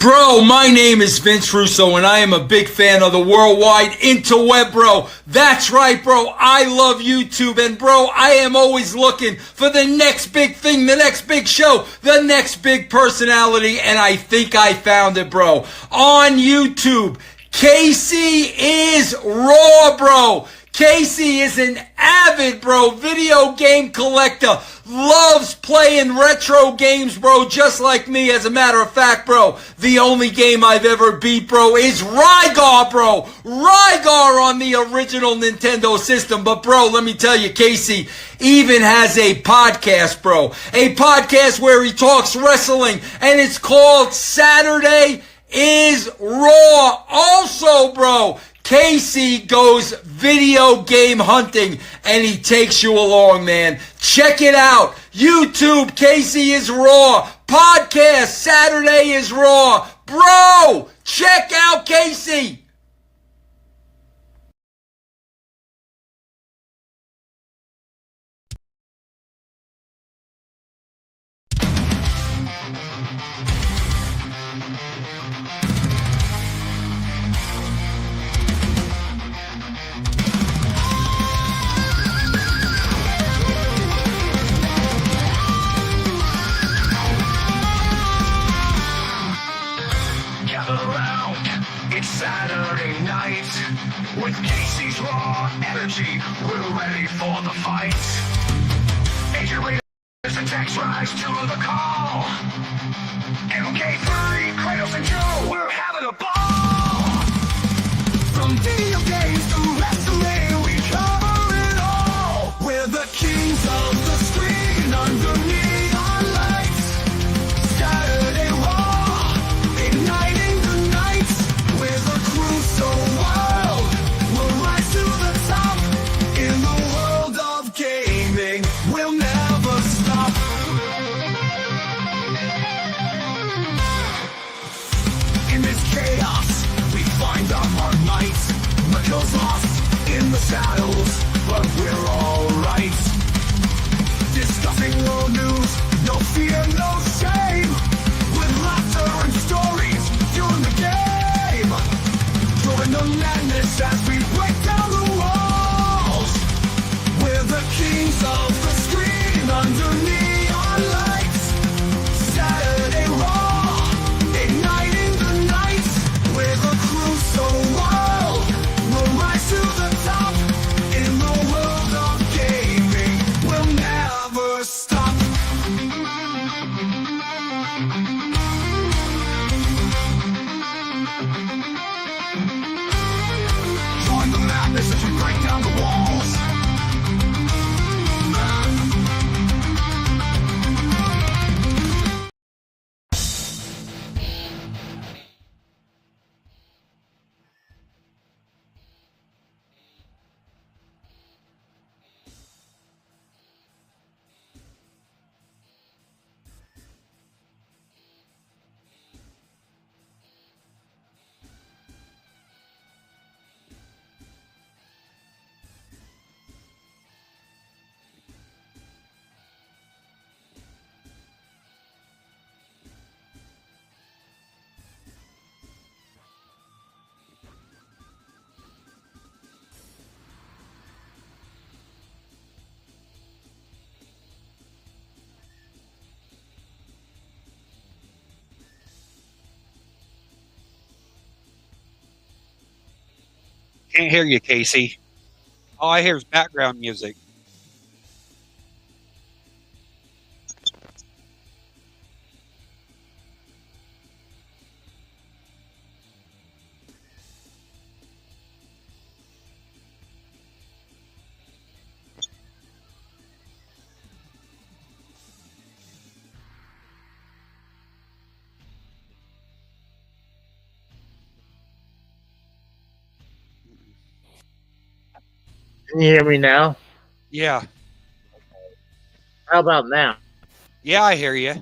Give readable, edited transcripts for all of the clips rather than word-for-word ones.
Bro, my name is Vince Russo, and I am a big fan of the worldwide interweb, bro. That's right, bro. I love YouTube, and bro, I am always looking for the next big thing, the next big show, the next big personality, and I think I found it, bro. On YouTube, Casey is raw, bro. Casey is an avid, bro, video game collector. Loves playing retro games, bro, just like me. As a matter of fact, bro, the only game I've ever beat, bro, is Rygar, bro. Rygar on the original Nintendo system. But, bro, let me tell you, Casey even has a podcast, bro. A podcast where he talks wrestling, and it's called Saturday is Raw. Also, bro, Casey goes video game hunting, and he takes you along, man. Check it out. YouTube, Casey is Raw. Podcast, Saturday is Raw. Bro, check out Casey. Saturday night with Casey's raw energy. We're ready for the fight. Agent Raiders and Tex rise to the call. MK3, Kratos and Joe, we're having a ball. From video games to wrestling, we cover it all. We're the kings of the screen under neon lights. Saturday Raw, igniting the nights. With a Russo world, we'll rise to the top. In the world of gaming, we'll never stop. In this chaos, we find our might. Rickles lost in the shadows, but we're alright. Discussing world news, no fear, no shame. With laughter and stories, fueling the game. Throwing the madness as we break down the walls. We're the kings of the screen under neon lights. Saturday Raw, igniting the night. With a Russo world, we'll rise to the top. In the world of gaming, we'll never stop. Join the madness as we break down the walls. Can't hear you, Casey. All I hear is background music. Can you hear me now? Yeah. How about now? Yeah, I hear you.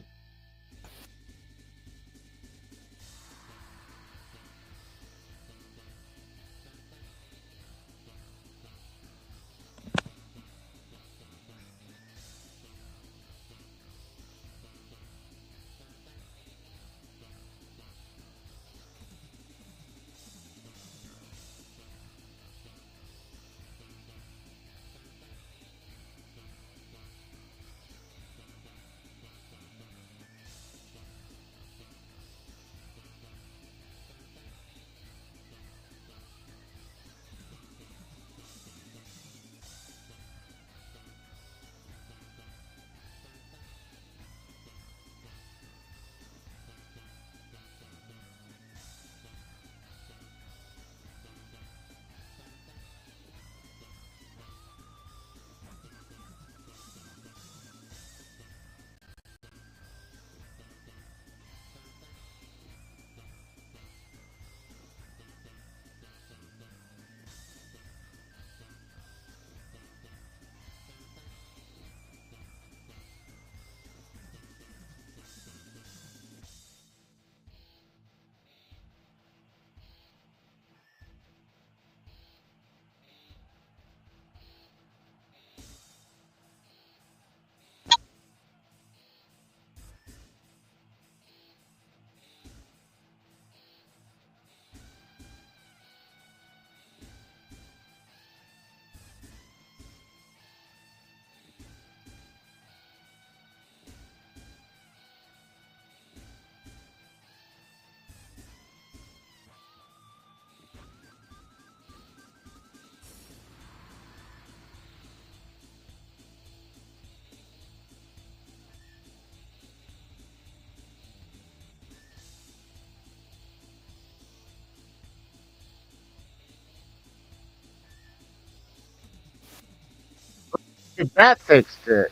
think that fixed it.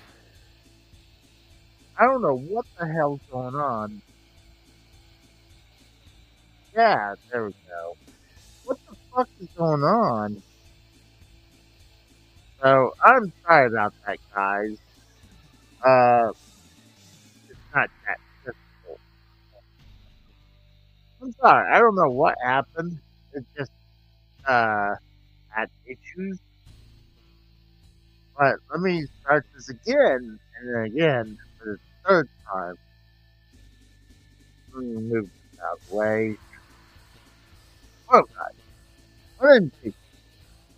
I don't know what the hell's going on. Yeah, there we go. What the fuck is going on? So I'm sorry about that, guys. It's not that difficult. I'm sorry. I don't know what happened. It just had issues. But let me start this again and then again for the third time. Let me move this out of the way. Oh, guys. My name's Pete.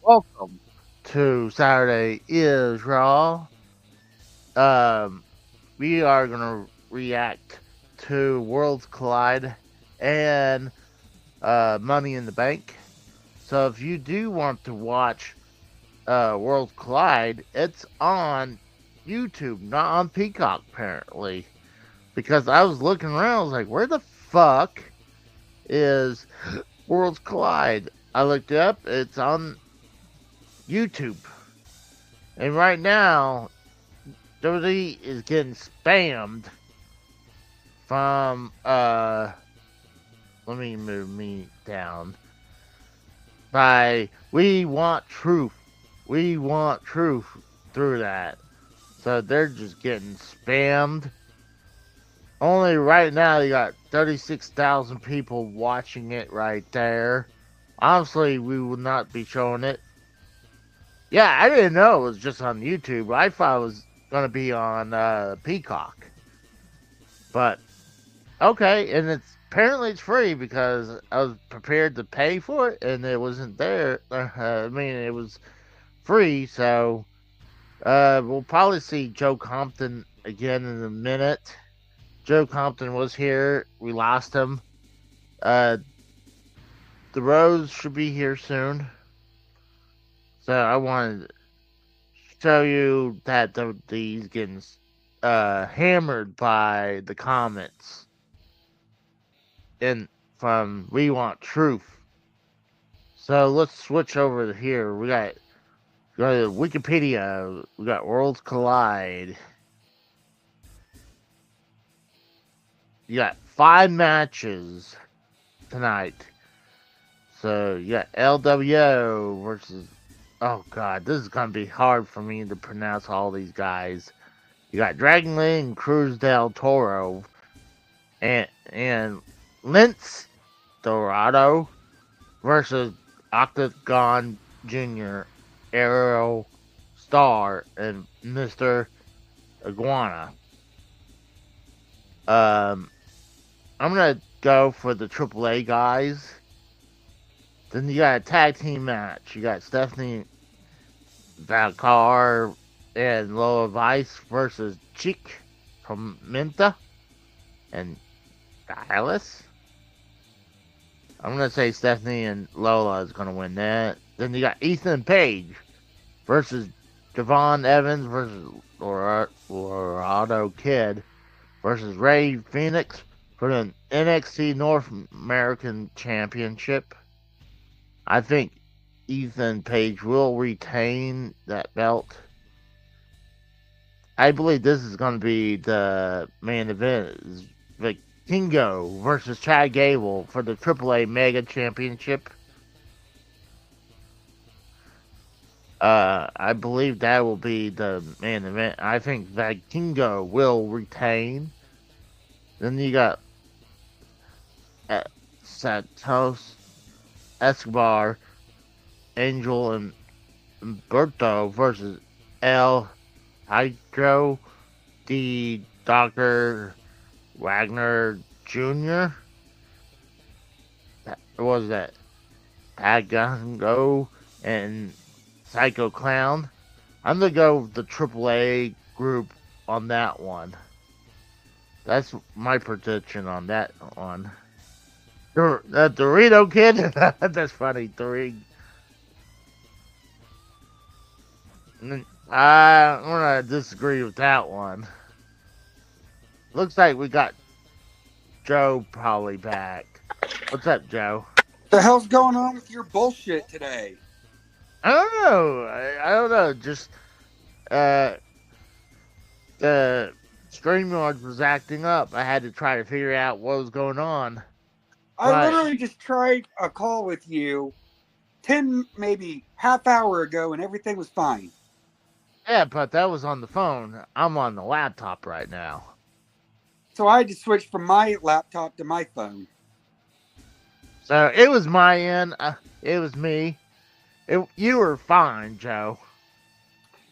Welcome to Saturday is Raw. We are gonna react to Worlds Collide and Money in the Bank. So if you do want to watch Worlds Collide, it's on YouTube, not on Peacock apparently. Because I was looking around, I was like, where the fuck is Worlds Collide? I looked it up, it's on YouTube. And right now, WWE is getting spammed from, let me move me down, by We Want Truth. We Want Truth through that. So they're just getting spammed. Only right now you got 36,000 people watching it right there. Honestly, we will not be showing it. Yeah, I didn't know it was just on YouTube. I thought it was going to be on Peacock. But, okay, and apparently it's free because I was prepared to pay for it and it wasn't there. I mean, it was free, so we'll probably see Joe Compton again in a minute. Joe Compton was here. We lost him. The Rose should be here soon. So I wanted to show you that he's getting hammered by the comments from We Want Truth. So let's switch over to here. We got Wikipedia. We got Worlds Collide. You got 5 matches tonight. So you got LWO versus, oh god, this is gonna be hard for me to pronounce all these guys. You got Dragon Lee and Cruz del Toro and Lince Dorado versus Octagon Jr., Arrow Star, and Mr. Iguana. I'm gonna go for the AAA guys. Then you got a tag team match. You got Stephanie Valcar and Lola Vice versus Chick from Minta and Dallas. I'm gonna say Stephanie and Lola is gonna win that. Then you got Ethan Page versus Javon Evans versus Laredo Kid versus Ray Phoenix for the NXT North American Championship. I think Ethan Page will retain that belt. I believe this is going to be the main event. Vikingo versus Chad Gable for the AAA Mega Championship. I believe that will be the main event. I think Vikingo will retain. Then you got Santos Escobar, Angel, and Umberto versus El Hydro D. Dr. Wagner Jr. What was that? Pagango and Psycho Clown. I'm going to go with the AAA group on that one. That's my prediction on that one. Dorito Kid? That's funny. I'm going to disagree with that one. Looks like we got Joe probably back. What's up, Joe? The hell's going on with your bullshit today? I don't know. I don't know. Just the StreamYard was acting up. I had to try to figure out what was going on. I Right. literally just tried a call with you 10, maybe half hour ago, and everything was fine. Yeah, but that was on the phone. I'm on the laptop right now. So I had to switch from my laptop to my phone. So it was my end. It was me. You were fine, Joe.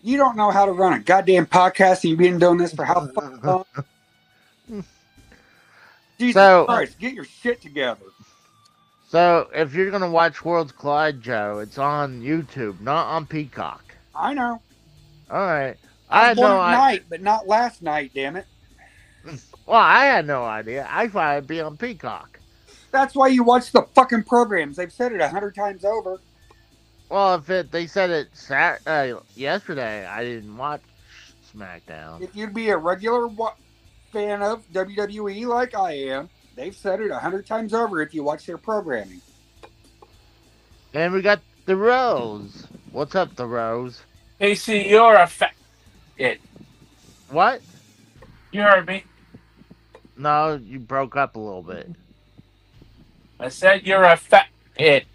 You don't know how to run a goddamn podcast, and you've been doing this for how fucking long? Jesus So- Christ, get your shit together. So if you're gonna watch Worlds Collide, Joe, it's on YouTube, not on Peacock. I know. All right. I I was had born no at idea. night, but not last night, damn it. Well, I had no idea. I thought it'd be on Peacock. That's why you watch the fucking programs. They've said it 100 times over. Well, they said it yesterday, I didn't watch SmackDown. If you'd be a regular fan of WWE like I am, they've said it 100 times over if you watch their programming. And we got the Rose. What's up, the Rose? AC, you're a fat it. What? You heard me. No, you broke up a little bit. I said you're a fat it.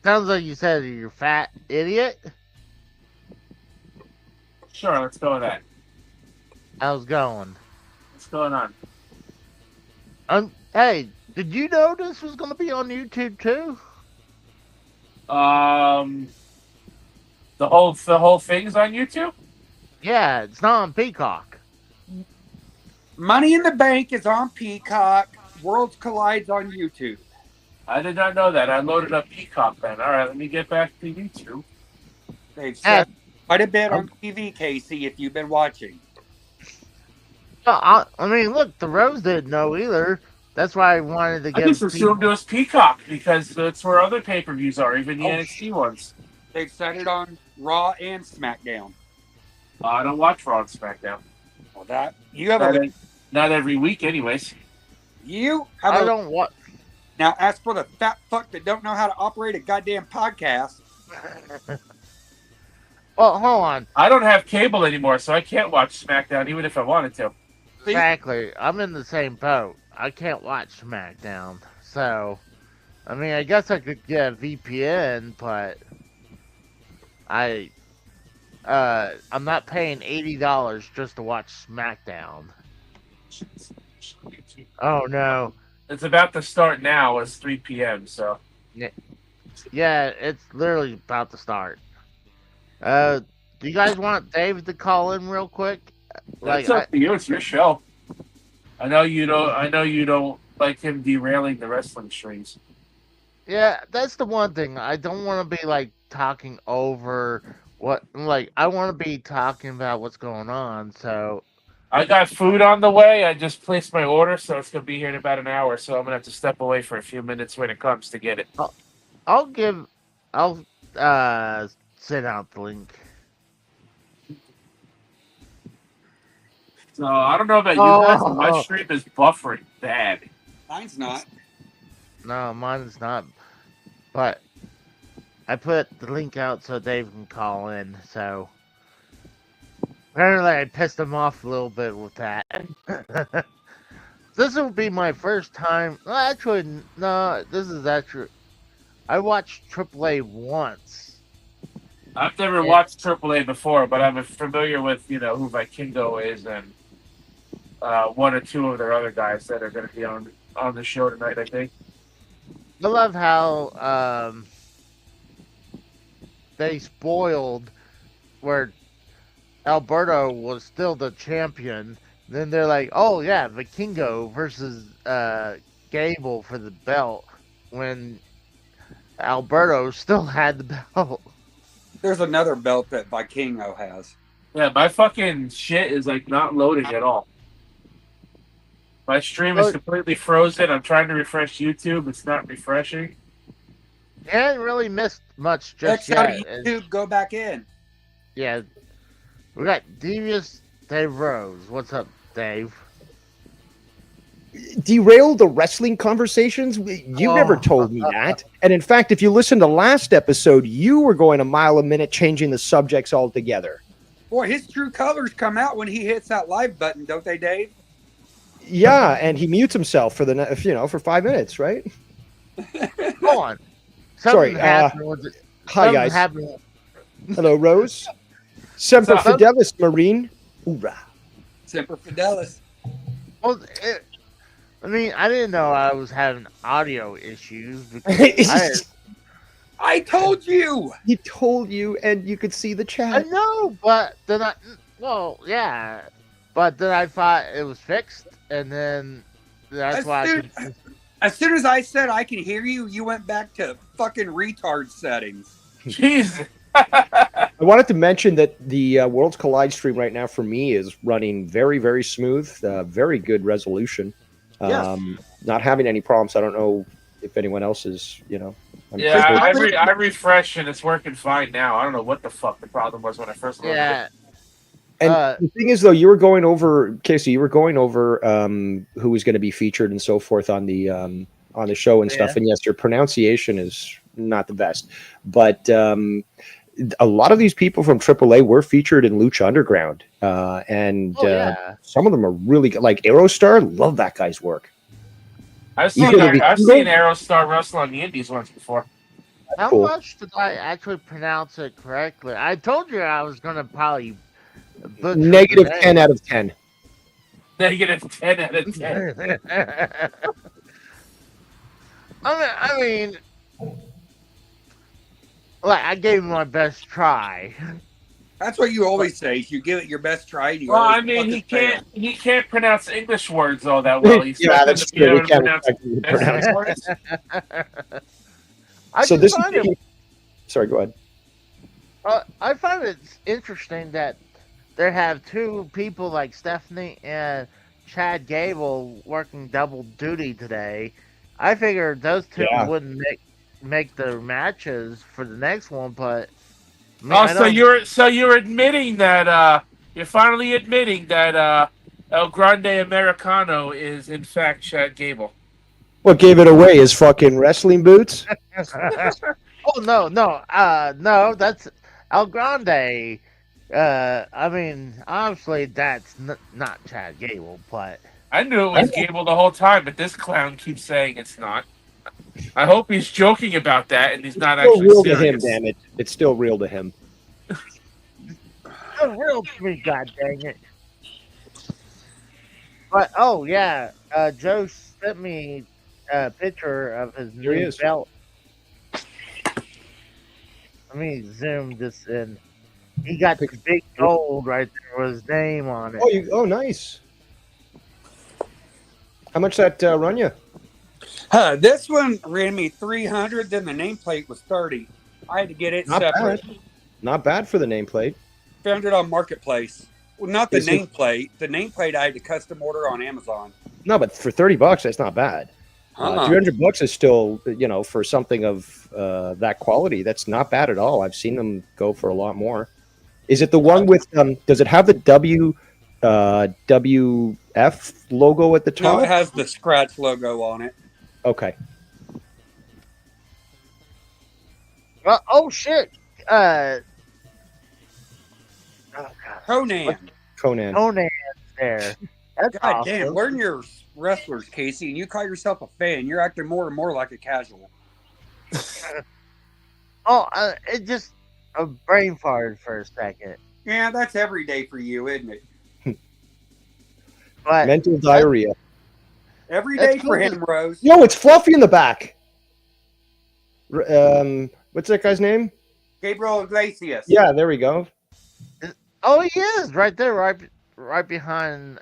Sounds like you said you're fat idiot. Sure, let's go with that. How's it going? What's going on? Hey, did you know this was going to be on YouTube too? The whole thing's on YouTube? Yeah, it's not on Peacock. Money in the Bank is on Peacock. Worlds Collide's on YouTube. I did not know that. I loaded up Peacock then. All right, let me get back to YouTube. They've said quite a bit on TV, Casey, if you've been watching. Well, I mean, look, the Rose didn't know either. That's why I wanted to I get. just assumed it was Peacock because that's where other pay-per-views are, even the NXT ones. They've said it on Raw and SmackDown. I don't watch Raw and SmackDown. Well, that you have Not every week, anyways. you have I don't watch. Now, as for the fat fuck that don't know how to operate a goddamn podcast, Well, hold on. I don't have cable anymore, so I can't watch SmackDown even if I wanted to. Exactly. I'm in the same boat. I can't watch SmackDown. So, I mean, I guess I could get a VPN, but I'm not paying $80 just to watch SmackDown. Oh no. It's about to start now. It's 3 p.m., so. Yeah, it's literally about to start. Do you guys want Dave to call in real quick? That's up to you. It's your show. I know you don't like him derailing the wrestling streams. Yeah, that's the one thing. I don't want to be like talking over what. Like, I want to be talking about what's going on. So I got food on the way. I just placed my order, so it's gonna be here in about an hour. So I'm gonna have to step away for a few minutes when it comes to get it. I'll send out the link. So I don't know about you guys, but my stream is buffering bad. mine's not. No, mine's not. But I put the link out so Dave can call in. So apparently I pissed him off a little bit with that. This will be my first time. Well, actually, no. This is actually. I watched AAA once. I've never watched AAA before, but I'm familiar with who Vikingo is and one or two of their other guys that are going to be on the show tonight, I think. I love how they spoiled where Alberto was still the champion. Then they're like, oh yeah, Vikingo versus Gable for the belt when Alberto still had the belt. There's another belt that Vikingo has. Yeah, my fucking shit is like not loading at all. My stream is completely frozen. I'm trying to refresh YouTube. It's not refreshing. You hadn't really missed much just Check out yet. YouTube, go back in. Yeah. We got Devious Dave Rose. What's up, Dave? derail the wrestling conversations? You never told me that. And in fact, if you listen to last episode, you were going a mile a minute, changing the subjects altogether. Boy, his true colors come out when he hits that live button, don't they, Dave? Yeah, and he mutes himself for for 5 minutes, right? Go on. Sorry. Something happened with it. Hi, guys. Hello, Rose. Semper What's up? Fidelis, Marine. Hoorah. Semper Fidelis. Well, I mean, I didn't know I was having audio issues. Because I told you. He told you, and you could see the I chat. know, but then but then I thought it was fixed, and then that's why As soon as I said I can hear you, you went back to fucking retard settings. Jesus. I wanted to mention that the Worlds Collide stream right now for me is running very, very smooth. Very good resolution. Yes. Not having any problems. I don't know if anyone else is, Yeah, I refreshed and it's working fine now. I don't know what the fuck the problem was when I first loaded it. And the thing is, though, you were going over, Casey. You were going over who was going to be featured and so forth on the show and stuff. And yes, your pronunciation is not the best, but a lot of these people from AAA were featured in Lucha Underground, and some of them are really good. Like Aerostar, love that guy's work. I've seen Aerostar wrestle on the Indies once before. How much did I actually pronounce it correctly? I told you I was going to probably butcher Negative 10 out of 10. Negative 10 out of 10. I mean, like, I gave him my best try. That's what you always say. You give it your best try. And you Well, I always mean, he fucking can't pronounce English words all that well. He's Yeah, that's true. He can't pronounce English words. So this is sorry, go ahead. I find it interesting that there have two people like Stephanie and Chad Gable working double duty today. I figured those two wouldn't make the matches for the next one, but so you're admitting that you're finally admitting that El Grande Americano is in fact Chad Gable. What gave it away? His fucking wrestling boots? Oh no, that's El Grande. I mean, obviously that's not Chad Gable, but I knew it was Gable the whole time, but this clown keeps saying it's not. I hope he's joking about that and he's not actually real serious. to him, damn it! It's still real to him. Still real to me, god dang it! But Joe sent me a picture of his new belt. Let me zoom this in. He got the big gold right there with his name on it. Oh, nice. How much that run you? This one ran me $300. Then the nameplate was $30. I had to get it separate. Not bad for the nameplate. Found it on Marketplace. Well, not the nameplate. The nameplate I had to custom order on Amazon. No, but for $30, that's not bad. $300 is still, for something of that quality, that's not bad at all. I've seen them go for a lot more. Is it the one with? Does it have the WF logo at the top? No, it has the scratch logo on it. Okay. Well, oh shit! Oh god. Conan there. That's God awesome. damn, learn your wrestlers, Casey, and you call yourself a fan. You're acting more and more like a casual. It just a brain farted for a second. Yeah, that's every day for you, isn't it? But mental diarrhea. Every day for him, Rose. No, it's Fluffy in the back. What's that guy's name? Gabriel Iglesias. Yeah, there we go. Oh, he is right there, right behind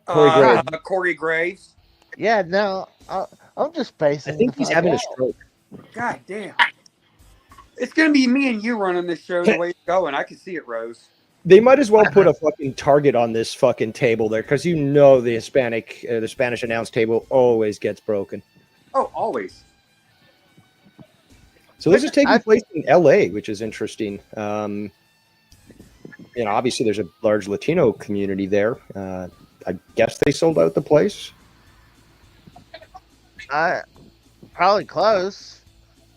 Corey Graves. Yeah, no, I'm just spacing. I think he's having a stroke. God damn. It's going to be me and you running this show the way it's going. I can see it, Rose. They might as well put a fucking target on this fucking table there, because the Spanish announce table always gets broken. Oh, always. So this is taking place in LA, which is interesting. Obviously there's a large Latino community there. I guess they sold out the place. Probably close.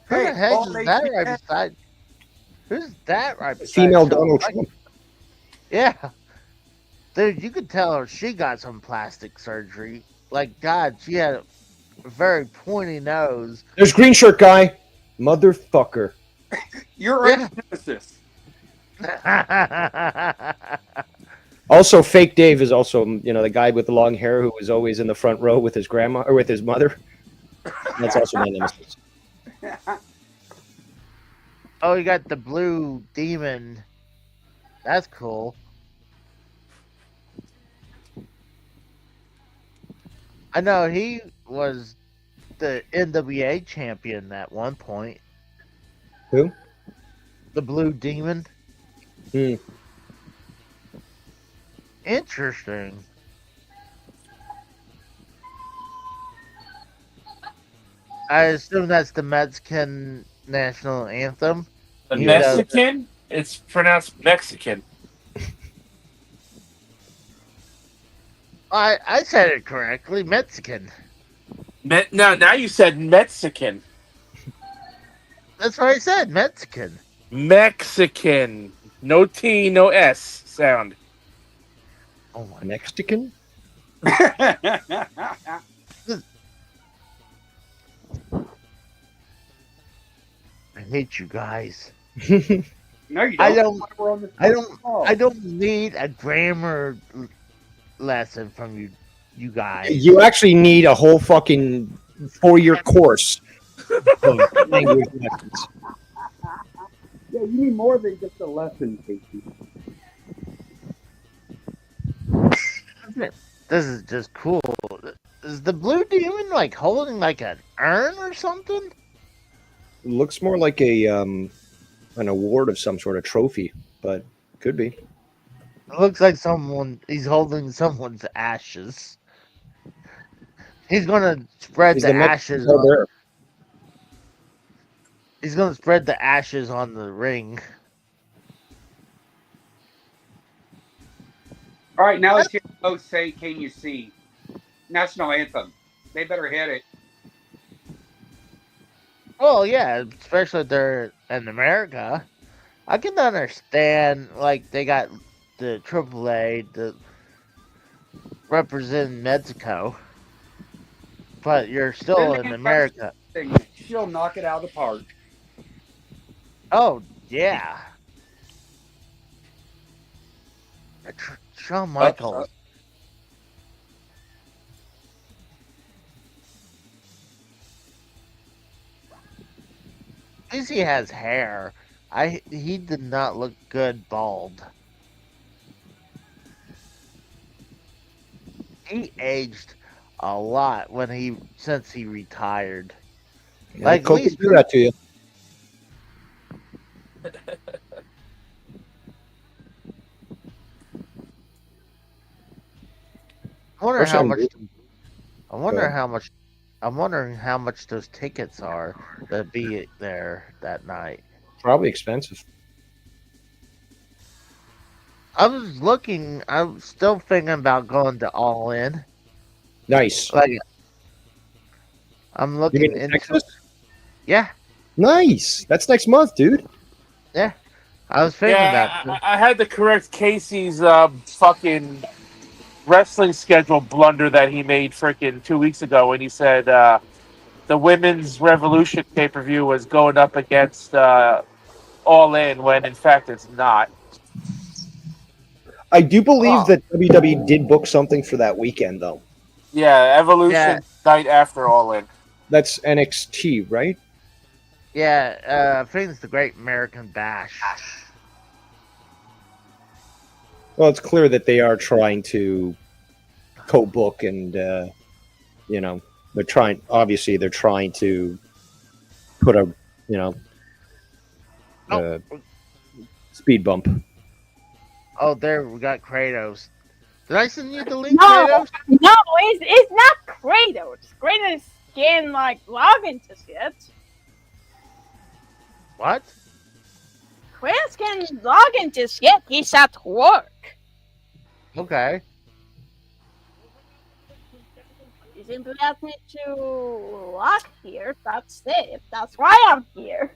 Who Hey, the heck all is they that do right is- beside? Who's that right beside? Female Shawn Donald Michaels? Trump. Yeah, dude, you could tell her she got some plastic surgery. Like, God, she had a very pointy nose. There's green shirt guy, motherfucker. You're Yeah. a nemesis. Also, fake Dave is also the guy with the long hair who was always in the front row with his grandma or with his mother. That's also my nemesis. Oh, you got the blue demon. That's cool. I know he was the NWA champion at one point. Who? The blue demon. Hmm. Interesting. I assume that's the Mexican national anthem. The Yeah. Mexican? It's pronounced Mexican. I said it correctly. Mexican. Now you said Mexican. That's what I said. Mexican. Mexican. No T, no S sound. Oh my. Mexican? I hate you guys. No, you don't. I don't- We're on the I don't. call. I don't need a grammar lesson from you guys. You actually need a whole fucking 4-year course of language lessons. Yeah, you need more than just a lesson, Casey. This is just cool. Is the blue demon like holding like an urn or something? Looks more like an award of some sort of trophy, but could be. It looks like he's holding someone's ashes. He's gonna spread Is the the ashes. Mexico there? He's gonna spread the ashes on the ring. All right, now let's hear both say, "Can you see?" National anthem. They better hit it. Well, yeah, especially if they're in America. I can understand, like, they got the AAA to represent Mexico, but you're still in America. She'll knock it out of the park. Oh, yeah. Shawn Michaels. At least he has hair. He did not look good bald. He aged a lot since he retired. Yeah, Like, Coke at least can do that to you. I wonder how Person- much. I wonder Go ahead. how much. I'm wondering how much those tickets are to be there that night. Probably expensive. I was looking. I'm still thinking about going to All In. Nice. Like, I'm You looking mean in into. Texas? Yeah, Nice. That's next month, dude. I was thinking Yeah, about. I had to correct Casey's fucking wrestling schedule blunder that he made freaking 2 weeks ago when he said the Women's Revolution pay-per-view was going up against All In when in fact it's not. I do believe Oh. that WWE did book something for that weekend, though. Yeah, Evolution Yeah. night after All In. That's NXT, right? Yeah, I think it's the Great American Bash. Well, it's clear that they are trying to co-book, and they're trying. Obviously, they're trying to put a Oh. speed bump. Oh, there we got Kratos. Did I send you the link, No. Kratos? No, it's not Kratos. Kratos can log into shit. What? Kratos can log into shit. He's at work. Okay. He simply asked me to lock here. That's it. That's why I'm here.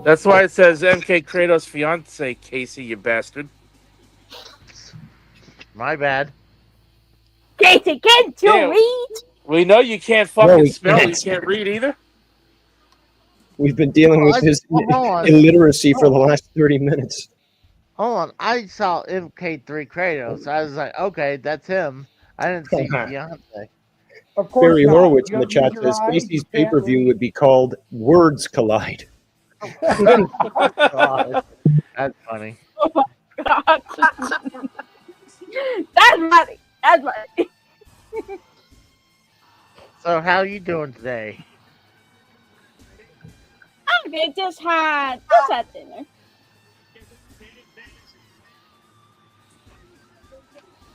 That's why it says MK Kratos' fiance, Casey, you bastard. My bad. Casey, can't you Yeah. read? We know you can't fucking we spell. can't. You can't read either. We've been dealing with his Hold on. illiteracy for the last 30 minutes. Hold on. I saw MK3 Kratos. I was like, okay, that's him. I didn't see fiance. Of course Barry not. Horowitz You in the don't use chat your says eyes, Casey's you can't pay-per-view read. would be called Words Collide. God, that's funny. God. That's funny. That's funny. So, how are you doing today? I'm good. Just had dinner.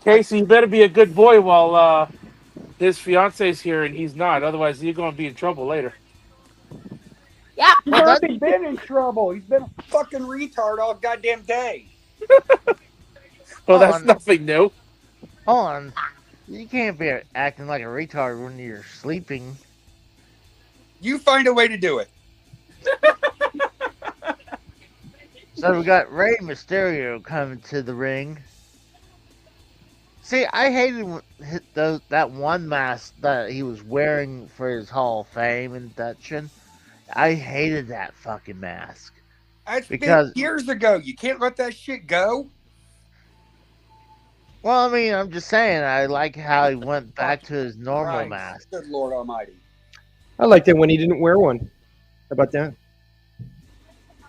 Casey, you better be a good boy while his fiance's here and he's not. Otherwise, you're going to be in trouble later. Yeah. He's Well, already been in trouble. He's been a fucking retard all goddamn day. Well, Hold that's on. nothing new. Hold on. You can't be acting like a retard when you're sleeping. You find a way to do it. So we got Rey Mysterio coming to the ring. See, I hated that one mask that he was wearing for his Hall of Fame induction. I hated that fucking mask. That's Because- been years ago. You can't let that shit go. Well, I mean, I'm just saying, I like how he went back to his normal Christ. mask. Good Lord Almighty. I liked it when he didn't wear one. How about that?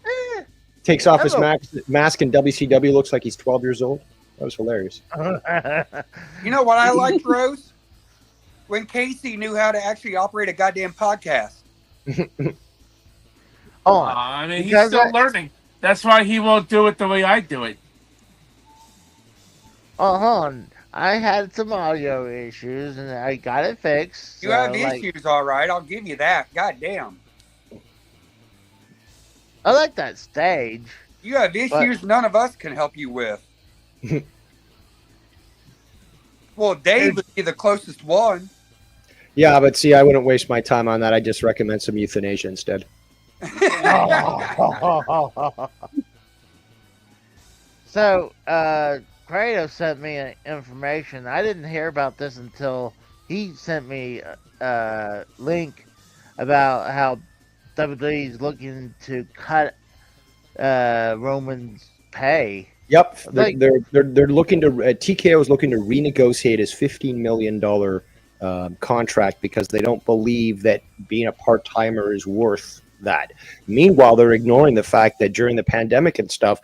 Eh, Takes off his Hello. mask in WCW, looks like he's 12 years old. That was hilarious. You know what I liked, Rose? When Casey knew how to actually operate a goddamn podcast. Hold on. I mean, he's Because still learning. That's why he won't do it the way I do it. Oh, hold on. I had some audio issues and I got it fixed. You have so, like, issues, all right. I'll give you that. Goddamn. I like that stage. You have issues none of us can help you with. Well, Dave would be the closest one. Yeah, but see, I wouldn't waste my time on that. I just recommend some euthanasia instead. So, Kratos sent me information. I didn't hear about this until he sent me a link about how WWE is looking to cut Roman's pay. Yep, Like- they're looking to TKO is looking to renegotiate his $15 million contract because they don't believe that being a part timer is worth that. Meanwhile, they're ignoring the fact that during the pandemic and stuff,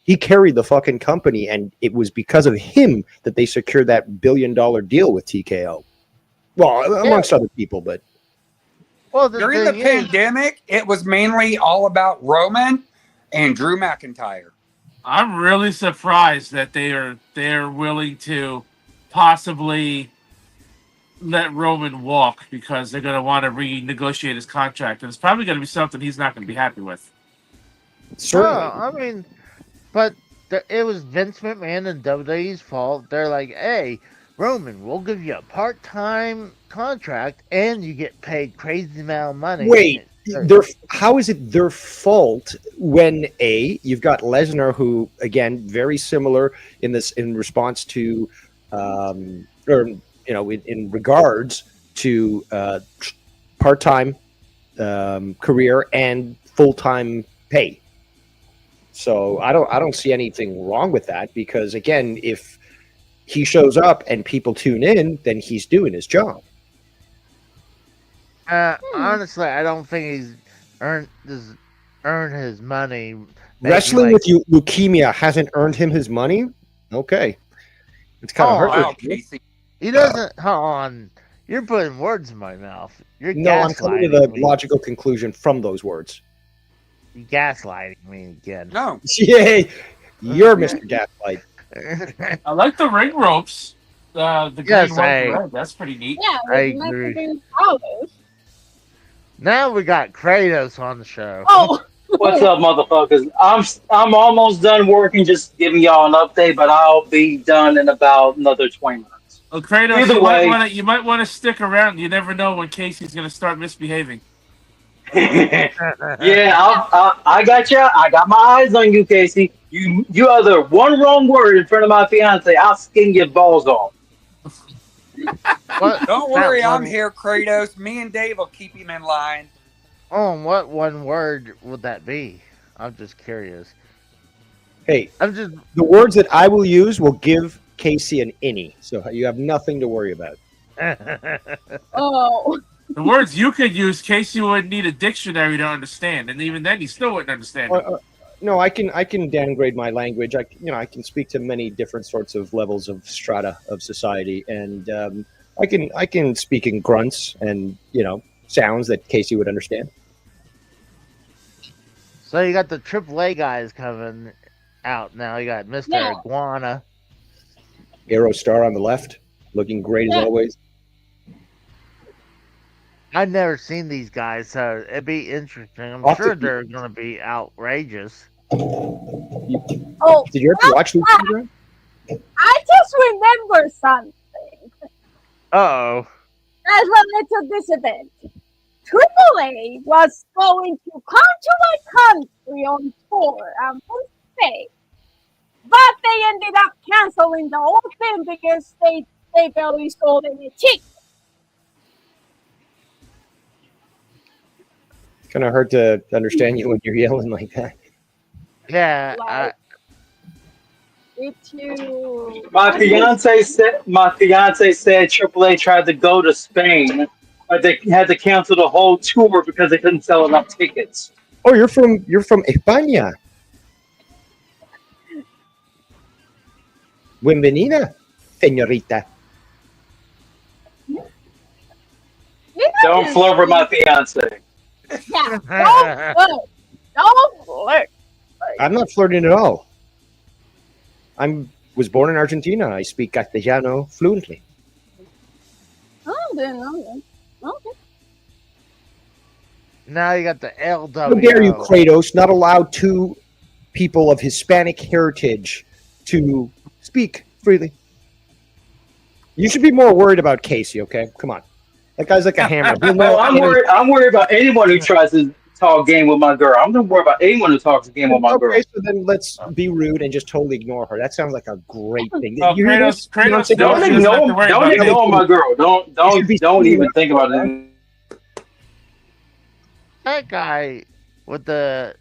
he carried the fucking company, and it was because of him that they secured that $1 billion deal with TKO. Well, amongst other people, but Well, During the thing is- pandemic, it was mainly all about Roman and Drew McIntyre. I'm really surprised that they're willing to possibly let Roman walk because they're going to want to renegotiate his contract, and it's probably going to be something he's not going to be happy with. certainly. No, I mean, but it was Vince McMahon and WWE's fault. They're like, hey, Roman, we'll give you a part-time contract and you get paid crazy amount of money. Wait, how is it their fault when you've got Lesnar, who again very similar in response to, in regards to part-time career and full-time pay. So I don't see anything wrong with that because again, if he shows up and people tune in, then he's doing his job. Honestly, I don't think he's earned his money. Wrestling with leukemia hasn't earned him his money? Okay. It's kind of hard. Wow, Casey. He doesn't. Hold on. You're putting words in my mouth. You're No, I'm coming to the gaslighting me. logical conclusion from those words. You're gaslighting me again. No. Yay! You're Mr. Gaslight. I like the ring ropes. The green, Yes, white, I- red. That's pretty neat. Yeah, I we meant to agree. do follows. Now we got Kratos on the show. Oh, What's up, motherfuckers? I'm almost done working, just giving y'all an update, but I'll be done in about another 20 minutes. Well, Kratos, Either way. you might want to stick around. You never know when Casey's going to start misbehaving. Yeah, I got you. I got my eyes on you, Casey. You utter one wrong word in front of my fiance, I'll skin your balls off. What? Don't worry, I'm here, Kratos. Me and Dave will keep him in line. Oh, what one word would that be? I'm just curious. Hey, I'm just the words that I will use will give Casey an innie, so you have nothing to worry about. Oh. The words you could use, Casey would need a dictionary to understand, and even then, he still wouldn't understand. No, I can downgrade my language. I can speak to many different sorts of levels of strata of society, and I can speak in grunts and sounds that Casey would understand. So you got the AAA guys coming out now. You got Mr. Yeah. Iguana. Aerostar on the left, looking great as Yeah. always. I've never seen these guys, so it'd be interesting. I'm Off sure the- they're going to be outrageous. Oh, Did you ever watch the program? I just remember something. Uh-oh. That's related to this event. AAA was going to come to my country on tour and stay, but they ended up canceling the whole thing because they barely sold any tickets. Kind of hard to understand you when you're yelling like that. Yeah. Like, did you? My fiance said AAA tried to go to Spain, but they had to cancel the whole tour because they couldn't sell enough tickets. Oh, you're from España. Bienvenida, señorita. Don't flirt with my fiance. Yeah, don't flirt. Don't flirt. I'm not flirting at all. Was born in Argentina. I speak Castellano fluently. Oh, didn't know that. Okay. Now you got the LW. How dare you, Kratos, not allow two people of Hispanic heritage to speak freely? You should be more worried about Casey, okay? Come on. That guy's like a hammer. He'll know- Well, I'm worried about anyone who tries to talk game with my girl. I'm not worried about anyone who talks game with my girl. Okay, so then let's be rude and just totally ignore her. That sounds like a great thing. Oh, You hear this? Kratos Don't knows he doesn't have to ignore, worry don't about ignore my girl. Don't even think about it. That guy with the...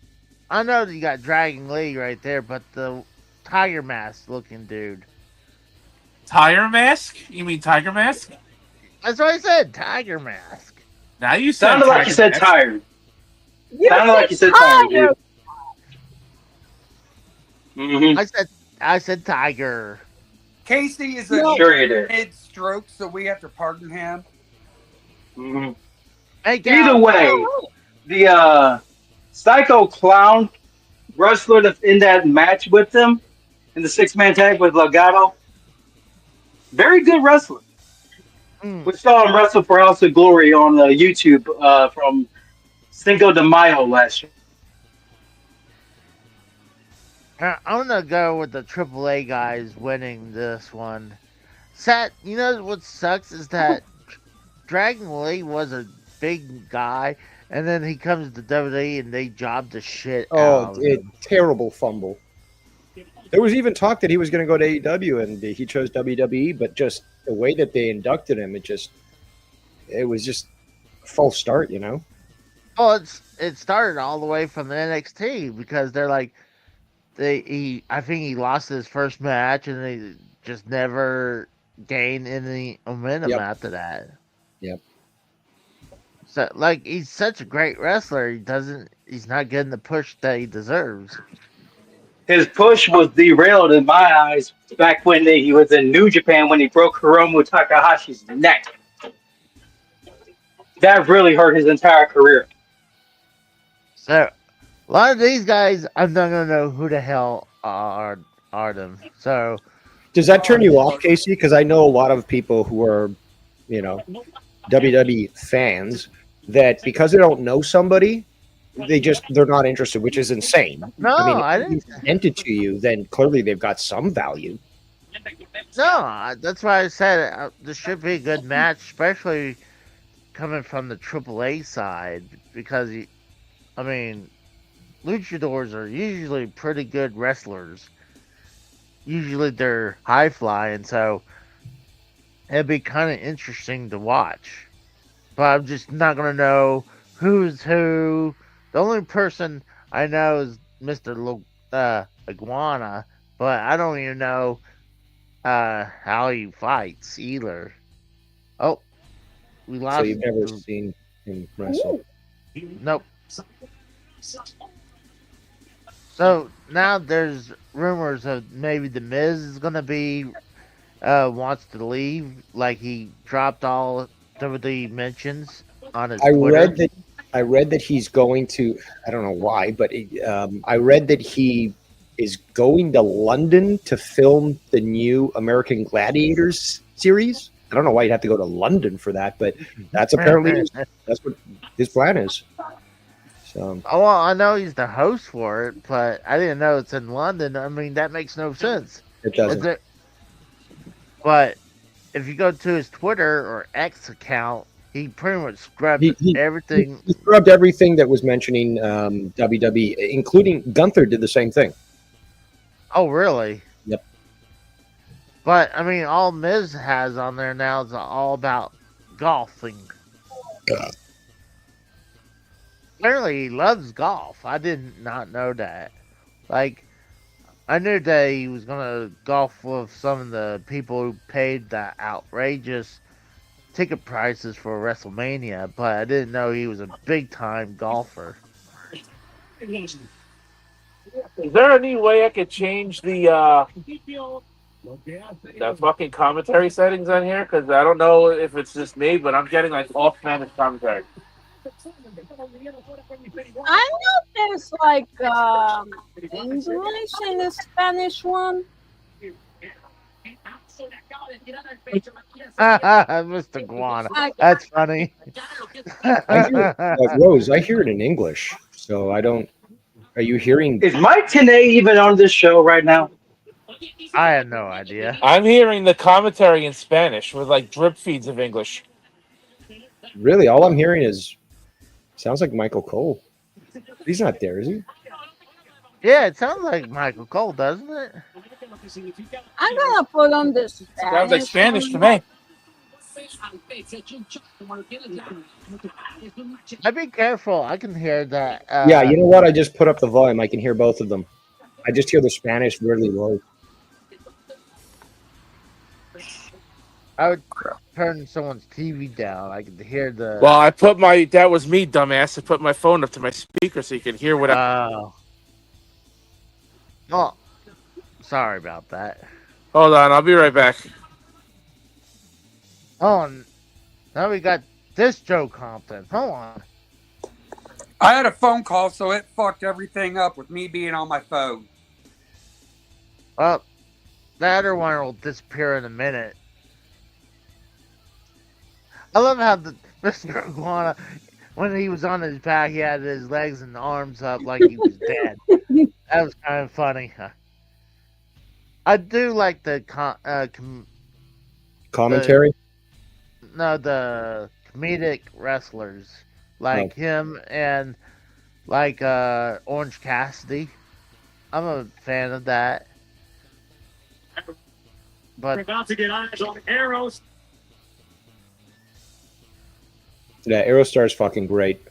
I know you got Dragon Lee right there, but the Tiger Mask looking dude. Tire Mask? You mean Tiger Mask? That's what I said, Tiger Mask. Now you said Sounded like Tiger you said Mask. tired. Sounded like you said tired, dude. Mm-hmm. I said Tiger. Casey is Sure you did. mid-stroke, so we have to pardon him. Mm-hmm. Hey, Either way, the Psycho Clown wrestler that's in that match with them in the six-man tag with Legado, very good wrestler. We saw him wrestle for House of Glory on YouTube from Cinco de Mayo last year. I'm gonna go with the AAA guys winning this one. You know what sucks is that Dragon Lee was a big guy, and then he comes to WWE and they jobbed the shit out of him. Terrible fumble. There was even talk that he was going to go to AEW, and he chose WWE, but just the way that they inducted him, it was just a false start, you know? Well, it started all the way from the NXT because they're like, I think he lost his first match and they just never gained any momentum after that. Yep. So, like, he's such a great wrestler. He's not getting the push that he deserves. His push was derailed in my eyes back when he was in New Japan when he broke Hiromu Takahashi's neck. That really hurt his entire career. So, a lot of these guys, I'm not gonna know who the hell are them. So, Does that turn you off, Casey? Because I know a lot of people who are, WWE fans that because they don't know somebody, they're not interested, which is insane. No, I didn't. If they presented to you, then clearly they've got some value. No, that's why I said this should be a good match, especially coming from the AAA side, because I mean, luchadors are usually pretty good wrestlers. Usually they're high flying, so it'd be kind of interesting to watch. But I'm just not gonna know who's who. The only person I know is Mr. Iguana, but I don't even know how he fights either. Oh, we So lost. you've never seen him wrestle? Nope. So now there's rumors of maybe the Miz is gonna be wants to leave, like he dropped all the mentions on his I Twitter. read that he's going to. I don't know why, but I read that he is going to London to film the new American Gladiators series. I don't know why you'd have to go to London for that, but that's apparently that's what his plan is. So Oh, well, I know he's the host for it, but I didn't know it's in London. I mean, that makes no sense. it doesn't. But if you go to his Twitter or X account, he pretty much scrubbed everything. He scrubbed everything that was mentioning WWE, including Gunther did the same thing. Oh, really? Yep. But I mean, all Miz has on there now is all about golfing. Apparently, he loves golf. I did not know that. Like, I knew that he was gonna golf with some of the people who paid the outrageous ticket prices for WrestleMania, but I didn't know he was a big time golfer. Is there any way I could change the fucking commentary settings on here? Because I don't know if it's just me, but I'm getting like all Spanish commentary. I know there's like English and a Spanish one. Mr. Guana. That's funny. Rose, I hear it in English, so I don't. Are you hearing? Is Mike Tenay even on this show right now? I have no idea. I'm hearing the commentary in Spanish with like drip feeds of English. Really, all I'm hearing is sounds like Michael Cole. He's not there, is he? Yeah, it sounds like Michael Cole, doesn't it? I'm gonna put on this Spanish. Sounds like Spanish to me. I'd be careful. I can hear that. Yeah, you know what? I just put up the volume. I can hear both of them. I just hear the Spanish really low. I would turn someone's TV down. I could hear the. Well, that was me, dumbass. I put my phone up to my speaker so you could hear what I. Oh, sorry about that. Hold on, I'll be right back. Oh, now we got this Joe Compton. Hold on. I had a phone call, so it fucked everything up with me being on my phone. Well, that other one will disappear in a minute. I love how Mr. Iguana, when he was on his back, he had his legs and arms up like he was dead. That was kind of funny. I do like the commentary. The comedic wrestlers like him and like Orange Cassidy. I'm a fan of that. But we're about to get eyes on arrows. Yeah, Aerostar's fucking great.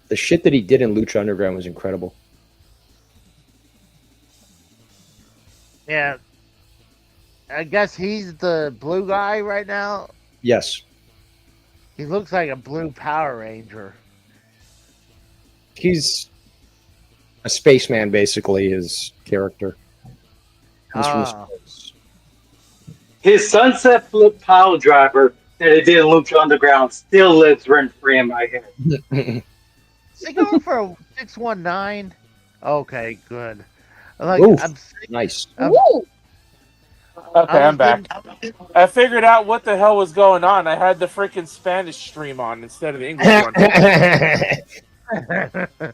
The shit that he did in Lucha Underground was incredible. Yeah. I guess he's the blue guy right now. Yes. He looks like a blue Power Ranger. He's a spaceman, basically, his character. He's from space. His Sunset Flip Pile Driver that he did in Lucha Underground still lives rent free in my head. Is he going for a 619? Okay, good. Like, Ooh, nice. Okay, I'm back. I figured out what the hell was going on. I had the freaking Spanish stream on instead of the English one.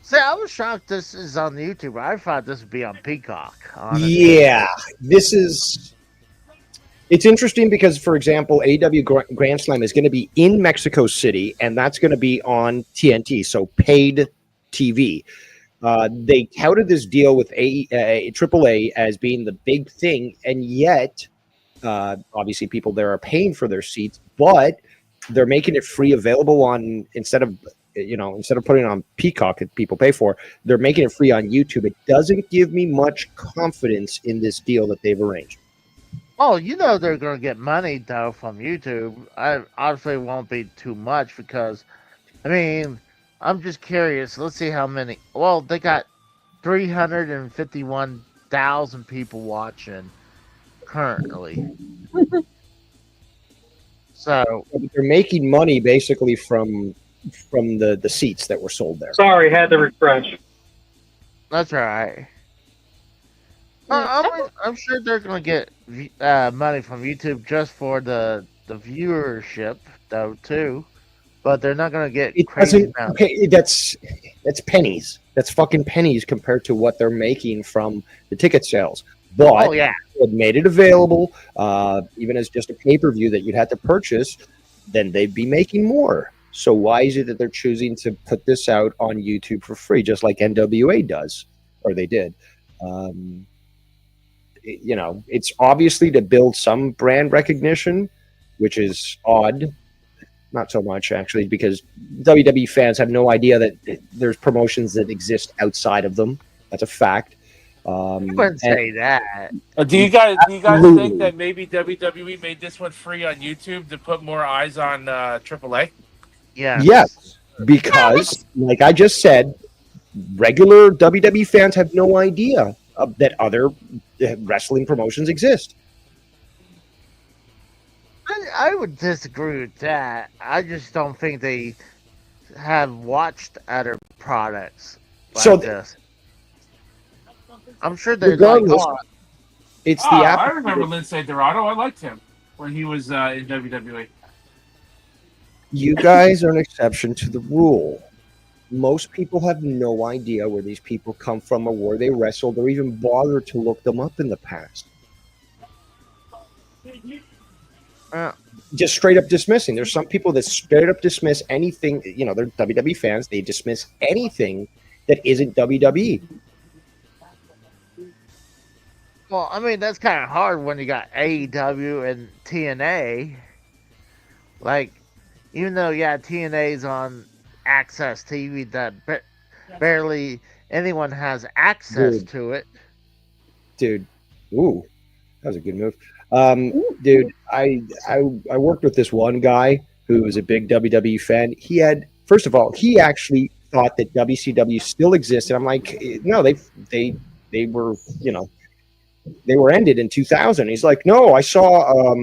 See, I was shocked this is on YouTube. I thought this would be on Peacock. Honestly. Yeah, this is. It's interesting because, for example, AEW Grand Slam is going to be in Mexico City, and that's going to be on TNT, so paid TV. They touted this deal with AAA as being the big thing, and yet, obviously, people there are paying for their seats, but they're making it free available on instead of putting it on Peacock that people pay for, they're making it free on YouTube. It doesn't give me much confidence in this deal that they've arranged. Oh, you know they're going to get money, though, from YouTube. I obviously it won't be too much because, I mean, I'm just curious. Let's see how many. Well, they got 351,000 people watching currently. So they're making money basically from the seats that were sold there. Sorry, had to refresh. that's all right. I'm sure they're going to get money from YouTube just for the viewership, though, too. But they're not going to get It crazy doesn't. amounts. Okay, that's pennies. That's fucking pennies compared to what they're making from the ticket sales. But Oh, yeah. if they had made it available, even as just a pay-per-view that you'd have to purchase, then they'd be making more. So why is it that they're choosing to put this out on YouTube for free, just like NWA does, or they did? It's obviously to build some brand recognition, which is odd. Not so much, actually, because WWE fans have no idea that there's promotions that exist outside of them. That's a fact. I wouldn't say that. Do you guys Absolutely. think that maybe WWE made this one free on YouTube to put more eyes on AAA? Yeah. Yes, because, like I just said, regular WWE fans have no idea that other wrestling promotions exist. I would disagree with that. I just don't think they have watched other products like So this. I'm sure they're regardless, like, it's the I remember app. Lindsay Dorado. I liked him when he was in WWE. You guys are an exception to the rule. Most people have no idea where these people come from or where they wrestled or even bothered to look them up in the past. Just straight up dismissing. There's some people that straight up dismiss anything. They're WWE fans. They dismiss anything that isn't WWE. well, I mean, that's kind of hard when you got AEW and TNA. Like, even though, TNA's on Access TV, that barely anyone has access to it. Dude, ooh, that was a good move. Dude, I worked with this one guy who was a big WWE fan. First of all, he actually thought that WCW still existed. I'm like, no, they were, they were ended in 2000. He's like, no, I saw,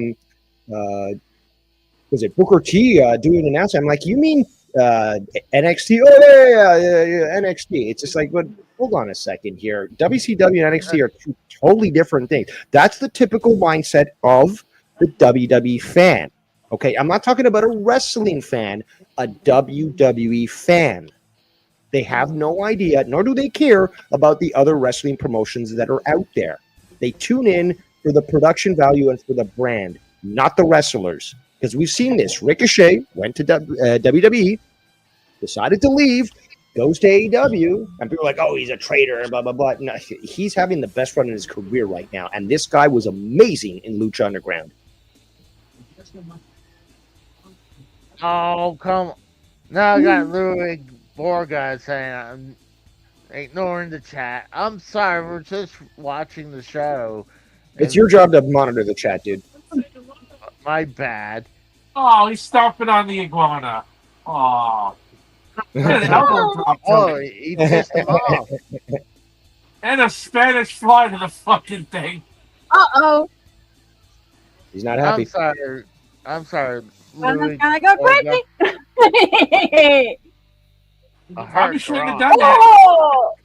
was it Booker T doing an announcement? I'm like, you mean NXT? Oh yeah, NXT. It's just like, but hold on a second here. WCW and NXT are two totally different things. That's the typical mindset of the WWE fan. Okay, I'm not talking about a wrestling fan, a WWE fan. They have no idea, nor do they care about the other wrestling promotions that are out there. They tune in for the production value and for the brand, not the wrestlers. Because we've seen this. Ricochet went to WWE, decided to leave, goes to AEW, and people are like, oh, he's a traitor, and blah, blah, blah. No, he's having the best run in his career right now. And this guy was amazing in Lucha Underground. Oh, come on. Now I got Louis Borga saying I'm ignoring the chat. I'm sorry, we're just watching the show. It's your job to monitor the chat, dude. My bad. Oh, he's stomping on the iguana. Oh. Oh, he pissed him off. And a Spanish fly to the fucking thing. Uh-oh. He's not happy. I'm sorry. I'm Louis gonna go Borga. crazy. A Probably hard shouldn't have draw. done that. Oh!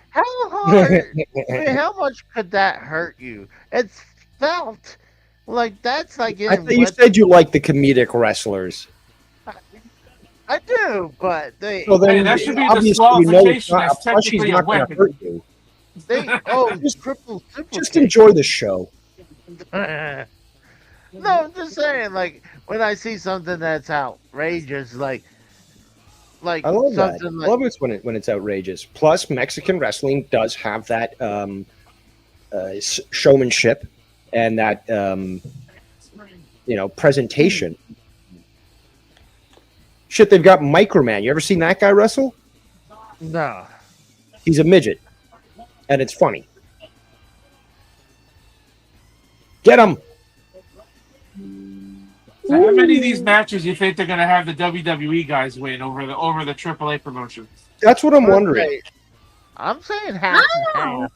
How hard? How much could that hurt you? It's felt like that's like I thought you said you like the comedic wrestlers. I do, but they So then, Hey, that should be a obviously, you know it's disqualification. not. A That's plushie's technically a not going to weapon. hurt you. just triple Just enjoy the show. No, I'm just saying, like when I see something that's outrageous, like I love that. something I love it when it's outrageous. Plus, Mexican wrestling does have that showmanship and that presentation. Shit, they've got Microman. You ever seen that guy wrestle? No. He's a midget, and it's funny. Get him. So how many of these matches do you think they're gonna have the WWE guys win over the AAA promotion? That's what I'm wondering. I'm saying half and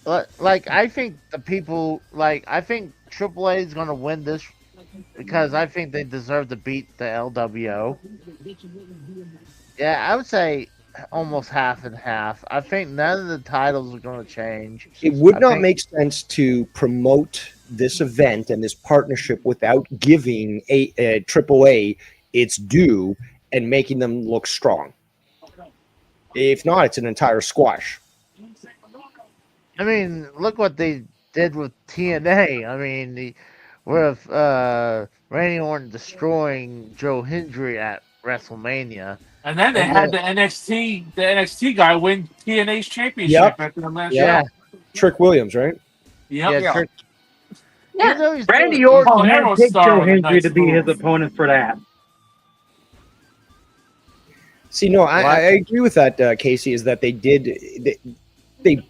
half. Like I think the people I think AAA is gonna win this because I think they deserve to beat the LWO. Yeah, I would say almost half and half. I think none of the titles are going to change. It would not make sense to promote this event and this partnership without giving a AAA its due and making them look strong. If not, it's an entire squash. I mean, look what they did with TNA. I mean, with Randy Orton destroying Joe Hendry at WrestleMania. And then they had the NXT guy win TNA's championship Yep. at the last Yeah. show. Trick Williams, right? Yep. Yeah, Trick. Yeah. Randy Orton Oh, had Arrow picked Star Joe with a Hendry nice to be his move. opponent for that. See, no, I agree with that, Casey, is that they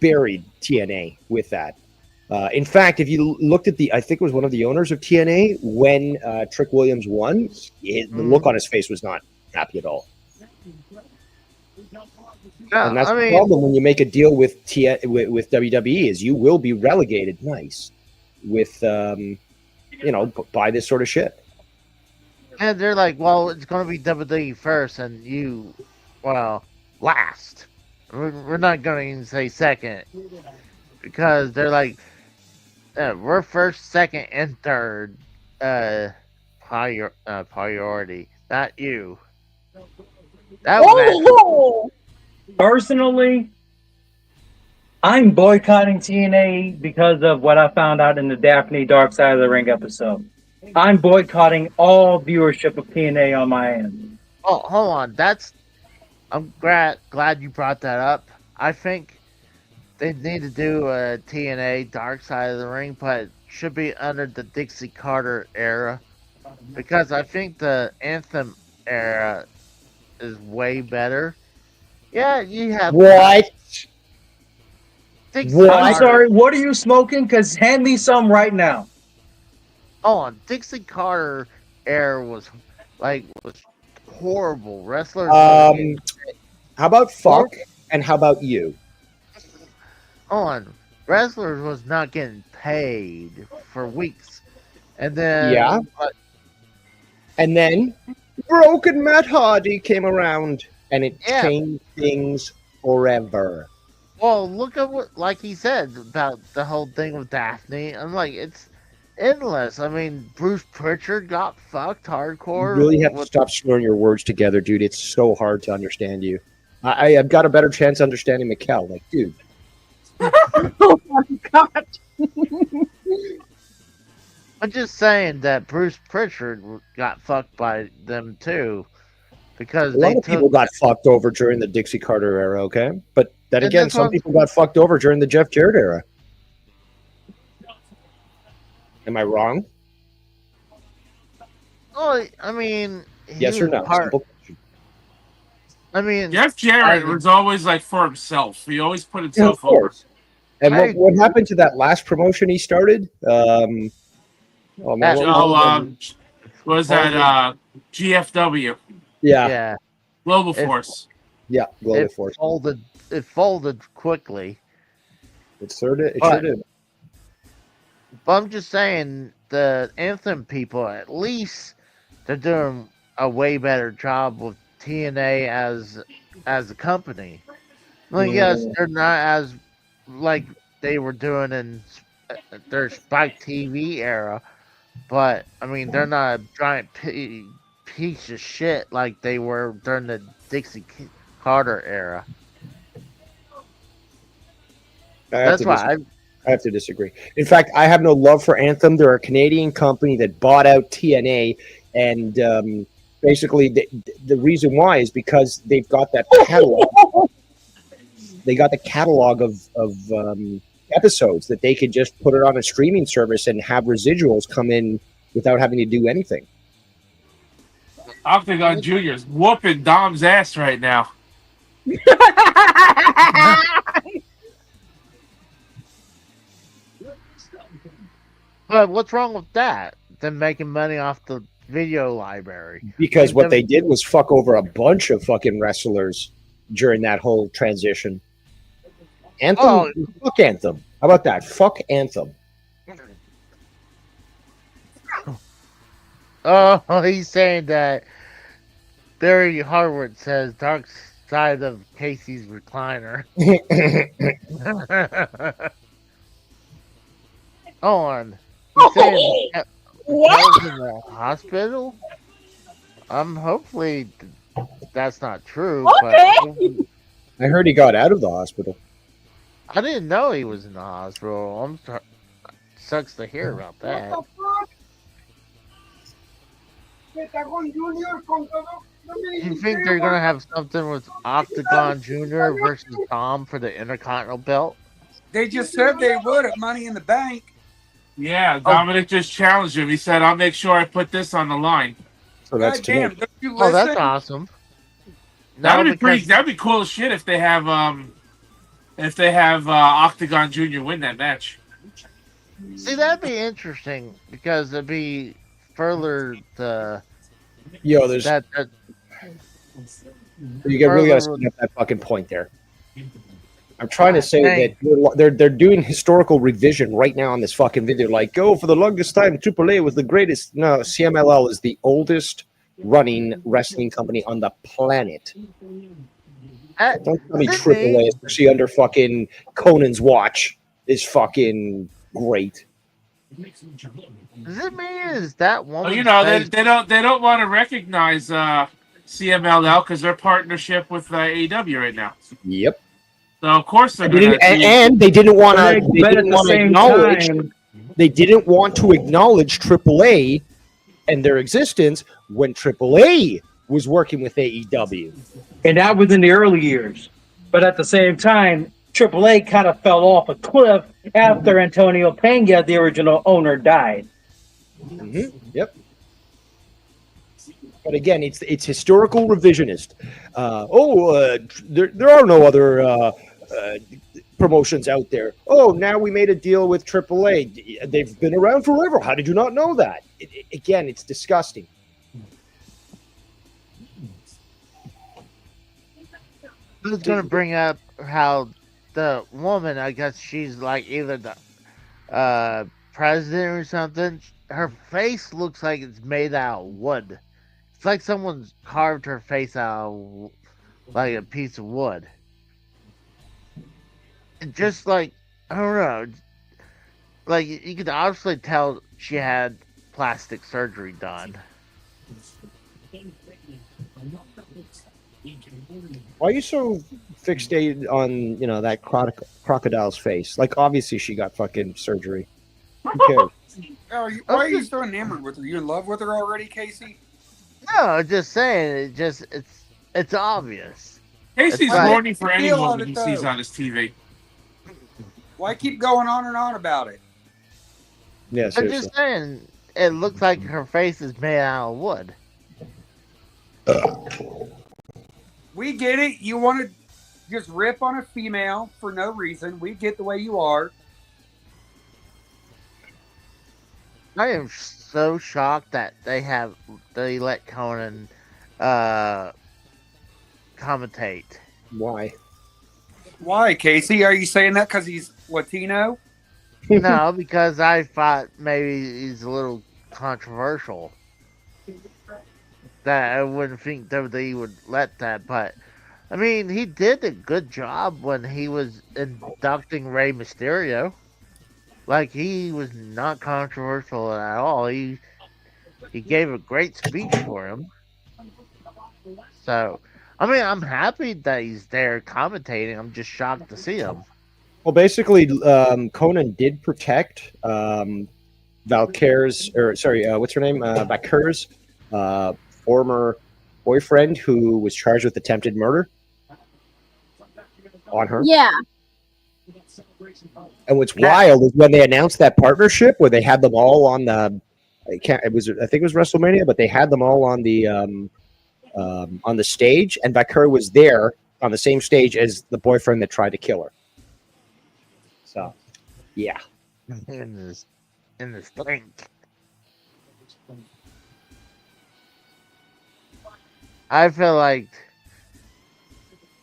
buried TNA with that. In fact, if you looked at I think it was one of the owners of TNA when Trick Williams won, the look on his face was not happy at all. And that's the problem when you make a deal with WWE is you will be relegated nice with, by this sort of shit. And they're like, well, it's going to be WWE first and you, last. We're not going to even say second. Because they're like, we're first, second, and third priority. Not you. That was Personally, I'm boycotting TNA because of what I found out in the Daphne Dark Side of the Ring episode. I'm boycotting all viewership of TNA on my end. Oh, hold on. I'm glad you brought that up. I think they need to do a TNA Dark Side of the Ring, but it should be under the Dixie Carter era. Because I think the Anthem era is way better. Yeah, you have... What? I'm sorry, what are you smoking? Because hand me some right now. Oh, Dixie Carter era was horrible. Wrestlers... How about fuck and how about you? Wrestlers was not getting paid for weeks. And then... Yeah. And then Broken Matt Hardy came around and it changed things forever. Well, look at what, like he said about the whole thing with Daphne. I'm like, it's endless. I mean, Bruce Pritchard got fucked hardcore. You really have to stop slurring your words together, dude. It's so hard to understand you. I've got a better chance understanding Mikkel. Like, dude. Oh my god. I'm just saying that Bruce Pritchard got fucked by them too. Because a lot of people got fucked over during the Dixie Carter era, okay? But then again, some people got fucked over during the Jeff Jarrett era. Am I wrong? Oh, I mean... Yes or no? I mean... Jeff Jarrett was always like for himself. He always put himself of course. over. And what happened to that last promotion he started? Was that GFW? Yeah. Global Force. Yeah, Global Force. It folded quickly. It sure did. But I'm just saying, the Anthem people, at least they're doing a way better job with TNA as a company. Like, yes, they're not as like they were doing in their Spike TV era, but I mean, they're not a giant piece of shit like they were during the Dixie Carter era. That's why I have to disagree. In fact, I have no love for Anthem. They're a Canadian company that bought out TNA, and basically the reason why is because they've got that catalog. They got the catalog of episodes that they could just put it on a streaming service and have residuals come in without having to do anything. Octagon Jr.'s whooping Dom's ass right now. But what's wrong with that? Them making money off the video library. Because what they did was fuck over a bunch of fucking wrestlers during that whole transition. Anthem, fuck Anthem. How about that? Fuck Anthem. Oh, he's saying that Barry Harwood says Dark Side of Casey's recliner. On. He's saying that was in the hospital. Hopefully that's not true. Okay. But I heard he got out of the hospital. I didn't know he was in the hospital. Sucks to hear about that. You think they're gonna have something with Octagon Jr. versus Tom for the Intercontinental belt? They just said they would at Money in the Bank. Yeah, Dominic just challenged him. He said, "I'll make sure I put this on the line." So that's damn, don't you listen? Oh, that's awesome. That'd be cool as shit if they have Octagon Jr. win that match. See, that'd be interesting because it'd be further the. Yo, there's that you really got to set up that fucking point there. I'm trying to say that they're doing historical revision right now on this fucking video. Like, for the longest time, AAA was the greatest. No, CMLL is the oldest running wrestling company on the planet. Don't tell me AAA, especially under fucking Conan's watch, is fucking great. Does it mean is that one? Well, they don't want to recognize CMLL because they're partnership with AEW right now. Yep. So of course they're and they didn't want to. They didn't want to acknowledge. They didn't want to acknowledge AAA and their existence when AAA was working with AEW, and that was in the early years. But at the same time, AAA kind of fell off a cliff after Antonio Pena, the original owner, died. Mm-hmm. Yep. But again, it's historical revisionist. There are no other promotions out there. Oh, now we made a deal with AAA. They've been around forever. How did you not know that? Again, it's disgusting. I was going to bring up how the woman, I guess she's like either the president or something. Her face looks like it's made out of wood. It's like someone's carved her face out of like a piece of wood. Just like, I don't know, like you could obviously tell she had plastic surgery done. Why are you so fixated on, that crocodile's face? Like, obviously she got fucking surgery. Who cares? Why are you so enamored with her? You in love with her already, Casey? No, I'm just saying, it's obvious. Casey's horny for any woman he sees on his TV. Why keep going on and on about it? Yeah, seriously. I'm just saying, it looks like her face is made out of wood. We get it. You want to just rip on a female for no reason. We get the way you are. I am so shocked that they let Conan commentate. Why? Why, Casey? Are you saying that because he's Latino? No, because I thought maybe he's a little controversial. That I wouldn't think WWE would let that, but I mean, he did a good job when he was inducting Rey Mysterio. Like, he was not controversial at all. He gave a great speech for him. So, I mean, I'm happy that he's there commentating. I'm just shocked to see him. Well, basically, Conan did protect Valkyrie's, or sorry, what's her name? Valkyrie's former boyfriend who was charged with attempted murder on her. Yeah. And what's wild is when they announced that partnership, where they had them all on the, I think it was WrestleMania, but they had them all on the stage, and Valkyrie was there on the same stage as the boyfriend that tried to kill her. So, yeah. In this blink. I feel like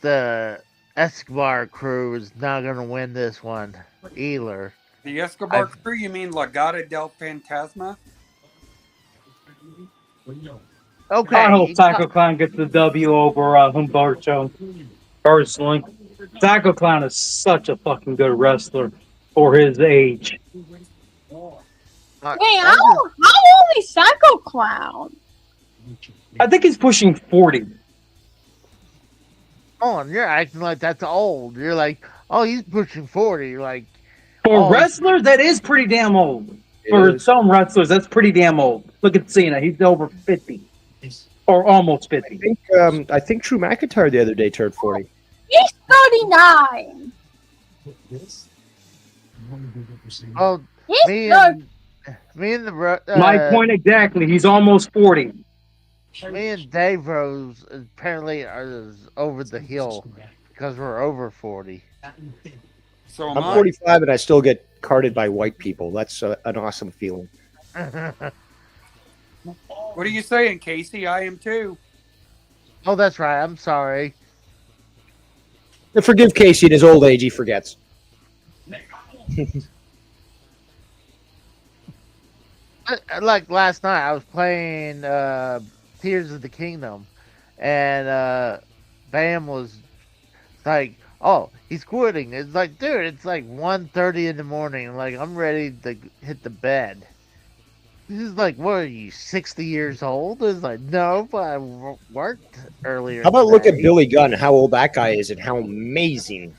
the Escobar crew is not going to win this one either. The Escobar crew, you mean Legata del Fantasma? Okay. I hope Psycho Clown gets the W over Humberto. Personally, Psycho Clown is such a fucking good wrestler for his age. Hey, how old is Psycho Clown? I think he's pushing 40. Oh, and you're acting like that's old. You're like, oh, he's pushing 40. You're like, For wrestlers, that is pretty damn old. For some wrestlers, that's pretty damn old. Look at Cena; he's over 50, or almost 50. I think Drew McIntyre the other day turned 40. He's 39. oh, He's me 30. and the My point exactly. He's almost 40. me and Dave Rose apparently are over the hill because we're over 40. So I'm 45 and I still get carded by white people. That's an awesome feeling. What are you saying, Casey? I am too. Oh, that's right. I'm sorry. And forgive Casey in his old age, he forgets. Like last night, I was playing Tears of the Kingdom, and Bam was like, "Oh, he's quitting." It's like, dude, it's like 1:30 in the morning. Like, I'm ready to hit the bed. This is like, what are you, 60 years old? It's like, no, but I worked earlier. How about today. look at Billy Gunn, how old that guy is, and how amazing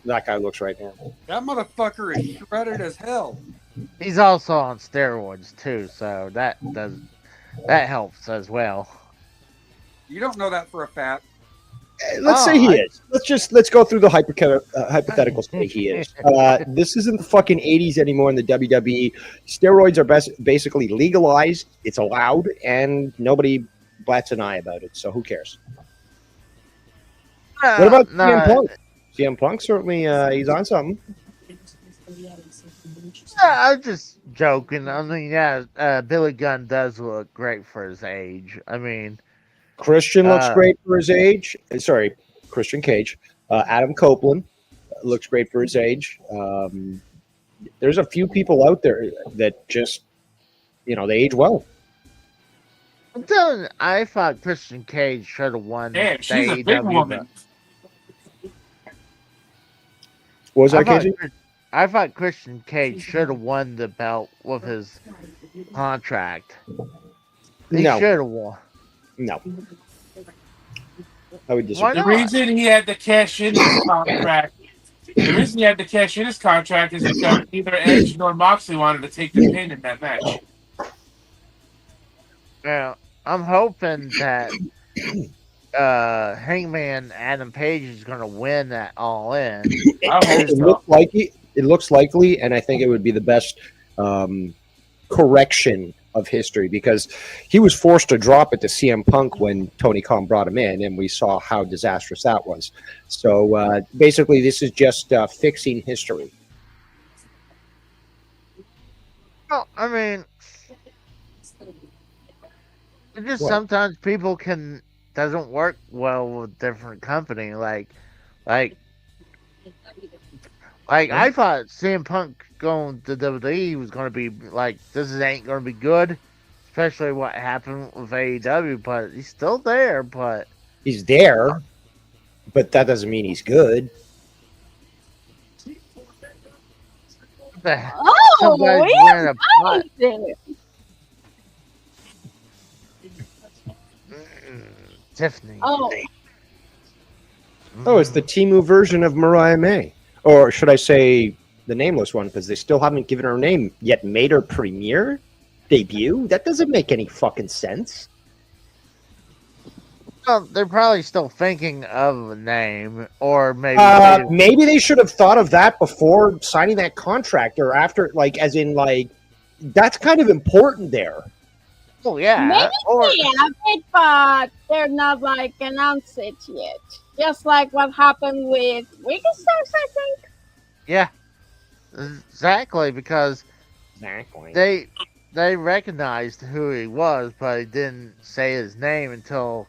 that guy looks right now. That motherfucker is shredded as hell. He's also on steroids too, so that helps as well. You don't know that for a fact. Let's say he is. Let's go through the hypothetical say he is. This isn't the fucking 80s anymore in the WWE. Steroids are basically legalized. It's allowed, and nobody bats an eye about it. So who cares? What about CM Punk? CM Punk certainly he's on something. I'm just joking. I mean, yeah, Billy Gunn does look great for his age. I mean, Christian looks great for his age. Sorry, Christian Cage. Adam Copeland looks great for his age. There's a few people out there that just, they age well. I'm telling you, I thought Christian Cage should have won. Damn, she's a big woman. What was that, Casey? I thought Christian Cage should have won the belt with his contract. He No. should have won. No. I would disagree. The reason he had to cash in his contract, is because neither Edge nor Moxley wanted to take the pin in that match. Yeah, I'm hoping that Hangman Adam Page is going to win that All In. It looks likely, and I think it would be the best correction of history, because he was forced to drop it to CM Punk when Tony Khan brought him in, and we saw how disastrous that was. So basically, this is just fixing history. Well, I mean, it just sometimes people doesn't work well with different company. Like I thought CM Punk going to WWE was going to be like, this ain't going to be good, especially what happened with AEW. But he's still there. But he's there, but that doesn't mean he's good. Tiffany. Oh, Oh, it's the Timu version of Mariah May. Or should I say the nameless one, because they still haven't given her a name yet, made her premiere debut? That doesn't make any fucking sense. Well, they're probably still thinking of a name, or maybe Maybe they should have thought of that before signing that contract, or after, like, as in, like, that's kind of important there. Oh yeah, maybe or they have it, but they're not like announced it yet. Just like what happened with Wigglestars, I think. yeah, exactly, because Exactly. they recognized who he was, but he didn't say his name until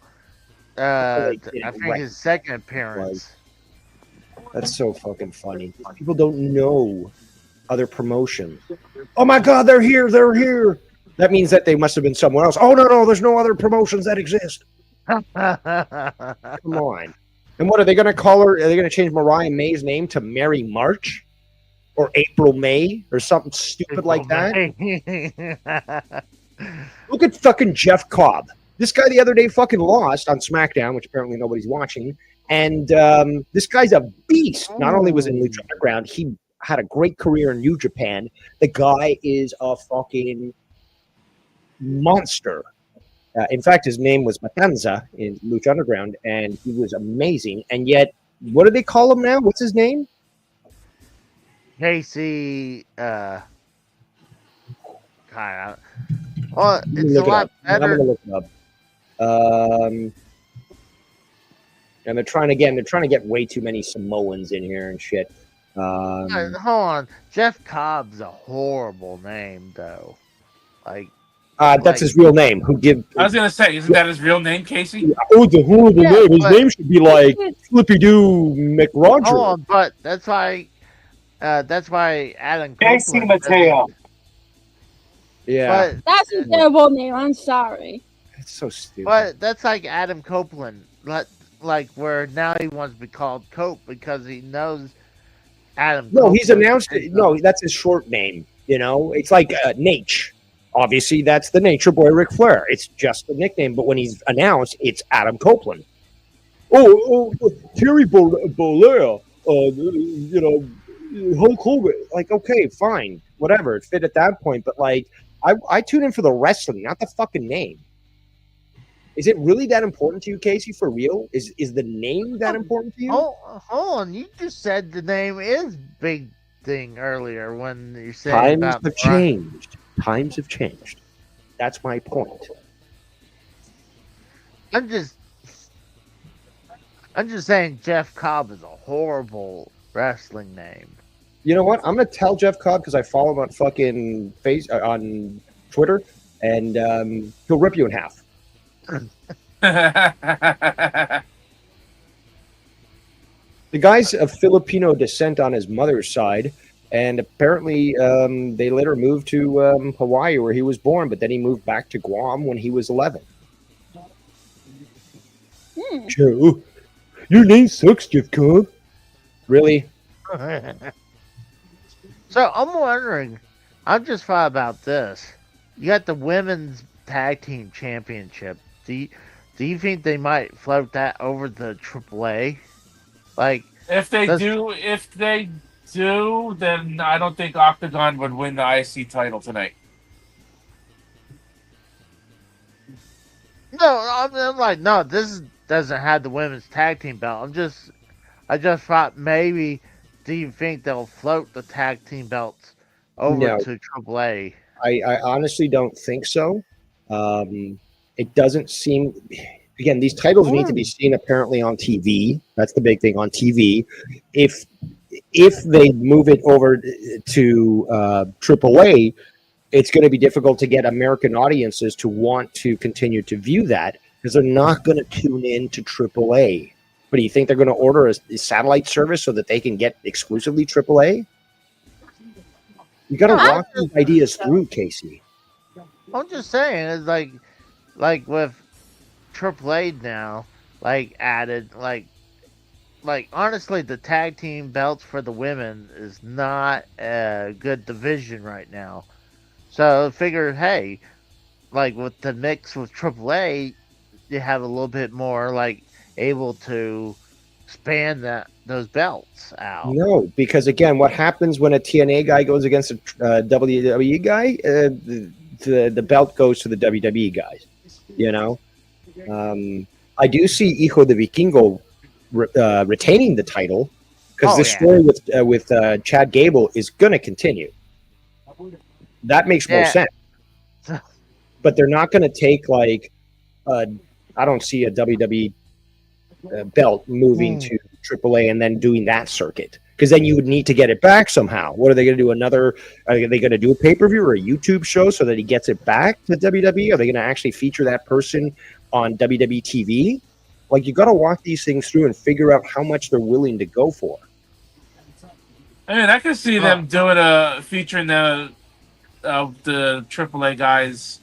I think his second appearance. That's so fucking funny. People don't know other promotions. Oh my god, they're here, they're here. That means that they must have been somewhere else. Oh no, there's no other promotions that exist. Come on. And what are they going to call her? Are they going to change Mariah May's name to Mary March or April May or something stupid like that? Look at fucking Jeff Cobb. This guy the other day fucking lost on SmackDown, which apparently nobody's watching. And this guy's a beast. Not only was in Lucha Underground, he had a great career in New Japan. The guy is a fucking monster. In fact, his name was Matanza in Lucha Underground, and he was amazing. And yet, what do they call him now? What's his name? Casey. Well, it's a Look it lot up. I'm better. gonna look it up. And they're trying to get way too many Samoans in here and shit. Hold on, Jeff Cobb's a horrible name, though. That's his real name. I was gonna say, isn't that his real name, Casey? Oh, the horrible Yeah, name. His but- name should be like Flippy Doo McRoger. Hold on, but that's why Adam Casey Copeland Mateo. Yeah, But That's a terrible name. I'm sorry. it's so stupid. But that's like Adam Copeland, like where now he wants to be called Cope because he knows Adam. No, he's Copeland announced is it. No, that's his short name. You know, it's like Nate. Obviously, that's the Nature Boy Ric Flair. It's just the nickname, but when he's announced, it's Adam Copeland. Terry Bollea, you know, Hulk Hogan. Like, okay, fine, whatever. It fit at that point, but like, I tune in for the wrestling, not the fucking name. Is it really that important to you, Casey? For real? Is the name that important to you? Hold on, you just said the name is big thing earlier when you said Times about have changed. Times have changed. That's my point. I'm just saying Jeff Cobb is a horrible wrestling name. You know what? I'm gonna tell Jeff Cobb because I follow him on fucking on Twitter, and he'll rip you in half. The guy's of Filipino descent on his mother's side, and apparently they later moved to Hawaii where he was born, but then he moved back to Guam when he was 11. Joe, your name sucks, Jeff Cobb. Really? So I'm wondering, I've just thought about this. You got the women's tag team championship. Do you think they might float that over the AAA? Like, If they do, then I don't think Octagon would win the IC title tonight. no, I'm like, no, doesn't have the women's tag team belt. I just thought maybe. Do you think they'll float the tag team belts over to AAA? I honestly don't think so. It doesn't seem. Again, these titles need to be seen apparently on TV. That's the big thing on TV. If they move it over to AAA, it's going to be difficult to get American audiences to want to continue to view that because they're not going to tune in to AAA. But do you think they're going to order a satellite service so that they can get exclusively AAA? You got to walk these ideas through, Casey. I'm just saying, it's like with AAA now, like added, like honestly, the tag team belts for the women is not a good division right now. So I figured, hey, like with the mix with AAA, you have a little bit more like able to span those belts out. No, because again, what happens when a TNA guy goes against a WWE guy? The belt goes to the WWE guys. You know, I do see Hijo de Vikingo retaining the title because this story with Chad Gable is going to continue. That makes more sense. But they're not going to take like I don't see a WWE belt moving to AAA and then doing that circuit, because then you would need to get it back somehow. What are they going to do? Are they going to do a pay-per-view or a YouTube show so that he gets it back to WWE? Are they going to actually feature that person on WWE TV? Like, you got to walk these things through and figure out how much they're willing to go for. I mean, I can see them doing featuring the AAA guys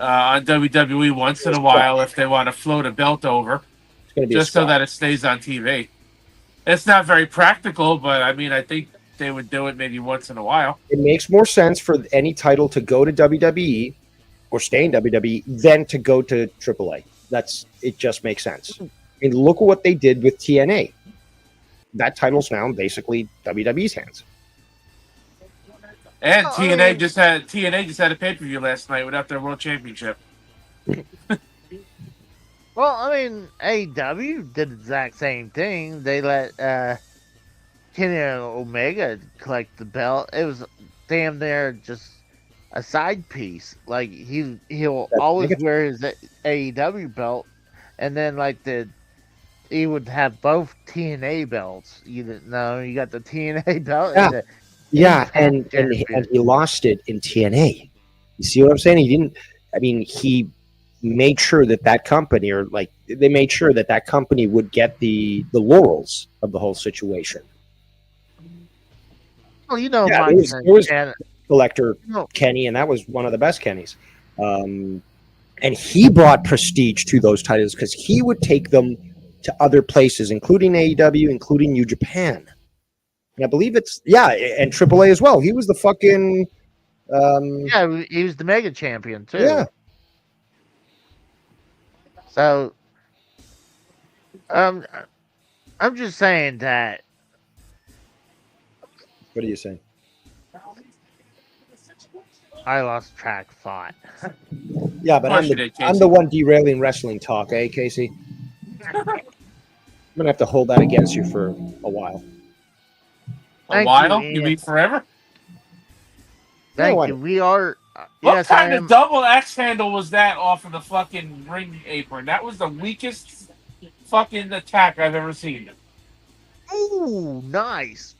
on WWE once in a while if they want to float a belt over, just so that it stays on TV. It's not very practical, but I mean, I think they would do it maybe once in a while. It makes more sense for any title to go to WWE or stay in WWE than to go to AAA. It just makes sense. I mean, look at what they did with TNA. That title's now basically WWE's hands. And TNA just had a pay-per-view last night without their world championship. Well, I mean, AEW did the exact same thing. They let Kenny Omega collect the belt. It was damn near just a side piece. Like he'll always wear his AEW belt, and then like he would have both TNA belts. You got the TNA belt. Yeah. And he lost it in TNA. You see what I'm saying? He didn't. I mean, he made sure that company, or like they made sure that company would get the laurels of the whole situation. Well, there was collector Kenny, and that was one of the best Kennys. And he brought prestige to those titles because he would take them to other places, including AEW, including New Japan. And I believe and AAA as well. He was the fucking he was the mega champion too. Yeah. So, I'm just saying that. What are you saying? I lost track of thought. Yeah, but I'm the one derailing wrestling talk, eh, Casey? I'm gonna have to hold that against you for a while. A while? You mean forever? Thank you. We are. What kind of double X handle was that off of the fucking ring apron? That was the weakest fucking attack I've ever seen. Ooh, nice.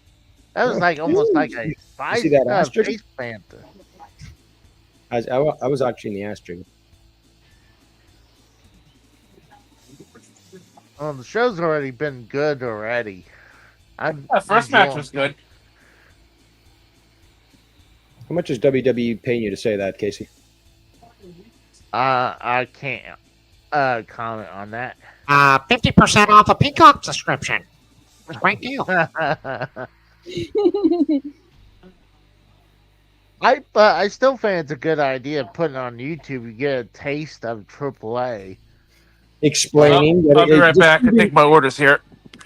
That was like almost like a see that ass face panther. I was actually in the ass jiggle. Well, the show's already been good already. The first match was good. How much is WWE paying you to say that, Casey? I can't comment on that. 50% off a Peacock subscription. It's a great deal. I still think it's a good idea putting it on YouTube. You get a taste of AAA. Explaining. I'll be right back. I take my orders here.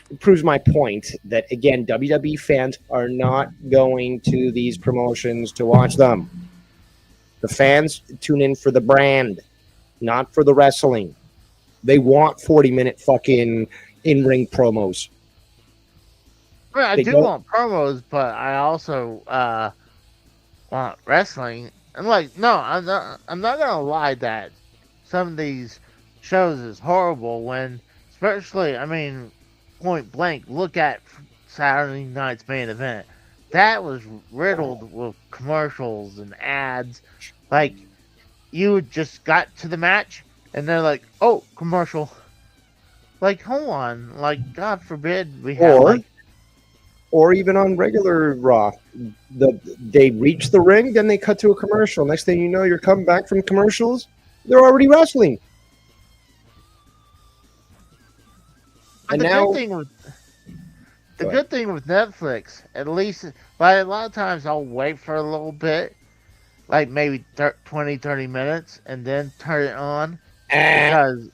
It proves my point that, again, WWE fans are not going to these promotions to watch them. The fans tune in for the brand, not for the wrestling. They want 40-minute fucking in-ring promos. Well, I do want promos, but I also want wrestling. And I'm not gonna lie that some of these shows is horrible. When, especially, point blank, look at Saturday night's main event. That was riddled with commercials and ads. Like, you just got to the match, and they're like, "Oh, commercial." Like, hold on. Like, God forbid we have. Or even on regular Raw, they reach the ring, then they cut to a commercial. Next thing you know, you're coming back from commercials. They're already wrestling. And good thing with Netflix, at least, but a lot of times I'll wait for a little bit, like maybe 20, 30 minutes, and then turn it on. Because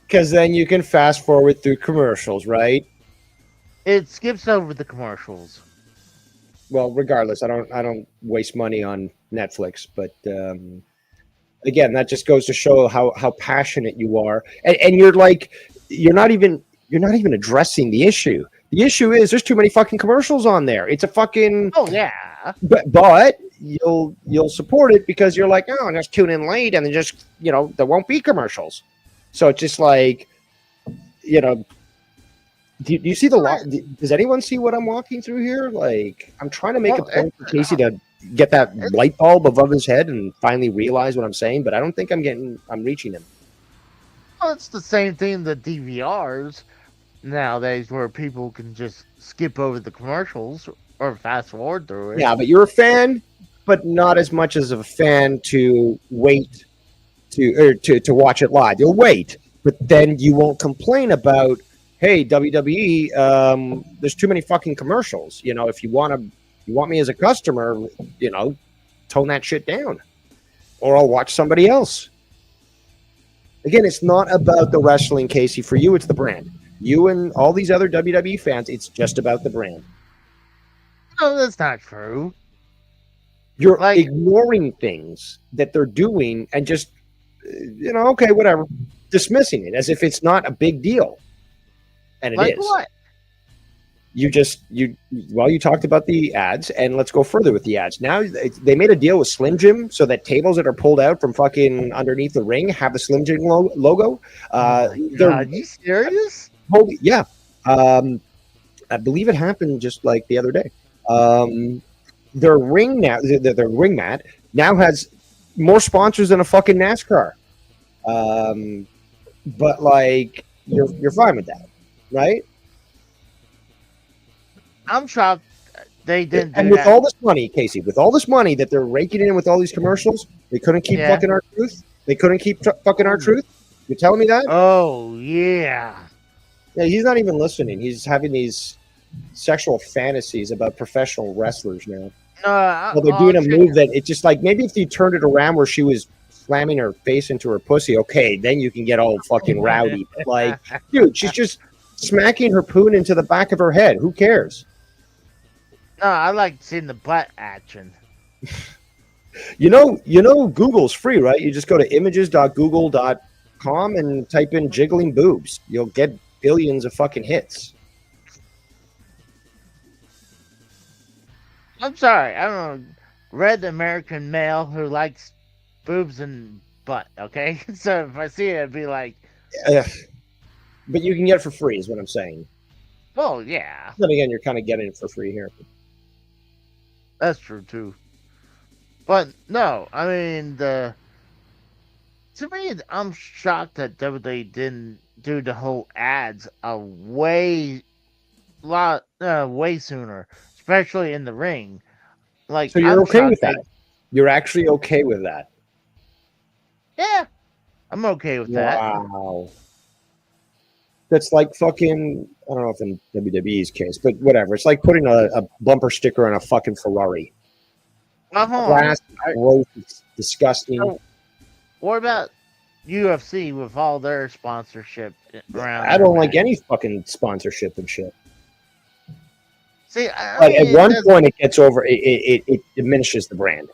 Because then you can fast forward through commercials, right? It skips over the commercials. Well, regardless, I don't waste money on Netflix, but again, that just goes to show how passionate you are, and you're like, you're not even addressing the issue. The issue is there's too many fucking commercials on there. It's a fucking Oh yeah. but you'll support it because you're like, oh, just tune in late, and then just there won't be commercials. So it's just like, do you see the lot? Does anyone see what I'm walking through here? Like, I'm trying to make a point for Casey to get that light bulb above his head and finally realize what I'm saying, but I don't think I'm reaching him. Well, it's the same thing that DVRs nowadays, where people can just skip over the commercials or fast forward through it. Yeah, but you're a fan, but not as much as a fan to wait to watch it live. You'll wait, but then you won't complain about, hey, WWE, there's too many fucking commercials. If you want me as a customer, tone that shit down, or I'll watch somebody else. Again, it's not about the wrestling, Casey. For you, it's the brand. You and all these other WWE fans, it's just about the brand. No, that's not true. You're ignoring things that they're doing and just, okay, whatever, dismissing it as if it's not a big deal. And it is. What? You talked about the ads, and let's go further with the ads. Now they made a deal with Slim Jim so that tables that are pulled out from fucking underneath the ring have the Slim Jim logo. Are you serious? Holy, yeah. I believe it happened just like the other day. Their ring now, their ring mat now has more sponsors than a fucking NASCAR. But like, you're fine with that, right? I'm shocked they didn't. And with all this money, Casey, with all this money that they're raking in with all these commercials, they couldn't keep fucking our truth. They couldn't keep fucking our truth. You're telling me that? Oh yeah. Yeah, he's not even listening. He's having these sexual fantasies about professional wrestlers now. Well, they're doing a move that it's just like, maybe if you turned it around where she was slamming her face into her pussy, okay, then you can get all fucking rowdy. But like, dude, she's just smacking her poon into the back of her head. Who cares? No, I like seeing the butt action. Google's free, right? You just go to images.google.com and type in jiggling boobs. You'll get billions of fucking hits. I'm sorry, I'm a red American male who likes boobs and butt, okay? So if I see it, I'd be like... But you can get it for free, is what I'm saying. Oh, yeah. Then again, you're kind of getting it for free here. That's true, too. But, no, I mean, to me, I'm shocked that WWE didn't do the whole ads way sooner, especially in the ring. Like, so you're okay with that? You're actually okay with that? Yeah, I'm okay with that. Wow. That's like fucking, I don't know if in WWE's case, but whatever. It's like putting a bumper sticker on a fucking Ferrari. Glass, gross, it's disgusting. So, what about UFC with all their sponsorship around? I don't like any fucking sponsorship and shit. See, but at one point it gets over, it diminishes the brand.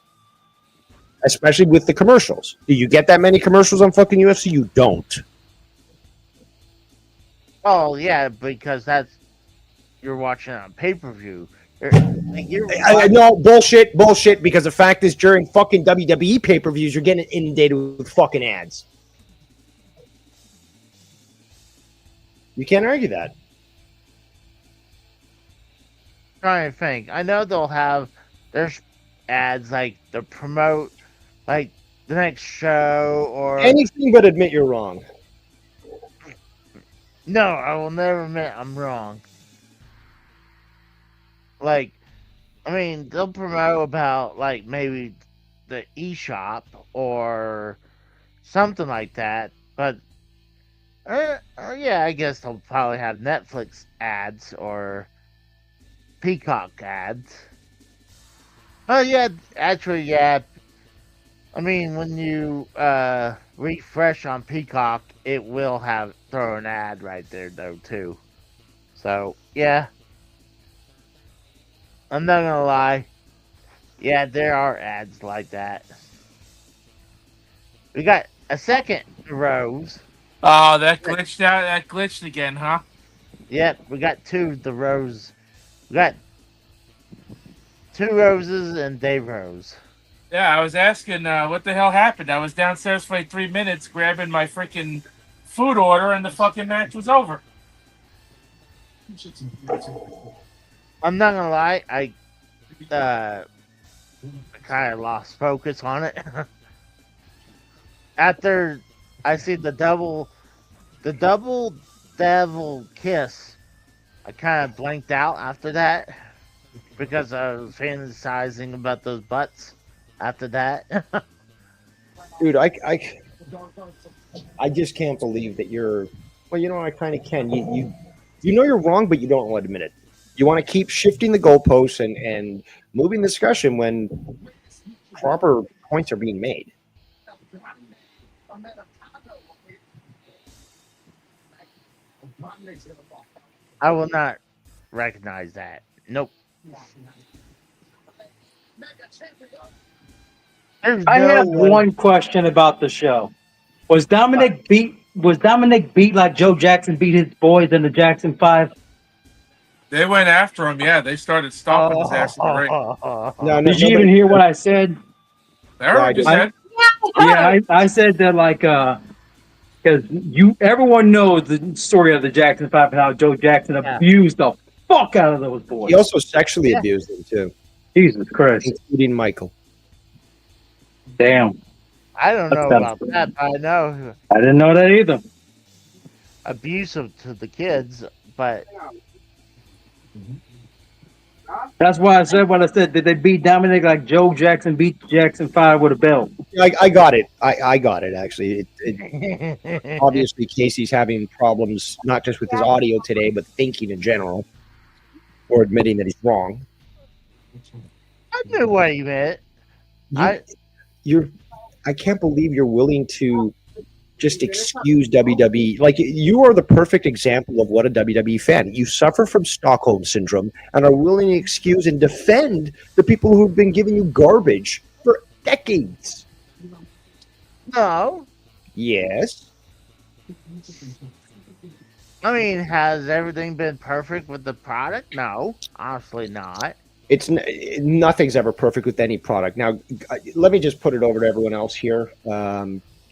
Especially with the commercials. Do you get that many commercials on fucking UFC? You don't. Oh, yeah, because you're watching on pay-per-view. I know, bullshit, because the fact is during fucking WWE pay-per-views, you're getting inundated with fucking ads. You can't argue that. Trying to think. I know they'll have there's ads like to promote like the next show or anything but admit you're wrong. No, I will never admit I'm wrong. Like, I mean, they'll promote about like maybe the eShop or something like that, but yeah, I guess they'll probably have Netflix ads or Peacock ads. Oh yeah, actually, yeah. I mean, when you refresh on Peacock, it will have throw an ad right there though too. So yeah, I'm not gonna lie. Yeah, there are ads like that. We got a second rose. Oh, that glitched out. That glitched again, huh? Yep, we got two the rose. We got two roses and Dave Rose. Yeah, I was asking what the hell happened. I was downstairs for like 3 minutes grabbing my freaking food order, and the fucking match was over. I'm not gonna lie, I kind of lost focus on it. After I see the double devil kiss, I kind of blanked out after that because I was fantasizing about those butts after that. Dude, I just can't believe that you're. Well, you know, I kind of can. You know you're wrong, but you don't want to admit it. You want to keep shifting the goalposts and moving the discussion when proper points are being made. I will not recognize that. Nope. There's I no have way. one question about the show. Was Dominic beat like Joe Jackson beat his boys in the Jackson 5? They went after him. Yeah, they started stomping his ass in the ring. No, Did you even hear what I said? I heard what you said. Yeah, I said that like because everyone knows the story of the Jackson 5 and how Joe Jackson abused the fuck out of those boys. He also sexually abused them too, Jesus Christ. including Michael. Damn. I don't know That's about that, but I know I didn't know that either. abusive to the kids, but That's why I said what I said. Did they beat Dominic like Joe Jackson beat Jackson 5 with a belt? I got it. I got it, actually. Obviously, Casey's having problems, not just with his audio today, but thinking in general, or admitting that he's wrong. I knew what he meant. I can't believe you're willing to just excuse WWE. Like, you are the perfect example of what a WWE fan. You suffer from Stockholm syndrome and are willing to excuse and defend the people who've been giving you garbage for decades. No. Yes. I mean, has everything been perfect with the product? No, honestly not. Nothing's ever perfect with any product. Now, let me just put it over to everyone else here.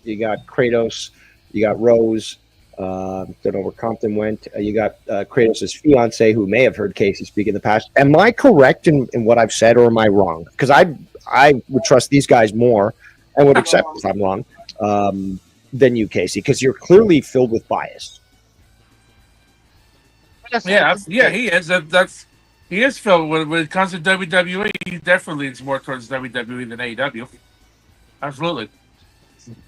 You got Kratos, you got Rose. Don't know where Compton went. You got Kratos' fiance, who may have heard Casey speak in the past. Am I correct in what I've said, or am I wrong? Because I would trust these guys more and would accept if I'm wrong than you, Casey, because you're clearly filled with bias. Yeah, he is. He is filled when it comes to WWE. He definitely leans more towards WWE than AEW. Absolutely,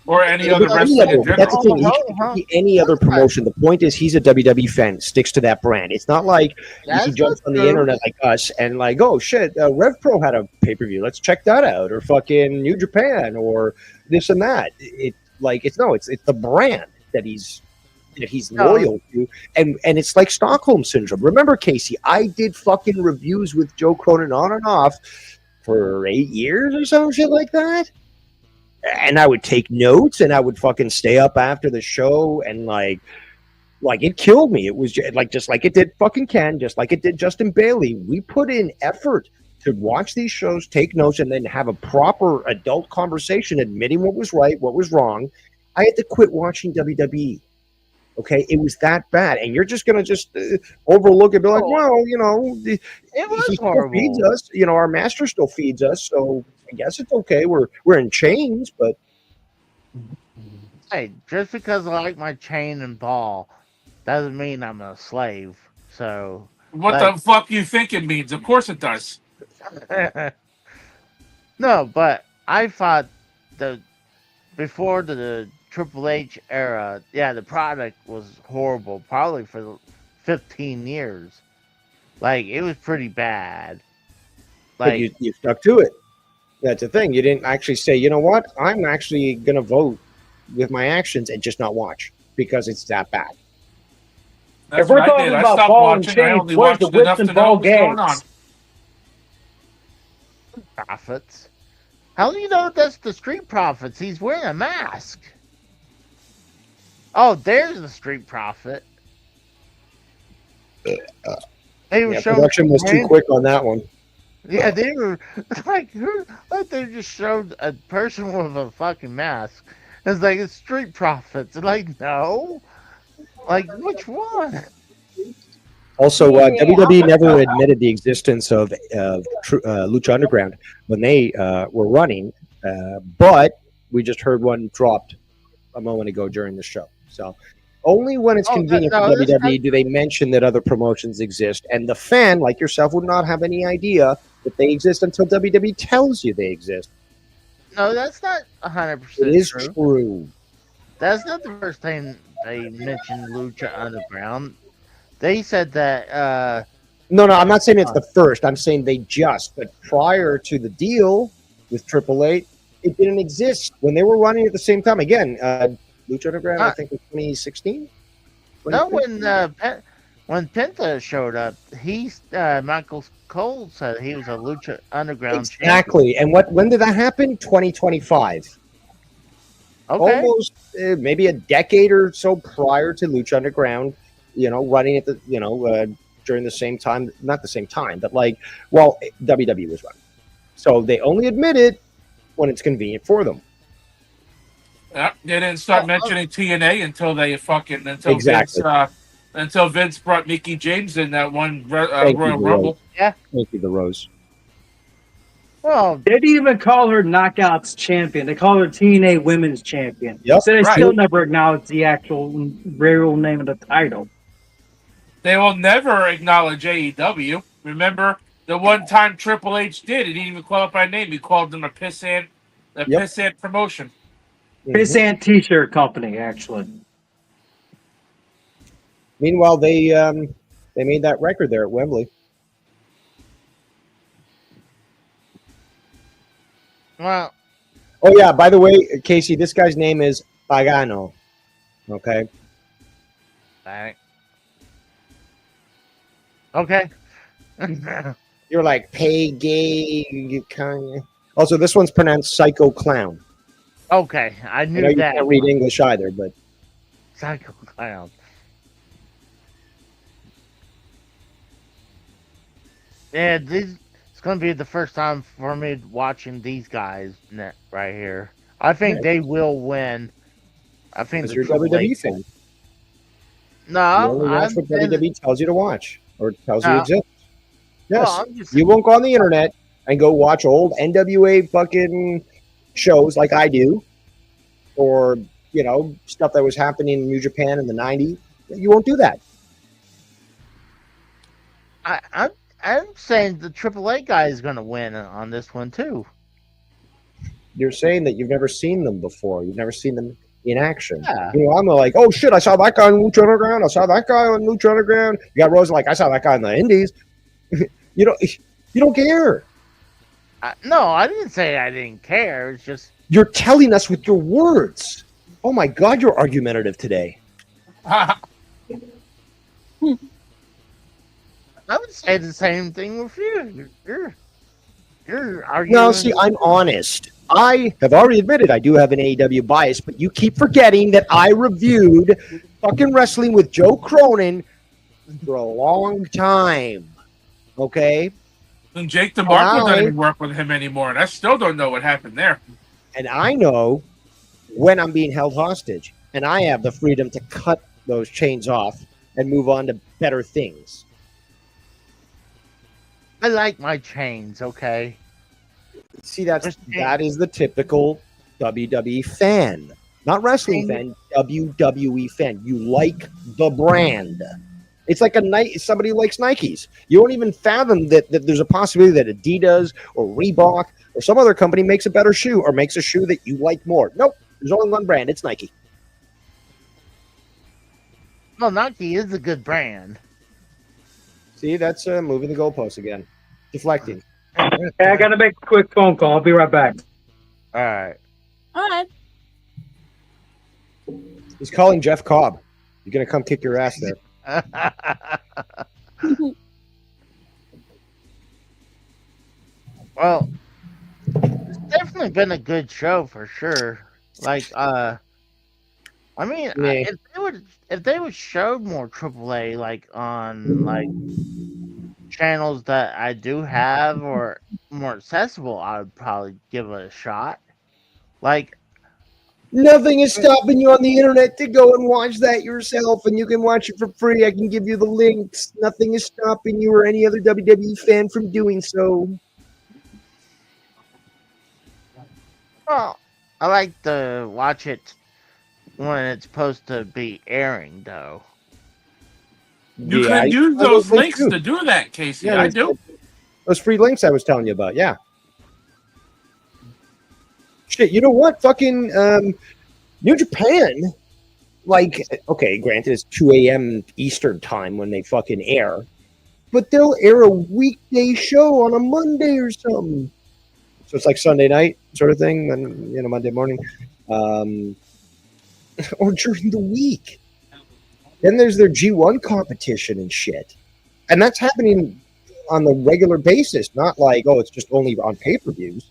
or any other wrestling in general. That's the thing. He can be any other promotion. The point is, he's a WWE fan. Sticks to that brand. It's not like he jumps on the internet like us and like, oh shit, Rev Pro had a pay per view. Let's check that out, or fucking New Japan, or this and that. It's the brand that he's loyal to, and it's like Stockholm syndrome. Remember, Casey, I did fucking reviews with Joe Cronin on and off for 8 years or some shit like that, and I would take notes and I would fucking stay up after the show, and like it killed me. It was just like it did fucking Ken, just like it did Justin Bailey. We put in effort to watch these shows, take notes, and then have a proper adult conversation, admitting what was right, what was wrong. I had to quit watching WWE. Okay, it was that bad, and you're just gonna overlook it, be like, well, he still feeds us. Our master still feeds us, so I guess it's okay. We're in chains, but hey, just because I like my chain and ball doesn't mean I'm a slave. So what the fuck you think it means? Of course it does. No, but I thought before the Triple H era, the product was horrible, probably for 15 years. Like, it was pretty bad. Like, you stuck to it. That's the thing. You didn't actually say, you know what? I'm actually going to vote with my actions and just not watch because it's that bad. That's If we're what I talking did. I about stopped ball and watching. I chain, only where's the watched whips enough and to know ball what was going on. gangs? Profits. How do you know that's the Street Profits? He's wearing a mask. Oh, there's the Street Profit. He was showing Production was too quick on that one. Yeah, they were like they just showed a person with a fucking mask. It's like it's Street Profits. Like, no. Like, which one? Also, WWE never admitted the existence of Lucha Underground when they were running, but we just heard one dropped a moment ago during the show. So only when it's convenient for WWE do they mention that other promotions exist, and the fan, like yourself, would not have any idea that they exist until WWE tells you they exist. No, that's not 100% It is true. That's not the first time they mentioned Lucha Underground. They said that. No, I'm not saying it's the first. I'm saying they just. But prior to the deal with AAA, it didn't exist when they were running at the same time. Again, Lucha Underground, I think, was 2016. No, when Penta showed up, Michael Cole said he was a Lucha Underground Exactly. champion. And when did that happen? 2025. Okay. Almost maybe a decade or so prior to Lucha Underground, running at the, during the same time, not the same time, but WWE was running. So they only admit it when it's convenient for them. Yeah, they didn't start mentioning TNA until Exactly. until Vince brought Mickey James in that one Royal Rumble. Yeah. Thank you, the Rose. Well, they didn't even call her Knockouts champion. They call her TNA Women's Champion. Yep. So they still never acknowledge the actual real name of the title. They will never acknowledge AEW. Remember the one time Triple H did? He didn't even call it by name. He called them a pissant promotion. Pissant T-shirt company, actually. Meanwhile, they made that record there at Wembley. Well. Oh yeah. By the way, Casey, this guy's name is Pagano. Okay. All right. Okay. You're like pay gay. You kind of. Also, this one's pronounced Psycho Clown. Okay, I knew you that. Can't read English either, but Psycho Clown. Yeah, it's going to be the first time for me watching these guys right here. I think they will win. I think you're a WWE fan. No, you only watch what WWE tells you to watch or tells you exist. Yes, well, you won't go on the internet and go watch old NWA fucking shows like I do, or stuff that was happening in New Japan in the '90s. You won't do that. I'm saying the AAA guy is going to win on this one too. You're saying that you've never seen them before. You've never seen them in action. Yeah. I'm like, oh shit, I saw that guy on Lucha Underground. I saw that guy on Lucha Underground. You got Rose like, I saw that guy in the Indies. You don't care. No, I didn't say I didn't care. It's just you're telling us with your words. Oh my God, you're argumentative today. I would say the same thing with you. You're arguing. No, see, I'm honest. I have already admitted I do have an AEW bias, but you keep forgetting that I reviewed fucking wrestling with Joe Cronin for a long time. Okay? And Jake DeMarco doesn't even work with him anymore, and I still don't know what happened there. And I know when I'm being held hostage, and I have the freedom to cut those chains off and move on to better things. I like my chains, okay? See, that is the typical WWE fan. Not wrestling fan, WWE fan. You like the brand. It's like somebody likes Nikes. You don't even fathom that there's a possibility that Adidas or Reebok or some other company makes a better shoe or makes a shoe that you like more. Nope. There's only one brand. It's Nike. Well, Nike is a good brand. See, that's moving the goalposts again. Deflecting. Hey, I gotta make a quick phone call. I'll be right back. All right. All right. He's calling Jeff Cobb. You're gonna come kick your ass there. Well, it's definitely been a good show for sure. Like, I mean, Yeah. if they would show more AAA like on like channels that I do have or more accessible, I would probably give it a shot. Like, Nothing is stopping you on the internet to go and watch that yourself, and you can watch it for free. I can give you the links. Nothing is stopping you or any other WWE fan from doing so. well, I like to watch it when it's supposed to be airing, though. You Yeah, can use I those will links too. to do that, Casey. Yeah, I do. Those free links I was telling you about, yeah. Shit, you know what? Fucking New Japan, like, okay, granted it's 2 a.m. Eastern time when they fucking air, but they'll air a weekday show on a Monday or something. So it's like Sunday night sort of thing, and Monday morning, or during the week. Then there's their G1 competition and shit, and that's happening on the regular basis, not like, oh, it's just only on pay-per-views.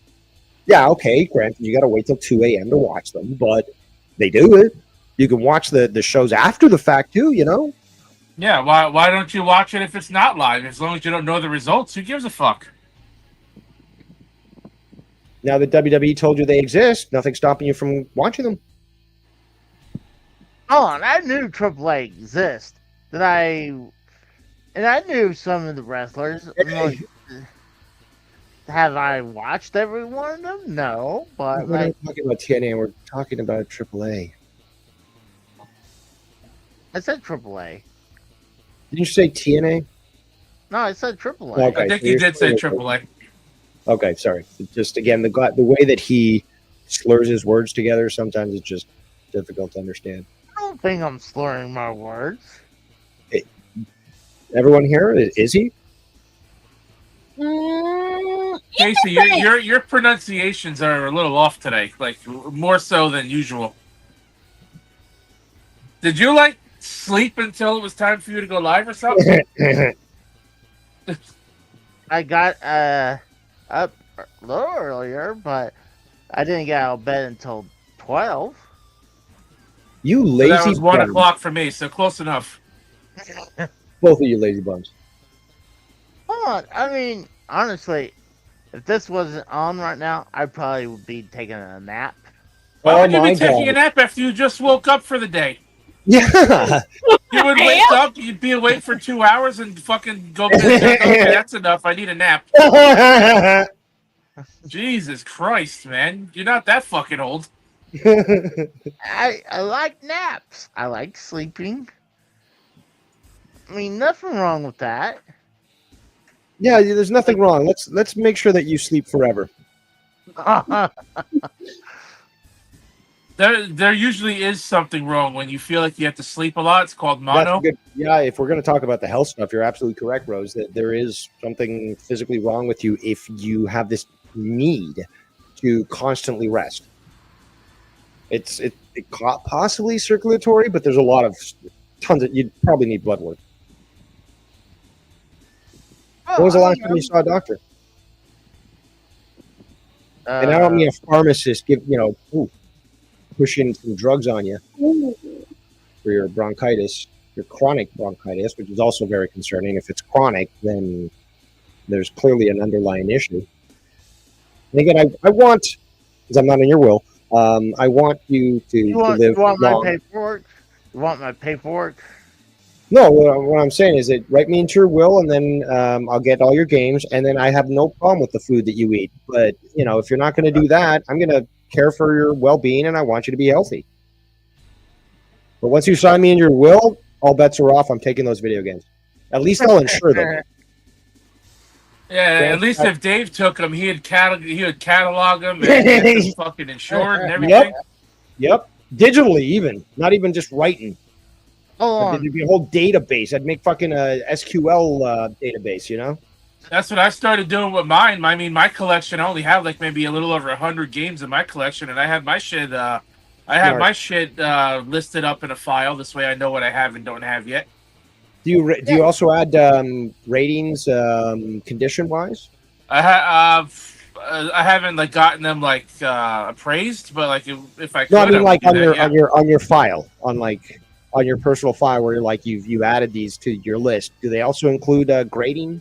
Yeah, okay, granted, you got to wait till 2 a.m. to watch them, but they do it. You can watch the shows after the fact, too, Yeah, why don't you watch it if it's not live? As long as you don't know the results, who gives a fuck? Now that WWE told you they exist, nothing's stopping you from watching them. Oh, and I knew AAA exists. And I knew some of the wrestlers. Like, have I watched every one of them? No, but We're not talking about TNA, we're talking about AAA. I said AAA. Did you say TNA? No, I said AAA. Okay, I think so you you're did say still- AAA. Okay, sorry. Just again, the way that he slurs his words together, sometimes it's just difficult to understand. I don't think I'm slurring my words. Everyone here, is he? Casey, your pronunciations are a little off today, like more so than usual. Did you sleep until it was time for you to go live or something? I got up a little earlier, but I didn't get out of bed until 12. You So lazy that was 1 bums. o'clock for me, so close enough. Both of you lazy bums. Hold on. I mean, honestly, if this wasn't on right now, I probably would be taking a nap. Why would you my be taking God. a nap after you just woke up for the day? Yeah. You would wake up, you'd be awake for 2 hours and fucking go to bed. Okay, that's enough. I need a nap. Jesus Christ, man. You're not that fucking old. I like naps. I like sleeping. I mean, nothing wrong with that. Yeah, there's nothing wrong. Let's make sure that you sleep forever. There usually is something wrong when you feel like you have to sleep a lot. It's called That's mono. good. Yeah, if we're going to talk about the health stuff, you're absolutely correct, Rose, that there is something physically wrong with you if you have this need to constantly rest. It's possibly circulatory, but there's a lot of tons of, you'd probably need blood work. When was the last time you saw a doctor? And I don't mean a pharmacist pushing some drugs on you for your bronchitis, your chronic bronchitis, which is also very concerning. If it's chronic, then there's clearly an underlying issue. And again, I want, because I'm not in your will, I want you to live you want long. my paperwork? You want my paperwork? No, what I'm saying is that write me into your will, and then I'll get all your games, and then I have no problem with the food that you eat. But, if you're not going to do that, I'm going to care for your well-being, and I want you to be healthy. But once you sign me in your will, all bets are off. I'm taking those video games. At least I'll insure them. Yeah, at least if Dave took them, he would catalog them and get them fucking insured and everything. Yep. Digitally, even. Not even just writing. Hold on. There'd be a whole database. I'd make fucking a SQL database, That's what I started doing with mine. I mean, my collection, I only have like maybe a little over 100 games in my collection, and I have my shit. Listed up in a file. This way, I know what I have and don't have yet. Do you also add ratings condition wise? I haven't like gotten them like appraised, but like if I could, No, I mean like on your file, on your personal file where you're like you added these to your list. Do they also include grading?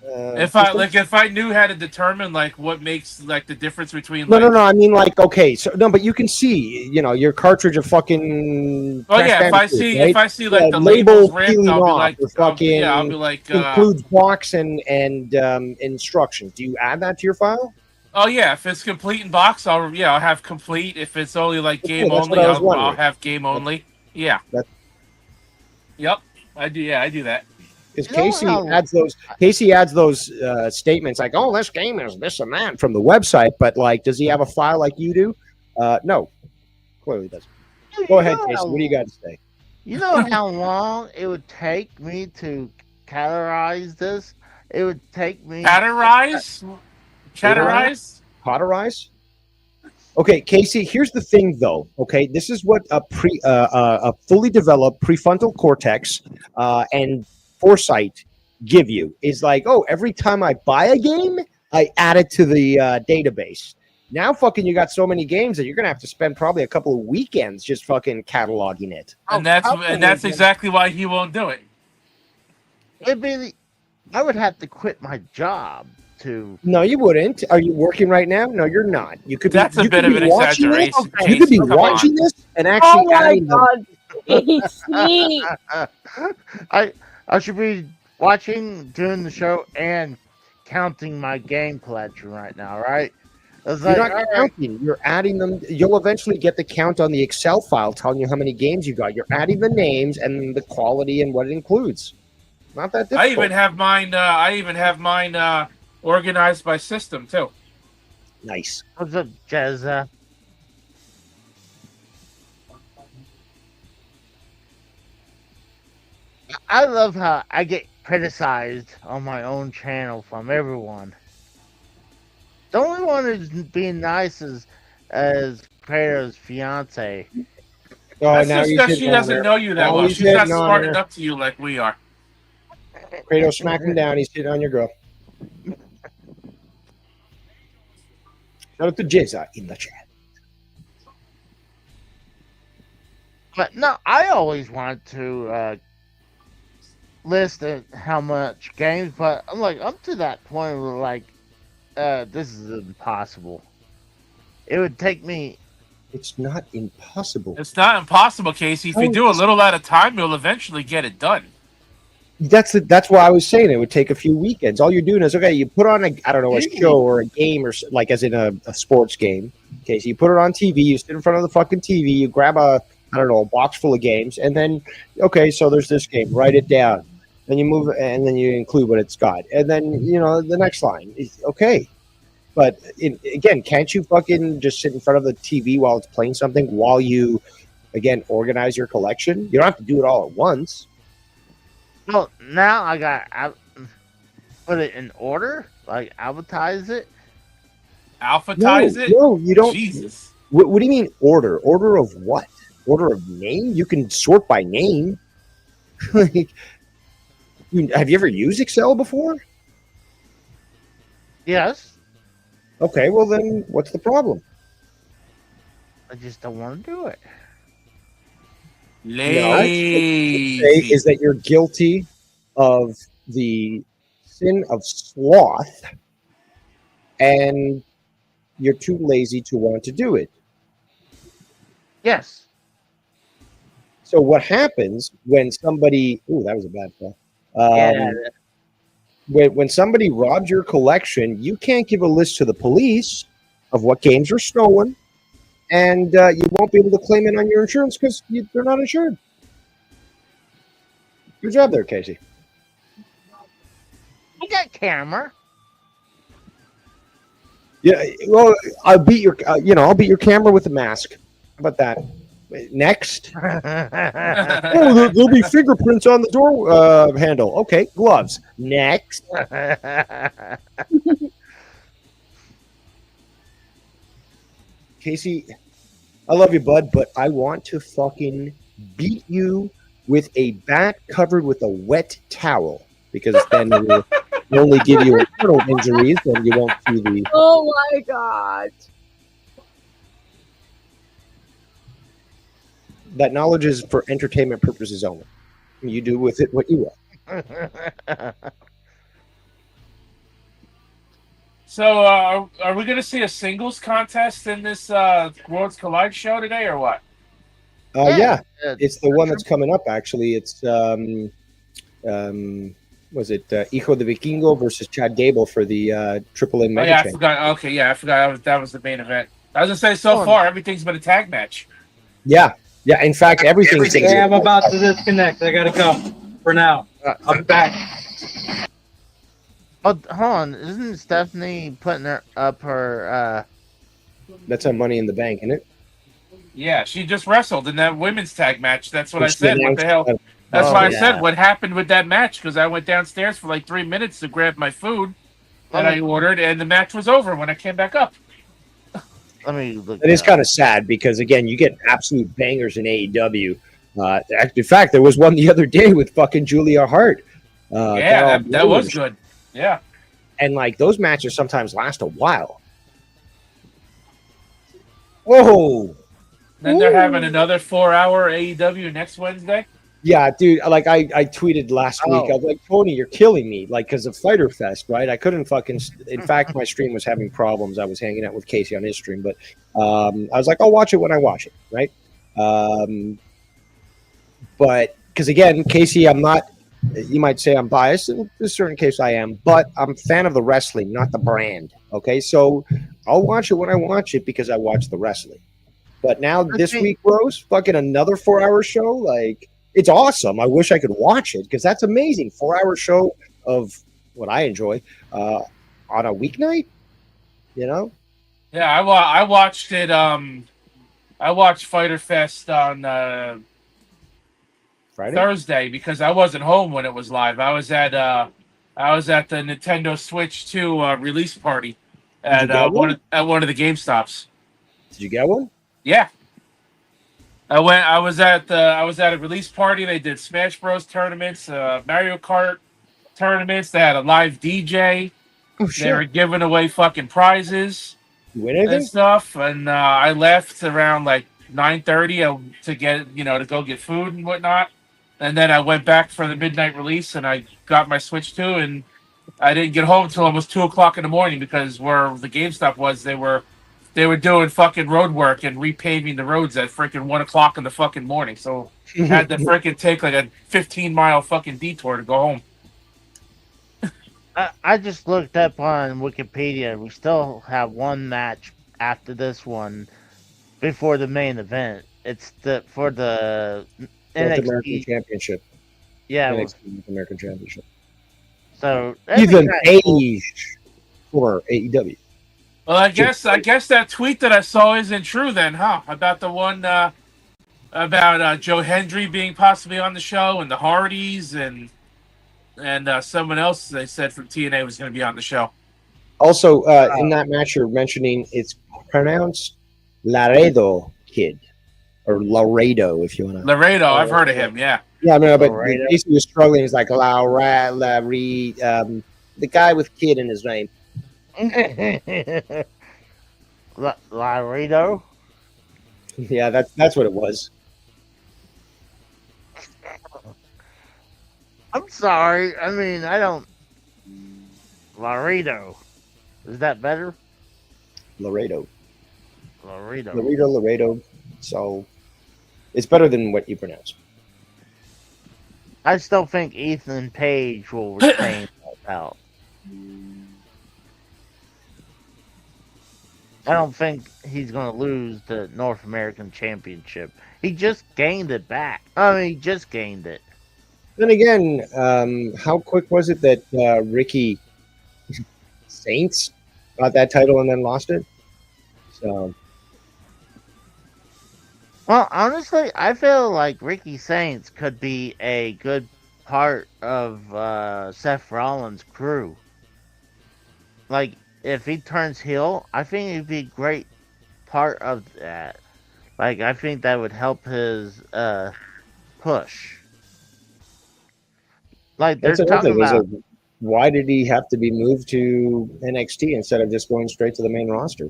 If I knew how to determine like what makes like the difference between no, I mean like okay, so no, but you can see your cartridge of fucking. Oh yeah, if I see like the labels ripped, I'll be like includes box and instructions. Do you add that to your file? Oh yeah, if it's complete in box, I'll have complete. If it's only like game only, I'll have game only. Yeah. Yep, I do. Yeah, I do that. Because Casey adds those statements like, "Oh, this game is this and that" from the website, but like, does he have a file like you do? No, clearly doesn't. Go ahead, Casey. What do you got to say? You know how long it would take me to categorize this? It would take me categorize. Okay, Casey. Here's the thing, though. Okay, this is what a fully developed prefrontal cortex and foresight give you is like, oh, every time I buy a game, I add it to the database. Now, fucking, you got so many games that you're gonna have to spend probably a couple of weekends just fucking cataloging it. And that's exactly why he won't do it. I would have to quit my job to. No, you wouldn't. Are you working right now? No, you're not. You could. That's a bit of an exaggeration. You could be watching this and actually adding them. I should be watching, doing the show, and counting my game collection right now, right? You're not counting. You're adding them. You'll eventually get the count on the Excel file telling you how many games you got. You're adding the names and the quality and what it includes. Not that difficult. I even have mine. Organized by system too. Nice. What's up, Jezza? I love how I get criticized on my own channel from everyone. The only one who's being nice is Kratos' fiance. That's just because she doesn't know you that well. She's not smart enough to you like we are. Kratos smacked him down. He's hitting on your girl. Shout out to Jezza in the chat. But no, I always wanted to list how much games, but I'm like, up to that point where like, this is impossible. It would take me. It's not impossible. It's not impossible, Casey. If you do a little at a time, you'll eventually get it done. That's why I was saying it would take a few weekends. All you're doing is, okay, you put on a show or a game, or like as in a sports game. Okay, so you put it on TV, you sit in front of the fucking TV, you grab a box full of games, and then, okay, so there's this game, write it down. Then you move, and then you include what it's got. And then, the next line is okay. But again, can't you fucking just sit in front of the TV while it's playing something while you, again, organize your collection? You don't have to do it all at once. Well, now I put it in order, like advertise it. Alphabetize it? No, you don't. Jesus. What do you mean order? Order of what? Order of name? You can sort by name. Like, have you ever used Excel before? Yes. Okay, well then, what's the problem? I just don't want to do it. Lazy. Is that you're guilty of the sin of sloth, and you're too lazy to want to do it. Yes. So what happens when somebody? Ooh, that was a bad call. When somebody robs your collection, you can't give a list to the police of what games are stolen. And you won't be able to claim it on your insurance because they're not insured. Good job there, Casey. I got camera. Yeah, well, I'll beat your camera with a mask. How about that? Next. There'll be fingerprints on the door handle. Okay, gloves. Next. Casey, I love you, bud, but I want to fucking beat you with a bat covered with a wet towel because then it will only give you internal injuries and you won't see the. Oh my god. That knowledge is for entertainment purposes only. You do with it what you want. So, are we going to see a singles contest in this Worlds Collide show today, or what? Yeah, it's the one that's coming up. Actually, it's was it Hijo de Vikingo versus Chad Gable for the AAA Mega yeah, I Champ. forgot. Okay, yeah, I forgot that was the main event. I was gonna say so far everything's been a tag match. Yeah. In fact, everything's. Hey, I'm about to disconnect. I gotta go for now. I'm back. Oh, hold on. Isn't Stephanie putting up her? That's on Money in the Bank, isn't it? Yeah, she just wrestled in that women's tag match. That's what I She said. What the hell? announced- That's why I yeah. said what happened with that match, because I went downstairs for like 3 minutes to grab my food that I ordered, and the match was over when I came back up. Let me look. It is kind of sad because again, you get absolute bangers in AEW. In fact, there was one the other day with fucking Julia Hart. Yeah, that was good. Yeah. And like those matches sometimes last a while. Whoa. Then they're having another 4-hour AEW next Wednesday. Yeah, dude. Like I tweeted last week. I was like, Tony, you're killing me. Like, because of Fighter Fest, right? I couldn't fucking. In fact, my stream was having problems. I was hanging out with Casey on his stream, but I was like, I'll watch it when I watch it, right? But because again, Casey, I'm not. You might say I'm biased. In a certain case, I am, but I'm a fan of the wrestling, not the brand. Okay, so I'll watch it when I watch it because I watch the wrestling. But now this week, bros, fucking another 4-hour show. Like, it's awesome. I wish I could watch it because that's amazing. 4-hour show of what I enjoy on a weeknight. You know? Yeah, I watched it. I watched Fighter Fest on Friday? Thursday because I wasn't home when it was live. I was at the Nintendo Switch 2 release party at one of the GameStops. Did you get one? Yeah. I was at a release party. They did Smash Bros tournaments, Mario Kart tournaments. They had a live DJ. Oh shit! They were giving away fucking prizes and stuff. And I left around like 9:30 to get to go get food and whatnot. And then I went back for the midnight release, and I got my Switch 2, and I didn't get home until almost 2:00 in the morning because where the GameStop was, they were doing fucking road work and repaving the roads at freaking 1:00 in the fucking morning. So I had to freaking take like a 15-mile fucking detour to go home. I just looked up on Wikipedia. We still have one match after this one before the main event. It's for the North NXT American Championship. Yeah, NXT North American Championship. So Ethan Page for AEW. Well, I guess that tweet that I saw isn't true then, huh? About the one about Joe Hendry being possibly on the show and the Hardys and someone else they said from TNA was going to be on the show. Also, in that match you're mentioning, it's pronounced Laredo Kid or Laredo, if you want to. Laredo, I've heard of him. Yeah. Yeah, no, but basically was struggling. He's like the guy with kid in his name. Laredo. Yeah, that's what it was. I'm sorry. I mean, I don't. Laredo. Is that better? Laredo. Laredo. So it's better than what you pronounce. I still think Ethan Page will retain that belt. I don't think he's going to lose the North American Championship. He just gained it back. He just gained it. Then again, how quick was it that Ricky Saints got that title and then lost it? So Well, honestly, I feel like Ricky Saints could be a good part of Seth Rollins' crew. Like, if he turns heel, I think he'd be a great part of that. Like, I think that would help his push. Like, they're That's another talking thing. Is about why did he have to be moved to NXT instead of just going straight to the main roster?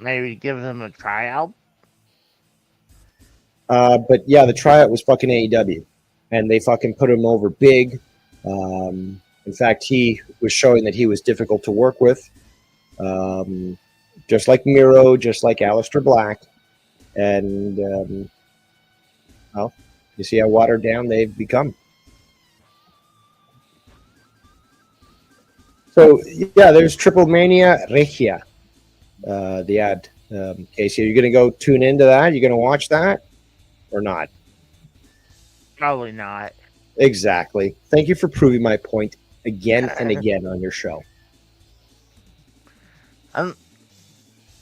maybe give him a tryout. But yeah, the tryout was fucking AEW, and they fucking put him over big. In fact, he was showing that he was difficult to work with, just like Miro, just like Aleister Black, and well, you see how watered down they've become. So yeah, there's Triple Mania Regia, the ad. Casey, are you going to go tune into that? You going to watch that or not? Probably not. Exactly. Thank you for proving my point again and again on your show.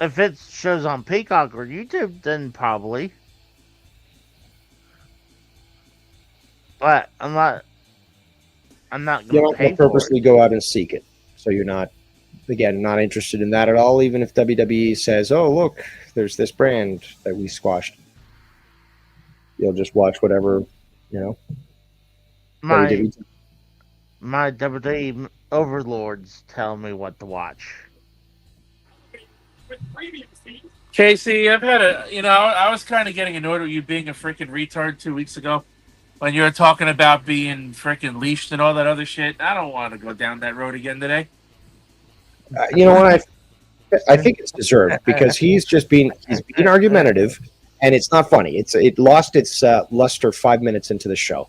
If it shows on Peacock or YouTube, then probably. But I'm not You're going to not pay going to for it. purposely go out and seek it. So you're not, again, not interested in that at all, even if WWE says, oh, look, there's this brand that we squashed. You'll just watch whatever, you know. My WWE overlords tell me what to watch. Casey, I've had I was kind of getting annoyed with you being a freaking retard 2 weeks ago when you were talking about being freaking leashed and all that other shit. I don't want to go down that road again today. You know what? I think it's deserved because he's being argumentative, and it's not funny. It lost its luster 5 minutes into the show.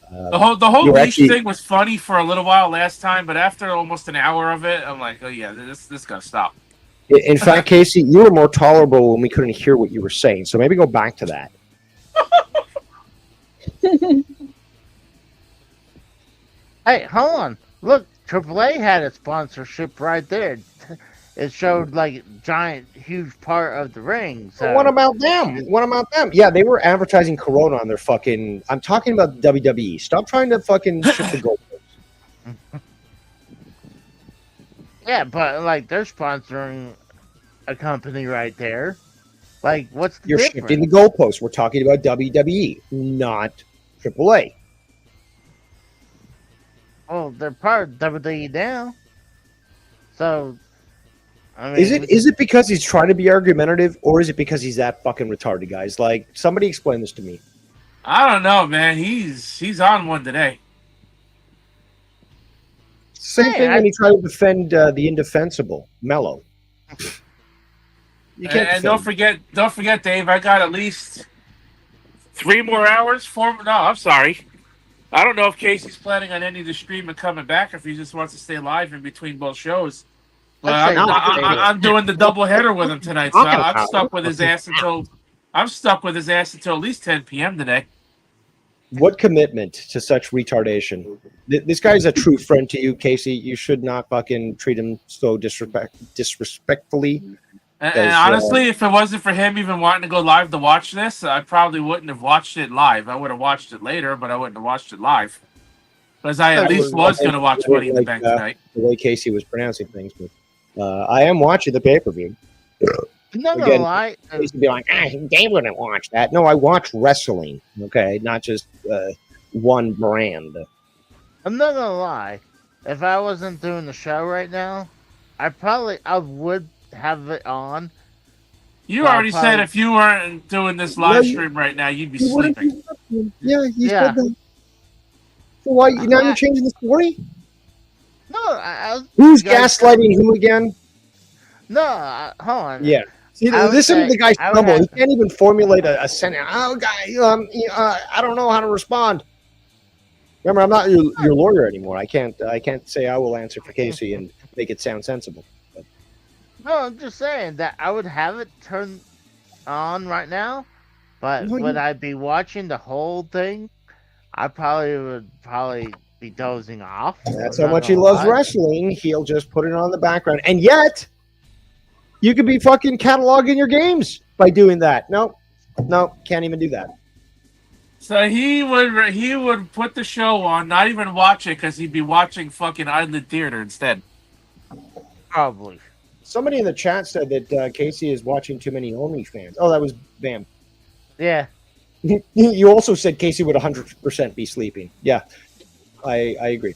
The whole leash thing was funny for a little while last time, but after almost an hour of it, I'm like, oh yeah, this gotta stop. In fact, Casey, you were more tolerable when we couldn't hear what you were saying. So maybe go back to that. Hey, hold on. Look, AAA had a sponsorship right there. It showed like giant, huge part of the ring. So What about them? Yeah, they were advertising Corona on their fucking. I'm talking about WWE. Stop trying to fucking shift the goalposts. Yeah, but like they're sponsoring a company right there. Like, what's the You're difference? shifting the goalposts. We're talking about WWE, not AAA. Oh, they're part of WWE now. So, I mean, Is it because he's trying to be argumentative, or is it because he's that fucking retarded, guys? Like, somebody explain this to me. I don't know, man. He's on one today. Same thing when he tried to defend the indefensible, Mello. You can't. And don't forget, Dave. I got at least 3 more hours. 4. No, I'm sorry. I don't know if Casey's planning on ending the stream and coming back, or if he just wants to stay live in between both shows. But I'm doing the double header with him tonight, so I'm stuck with his ass until at least 10 p.m. today. What commitment to such retardation? This guy's a true friend to you, Casey. You should not fucking treat him so disrespectfully. And honestly, if it wasn't for him even wanting to go live to watch this, I probably wouldn't have watched it live. I would have watched it later, but I wouldn't have watched it live. Because I at least was going to watch Money in the Bank tonight. The way Casey was pronouncing things, but I am watching the pay-per-view. not gonna lie. I used to be like, they wouldn't watch that. No, I watch wrestling, okay? Not just one brand. I'm not gonna lie. If I wasn't doing the show right now, I would have it on. You already said if you weren't doing this live stream right now, you'd be sleeping. Yeah, you said that. So why now you're changing the story? No, Who's gaslighting who again? No, hold on. Yeah. See, this is the guy's trouble. He can't even formulate a sentence. Oh, guy, I don't know how to respond. Remember, I'm not your lawyer anymore. I can't say I will answer for Casey and make it sound sensible. But. No, I'm just saying that I would have it turned on right now, but would I be watching the whole thing? I would be dozing off. That's how much he loves wrestling. He'll just put it on the background, and yet You could be fucking cataloging your games by doing that. No, can't even do that. So he would put the show on, not even watch it, because he'd be watching fucking Island Theater instead. Probably. Somebody in the chat said that Casey is watching too many OnlyFans. Oh, that was Bam. Yeah. You also said Casey would 100% be sleeping. Yeah, I agree.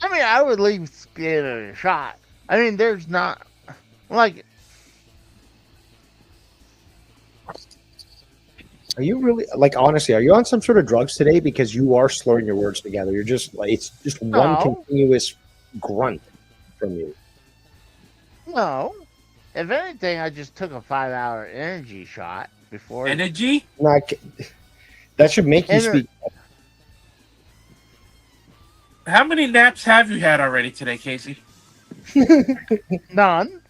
I mean, I would leave give it a shot. I mean, there's not like. Are you really like honestly? Are you on some sort of drugs today? Because you are slurring your words together. You're just like it's just one continuous grunt from you. No. If anything, I just took a 5-hour energy shot before. Energy? That should make you speak. How many naps have you had already today, Casey? None.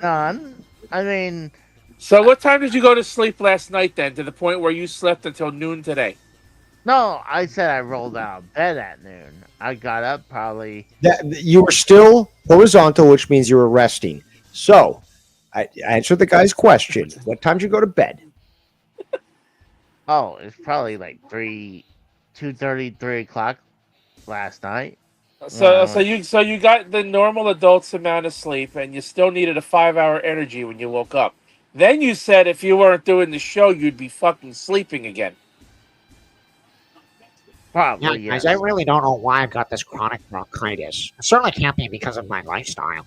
None. I mean. So what time did you go to sleep last night then, to the point where you slept until noon today? No, I said I rolled out of bed at noon. I got up probably. You were still horizontal, which means you were resting. So, I answered the guy's question. What time did you go to bed? Oh, it's probably like 2:30, 3 o'clock last night. So you got the normal adult's amount of sleep, and you still needed a 5-hour energy when you woke up. Then you said if you weren't doing the show, you'd be fucking sleeping again. Probably, yeah, guys, I really don't know why I've got this chronic bronchitis. It certainly can't be because of my lifestyle.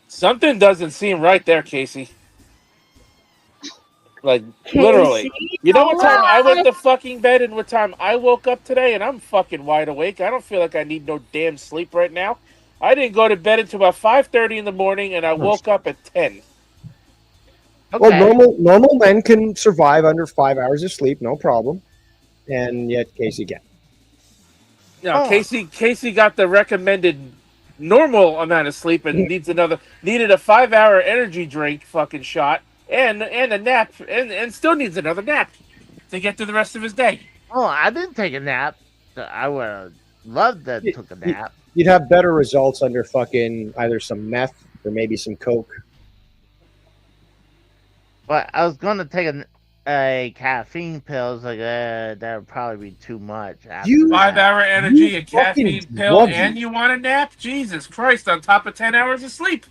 Something doesn't seem right there, Casey. Like, Casey, literally. You know what time I went no. to fucking bed and what time I woke up today? And I'm fucking wide awake. I don't feel like I need no damn sleep right now. I didn't go to bed until about 5:30 in the morning, and I woke up at 10. Okay. Well, normal men can survive under 5 hours of sleep, no problem. And yet Casey can. No, Casey got the recommended normal amount of sleep and needed a 5-hour energy drink fucking shot and a nap and still needs another nap to get through the rest of his day. Oh, I didn't take a nap. I would have loved to took a nap. You'd have better results under fucking either some meth or maybe some coke. But I was going to take a caffeine pills. Like that would probably be too much. 5-hour energy, a caffeine pill, and you want a nap? Jesus Christ! On top of 10 hours of sleep.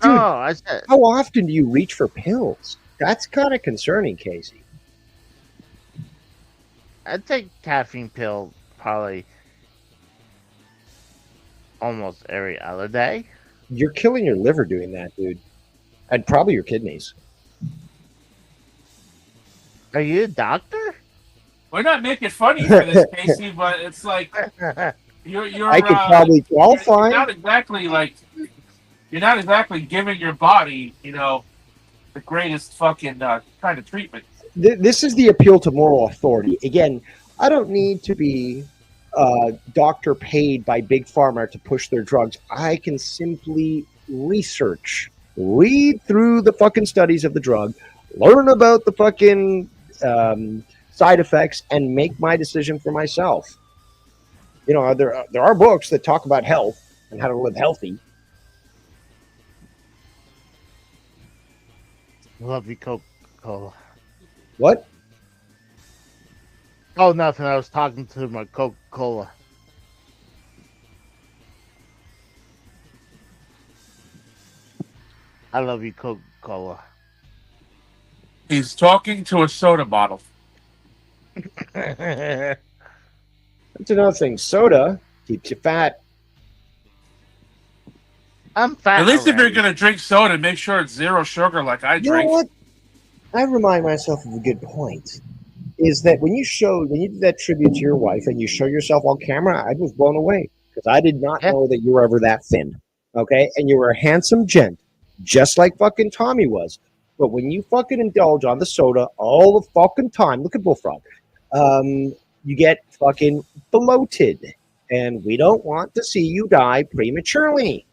Dude, I said, how often do you reach for pills? That's kind of concerning, Casey. I'd take caffeine pill probably almost every other day. You're killing your liver doing that, dude. And probably your kidneys. Are you a doctor? We're not making funny for this, Casey, but it's like you're. I could probably qualify. You're not exactly giving your body, the greatest fucking kind of treatment. This is the appeal to moral authority. Again, I don't need to be doctor paid by Big Pharma to push their drugs. I can simply read through the fucking studies of the drug, learn about the fucking side effects, and make my decision for myself. There are books that talk about health and how to live healthy. Love you, Coca-Cola. What? Oh, nothing. I was talking to my Coca-Cola. I love you, Coca-Cola. He's talking to a soda bottle. That's another thing. Soda keeps you fat. I'm fat. At least if you're going to drink soda, make sure it's zero sugar like I drink. You know what? I remind myself of a good point. Is that when you did that tribute to your wife and you show yourself on camera, I was blown away because I did not know that you were ever that thin. Okay? And you were a handsome gent, just like fucking Tommy was. But when you fucking indulge on the soda all the fucking time, look at Bullfrog, you get fucking bloated. And we don't want to see you die prematurely.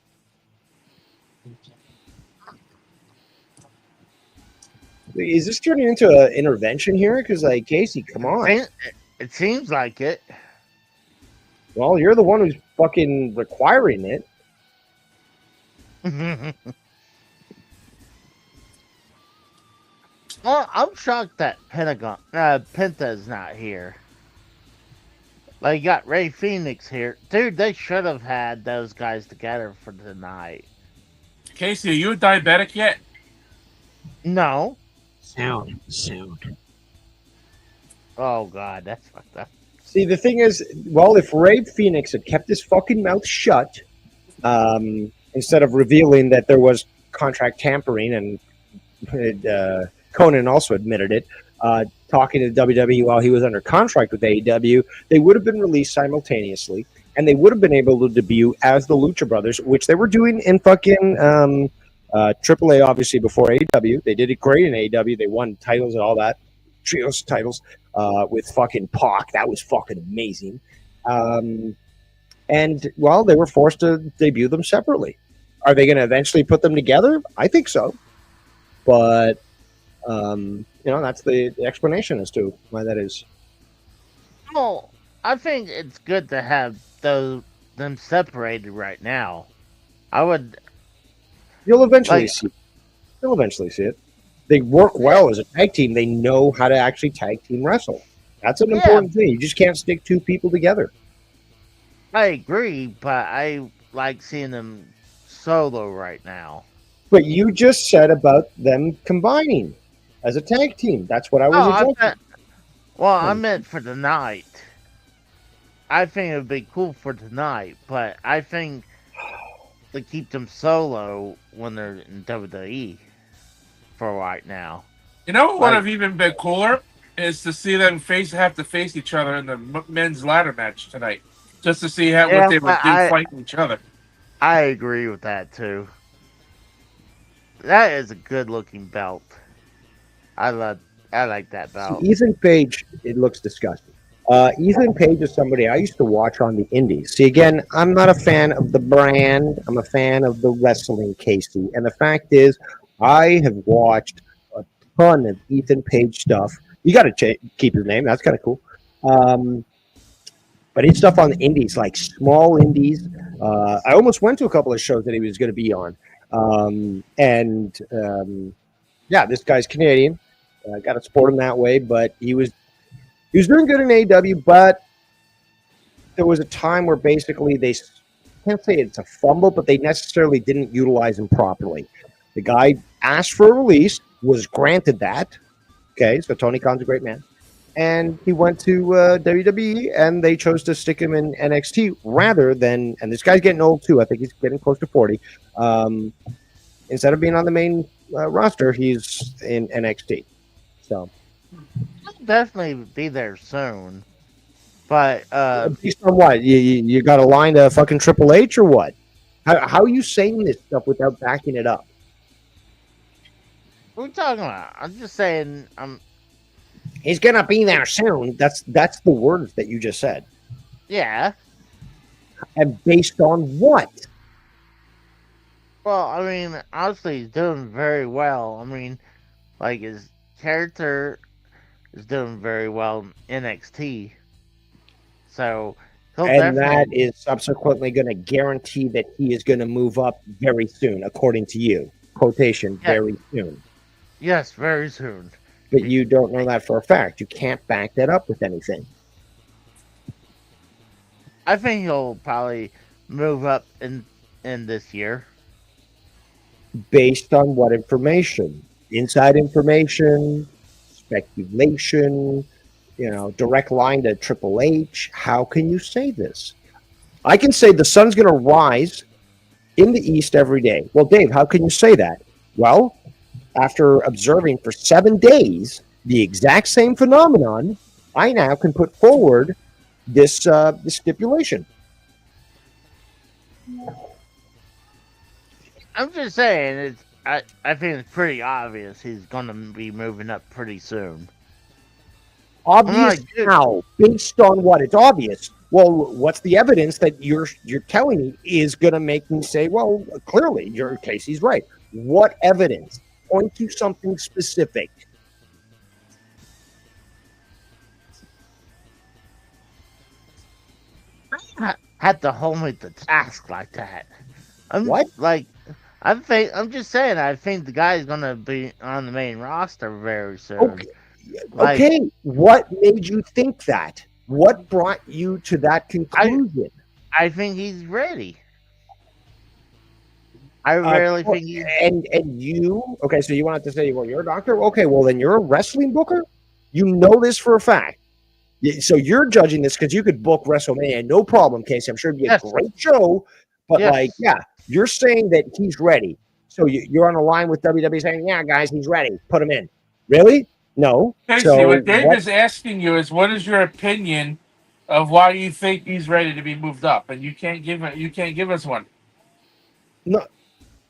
Is this turning into an intervention here? Because, Casey, come on. It seems like it. Well, you're the one who's fucking requiring it. Well, I'm shocked that Penta's not here. Like, you got Ray Phoenix here. Dude, they should have had those guys together for tonight. Casey, are you a diabetic yet? No. Soon. Oh, God, that's fucked up. See, the thing is, well, if Ray Phoenix had kept his fucking mouth shut, instead of revealing that there was contract tampering, and Conan also admitted it, talking to WWE while he was under contract with AEW, they would have been released simultaneously, and they would have been able to debut as the Lucha Brothers, which they were doing in fucking AAA, obviously, before AEW. They did it great in AEW. They won titles and all that, trios titles, with fucking Pac. That was fucking amazing. And, well, they were forced to debut them separately. Are they going to eventually put them together? I think so. But, that's the explanation as to why that is. Well, I think it's good to have them separated right now. You'll eventually see it. You'll eventually see it. They work well as a tag team. They know how to actually tag team wrestle. That's an important thing. You just can't stick two people together. I agree, but I like seeing them solo right now. But you just said about them combining as a tag team. That's what I was addressing. I meant for tonight. I think it would be cool for tonight, but I think to keep them solo when they're in WWE for right now. You know what would have even been cooler is to see them have to face each other in the men's ladder match tonight, just to see what they would do fighting each other. I agree with that too. That is a good looking belt. I like that belt. See, Ethan Page, it looks disgusting. Ethan Page is somebody I used to watch on the indies. See, again, I'm not a fan of the brand. I'm a fan of the wrestling, Casey. And the fact is, I have watched a ton of Ethan Page stuff. You got to keep his name. That's kind of cool. But his stuff on the indies, like small indies. I almost went to a couple of shows that he was going to be on. This guy's Canadian. Got to support him that way. But he was doing good in AEW, but there was a time where basically I can't say it's a fumble, but they necessarily didn't utilize him properly. The guy asked for a release, was granted that. Okay, so Tony Khan's a great man. And he went to WWE, and they chose to stick him in NXT rather than, and this guy's getting old too, I think he's getting close to 40. Instead of being on the main roster, he's in NXT. So He'll definitely be there soon. But based on what? You got a line to fucking Triple H or what? How are you saying this stuff without backing it up? what are we talking about? I'm just saying He's gonna be there soon. That's the words that you just said. Yeah. And based on what? Well, I mean, honestly, he's doing very well. I mean, like, his character is doing very well in NXT. So, that is subsequently going to guarantee that he is going to move up very soon, according to you. Quotation, very soon. Yes, very soon. But you don't know that for a fact. You can't back that up with anything. I think he'll probably move up in this year. Based on what information? Inside information, speculation, direct line to Triple H. How can you say this? I can say the sun's going to rise in the east every day. Well, Dave, how can you say that? Well, after observing for 7 days the exact same phenomenon, I now can put forward this stipulation. I'm just saying, I think it's pretty obvious he's going to be moving up pretty soon. Obvious how? Based on what? It's obvious. Well, what's the evidence that you're telling me is going to make me say, well, clearly, Casey's right. What evidence? Point to something specific. had to hold me to task like that. What? I'm just saying. I think the guy's gonna be on the main roster very soon. Okay. Okay. What made you think that? What brought you to that conclusion? I think he's ready. I really think he's. And you, okay, so you wanted to say, well, you're a doctor? Okay, well, then you're a wrestling booker? You know this for a fact. So you're judging this because you could book WrestleMania, no problem, Casey. I'm sure it'd be a great show. But, you're saying that he's ready. So you're on a line with WWE saying, yeah, guys, he's ready. Put him in. Really? No. Casey, So what Dave is asking you is, what is your opinion of why you think he's ready to be moved up? And you can't give us one. No.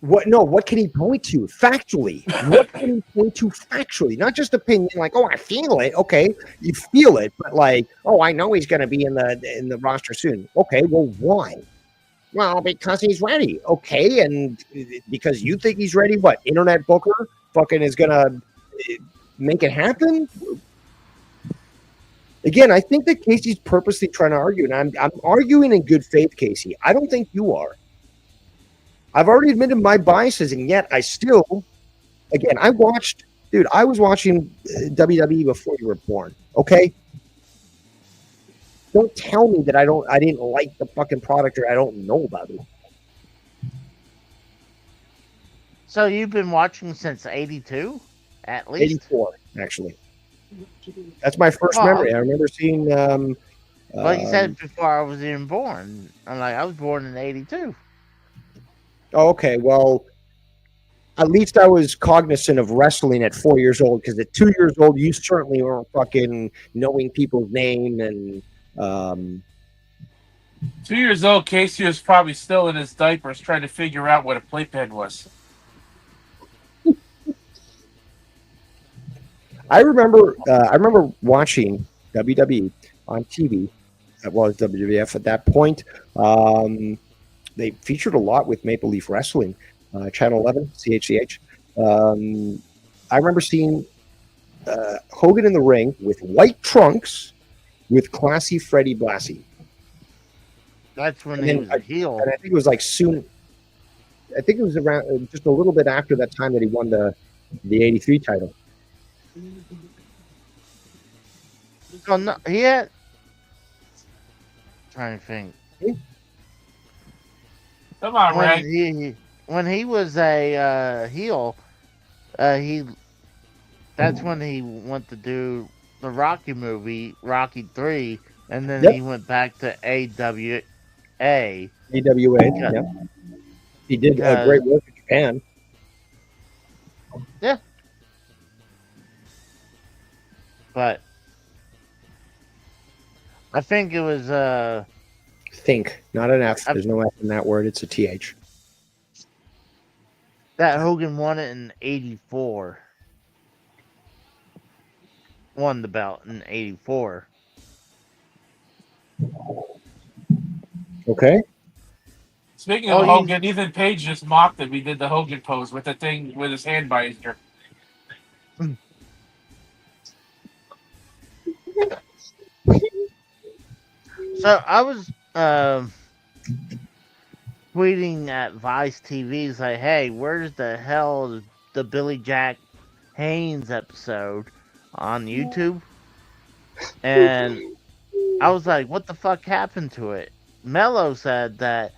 What can he point to factually? What can he point to factually? Not just opinion, like, oh, I feel it. Okay, you feel it, but like, oh, I know he's going to be in the roster soon. Okay, well, why? Well, because he's ready. Okay, and because you think he's ready, what? Internet booker fucking is going to make it happen? Again, I think that Casey's purposely trying to argue, and I'm arguing in good faith, Casey. I don't think you are. I've already admitted my biases, and yet I still, again, I was watching WWE before you were born, okay? Don't tell me that I didn't like the fucking product or I don't know about it. So you've been watching since '82, at least? '84, actually. That's my first memory. I remember seeing. Well, you said before I was even born. I was born in '82. Oh, okay, well, at least I was cognizant of wrestling at 4 years old, because at 2 years old, you certainly weren't fucking knowing people's name and. 2 years old, Casey was probably still in his diapers trying to figure out what a playpen was. I remember watching WWE on TV. That was WWF at that point. They featured a lot with Maple Leaf Wrestling, Channel 11, CHCH. I remember seeing Hogan in the ring with white trunks with classy Freddie Blassie. That's when he was a heel. And I think it was like soon. I think it was around just a little bit after that time that he won the '83 title. Oh no, he had. Trying to think. Come on, Ray. When he was a heel, that's when he went to do the Rocky movie, Rocky 3, and then he went back to AWA. AWA, yeah. He did great work in Japan. Yeah. But I think it was Think, not an F. There's no F in that word. It's a TH. That Hogan won it in '84. Won the belt in '84. Okay. Speaking of Hogan, Ethan Page just mocked him. He did the Hogan pose with the thing with his hand by his ear. So I was tweeting at Vice TV, like, hey, where's the hell is the Billy Jack Haynes episode on YouTube? And I was like, what the fuck happened to it? Mello said that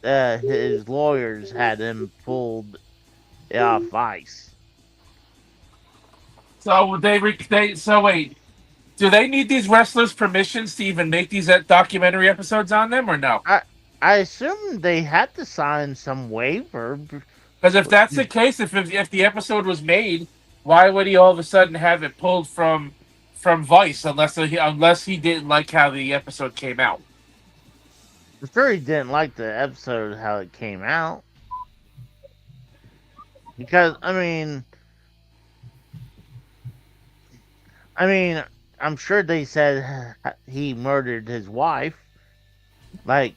his lawyers had him pulled off Vice. So so wait, do they need these wrestlers' permissions to even make these documentary episodes on them, or no? I assume they had to sign some waiver. Because if that's the case, if the episode was made, why would he all of a sudden have it pulled from Vice unless he didn't like how the episode came out? I'm sure he didn't like the episode how it came out. Because I mean, I'm sure they said he murdered his wife. But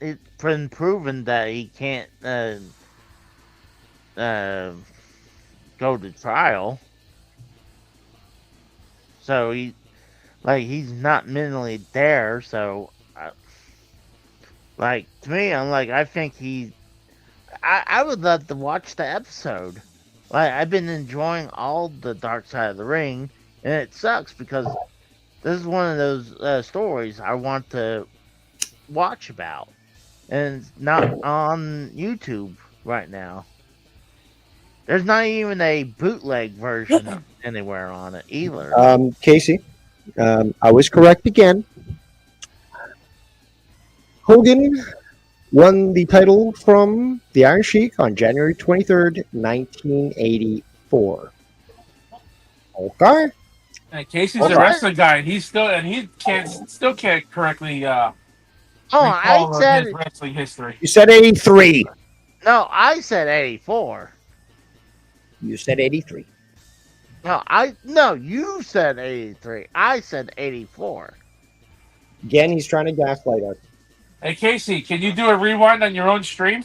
it's been proven that he can't go to trial. So he's not mentally there. So Like, to me, I'm like, I think I would love to watch the episode. Like, I've been enjoying all the Dark Side of the Ring, and it sucks because this is one of those stories I want to watch about, and it's not on YouTube right now. There's not even a bootleg version anywhere on it either. Casey, I was correct again. Hogan won the title from the Iron Sheik on January 23rd, 1984. Okay. And Casey's a wrestling guy, and he still can't correctly I recall said his wrestling history. You said 83. no. I said 84. You said 83. No. You said 83. I said 84. Again, he's trying to gaslight us. Hey Casey, can you do a rewind on your own stream?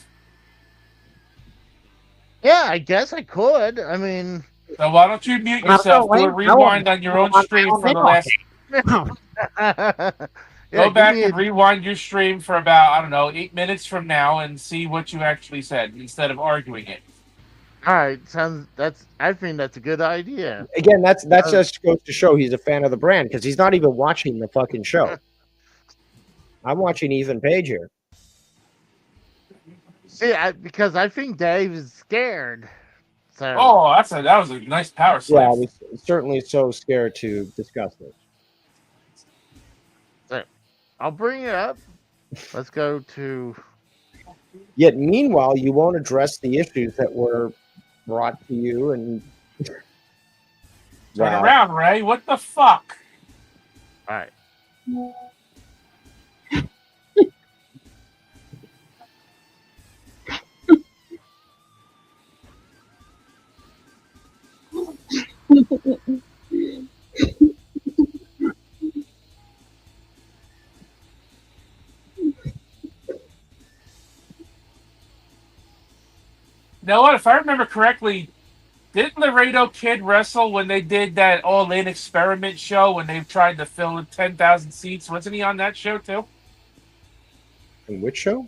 Yeah, I guess I could. I mean, So why don't you mute yourself? Do a rewind on your own stream for the last. Go back and rewind your stream for about, I don't know, 8 minutes from now and see what you actually said instead of arguing it. All right, I think that's a good idea. Again, that's just goes to show he's a fan of the brand because he's not even watching the fucking show. I'm watching Ethan Page here. See, because I think Dave is scared. So. Oh, that was a nice power slam. Yeah, I was certainly so scared to discuss this. So, I'll bring it up. Let's go to. Yet, meanwhile, you won't address the issues that were brought to you and. Turn around, Ray. What the fuck? All right. You know what? If I remember correctly, didn't Laredo Kid wrestle when they did that all-in experiment show when they tried to fill 10,000 seats? Wasn't he on that show too? In which show?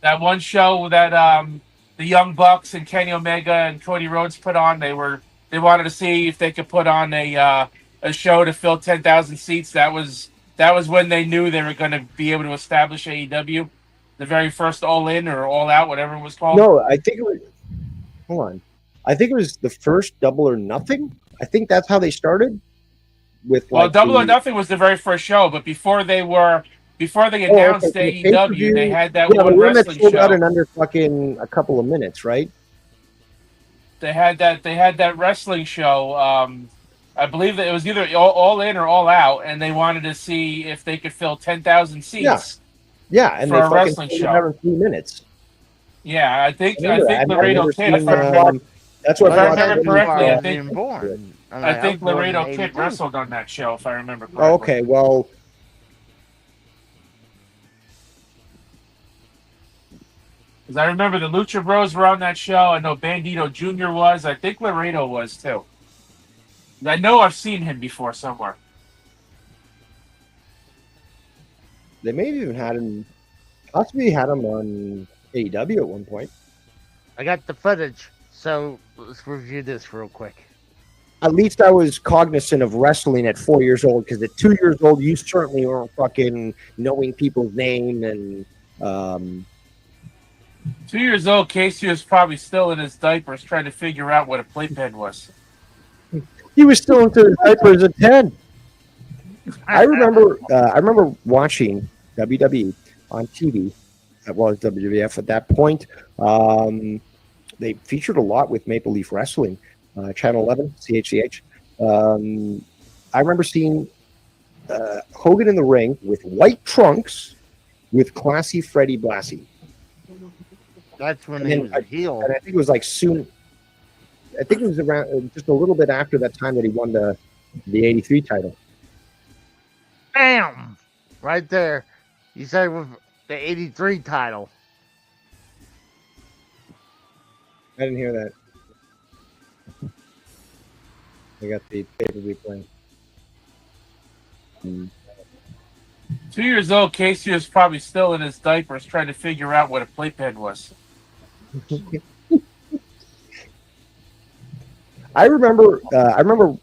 That one show that the Young Bucks and Kenny Omega and Cody Rhodes put on. They wanted to see if they could put on a show to fill 10,000 seats. That was when they knew they were going to be able to establish AEW. The very first All In or All Out, whatever it was called. No, I think it was. Hold on. I think it was the first Double or Nothing. I think that's how they started. Double or Nothing was the very first show, but before they announced AEW, they had that one wrestling show. Out in under fucking a couple of minutes, right? They had that wrestling show. I believe that it was either all in or all out, and they wanted to see if they could fill 10,000 seats. Yeah, and for they a wrestling show every 3 minutes. Yeah, I think Laredo Kid. That's what I remember correctly. I I think Laredo Kid wrestled on that show, if I remember correctly. Oh, okay, well. Because I remember the Lucha Bros were on that show. I know Bandito Jr. was. I think Laredo was too. I know I've seen him before somewhere. They may have even had him, possibly had him on AEW at one point. I got the footage, so let's review this real quick. At least I was cognizant of wrestling at 4 years old, because at 2 years old, you certainly weren't fucking knowing people's name and. 2 years old, Casey was probably still in his diapers trying to figure out what a playpen was. He was still into his diapers at 10. I remember watching WWE on TV. That was WWF at that point. They featured a lot with Maple Leaf Wrestling, Channel 11, CHCH. I remember seeing Hogan in the ring with white trunks with classy Freddie Blassie. That's when he was a heel. And I think it was like soon. I think it was around just a little bit after that time that he won the 83 title. Bam! Right there. You said with the 83 title. I didn't hear that. I got the pay-per-view playing. 2 years old, Casey was probably still in his diapers trying to figure out what a playpen was. I remember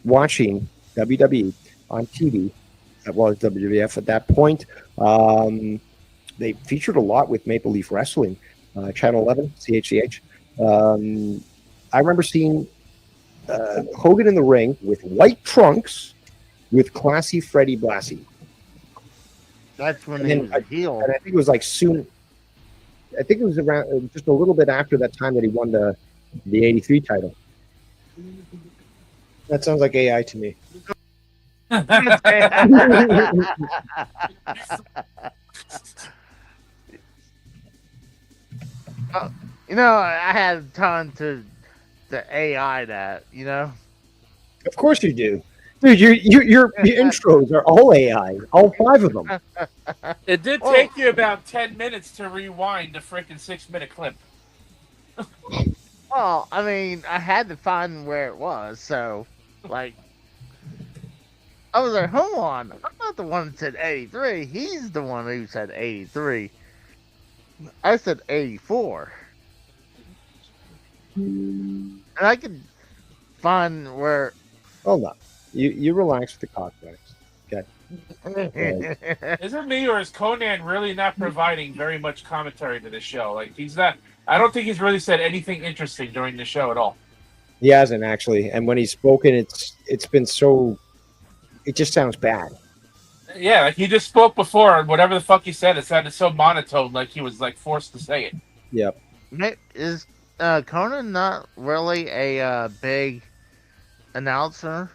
watching WWE on TV. Well, as WWF at that point. They featured a lot with Maple Leaf Wrestling, Channel 11, CHCH. I remember seeing Hogan in the ring with white trunks with classy Freddie Blassie. That's when he was a heel. And I think it was like soon. I think it was around just a little bit after that time that he won the '83 title. That sounds like AI to me. You know, I had time to AI that. You know. Of course you do, dude. Your intros are all AI, all 5 of them. It did take you about 10 minutes to rewind the freaking 6-minute clip. Well, I mean, I had to find where it was, so like, I was like, hold on, I'm not the one that said 83. He's the one who said 83. I said 84. And I could find where. Hold on. You relax with the cockbacks. Okay. Is it me or is Conan really not providing very much commentary to this show? Like he's not. I don't think he's really said anything interesting during the show at all. He hasn't actually, and when he's spoken, it's been so. It just sounds bad. Yeah, like he just spoke before, and whatever the fuck he said, it sounded so monotone, like he was like forced to say it. Yep. Is Conan not really a big announcer?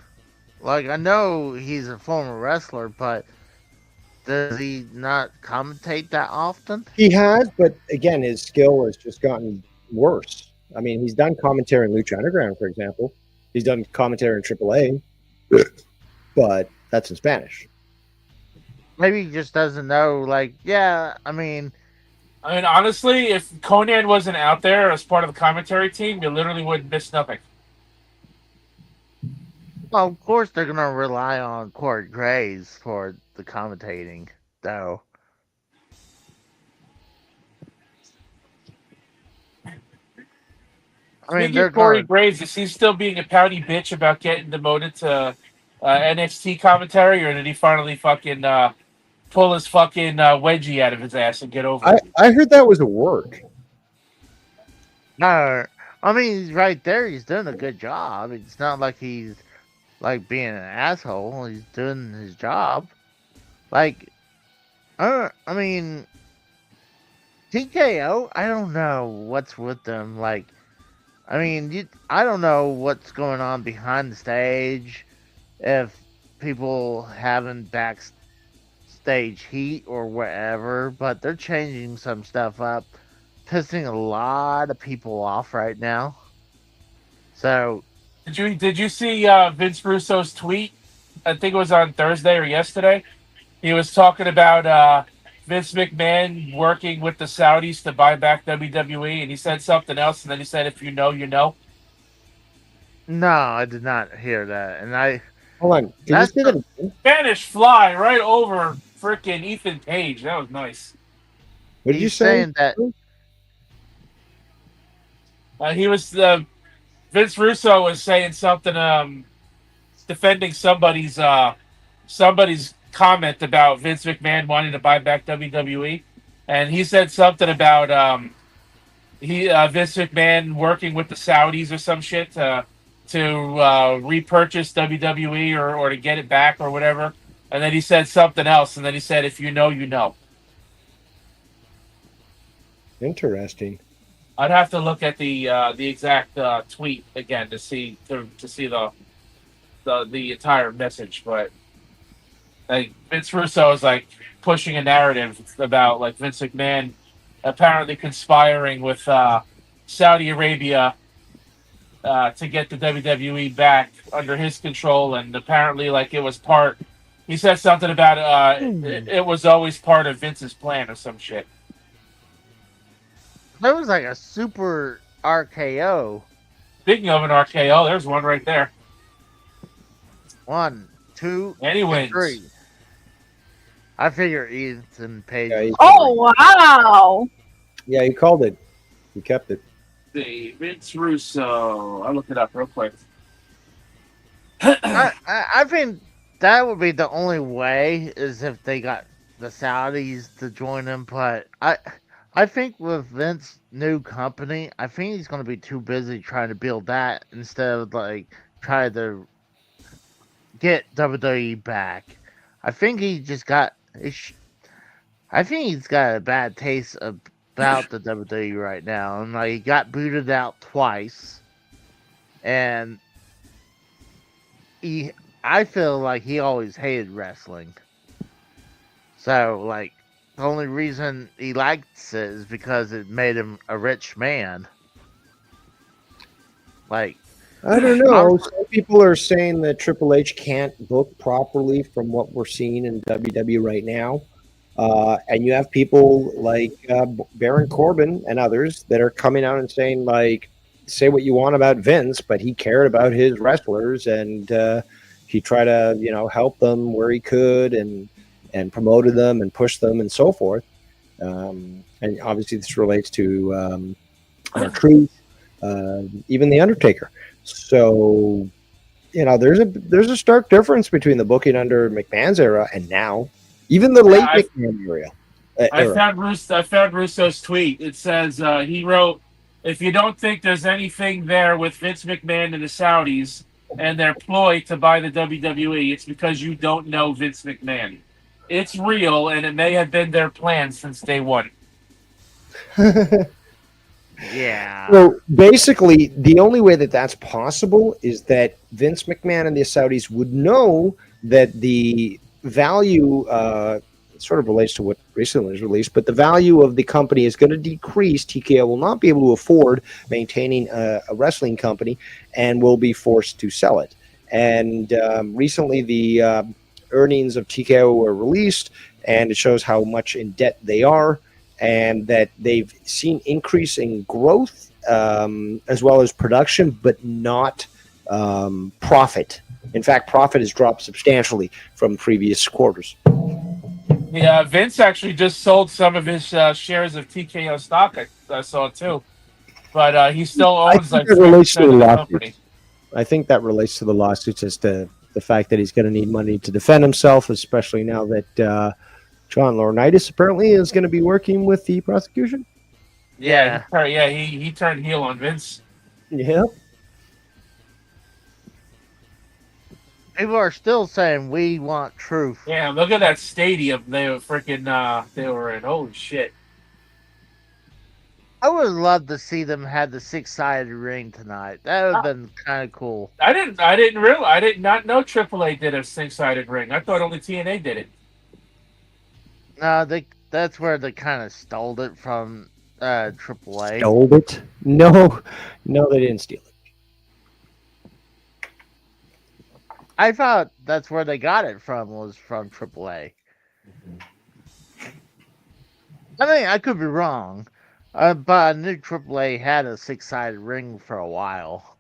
Like, I know he's a former wrestler, but does he not commentate that often? He has, but again, his skill has just gotten worse. I mean, he's done commentary in Lucha Underground, for example. He's done commentary in AAA, but that's in Spanish. Maybe he just doesn't know. Like, yeah, I mean, honestly, if Conan wasn't out there as part of the commentary team, you literally wouldn't miss nothing. well, of course they're gonna rely on Corey Graves for the commentating, though. I mean, Speaking of Corey Graves, is he still being a pouty bitch about getting demoted to NXT commentary, or did he finally fucking pull his fucking wedgie out of his ass and get over it? I heard that was a work. No, I mean, he's right there. He's doing a good job. It's not like he's like being an asshole. He's doing his job. Like, I mean, TKO. I don't know what's with them. Like, I mean, I don't know what's going on behind the stage. If people having backstage heat or whatever, but they're changing some stuff up, pissing a lot of people off right now. So, did you see Vince Russo's tweet? I think it was on Thursday or yesterday. He was talking about Vince McMahon working with the Saudis to buy back WWE, and he said something else, and then he said, "If you know, you know." No, I did not hear that, and I. Hold on. Can you say that again? Spanish fly right over freaking Ethan Page. That was nice. What did you say? That he was Vince Russo was saying something, defending somebody's comment about Vince McMahon wanting to buy back WWE, and he said something about Vince McMahon working with the Saudis or some shit to repurchase WWE or to get it back or whatever. And then he said something else, and then he said, "If you know, you know." Interesting. I'd have to look at the exact tweet again to see the entire message, but like Vince Russo is like pushing a narrative about like Vince McMahon apparently conspiring with Saudi Arabia to get the WWE back under his control, and apparently like it was part. He said something about it was always part of Vince's plan or some shit. That was like a super RKO. Speaking of an RKO, there's one right there. 1, 2, and he wins. 3. I figure Ethan Page. Yeah, Oh wow! Yeah, he called it. He kept it. The Vince Russo. I'll look it up real quick. I think that would be the only way is if they got the Saudis to join them. But I think with Vince's new company, I think he's going to be too busy trying to build that instead of like trying to get WWE back. I think he just got. I think he's got a bad taste about the WWE right now, and like he got booted out twice, and I feel like he always hated wrestling. So like the only reason he likes it is because it made him a rich man. Like I don't know. Some people are saying that Triple H can't book properly from what we're seeing in WWE right now. And you have people like Baron Corbin and others that are coming out and saying, like, say what you want about Vince, but he cared about his wrestlers and he tried to, help them where he could and promoted them and pushed them and so forth. And obviously this relates to Truth, even The Undertaker. So, there's a stark difference between the booking under McMahon's era and now. Even the late McMahon era. I found Russo's tweet. It says he wrote, "If you don't think there's anything there with Vince McMahon and the Saudis and their ploy to buy the WWE, it's because you don't know Vince McMahon. It's real, and it may have been their plan since day one." Yeah. So basically, the only way that that's possible is that Vince McMahon and the Saudis would know that the value sort of relates to what recently was released, but the value of the company is going to decrease. TKO will not be able to afford maintaining a wrestling company and will be forced to sell it. And recently, the earnings of TKO were released, and it shows how much in debt they are, and that they've seen increase in growth as well as production, but not profit. In fact, profit has dropped substantially from previous quarters. Yeah, Vince actually just sold some of his shares of TKO stock. I saw too, but he still owns like 3% of the company. I think that relates to the lawsuits as to the fact that he's going to need money to defend himself, especially now that John Laurinaitis apparently is going to be working with the prosecution. Yeah, he turned heel on Vince. Yeah. People are still saying we want truth. Yeah, look at that stadium. They were freaking. They were in. Holy shit! I would love to see them have the 6-sided ring tonight. That would have been kind of cool. I did not know AAA did a 6-sided ring. I thought only TNA did it. No, that's where they kind of stole it from AAA. Stole it? No, they didn't steal it. I thought that's where they got it from, was from AAA. I mean, I could be wrong, but I knew AAA had a 6-sided ring for a while.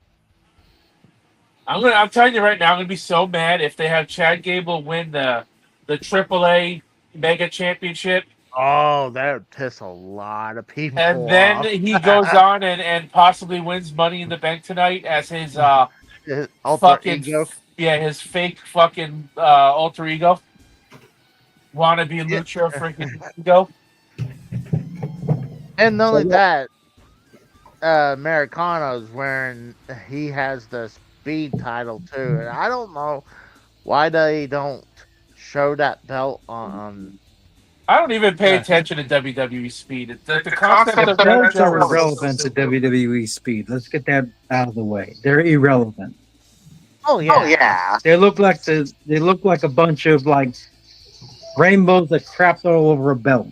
I'm telling you right now, I'm gonna be so mad if they have Chad Gable win the AAA Mega Championship. Oh, that would piss a lot of people off. And then he goes on and possibly wins Money in the Bank tonight as his alter ego. Yeah, his fake fucking alter ego. Wannabe Lucha freaking ego. And not only that, Americano's he has the speed title too. And I don't know why they don't show that belt on. I don't even pay attention to WWE speed. The concept of belts are irrelevant to WWE speed. Let's get that out of the way. They're irrelevant. Oh yeah. They look like a bunch of like rainbows that crapped all over a belt.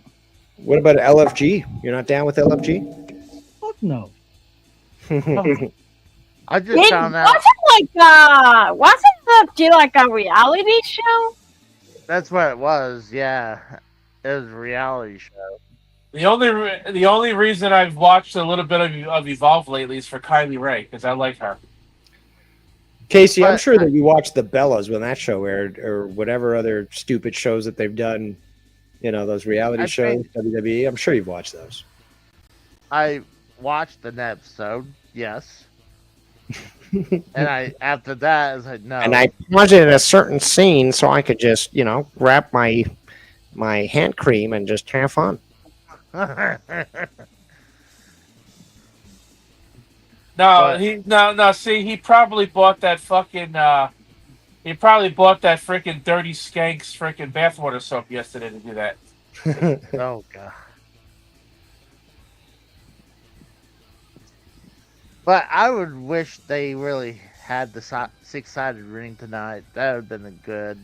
What about LFG? You're not down with LFG? Fuck no. I just found out. Wasn't LFG like a reality show? That's what it was. Yeah, it was a reality show. The only reason I've watched a little bit of Evolve lately is for Kylie Ray because I like her. Casey, I'm sure that you watched the Bellas when that show aired, or whatever other stupid shows that they've done You know, those reality I shows, think- WWE. I'm sure you've watched those. I watched an episode, yes. And after that, I was like, no. And I paused it at a certain scene so I could just, you know, grab my hand cream and just have fun. No. See, he probably bought that fucking. He probably bought that freaking Dirty Skanks freaking bathwater soap yesterday to do that. Oh god. But I would wish they really had the six-sided ring tonight. That would have been good.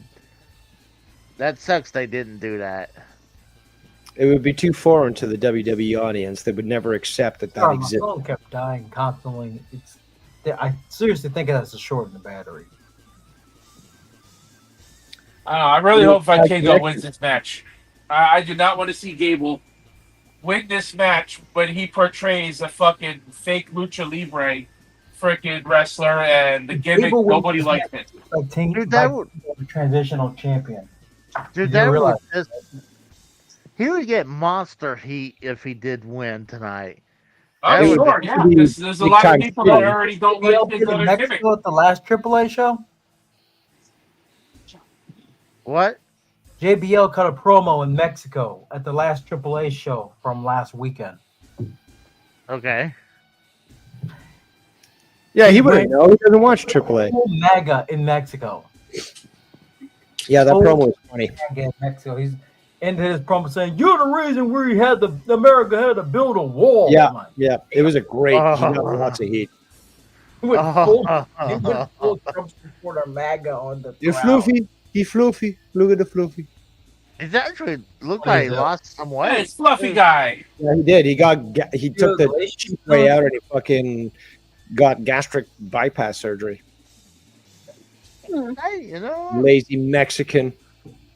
That sucks they didn't do that. It would be too foreign to the WWE audience. They would never accept that Sorry, my exists. phone kept dying constantly. I seriously think it has a short in the battery. I really hope Vikingo wins this match. I do not want to see Gable win this match when he portrays a fucking fake lucha libre freaking wrestler and the gimmick Gable nobody wins likes it. Dude, that would the transitional champion. Dude, You that realize- would just, he would get monster heat if he did win tonight. I'm sure, yeah. There's a lot of people that already don't like his in other Mexico gimmick. at the last AAA show. What? JBL cut a promo in Mexico at the last AAA show from last weekend. Okay. Yeah, he wouldn't know. He doesn't watch AAA. Full MAGA in Mexico. Yeah, that Full promo was funny. MAGA in Mexico. He's ended his promo saying, "You're the reason we had America had to build a wall." Yeah. It was a great. He got lots of heat. He went full Trump supporter MAGA on the You're crowd. fluffy. He fluffy. Look at the fluffy. It actually looked like he lost some weight. Hey, it's Fluffy Guy. Yeah, he did. He took the cheap way out and he fucking got gastric bypass surgery. Hey, you know. Lazy Mexican.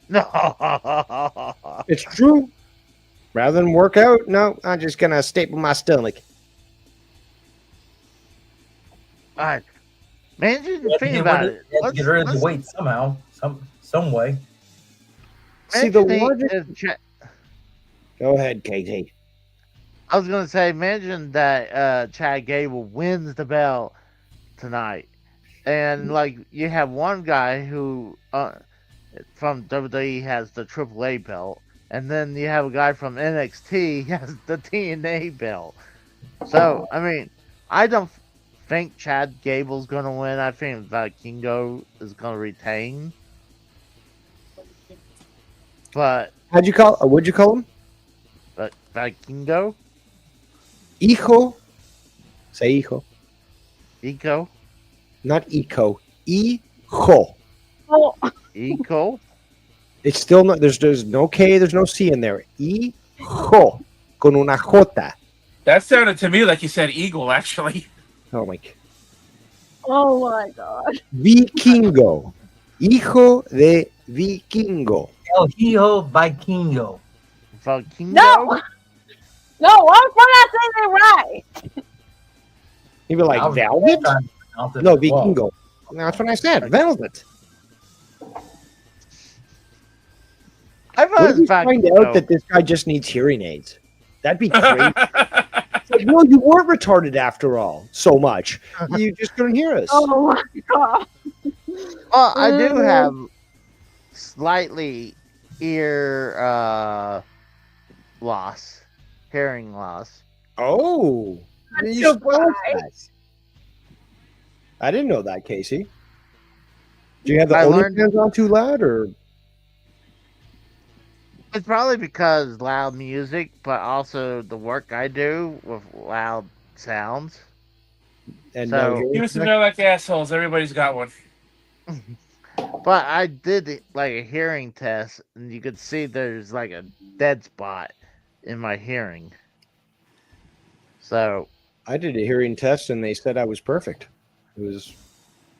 No. It's true. Rather than work out, no, I'm just gonna staple my stomach. All right. Man, you He had to think get about rid of- it. he had to get rid of the weight somehow, some way. See the Imagine logic. if Go ahead, KT. I was gonna say, imagine that Chad Gable wins the belt tonight, and like you have one guy who from WWE has the AAA belt, and then you have a guy from NXT has the TNA belt. So I mean, I don't think Chad Gable's gonna win. I think Vikingo is gonna retain. But What'd you call him? Vikingo? Hijo. Say hijo. Eco? Not eco. Hijo. Oh, Eco? It's still not. There's no K. There's no C in there. Hijo. Con una J. That sounded to me like you said eagle, actually. Oh my. oh my God. Vikingo. Hijo de Vikingo. El Hijo Vikingo. Vikingo? No, I'm pronouncing it right. He'd be like velvet. No, Vikingo. That's what I said. Velvet. I What if we find out that this guy just needs hearing aids? That'd be crazy. Like, no, you weren't retarded after all. So much. You just couldn't hear us. Oh my God. Well, I do have slightly ear loss, hearing loss. Oh. I'm You spoiled surprised. that. I didn't know that, Casey. Do you have the I learned- OnlyFans on too loud, or? It's probably because loud music, but also the work I do with loud sounds. And So- Give us some they're like assholes. Everybody's got one. But I did like a hearing test, and you could see there's like a dead spot in my hearing. So I did a hearing test, and they said I was perfect. It was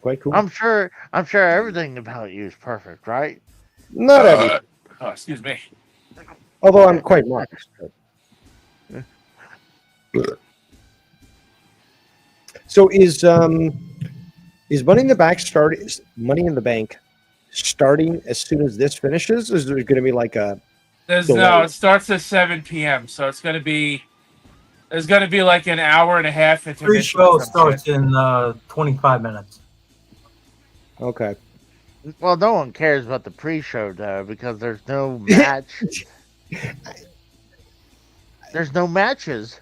quite cool. I'm sure everything about you is perfect, right? Not everything, Oh, excuse me. although I'm quite modest. So is Money in the Bank starting as soon as this finishes? Is there going to be like a It starts at 7 p.m. So it's gonna be like an hour and a half intermission. Pre-show starts in 25 minutes. Okay. Well, no one cares about the pre-show though because there's no match. There's no matches.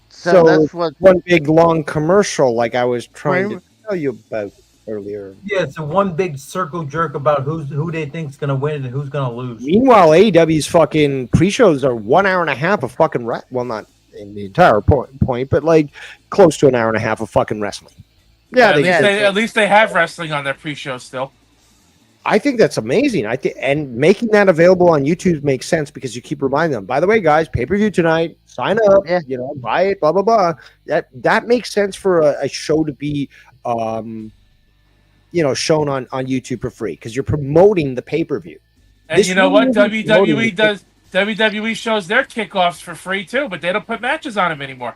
So that's what one big long commercial, like I was trying to tell you about earlier. Yeah, it's a one big circle jerk about who they think's gonna win and who's gonna lose. Meanwhile, AEW's fucking pre-shows are 1 hour and a half of fucking well, not in the entire point, but like close to an hour and a half of fucking wrestling. Yeah, at least they have wrestling on their pre-show still. I think that's amazing. And making that available on YouTube makes sense because you keep reminding them. By the way, guys, pay-per-view tonight. Sign up. Yeah. Buy it. Blah blah blah. That makes sense for a show to be, shown on YouTube for free because you're promoting the pay-per-view. And you know what? WWE shows their kickoffs for free too, but they don't put matches on them anymore.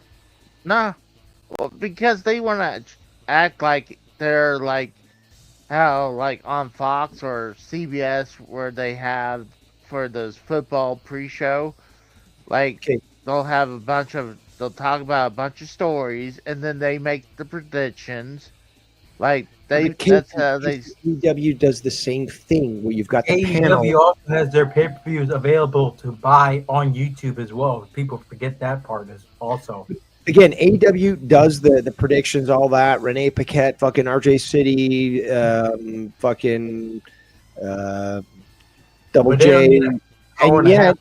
No, well, because they want to act like they're like how like on Fox or CBS where they have for those football pre-show, like they'll talk about a bunch of stories and then they make the predictions. Like that's how AEW does the same thing where you've got the panel. AEW also has their pay-per-views available to buy on YouTube as well. People forget that part is also. Again, AEW does the predictions, all that. Renee Paquette, fucking RJ City, fucking Double J. And yet,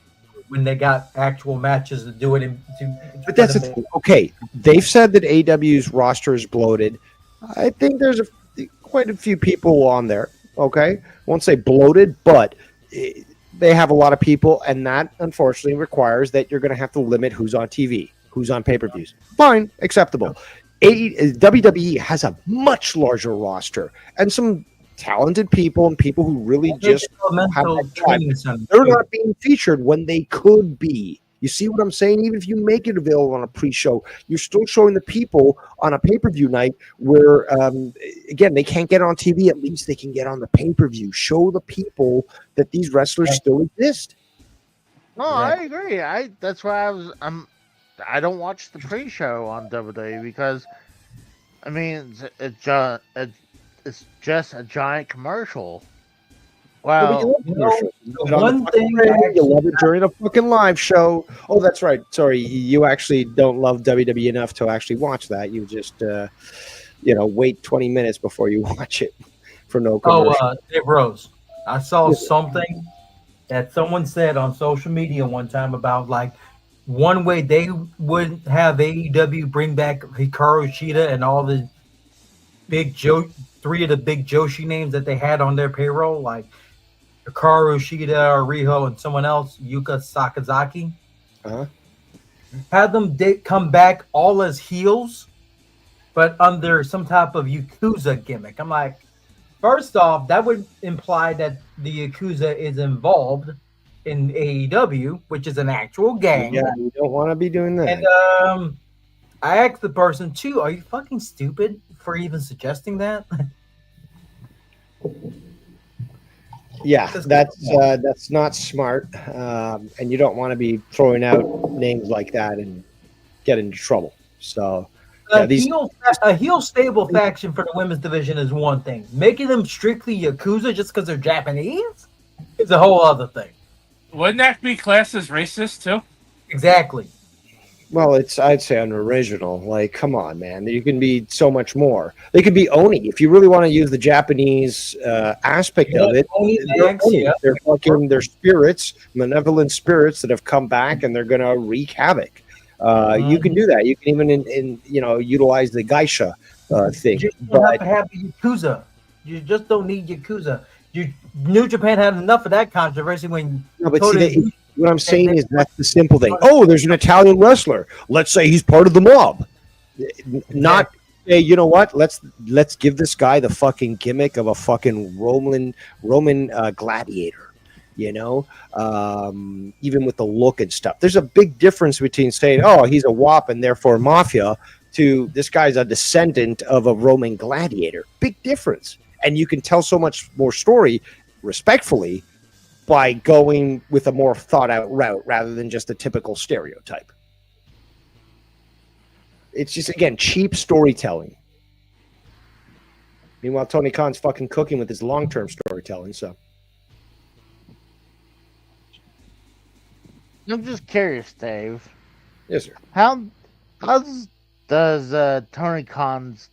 when they got actual matches to do it but that's okay. They've said that AEW's roster is bloated. I think there's quite a few people on there. Okay, won't say bloated, but they have a lot of people, and that unfortunately requires that you're going to have to limit who's on TV. Who's on pay-per-views? Fine, acceptable. WWE has a much larger roster and some talented people and people who really just have that drive. They're not being featured when they could be. You see what I'm saying? Even if you make it available on a pre-show, you're still showing the people on a pay-per-view night where, again, they can't get on TV. At least they can get on the pay-per-view. Show the people that these wrestlers still exist. No, I agree. That's why I don't watch the pre-show on WWE because, I mean, it's just a giant commercial. Wow. One thing you love it during a fucking live show. Oh, that's right. Sorry, you actually don't love WWE enough to actually watch that. You just, wait 20 minutes before you watch it for no commercial. Oh, Dave Rose. I saw something that someone said on social media one time about like one way they would have AEW bring back Hikaru Shida and all the three of the big Joshi names that they had on their payroll, like Hikaru Shida, Riho, and someone else, Yuka Sakazaki. Had them come back all as heels, but under some type of Yakuza gimmick. I'm like, first off, that would imply that the Yakuza is involved in AEW, which is an actual gang. Yeah, you don't want to be doing that. And I asked the person too, are you fucking stupid for even suggesting that? Yeah, that's not smart, and you don't want to be throwing out names like that and get into trouble. So, a heel stable faction for the women's division is one thing. Making them strictly Yakuza just because they're Japanese is a whole other thing. Wouldn't that be classed as racist too? Exactly. Well, I'd say unoriginal. Like, come on, man. You can be so much more. They could be Oni. If you really want to use the Japanese aspect of it, they're fucking they're spirits, malevolent spirits that have come back and they're going to wreak havoc. You can do that. You can even utilize the geisha thing. You don't have to have Yakuza. You just don't need Yakuza. New Japan had enough of that controversy when. No, but what I'm saying is that's the simple thing. Oh, there's an Italian wrestler. Let's say he's part of the mob. Not say, you know what? Let's give this guy the fucking gimmick of a fucking Roman gladiator. Even with the look and stuff. There's a big difference between saying, oh, he's a WAP and therefore mafia, to this guy's a descendant of a Roman gladiator. Big difference. And you can tell so much more story, respectfully, by going with a more thought out route rather than just a typical stereotype. It's just, again, cheap storytelling. Meanwhile, Tony Khan's fucking cooking with his long-term storytelling, so. I'm just curious, Dave. Yes, sir. How does Tony Khan's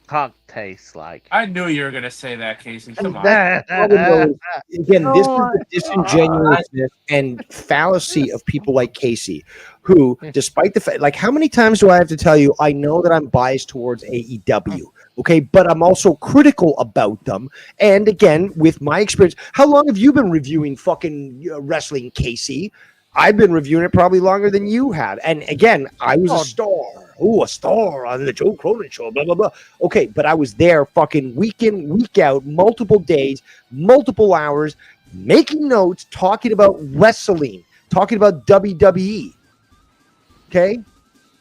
cock taste like? I knew you were gonna say that, Casey. Come on. Again, this is the disingenuousness and fallacy of people like Casey, who, despite the fact, like, how many times do I have to tell you, I know that I'm biased towards AEW, okay, but I'm also critical about them. And again, with my experience, how long have you been reviewing fucking wrestling, Casey? I've been reviewing it probably longer than you had. And again, I was a star. Oh, a star on the Joe Cronin show, blah, blah, blah. Okay, but I was there fucking week in, week out, multiple days, multiple hours, making notes, talking about wrestling, talking about WWE. Okay?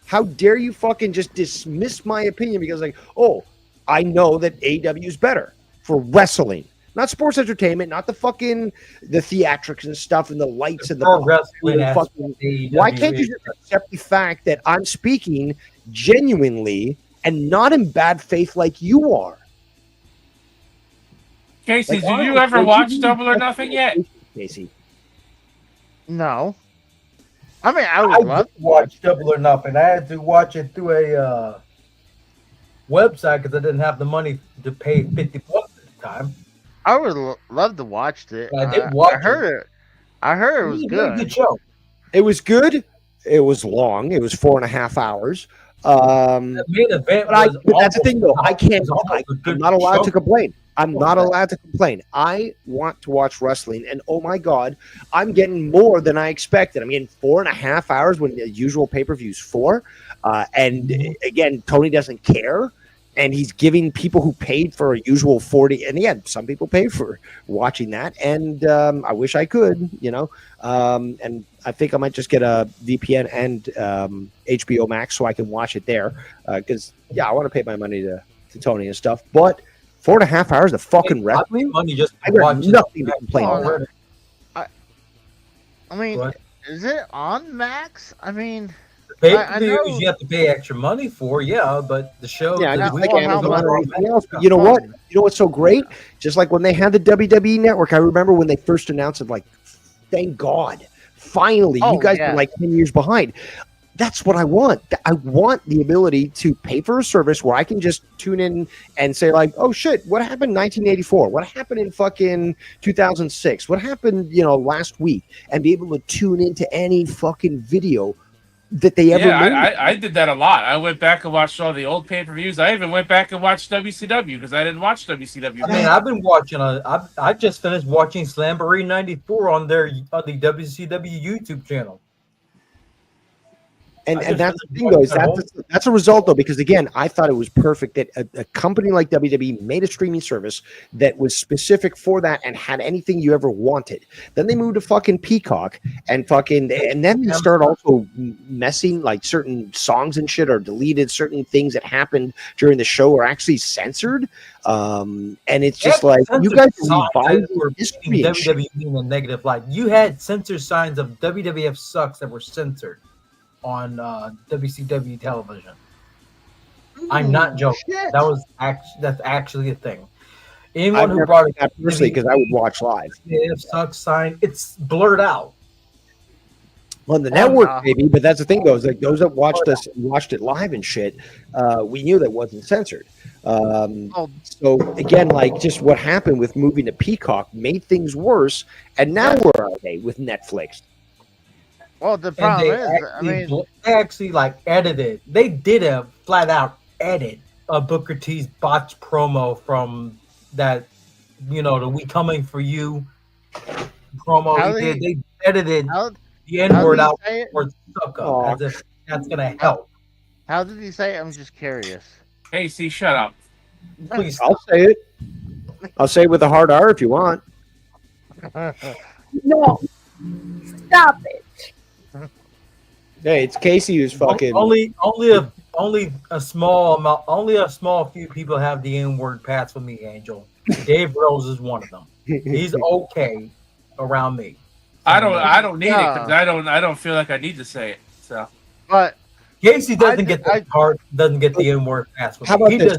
How dare you fucking just dismiss my opinion because, like, oh, I know that AEW is better for wrestling. Not sports entertainment, not the theatrics and stuff and the lights and the fucking. Why can't you just accept the fact that I'm speaking genuinely and not in bad faith like you are? Casey, did you ever watch Double or Nothing yet? Casey. No. I mean, I would love to watch Double or Nothing. I had to watch it through a website because I didn't have the money to pay $50 at the time. I would love to watch it. I did watch it. I heard it was good. Good show. It was good. It was long. It was 4.5 hours. The main event but that's the thing, though. I'm not allowed to complain. I'm not allowed to complain. I want to watch wrestling, and oh my God, I'm getting more than I expected. I'm getting 4.5 hours when the usual pay-per-view is 4. And again, Tony doesn't care. And he's giving people who paid for a usual 40, and again, some people pay for watching that, and I wish I could, and I think I might just get a VPN and HBO Max so I can watch it there, because I want to pay my money to Tony and stuff, but 4.5 hours of fucking wrestling, I got nothing to complain about. I mean, is it on Max? I mean... I know you have to pay extra money for, but the show. Yeah, not like Amazon or anything else. But you know what? You know what's so great? Just like when they had the WWE Network, I remember when they first announced it. Like, thank God, finally, you guys are like 10 years behind. That's what I want. I want the ability to pay for a service where I can just tune in and say, like, oh shit, what happened in 1984? What happened in fucking 2006? What happened, last week? And be able to tune into any fucking video that they ever made. I did that a lot. I went back and watched all the old pay-per-views. I even went back and watched WCW because I didn't watch WCW. I mean, I've been watching. I just finished watching Slamboree '94 on the WCW YouTube channel. And that's the thing, though, is that's a result, though, because, again, I thought it was perfect that a company like WWE made a streaming service that was specific for that and had anything you ever wanted. Then they moved to fucking Peacock and then they start also messing, like, certain songs and shit are deleted, certain things that happened during the show are actually censored. And it's just like, you guys were WWE in a negative light. You had censor signs of WWF sucks that were censored on WCW television. I'm not joking. That's actually a thing. Anyone who brought it up personally, because I would watch live. WWF sucks sign, it's blurred out. On the network, maybe, but that's the thing, though, is like those that watched it live and shit, we knew that wasn't censored. So again, like, just what happened with moving to Peacock made things worse, and now where are they with Netflix? Well, the problem is, they actually like edited. They did a flat out edit of Booker T's botched promo from that, the "We Coming for You" promo. They edited the N-word out for sucker, as if that's gonna help. How did he say it? I'm just curious. Casey, shut up. Please, I'll say it. I'll say it with a hard R if you want. No, stop it. Hey, it's Casey who's fucking. Only a small few people have the N-word pass for me, Angel. Dave Rose is one of them. He's okay. around me. I don't need it because I don't feel like I need to say it. So, but Casey doesn't get the N-word pass. How about this?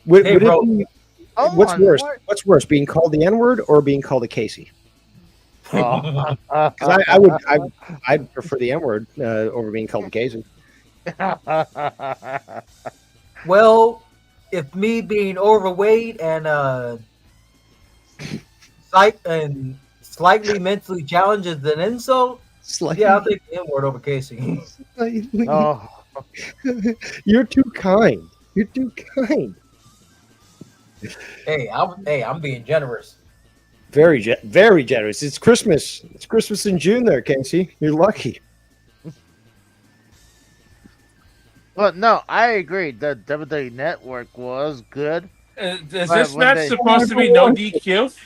Would Hey, it bro. be, what's worse? What's worse, being called the N-word or being called a Casey? Because I'd prefer the N-word over being called a Casey. Well, if me being overweight and slightly mentally challenged is an insult, yeah, I'll take the N-word over Casey. Oh. You're too kind. You're too kind. Hey, I'm being generous. Very generous. It's Christmas. It's Christmas in June there, Casey. You're lucky. But no, I agree. The WWE Network was good. Is this match supposed to be no DQ?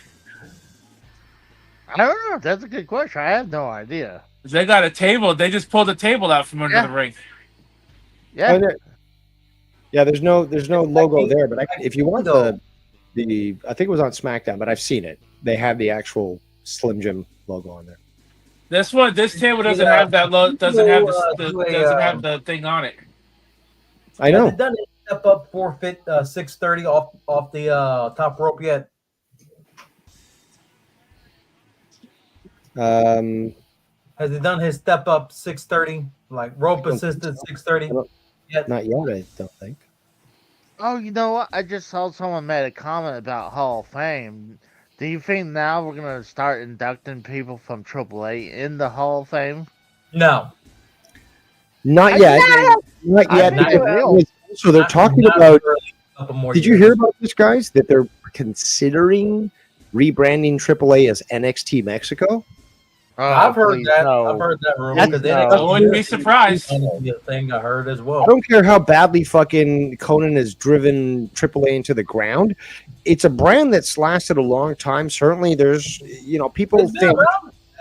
I don't know. That's a good question. I have no idea. They got a table. They just pulled a table out from under the ring. Yeah. Yeah, there's no logo there, but if you want the I think it was on SmackDown, but I've seen it. They have the actual Slim Jim logo on there. This table doesn't have that doesn't have the thing on it. I know. Have they done a step up forfeit 630 off the top rope yet? Has he done his step up 630, like rope assisted 630? Not yet, I don't think. Oh, you know what? I just saw someone made a comment about Hall of Fame. Do you think now we're going to start inducting people from AAA in the Hall of Fame? No. Not yet. Not yet. So they're talking about. Did you hear about this, guys? That they're considering rebranding AAA as NXT Mexico? I've heard that. No. I've heard that rumor. I wouldn't be surprised. Thing I heard as well. I don't care how badly fucking Conan has driven AAA into the ground. It's a brand that's lasted a long time. Certainly, there's people think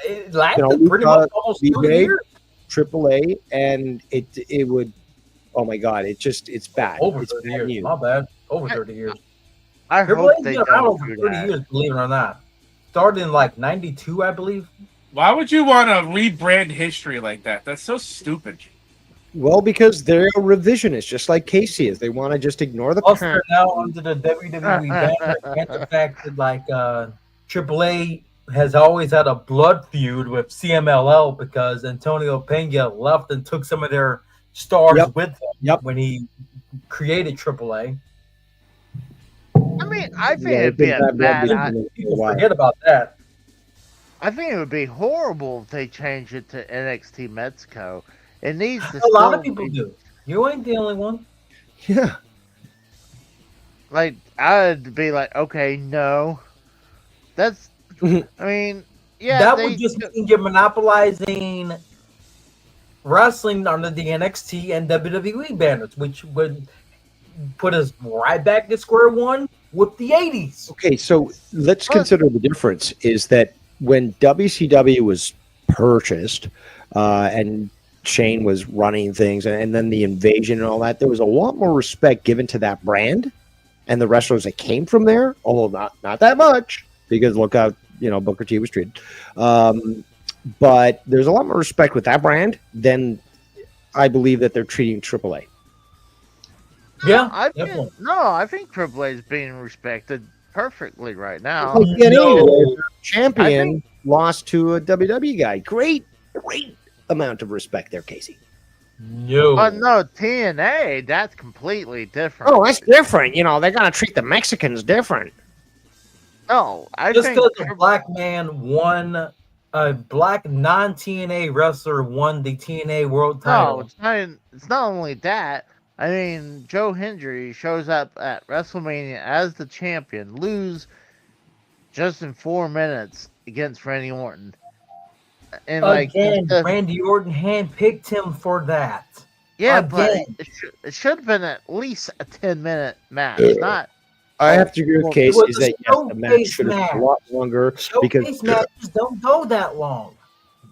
it lasted pretty much almost 2 years. AAA, and it would. Oh my God! It's bad. Over it's 30 years. My bad. Over 30 years. I hope they been around don't over do 30 that. years, believe it or not. Started in like 92, I believe. Why would you want to rebrand history like that? That's so stupid. Well, because they're revisionists, just like Casey is. They want to just ignore the Plus, past. they're now under the WWE banner, and the fact that like AAA has always had a blood feud with CMLL because Antonio Pena left and took some of their stars with him when he created AAA. I mean, I think it'd be a bad. People forget about that. I think it would be horrible if they changed it to NXT Mexico. It needs to. A lot of people do. You ain't the only one. Yeah. Like I'd be like, okay, no. That's. I mean, yeah. That would just mean you're monopolizing wrestling under the NXT and WWE banners, which would put us right back to square one with the 80s. Okay, so let's consider the difference is that when WCW was purchased and Shane was running things and then the invasion and all that, there was a lot more respect given to that brand and the wrestlers that came from there, although not that much, because look how Booker T was treated. But there's a lot more respect with that brand than I believe that they're treating AAA. Yeah, I think AAA is being respected perfectly right now. Champion lost to a WWE guy. Great amount of respect there, Casey. No, TNA, that's completely different. Oh, that's different. They're gonna treat the Mexicans different. No, just because a black man won, a black non-TNA wrestler won the TNA World Title. No, it's not only that. I mean, Joe Hendry shows up at WrestleMania as the champion, lose just in 4 minutes against Randy Orton. And Randy Orton handpicked him for that. Yeah, but it should have been at least a 10-minute match. Not. I have to agree with Casey is that the match should have been a lot longer because matches don't go that long.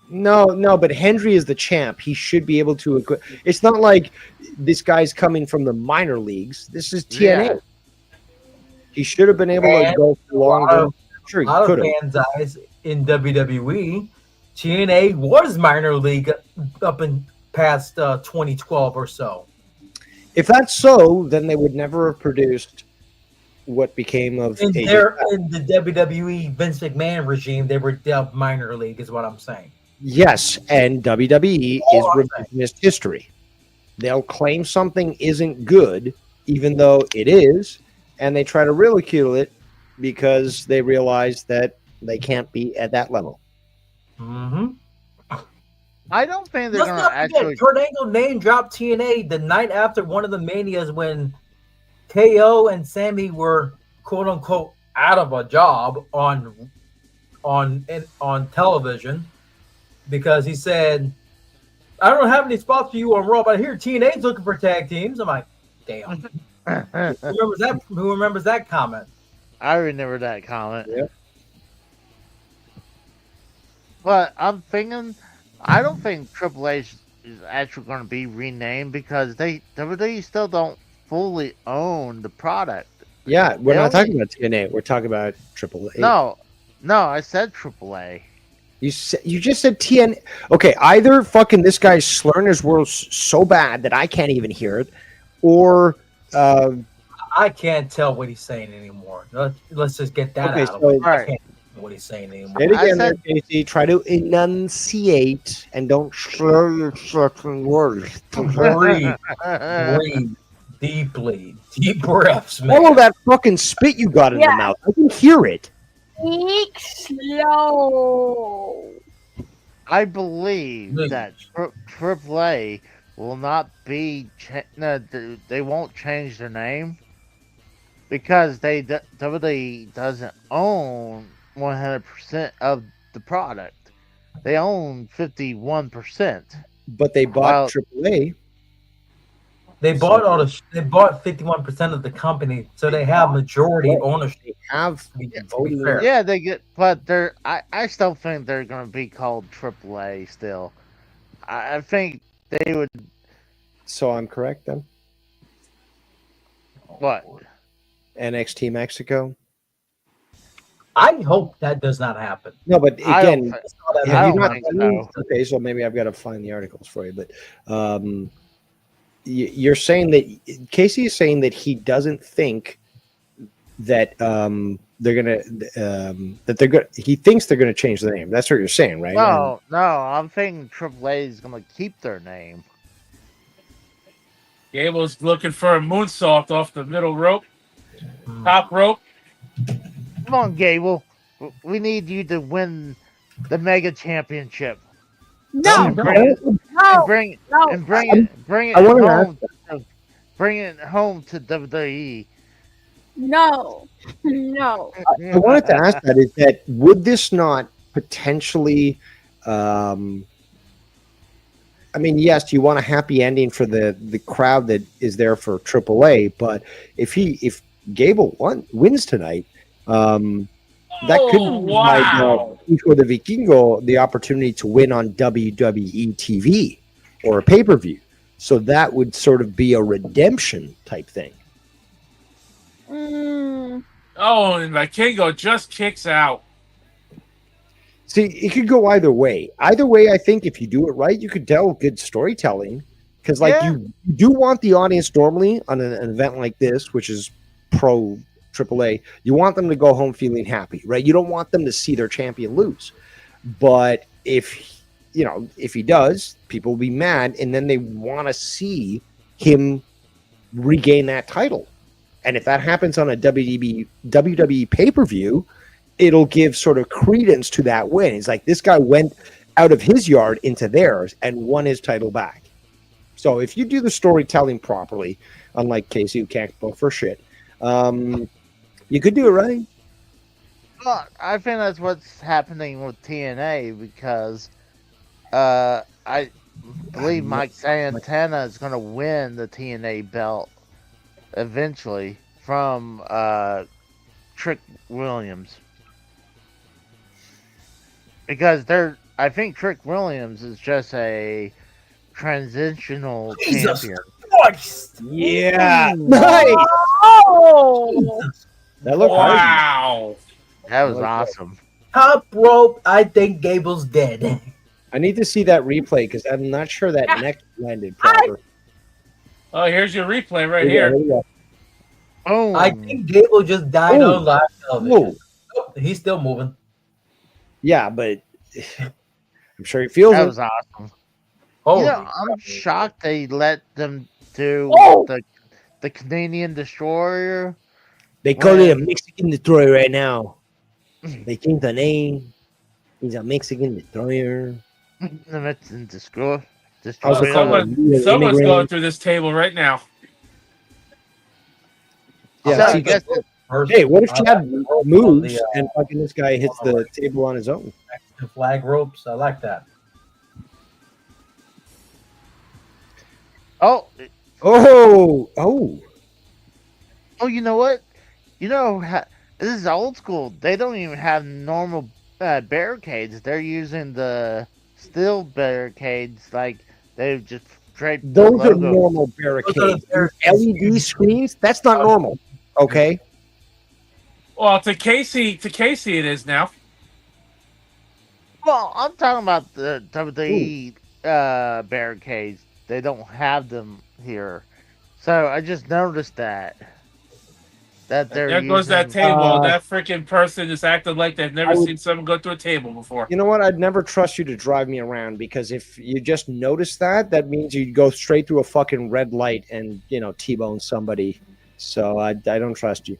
No, but Hendry is the champ. He should be able to. It's not like this guy's coming from the minor leagues. This is TNA. Yeah. He should have been able to go for longer. Sure, he could have. Fans' eyes, in WWE. TNA was minor league up in past 2012 or so. If that's so, then they would never have produced what became of In AJ. the WWE Vince McMahon regime, they were dubbed minor league, is what I'm saying. Yes, and WWE is revisionist history. They'll claim something isn't good, even though it is, and they try to ridicule it because they realize that they can't be at that level. Mm-hmm. I don't think they're Let's going not to forget, actually. Kurt Angle name dropped TNA the night after one of the Manias when KO and Sammy were quote unquote out of a job on television because he said, "I don't have any spots for you on Raw, but I hear TNA's looking for tag teams." I'm like, damn. Who remembers that comment? I remember that comment. Yeah. But I'm thinking, I don't think AAA is actually going to be renamed because WWE still don't fully own the product. Yeah, we're not talking about TNA. We're talking about AAA. No, I said AAA. You just said TNA. Okay, either fucking this guy's slurring his words so bad that I can't even hear it, or I can't tell what he's saying anymore. Let's just get that out of the way. I can't tell what he's saying anymore. Say it again, there, Casey. Try to enunciate and don't slur your fucking words. Breathe deeply. Deep breaths, man. Follow that fucking spit you got in your mouth. I can hear it. Speak slow. I believe that AAA will not be. They won't change their name because WWE doesn't own 100% of the product. They own 51%. But they bought AAA. They bought 51% of the company, so they have majority ownership. They have Yeah, they get, but I still think they're going to be called AAA still. I think they would. So I'm correct then. What? NXT Mexico. I hope that does not happen. No, but again, have you not think so. Okay, so maybe I've got to find the articles for you. But you're saying that Casey is saying that he doesn't think that they're gonna he thinks they're gonna change the name. That's what you're saying, right? No, I'm thinking AAA is going to keep their name. Gable's looking for a moonsault off the middle rope, top rope. Come on, Gable. We need you to win the Mega Championship. No, Bring it home to WWE. No. I wanted to ask that, is that would this not potentially I mean, yes, you want a happy ending for the crowd that is there for AAA, but if Gable wins tonight, that could provide Hijo de Vikingo the opportunity to win on WWE TV or a pay-per-view. So that would sort of be a redemption type thing. Oh, and Vikingo just kicks out. See, it could go either way. Either way, I think if you do it right, you could tell good storytelling. Because, you do want the audience normally on an event like this, which is pro AAA, you want them to go home feeling happy, right? You don't want them to see their champion lose. But if he does, people will be mad, and then they want to see him regain that title. And if that happens on a WWE pay-per-view, it'll give sort of credence to that win. It's like this guy went out of his yard into theirs and won his title back. So if you do the storytelling properly, unlike Casey who can't book for shit, you could do it right. Well, I think that's what's happening with TNA because I believe Mike Santana is going to win the TNA belt eventually from Trick Williams. Because I think Trick Williams is just a transitional champion. Christ. Yeah. Nice. Oh. That looked wow. That was awesome. Top rope, I think Gable's dead. I need to see that replay because I'm not sure that neck landed proper. Oh, here's your replay right Here here. we go. Oh, I think Gable just died Oh. on live television. Whoa. Oh, he's still moving. Yeah, but I'm sure he feels that it. was awesome. Holy I'm shocked they let them do Oh. the Canadian Destroyer. They call it a when- Mexican destroyer right now. They changed the name. He's a Mexican destroyer. The Mexican Destroyer. Also Oh, called a someone's immigrant. going through this table right now. Yeah, So I see, guess hey, what if Chad moves the, and fucking this guy hits the table on his own? Mexican flag ropes. I like that. Oh, Oh, you know what? This is old school. They don't even have normal barricades. They're using the steel barricades. Like they've just draped the those are logo. normal barricades. LED screens, that's not normal. Okay. Well, to Casey it is now. Well, I'm talking about the WWE barricades. They don't have them here, so I just noticed that they're There goes that using- table. That freaking person is acting like they've never I would- seen someone go through a table before. You know what? I'd never trust you to drive me around because if you just notice that means you go straight through a fucking red light and, T-bone somebody. So I don't trust you.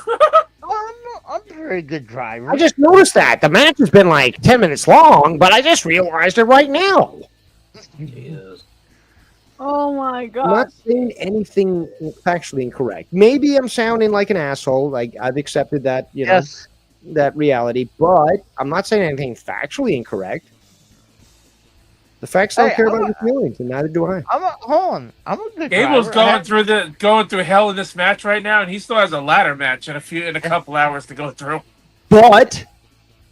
I'm a very good driver. I just noticed that. The match has been like 10 minutes long, but I just realized it right now. Jesus. Oh my I'm god. not saying anything factually incorrect. Maybe I'm sounding like an asshole. Like I've accepted that, Yes. that reality, but I'm not saying anything factually incorrect. The facts don't Hey, care I'm about your feelings, and neither do I. Hold on. I'm a good Gable's driver. going through hell in this match right now, and he still has a ladder match in a couple hours to go through. But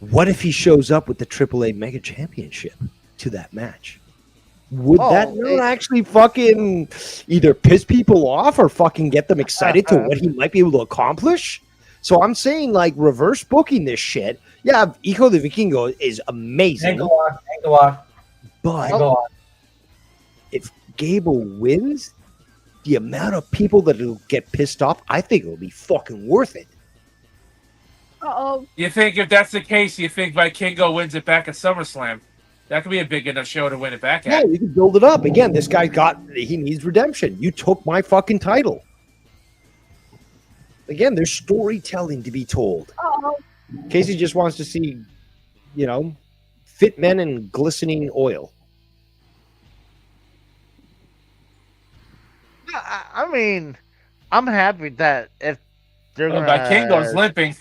what if he shows up with the AAA Mega Championship to that match? Would that not actually fucking either piss people off or fucking get them excited to what he might be able to accomplish? So I'm saying, like, reverse booking this shit. Yeah, Hijo de Vikingo is amazing. Ankle lock. But if Gable wins, the amount of people that will get pissed off, I think it'll be fucking worth it. Uh-oh. You think if that's the case, you think Vikingo wins it back at SummerSlam? That could be a big enough show to win it back Yeah, at. you can build it up. Again, this guy he needs redemption. You took my fucking title. Again, there's storytelling to be told. Uh-oh. Casey just wants to see, fit men in glistening oil. I mean, I'm happy that if they're gonna. Vikingo's limping.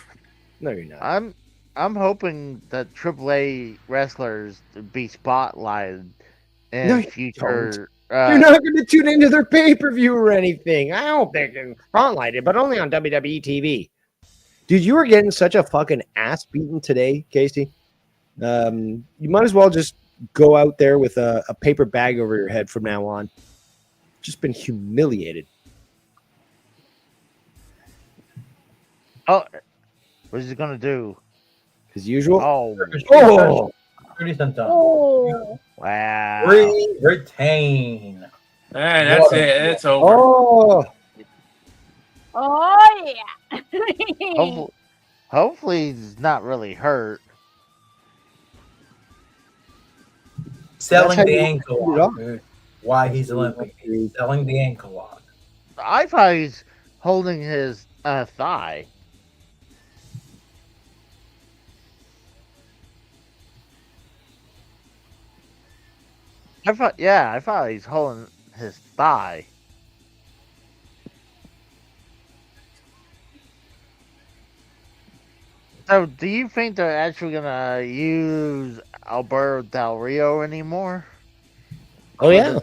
No, you're not. I'm hoping that AAA wrestlers be spotlighted in No, you future. You're not going to tune into their pay-per-view or anything. I hope they can spotlight it, but only on WWE TV. Dude, you were getting such a fucking ass beaten today, Casey. You might as well just go out there with a paper bag over your head from now on. Just been humiliated. Oh, what is he gonna do? As usual. Oh, 30 cents on. Oh. wow. Retain. Man, that's it. It's over. Oh. Oh yeah. Hopefully he's not really hurt. Selling That's how the you ankle put it lock. on. Dude. Why he's Olympic. He's selling the ankle lock. I thought he's holding his thigh. I thought he's holding his thigh. So, do you think they're actually gonna use Alberto Del Rio anymore? Oh, yeah.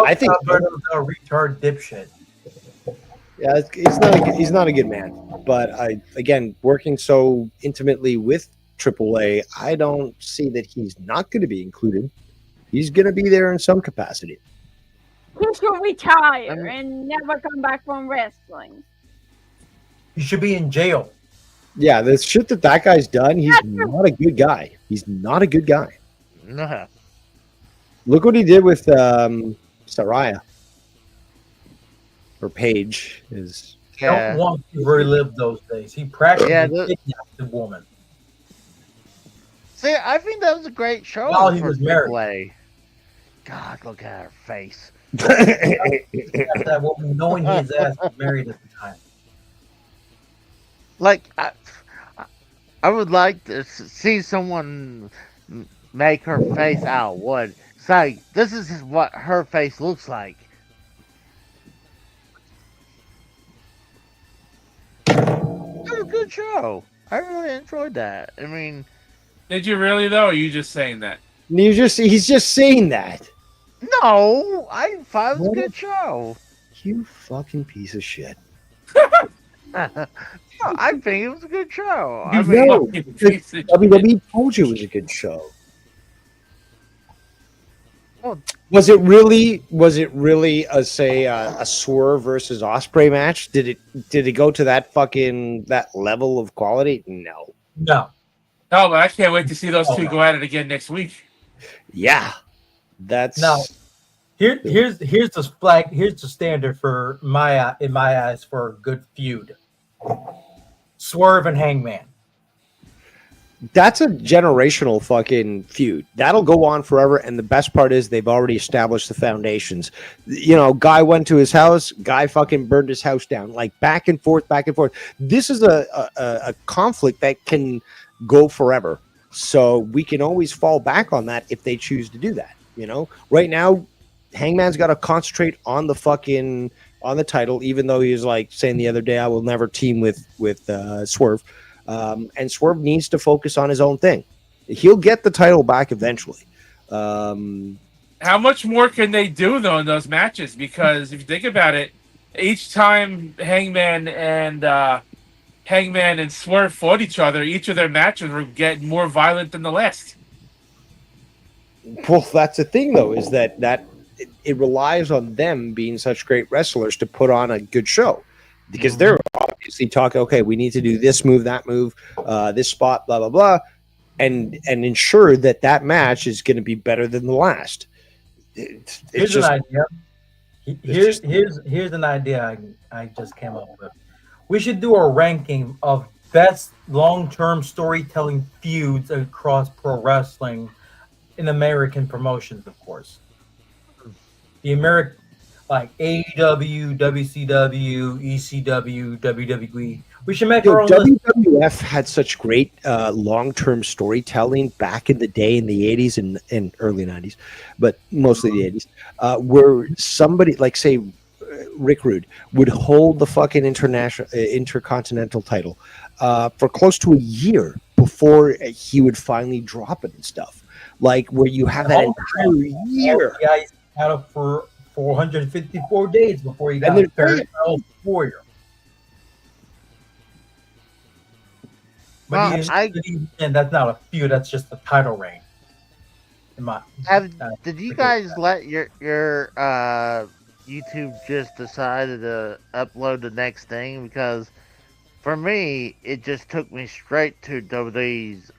I think Alberto's a retard dipshit. Yeah, he's not a good man. But again, working so intimately with AAA, I don't see that he's not going to be included. He's going to be there in some capacity. He should retire and never come back from wrestling. He should be in jail. Yeah, the shit that guy's done, he's not a good guy. He's not a good guy. No. Look what he did with Saraya. Or Paige is. Don't want to relive those days. He practically kidnapped the woman. See, I think that was a great show. While he was married. Play. God, look at her face. That woman, knowing his ass was married at the time. Like, I would like to see someone make her face out of wood. Say, this is what her face looks like. It was a good show. I really enjoyed that. I mean, did you really though? Or are you just saying that? He's just saying that. No, I thought it was a good show. You fucking piece of shit. No, I think it was a good show. I mean, no, WWE told you it was a good show. Well, was it really a Swerve versus Ospreay match? Did it go to that level of quality? No. No. No, but I can't wait to see those two go at it again next week. Yeah. That's now here's the flag, here's the standard for in my eyes for a good feud. Swerve and Hangman. That's a generational fucking feud. That'll go on forever, and the best part is they've already established the foundations. You know, guy went to his house, guy fucking burned his house down. Like back and forth. This is a conflict that can go forever. So we can always fall back on that if they choose to do that. You know, right now, Hangman's got to concentrate on the title, even though he was like saying the other day, I will never team with Swerve. And Swerve needs to focus on his own thing. He'll get the title back eventually. How much more can they do, though, in those matches? Because if you think about it, each time Hangman and Swerve fought each other, each of their matches were getting more violent than the last. Well, that's the thing, though, is that it relies on them being such great wrestlers to put on a good show. Because they're obviously talking, okay, we need to do this move, that move, this spot, blah, blah, blah, and ensure that match is going to be better than the last. Here's an idea. Here's an idea I just came up with. We should do a ranking of best long-term storytelling feuds across pro wrestling in American promotions, of course. The American, like AEW, WCW, ECW, WWE. We should make our own WWF list. had such great long-term storytelling back in the day in the 80s and early 90s, but mostly the 80s, where somebody like, say, Rick Rude would hold the fucking intercontinental title for close to a year before he would finally drop it and stuff. Like where you have that entire year. Yeah, he's out of for 454 days before he got a Parallel Warrior. But and that's not a feud. That's just a title reign. Did you guys let your YouTube just decided to upload the next thing? Because for me, it just took me straight to WWE's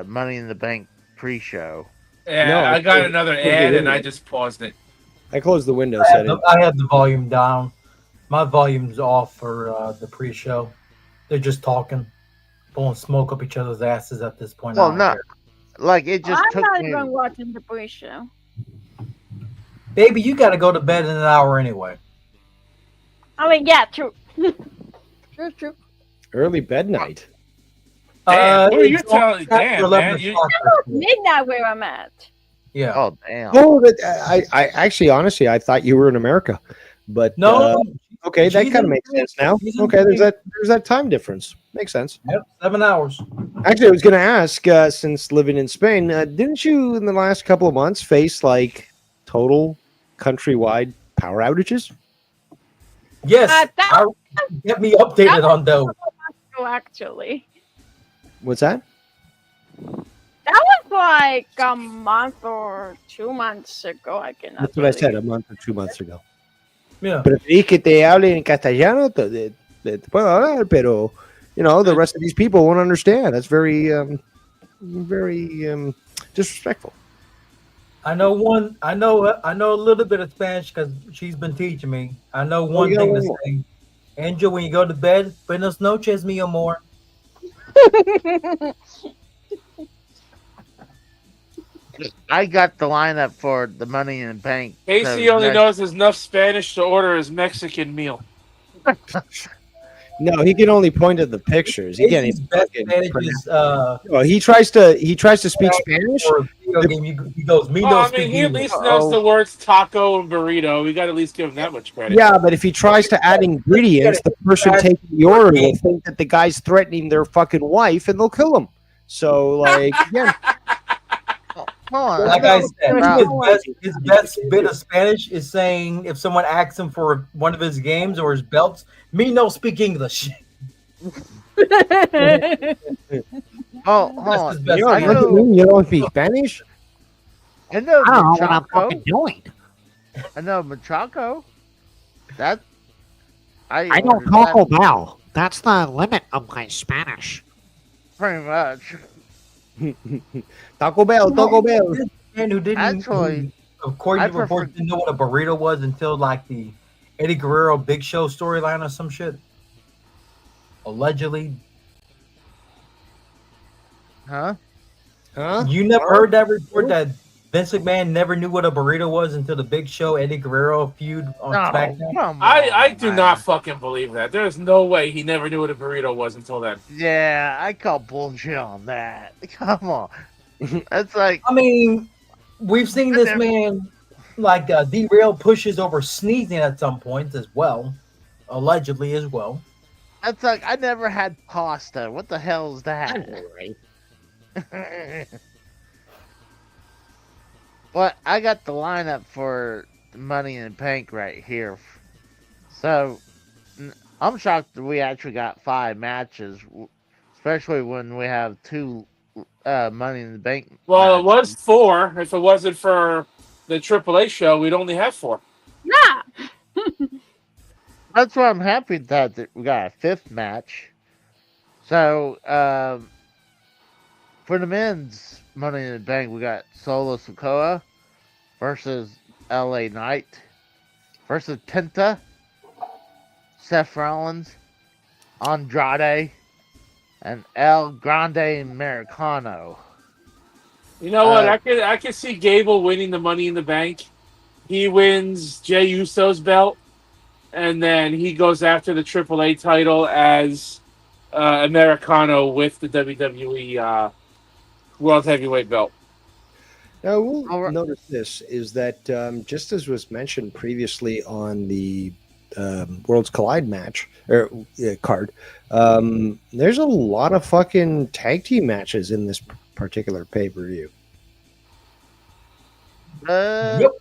Money in the Bank pre-show. Yeah, no, I got another ad and I just paused it. I closed the window. I had the volume down. My volume's off for the pre-show. They're just talking, blowing smoke up each other's asses at this point. Well, no, like it just I'm not even watching the pre-show. Baby, you got to go to bed in an hour anyway. I mean, yeah, true. True. Early bed night. Damn, who are you telling? Damn, man. Midnight where I'm at. Yeah. Oh, damn. Oh, I actually, honestly, I thought you were in America, but no. Okay, that kind of makes sense now. Okay, there's that time difference. Makes sense. Yep, 7 hours. Actually, I was going to ask, since living in Spain, didn't you in the last couple of months face like total countrywide power outages? Yes. Get me updated on those. Actually. What's that? That was like a month or 2 months ago. I cannot. That's what I said, a month or 2 months ago. Yeah. Preferí que te hable en castellano, te puedo hablar, pero the rest of these people won't understand. That's very, very disrespectful. I know a little bit of Spanish because she's been teaching me. I know one you got thing to one more. say. Angel, when you go to bed, buenas noches, mi amor. I got the lineup for the Money in the Bank. Casey so only next- knows enough Spanish to order his Mexican meal. No, he can only point at the pictures. He can't Casey's even best fucking Spanish pronounce. is Well, he tries to speak Spanish. for a video game. He goes, me Well, no I mean, speak he at English. least knows the words taco and burrito. We got to at least give him that much credit. Yeah, but if he tries to add ingredients, the person taking the order will think that the guy's threatening their fucking wife, and they'll kill him. So, like, again, Like I said, his best bit of Spanish is saying if someone asks him for one of his games or his belts, me no speak English. Oh, hold on. his best you Spanish. you don't speak Spanish? I know I don't know what I'm Machaco. fucking doing. I know Machaco. That I know ordered Taco that Bell. That's the limit of my Spanish. pretty much. Taco Bell, Taco Bell. This man who didn't, Actually, according I to reports, didn't know what a burrito was until like the Eddie Guerrero Big Show storyline or some shit. Allegedly. Huh? You never heard that report that Vince McMahon never knew what a burrito was until the Big Show Eddie Guerrero feud on SmackDown? I do not fucking believe that. There's no way he never knew what a burrito was until then. Yeah, I call bullshit on that. Come on. It's like, I mean, we've seen this man like derail pushes over sneezing at some points as well, allegedly as well. it's like I never had pasta. What the hell is that? But I got the lineup for Money in the Bank right here. So I'm shocked that we actually got 5 matches, especially when we have 2 Money in the Bank. Well, it was 4. If it wasn't for the AAA show, we'd only have 4. Yeah. That's why I'm happy that we got a 5th match. So for the men's Money in the Bank, we got Solo Sikoa versus LA Knight versus Penta, Seth Rollins, Andrade, and El Grande Americano. You know what? I could see Gable winning the Money in the Bank. He wins Jey Uso's belt, and then he goes after the AAA title as Americano with the WWE World Heavyweight belt. Now, we'll notice this is that just as was mentioned previously on the Worlds Collide match or card, there's a lot of fucking tag team matches in this particular pay-per-view. Yep.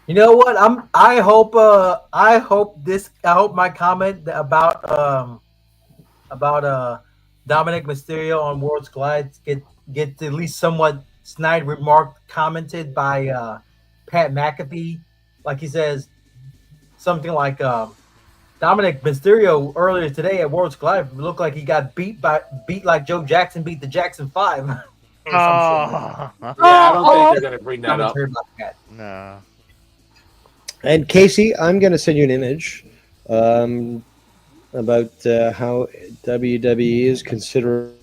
You know what? I hope my comment about Dominic Mysterio on Worlds Collide get at least somewhat snide remark commented by Pat McAfee. Like he says something like Dominic Mysterio earlier today at Worlds Collide looked like he got beat like Joe Jackson beat the Jackson 5. Yeah, I don't think they're going to bring that up. No. And Casey, I'm going to send you an image about how WWE is considering.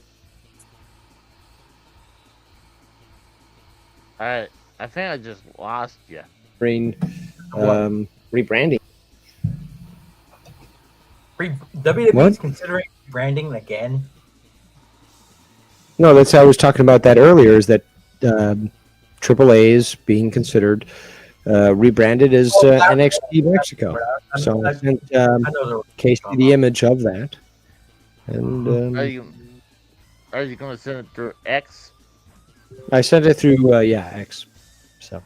I think I just lost you. Rebranding. WWE is considering branding again. No, that's how I was talking about that earlier. Is that AAA is being considered rebranded as NXT Mexico? So I sent Casey the image of that. And Are you going to send it through X? I sent it through X. So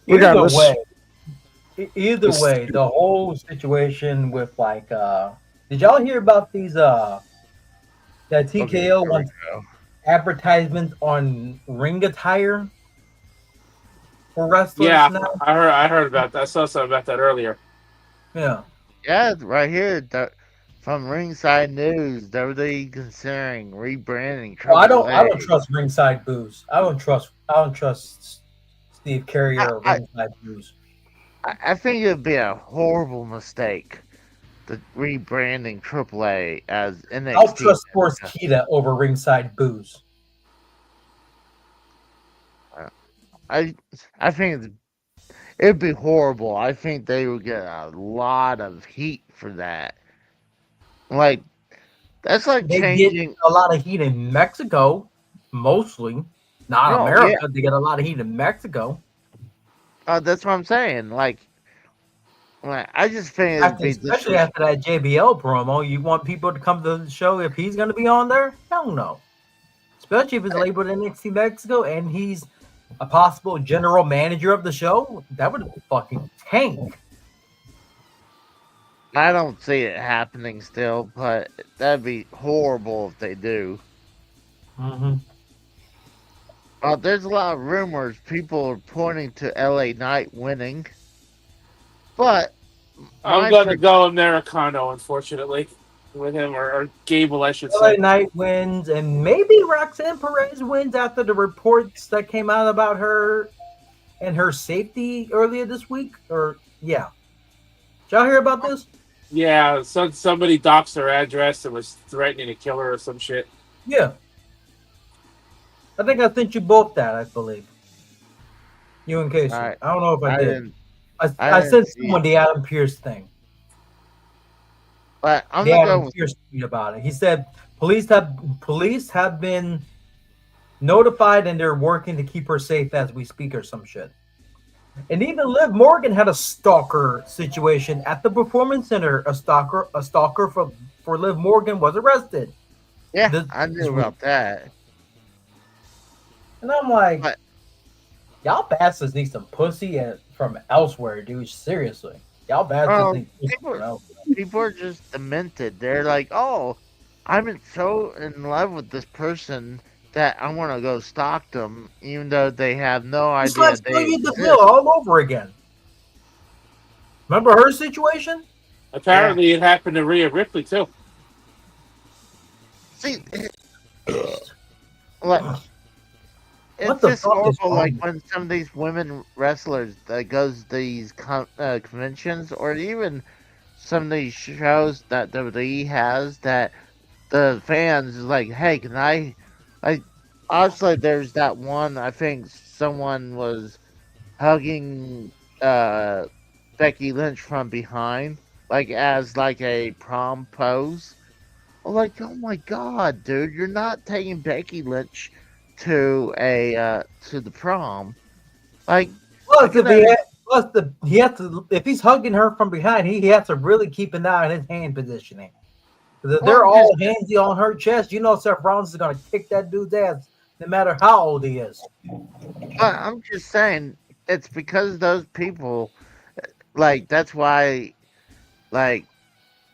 regardless, either way, the whole situation with like, did y'all hear about these that TKO wants advertisements on ring attire for wrestlers? Yeah, now? I heard about that. I saw something about that earlier. Yeah. Yeah, right here from Ringside News, WWE considering rebranding Well, I Triple don't. I A. don't trust ringside booze. I don't trust. I don't trust Steve Carrier or I, ringside booze. I think it'd be a horrible mistake, the rebranding Triple A as I'll NXT. trust Sportskeeda over ringside booze. I I think it'd be horrible. I think they would get a lot of heat for that. Like that's like They get changing. a lot of heat in Mexico, mostly. Not No, yeah, America. They get a lot of heat in Mexico. that's what I'm saying. Like I just think it'd After, be especially after that JBL promo, you want people to come to the show if he's going to be on there? Hell no. Especially if it's labeled NXT Mexico and he's a possible general manager of the show. That would fucking tank. I don't see it happening still, but that'd be horrible if they do. Mm-hmm. There's a lot of rumors. People are pointing to LA Knight winning, but I'm going to go Americano, unfortunately, with him, or Gable, I should LA say. Knight wins, and maybe Roxanne Perez wins after the reports that came out about her and her safety earlier this week. Or yeah, did y'all hear about this? Yeah, somebody doxed her address and was threatening to kill her or some shit. Yeah, I think I sent you both that. I believe you and Casey. I don't know if I did. I sent someone the Adam Pearce thing. But I'm the not Adam going. Pearce tweet about it. He said police have been notified and they're working to keep her safe as we speak, or some shit. And even Liv Morgan had a stalker situation at the Performance Center. A stalker for Liv Morgan was arrested. Yeah, I knew about that. And I'm like, y'all bastards need some pussy from elsewhere, dude. Seriously. Y'all bastards need pussy from elsewhere. People are just demented. They're like, oh, I'm so in love with this person that I want to go stalk them, even though they have no It's idea like they Celia exist. DeVille all over again. Remember her situation? Apparently, it happened to Rhea Ripley, too. See, like, it's the just fuck is horrible. wrong Like with when some of these women wrestlers that goes to these conventions, or even some of these shows that WWE has, that the fans is like, hey, can I? Like, obviously, there's that one. I think someone was hugging Becky Lynch from behind, like as like a prom pose. Like, oh my god, dude, you're not taking Becky Lynch to the prom. Like, Plus, he has to. If he's hugging her from behind, he has to really keep an eye on his hand positioning. Because if they're all handsy on her chest, you know Seth Rollins is going to kick that dude's ass, no matter how old he is. I'm just saying, it's because those people, like, that's why, like,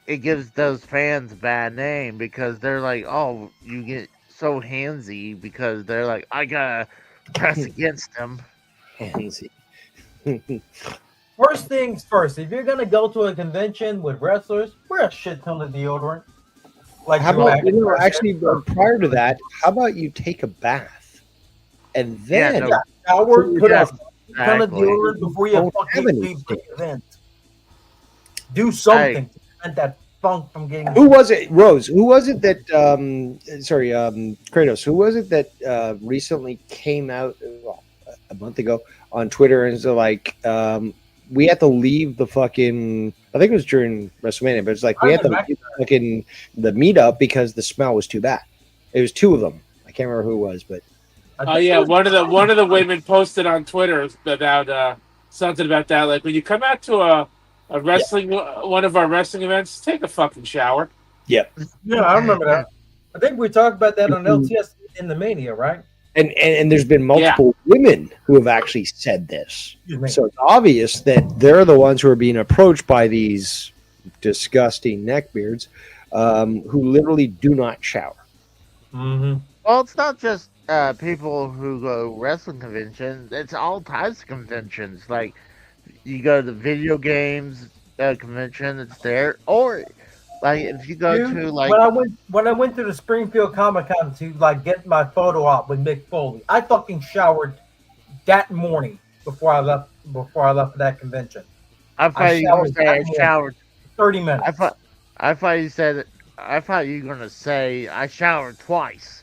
it gives those fans a bad name, because they're like, oh, you get so handsy because they're like, I gotta press against them. Handsy. First things first, if you're going to go to a convention with wrestlers, wear a shit ton of deodorant. Like How about, actually, prior to that, how about you take a bath and then shower, put a ton of Exactly. deodorant before you Don't fucking have any leave the event. Do something to prevent that funk from getting. Who was it, Rose? Who was it that? Kratos. Who was it that recently came out a month ago on Twitter and was like, we have to leave the fucking. I think it was during WrestleMania, but it's like we had to leave the meetup because the smell was too bad. It was two of them. I can't remember who it was, but. Oh yeah, one of the women posted on Twitter about something about that. Like, when you come out to a wrestling one of our wrestling events, take a fucking shower. Yep. Yeah, I remember that. I think we talked about that on LTS in the Mania, right? And there's been multiple women who have actually said this. So it's obvious that they're the ones who are being approached by these disgusting neckbeards who literally do not shower. Mm-hmm. Well, it's not just people who go wrestling conventions. It's all types of conventions. Like, you go to video games, convention that's there, or like if you go Dude, to like when I went to the Springfield Comic Con to like get my photo op with Mick Foley, I fucking showered that morning before I left for that convention. I thought you were gonna say I that morning, showered. 30 minutes. I thought you said. I thought you were gonna say I showered twice.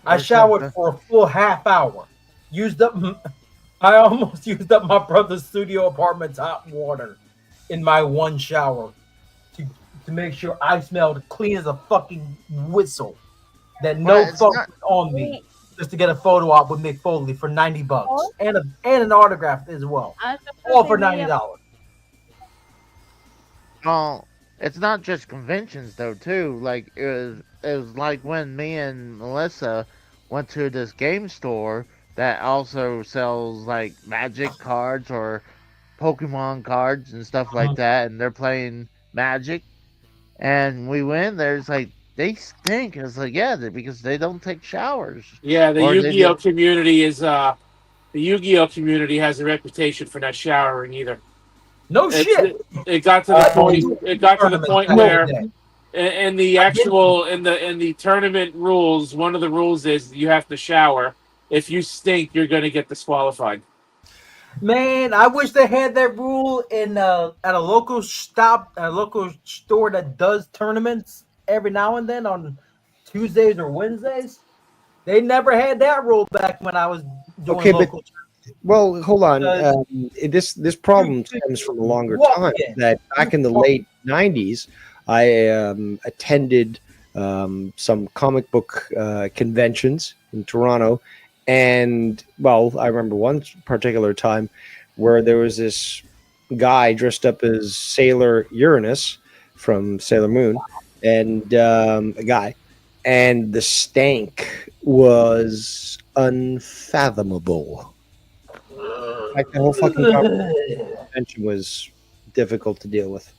I showered for a full half hour. I almost used up my brother's studio apartment's hot water in my one shower to make sure I smelled clean as a fucking whistle. That no Well, it's fuck not- was on me just to get a photo op with Mick Foley for $90 and an autograph as well, all for $90. Well, it's not just conventions though too. Like it was like when me and Melissa went to this game store that also sells like Magic cards or Pokemon cards and stuff like that, and they're playing Magic. And we went there. It's like they stink. It's like because they don't take showers. Yeah, the Or they Yu-Gi-Oh do- community is the Yu-Gi-Oh community has a reputation for not showering either. No shit. It got to the point. It got to the point where, day. in the tournament rules, one of the rules is you have to shower. If you stink, you're going to get disqualified. Man, I wish they had that rule in at a local store that does tournaments every now and then on Tuesdays or Wednesdays. They never had that rule back when I was doing local. Well, hold on. This problem stems from a longer time. That back in the late '90s, I attended some comic book conventions in Toronto, and I remember one particular time where there was this guy dressed up as Sailor Uranus from Sailor Moon, and a guy, and the stank was unfathomable. Like the whole fucking convention was difficult to deal with.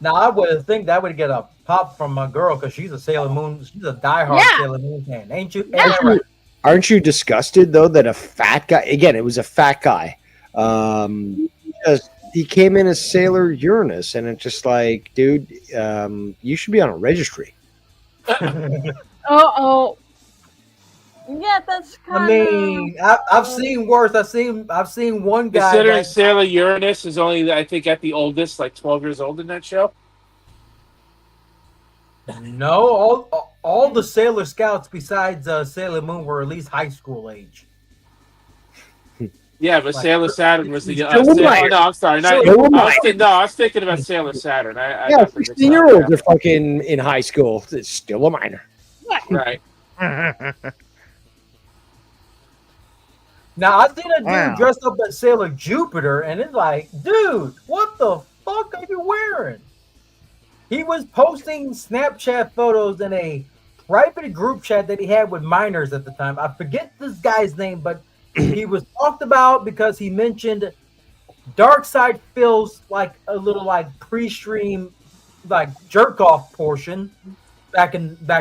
Now I would think that would get a pop from my girl because she's a Sailor Moon. She's a diehard Sailor Moon fan, ain't you? Aren't you disgusted though that a fat guy? Again, it was a fat guy. He came in as Sailor Uranus, and it's just like, dude, you should be on a registry. Yeah, that's kind I mean, I've seen worse. I've seen one guy. Considering Sailor Uranus is only, I think, at the oldest, like 12 years old in that show. No, all the Sailor Scouts besides Sailor Moon were at least high school age. Yeah, but Sailor Saturn was the. No, I'm sorry. I was thinking about Sailor Saturn. 16-year-olds are fucking in high school. It's still a minor. Right. Now, I've seen a dude dressed up as Sailor Jupiter, and it's like, dude, what the fuck are you wearing? He was posting Snapchat photos in a private group chat that he had with minors at the time. I forget this guy's name, but he was talked about because he mentioned Darkseid feels like a little like pre-stream like jerk-off portion back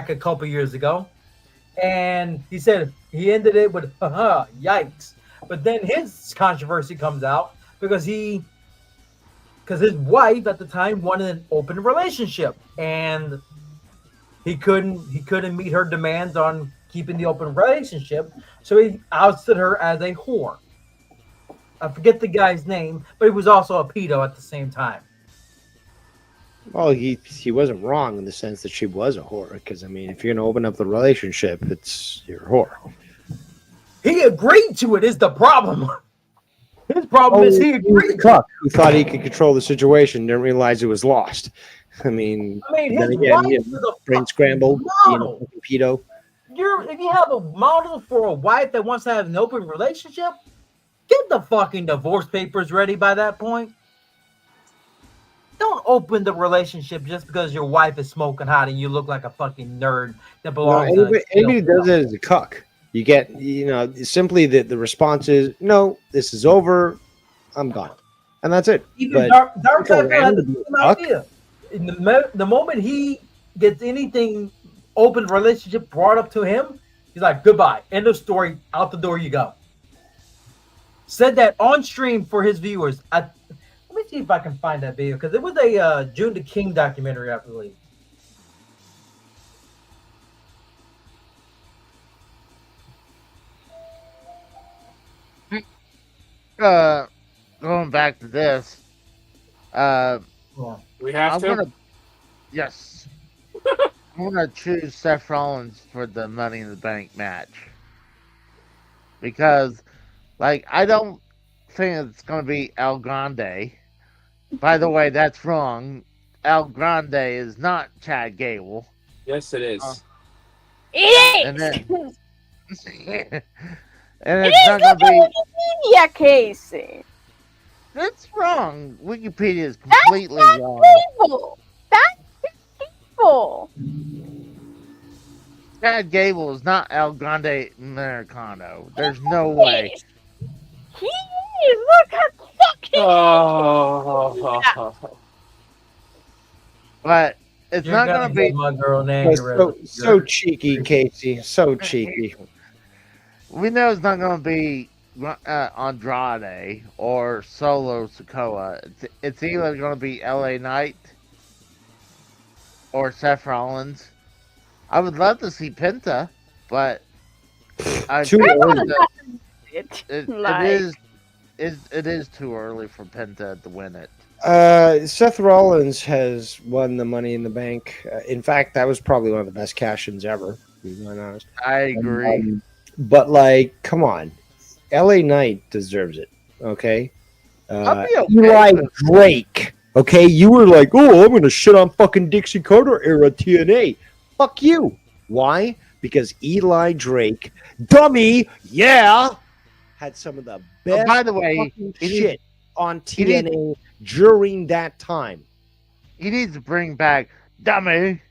a couple years ago. And he said he ended it with haha, yikes. But then his controversy comes out because his wife at the time wanted an open relationship, and he couldn't meet her demands on keeping the open relationship, so he ousted her as a whore. I forget the guy's name, but he was also a pedo at the same time. Well, he wasn't wrong in the sense that she was a whore, because I mean, if you're gonna open up the relationship, you're a whore. He agreed to it. Is the problem? His problem is he agreed. Cuck who thought he could control the situation didn't realize it was lost. I mean his then again, wife was a brain scrambled, being a fucking pedo. If you have a model for a wife that wants to have an open relationship, get the fucking divorce papers ready by that point. Don't open the relationship just because your wife is smoking hot and you look like a fucking nerd that belongs. Anybody does it as a cuck. You get, simply the response is, no, this is over, I'm gone. And that's it. Even But Darkseid had the same idea. In the moment he gets anything open relationship brought up to him, he's like, goodbye. End of story. Out the door you go. Said that on stream for his viewers. see if I can find that video because it was a June the King documentary, I believe. Going back to this, we have I'm to. gonna, yes, I'm gonna choose Seth Rollins for the Money in the Bank match because, like, I don't think it's gonna be El Grande. By the way, that's wrong. El Grande is not Chad Gable. Yes, it is. It And is. then, and It it's is. not Look gonna at be. Wikipedia, Casey. That's wrong. Wikipedia is completely That's wrong. Gable. That's Gable. Chad Gable is not El Grande Americano. There's no way. He is. Look at fucking. Oh. But it's You're not gonna gonna be. get my girl name. So cheeky, Casey. So cheeky. We know it's not gonna be Andrade or Solo Sikoa. It's either gonna be LA Knight or Seth Rollins. I would love to see Penta, but Too early. it is too early for Penta to win it. Seth Rollins has won the Money in the Bank. In fact, that was probably one of the best cash-ins ever. To be quite honest. I agree. But like, come on, LA Knight deserves it. Okay, I'll be okay Eli with- Drake. Okay, you were like, oh, I'm gonna shit on fucking Dixie Carter era TNA. Fuck you. Why? Because Eli Drake, dummy, yeah, had some of the best. by the way, fucking he shit needs- on he needs- TNA during that time. He needs to bring back Dummy.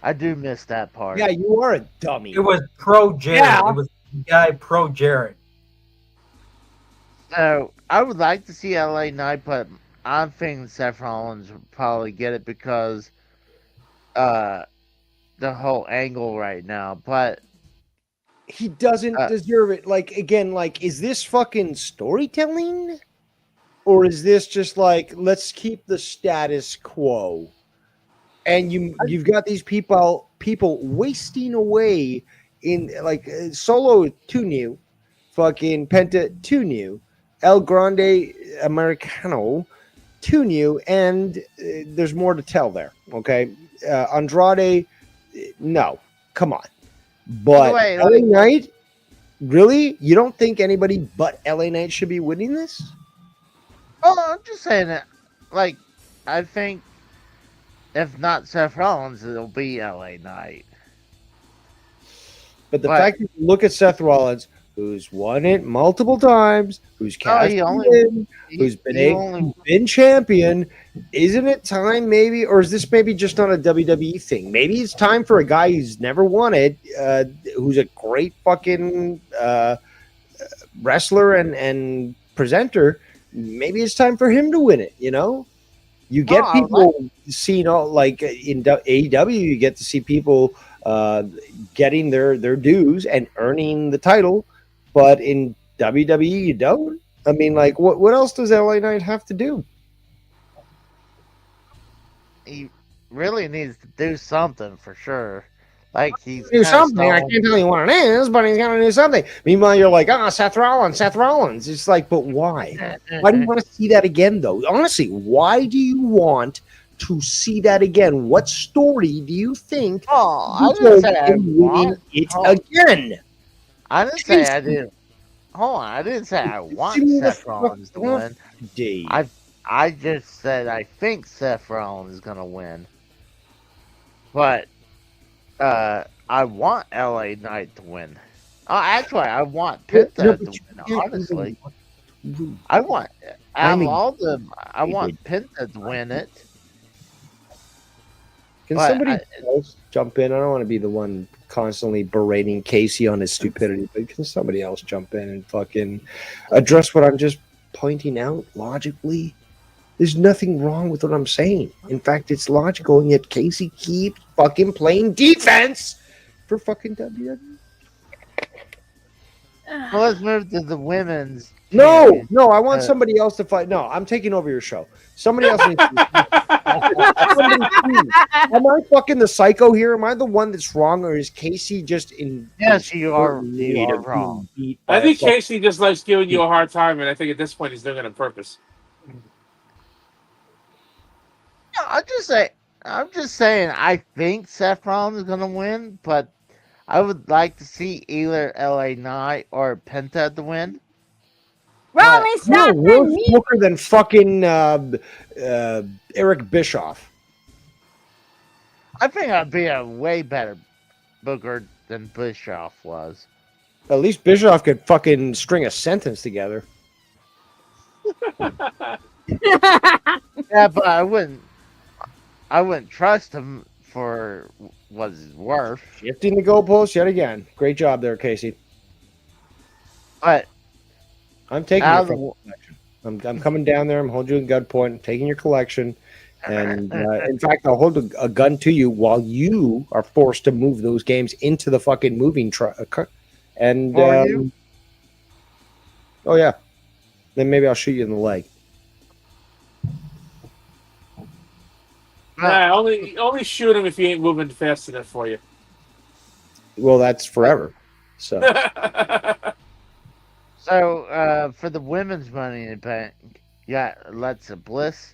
I do miss that part. Yeah, you are a dummy. It was pro Jared. Yeah. It was the guy pro Jared. So I would like to see LA Knight, but I'm thinking Seth Rollins would probably get it because the whole angle right now. But He doesn't deserve it. Like, again, like, is this fucking storytelling? Or is this just like, let's keep the status quo? And you've got these people wasting away in, like, Solo too new, fucking Penta too new, El Grande Americano too new, and there's more to tell there. Okay, Andrade, no, come on. But Wait, LA Knight, really? You don't think anybody but LA Knight should be winning this? oh, I'm just saying that. Like, I think if not Seth Rollins, it'll be LA Knight. But the fact that you look at Seth Rollins, who's won it multiple times, who's cashed in, who's been champion, isn't it time maybe, or is this maybe just on a WWE thing? Maybe it's time for a guy who's never won it, who's a great fucking wrestler and presenter. Maybe it's time for him to win it, you know? You get people seeing all, like in AEW, you get to see people getting their dues and earning the title, but in WWE you don't. I mean, like, what else does LA Knight have to do? He really needs to do something for sure. Like he's Do kinda something. I stalled. can't tell you what it is, but he's gonna do something. Meanwhile, you're like, Seth Rollins. It's like, but why? Why do you want to see that again, though? Honestly, why do you want to see that again? What story do you think? I didn't say I want it again. I didn't say I didn't. Hold on, I didn't say I want me the Seth Rollins to win. Dave. I just said I think Seth Rollins is gonna win, but I want LA Knight to win. Actually, I want Penta to win. Honestly, I want. Out of all of them, I want Penta to win it. Can But somebody else jump in? I don't want to be the one constantly berating Casey on his stupidity, but can somebody else jump in and fucking address what I'm just pointing out logically? There's nothing wrong with what I'm saying. In fact, it's logical, and yet Casey keeps fucking playing defense for fucking WWE. Well, let's move to the women's. No, champion. no, I want somebody else to fight. No, I'm taking over your show. Somebody else needs to. Somebody, please. Am I fucking the psycho here? Am I the one that's wrong, or is Casey just in? Yes, you are. You are wrong. I think Casey just likes giving you a hard time, and I think at this point he's doing it on purpose. No, I'm just saying. I think Seth Rollins is gonna win, but I would like to see either LA Knight or Penta to win. Well, it's You're not worse me. booker than fucking Eric Bischoff. I think I'd be a way better booker than Bischoff was. At least Bischoff could fucking string a sentence together. Yeah, but I wouldn't trust him for what he's worth. Shifting the goalposts yet again. Great job there, Casey. But I'm taking out your of collection. I'm coming down there. I'm holding you a gunpoint. I'm taking your collection. And in fact, I'll hold a gun to you while you are forced to move those games into the fucking moving truck. And you? Oh yeah, then maybe I'll shoot you in the leg. Nah, only shoot him if he ain't moving fast enough for you. Well, that's forever. So So for the women's Money in the Bank, you got Alexa Bliss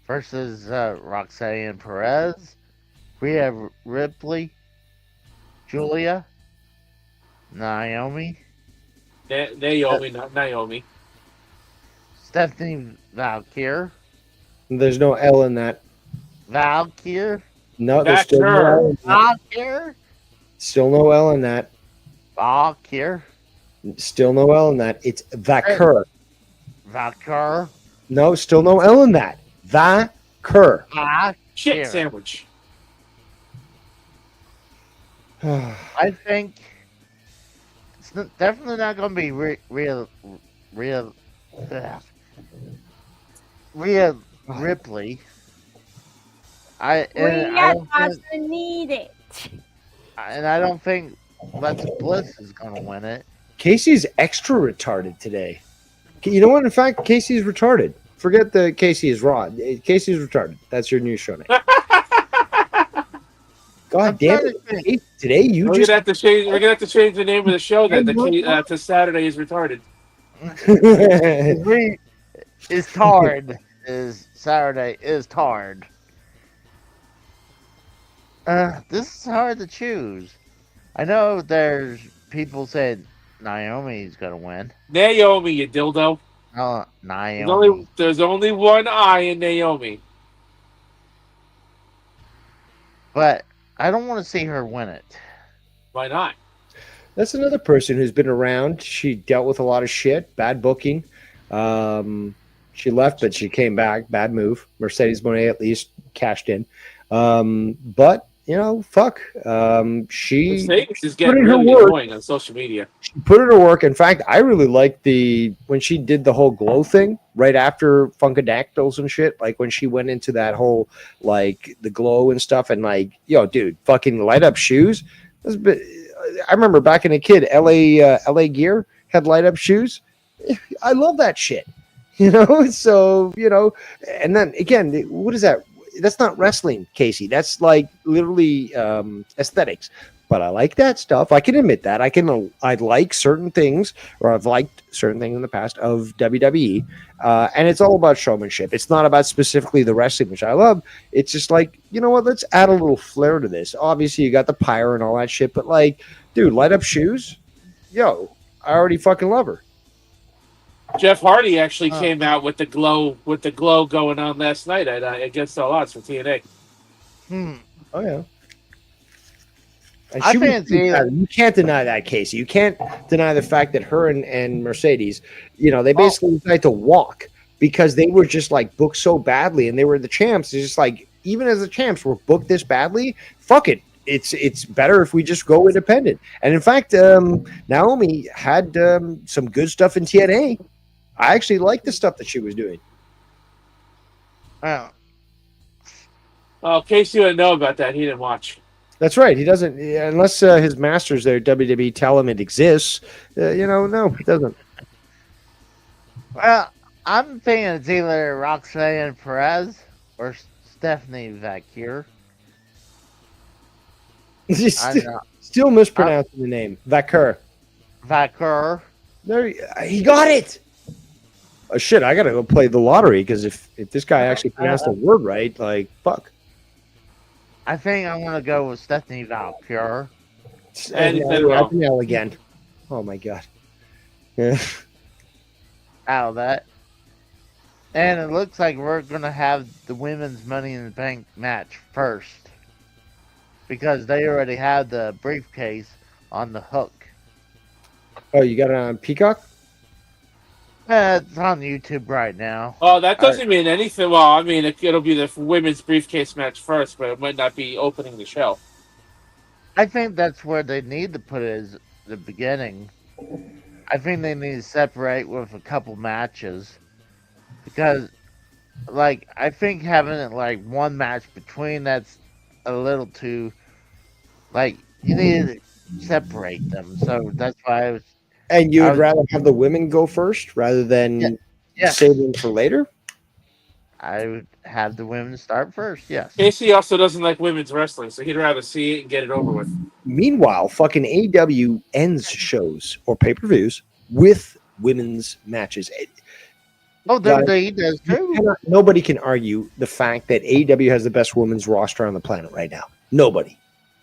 versus Roxanne Perez. We have Ripley, Julia, Naomi, Naomi, not Naomi. Stephanie Valkyr. there's no L in that. Valkyr. No, there's That's still no her. L in that. Valkyr. Still no L in that. Valkyr. Still no L in that. It's Vakir. Valkyr. No, still no L in that. Vakir. Shit sandwich. I think it's definitely not going to be Rhea Ripley. I don't doesn't think, need it. and I don't think Alexa Bliss is going to win it. Casey's extra retarded today. You know what? In fact, Casey's retarded. Forget the Casey is raw. Casey's retarded. That's your new show name. God damn it! Today you We're just gonna have to change the name of the show then to Saturday is retarded. Is Tard is Saturday is Tard. This is hard to choose. I know there's people saying Naomi's gonna win. Naomi, you dildo. Naomi. There's only one I in Naomi. But I don't want to see her win it. Why not? That's another person who's been around. She dealt with a lot of shit, bad booking. She left, but she came back. Bad move. Mercedes Moné at least cashed in. But you know, fuck. She Mercedes is getting put in her really work. annoying on social media. She put in her work. In fact, I really liked when she did the whole glow thing right after Funkadactyls and shit. Like when she went into that whole like the glow and stuff, and like, yo, dude, fucking light up shoes. I remember back in a kid, LA Gear had light up shoes. I love that shit. You know, so you know, and then again, what is that? That's not wrestling, Casey. That's like literally aesthetics. But I like that stuff. I can admit that. I like certain things, or I've liked certain things in the past of WWE, and it's all about showmanship. It's not about specifically the wrestling, which I love. It's just like, you know what? Let's add a little flair to this. Obviously, you got the pyre and all that shit, but like, dude, light up shoes. Yo, I already fucking love her. Jeff Hardy actually came out with the glow going on last night at Against All Odds for TNA. Oh yeah. And I she was- fancy it. you can't deny that, Casey. You can't deny the fact that her and Mercedes, you know, they basically decided to walk because they were just like booked so badly, and they were the champs. It's just like, even as the champs were booked this badly, fuck it. It's better if we just go independent. And in fact, Naomi had some good stuff in TNA. I actually liked the stuff that she was doing. Well, Oh, Casey didn't know about that. He didn't watch. That's right. He doesn't unless his masters there at WWE tell him it exists. No, it doesn't. Well, I'm thinking it's either Roxanne Perez or Stephanie Vacure. Still mispronouncing the name. Vacur. Vacure. There, he got it. Oh, shit, I gotta go play the lottery because if this guy actually pronounced the word right, like fuck. I think I'm gonna go with Stephanie Valcure. And L again. Oh my god. Yeah. Out of that. And it looks like we're gonna have the women's Money in the Bank match first. Because they already have the briefcase on the hook. Oh, you got it on Peacock? It's on YouTube right now. Oh, that doesn't mean anything. Well, I mean, it'll be the women's briefcase match first, but it might not be opening the show. I think that's where they need to put it as the beginning. I think they need to separate with a couple matches. Because, like, I think having it, like, one match between that's a little too, like, you need to separate them. So that's why I was... And you would rather have the women go first rather than save them for later? I would have the women start first, yes. Casey also doesn't like women's wrestling, so he'd rather see it and get it over with. Meanwhile, fucking AEW ends shows or pay-per-views with women's matches. WWE does too. Nobody can argue the fact that AEW has the best women's roster on the planet right now. Nobody.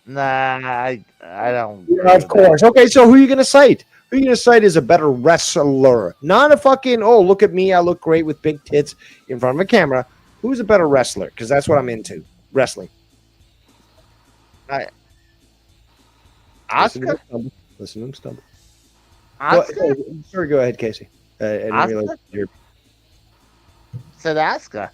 Nah, I don't. Of course. Okay, so who are you going to cite? Who are you going to cite as a better wrestler? Not a fucking, oh, look at me, I look great with big tits in front of a camera. Who's a better wrestler? Because that's what I'm into. Wrestling. Oscar? Listen to him stumble. Oscar? Sorry, go ahead, Casey. I didn't realize you're... Said Oscar.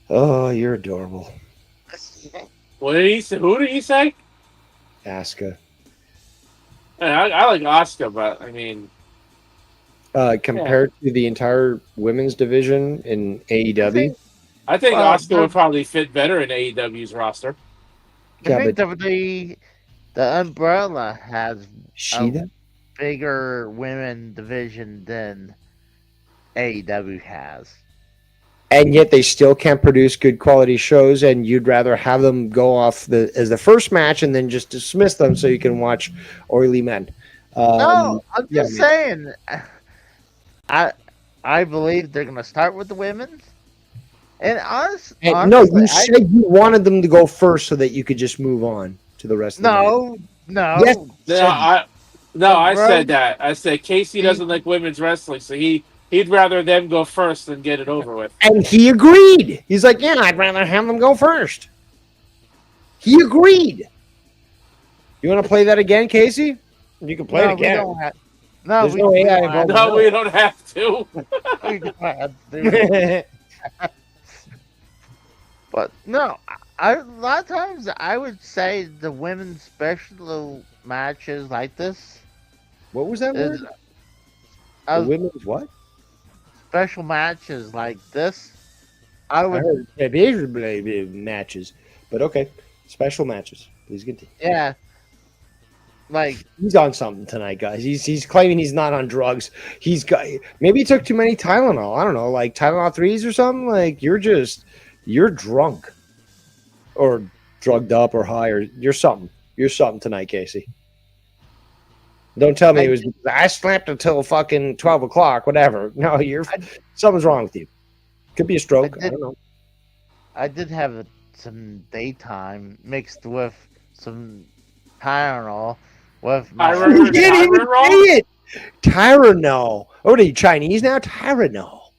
Oh, you're adorable. What did he say? Who did he say? Asuka. I like Oscar, but I mean, compared to the entire women's division in AEW, I think Oscar would probably fit better in AEW's roster. I think the Umbrella has Sheeta? bigger women division than AEW has. And yet they still can't produce good quality shows, and you'd rather have them go off as the first match and then just dismiss them so you can watch oily men. No, I'm just saying. I believe they're going to start with the women's. And honestly, no, you said you wanted them to go first so that you could just move on to the rest of the night. No. Yes. I said that. I said Casey doesn't like women's wrestling, so he'd rather them go first than get it over with. And he agreed. He's like, yeah, I'd rather have them go first. He agreed. You want to play that again, Casey? You can play it again. We don't have to. We don't have to. But no, a lot of times I would say the women's special matches like this. What was that word? The women's what? Special matches like this. I would matches, but okay, special matches. Please continue. Yeah, like he's on something tonight, guys. He's claiming he's not on drugs. Maybe he took too many Tylenol. I don't know, like Tylenol 3s or something. Like you're drunk, or drugged up, or high, or you're something. You're something tonight, Casey. Don't tell me it was because I slept until fucking 12 o'clock, whatever. No, something's wrong with you. Could be a stroke. I don't know. I did have some daytime mixed with some Tylenol. You can't even say it. Tylenol. Oh, are you Chinese now? Tylenol.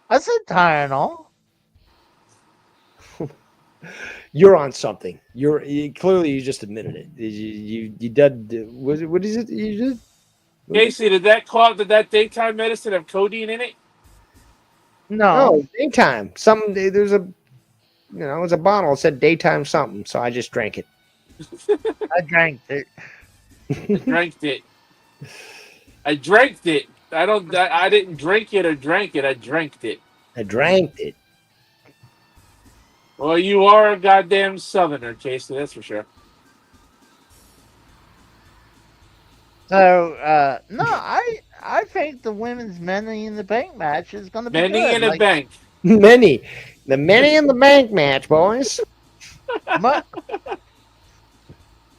I said Tylenol. You're on something. Clearly you just admitted it. You did. What is it you did? Casey, did that daytime medicine have codeine in it? No, daytime. There's a, it was a bottle. It said daytime something, so I just drank it. I drank it. I drank it. I didn't drink it or drank it. I drank it. I drank it. Well, you are a goddamn Southerner, Casey. That's for sure. So, no, I think the women's Money in the Bank match is going to be Many good. in a bank. The Many in the Bank match, boys.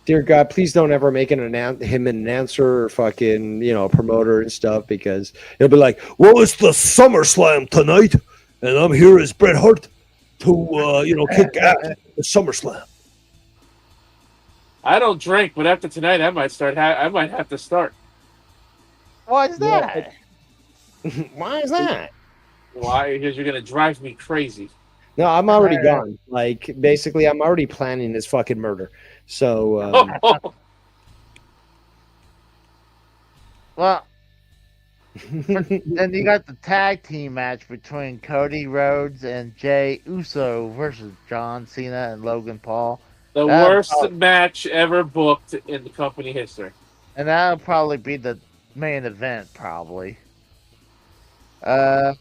Dear God, please don't ever make him an announcer or fucking, promoter and stuff, because he'll be like, well, it's the SummerSlam tonight, and I'm here as Bret Hart to, kick ass at the SummerSlam. I don't drink, but after tonight, I might start. I might have to start. Why is that? Why is that? Why? Because you're gonna drive me crazy. No, I'm already gone. Like, basically, I'm already planning this fucking murder. So, well, then you got the tag team match between Cody Rhodes and Jey Uso versus John Cena and Logan Paul. The worst match ever booked in the company history. And that'll probably be the main event, probably. And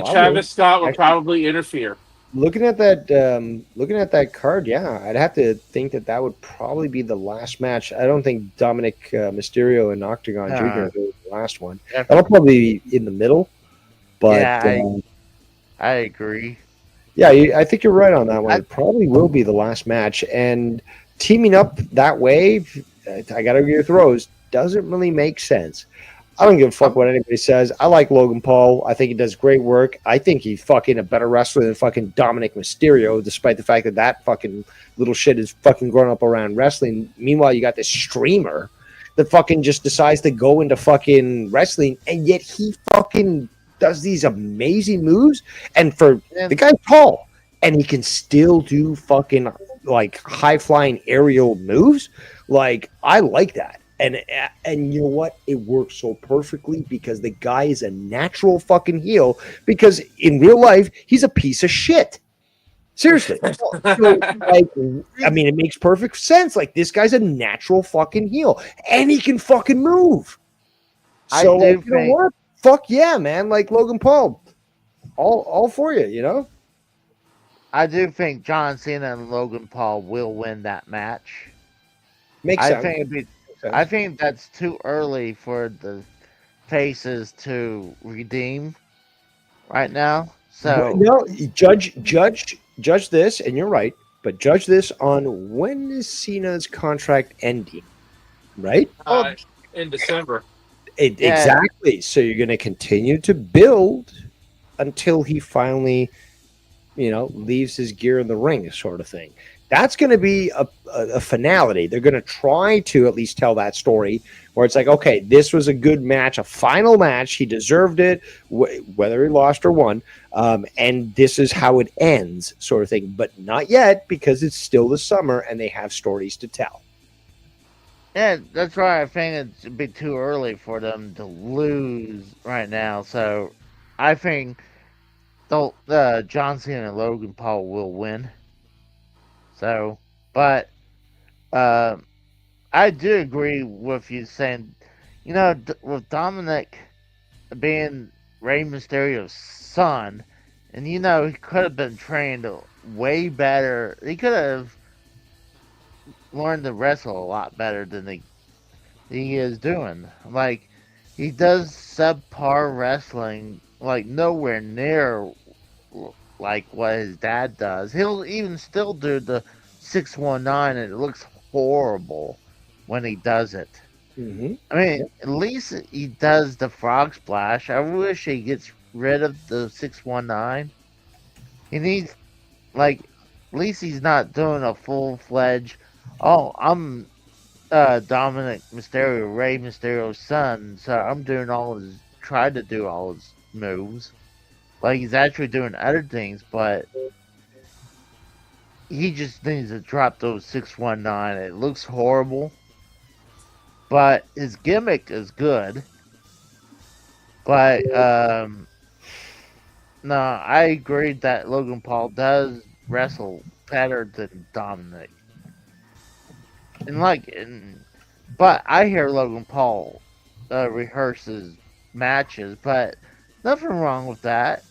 Travis Scott would probably interfere. Looking at that card, yeah, I'd have to think that would probably be the last match. I don't think Dominic Mysterio and Octagon Jr. are the last one. That'll probably be in the middle. But yeah, I agree. Yeah, I think you're right on that one. It probably will be the last match. And teaming up that way, I got to agree with Rose, doesn't really make sense. I don't give a fuck what anybody says. I like Logan Paul. I think he does great work. I think he's fucking a better wrestler than fucking Dominic Mysterio, despite the fact that fucking little shit is fucking growing up around wrestling. Meanwhile, you got this streamer that fucking just decides to go into fucking wrestling, and yet he fucking does these amazing moves. And the guy's tall, and he can still do fucking like high flying aerial moves. Like, I like that. And you know what? It works so perfectly because the guy is a natural fucking heel, because in real life, he's a piece of shit. Seriously. It makes perfect sense. Like, this guy's a natural fucking heel, and he can fucking move. So, you know what? Fuck yeah, man. Like, Logan Paul, all for you, you know? I do think John Cena and Logan Paul will win that match. Makes sense. I think that's too early for the faces to redeem right now. So no, judge this, and you're right, but judge this on when is Cena's contract ending, right? In December. Exactly. So you're going to continue to build until he finally, leaves his gear in the ring, sort of thing. That's going to be a finality. They're going to try to at least tell that story where it's like, okay, this was a good match, a final match. He deserved it, whether he lost or won. And this is how it ends, sort of thing. But not yet, because it's still the summer and they have stories to tell. Yeah, that's why I think it's a bit too early for them to lose right now. So I think John Cena and Logan Paul will win. So, but I do agree with you saying, with Dominic being Rey Mysterio's son, and he could have been trained way better. He could have learned to wrestle a lot better than he is doing. Like, he does subpar wrestling, like nowhere near like what his dad does. He'll even still do the 619, and it looks horrible when he does it. Mm-hmm. I mean, at least he does the frog splash. I wish he gets rid of the 619. He needs, at least he's not doing a full-fledged, I'm Dominic Mysterio, Rey Mysterio's son, so I'm trying to do all his moves. Like, he's actually doing other things, but he just needs to drop those 619. It looks horrible, but his gimmick is good. But, no, I agree that Logan Paul does wrestle better than Dominic. But I hear Logan Paul rehearses matches, but nothing wrong with that.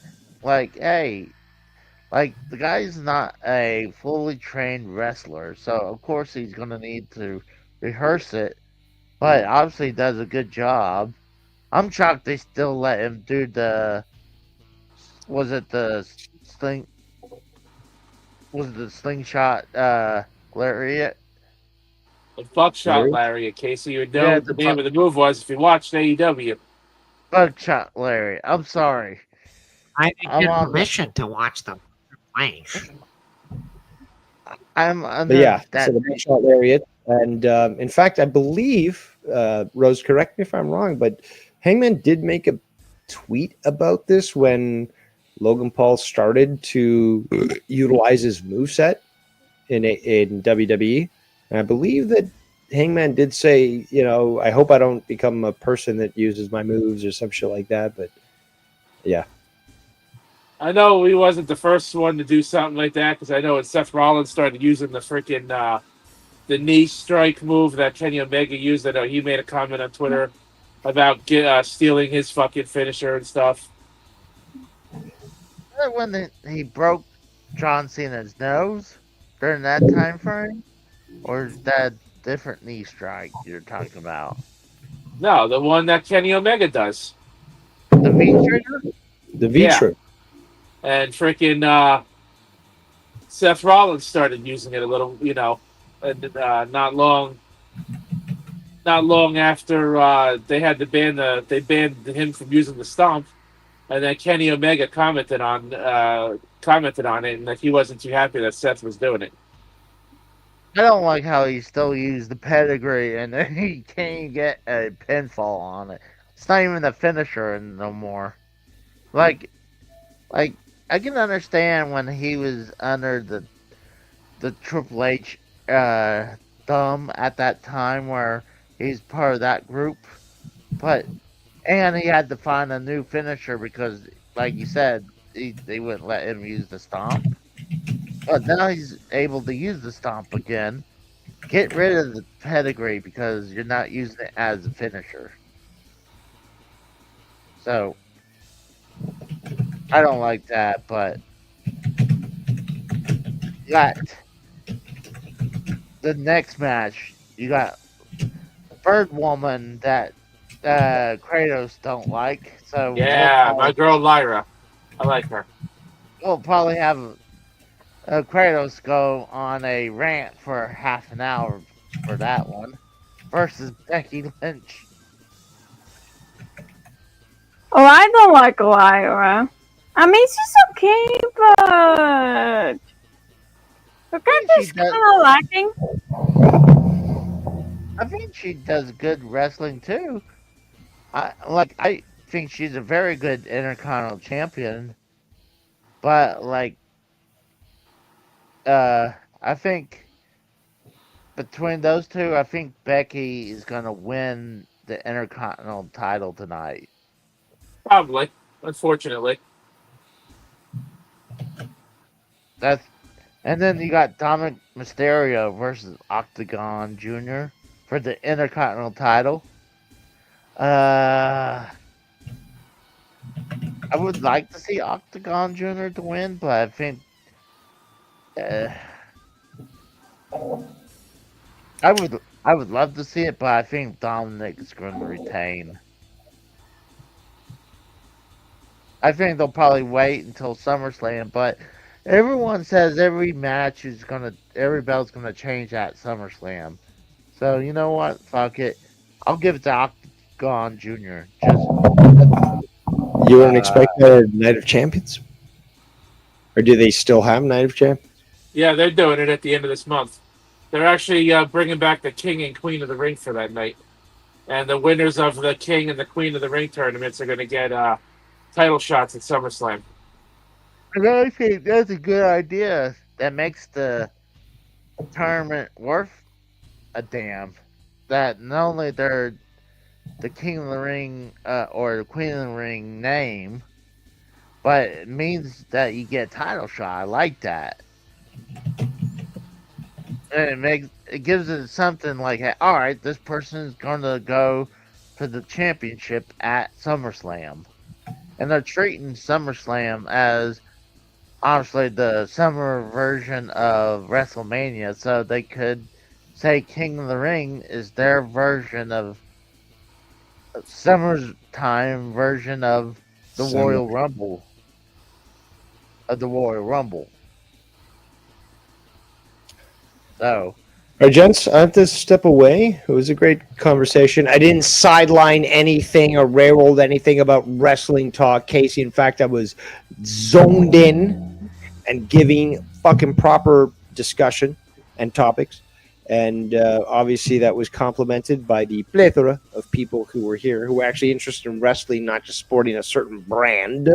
Like, hey, like the guy's not a fully trained wrestler, so of course he's gonna need to rehearse it. But obviously he does a good job. I'm shocked they still let him do the. Was it the sling? Was it the slingshot lariat? The buckshot Larry? lariat, Casey. You would know Yeah, what the name of the move was if you watched AEW. buckshot lariat. I'm sorry. I didn't I'm get on. permission to watch them playing. I'm But under yeah, that. so the buckshot lariat, and in fact, I believe Rose, correct me if I'm wrong, but Hangman did make a tweet about this when Logan Paul started to utilize his moveset in WWE. And I believe that Hangman did say, you know, I hope I don't become a person that uses my moves or some shit like that. But yeah, I know he wasn't the first one to do something like that because I know when Seth Rollins started using the freaking the knee strike move that Kenny Omega used. I know he made a comment on Twitter about stealing his fucking finisher and stuff. When he broke John Cena's nose during that time frame, or is that different knee strike you're talking about? No, the one that Kenny Omega does. The V trigger? the V trigger. And freaking Seth Rollins started using it a little, you know, and not long after they had to they banned him from using the stomp, and then Kenny Omega commented on it, and that he wasn't too happy that Seth was doing it. I don't like how he still used the pedigree and then he can't get a pinfall on it. It's not even a finisher no more. Like I can understand when he was under the Triple H thumb at that time where he's part of that group, and he had to find a new finisher because, like you said, they wouldn't let him use the stomp. But now he's able to use the stomp again. Get rid of the pedigree because you're not using it as a finisher. So I don't like that, but you got the next match. You got Bird Woman that Kratos don't like. So Yeah, my girl Lyra, I like her. We'll probably have Kratos go on a rant for half an hour for that one versus Becky Lynch. Oh, I don't like Lyra. I mean, she's okay, but her character's kind of lacking. I think she does good wrestling too. I think she's a very good Intercontinental Champion, but I think between those two, I think Becky is gonna win the Intercontinental title tonight. Probably, unfortunately. And then you got Dominic Mysterio versus Octagon Jr. for the Intercontinental title. I would like to see Octagon Jr. to win, but I think I would love to see it, but I think Dominic is going to retain. I think they'll probably wait until SummerSlam, but everyone says every belt's gonna change at SummerSlam. So you know what? Fuck it. I'll give it to Octagon Jr. You wouldn't expect a Night of Champions, or do they still have Night of Champions? Yeah, they're doing it at the end of this month. They're actually bringing back the King and Queen of the Ring for that night. And the winners of the King and the Queen of the Ring tournaments are going to get title shots at SummerSlam. And I think that's a good idea. That makes the tournament worth a damn. That not only they're the King of the Ring or the Queen of the Ring name, but it means that you get a title shot. I like that. And it gives it something like, all right, this person's going to go for the championship at SummerSlam. And they're treating SummerSlam as obviously the summer version of WrestleMania, so they could say King of the Ring is their version of summertime version of the Royal Rumble. So, all right, gents, I have to step away. It was a great conversation. I didn't sideline anything or railroad anything about wrestling talk, Casey. In fact, I was zoned in and giving fucking proper discussion and topics. And obviously, that was complemented by the plethora of people who were here who were actually interested in wrestling, not just sporting a certain brand.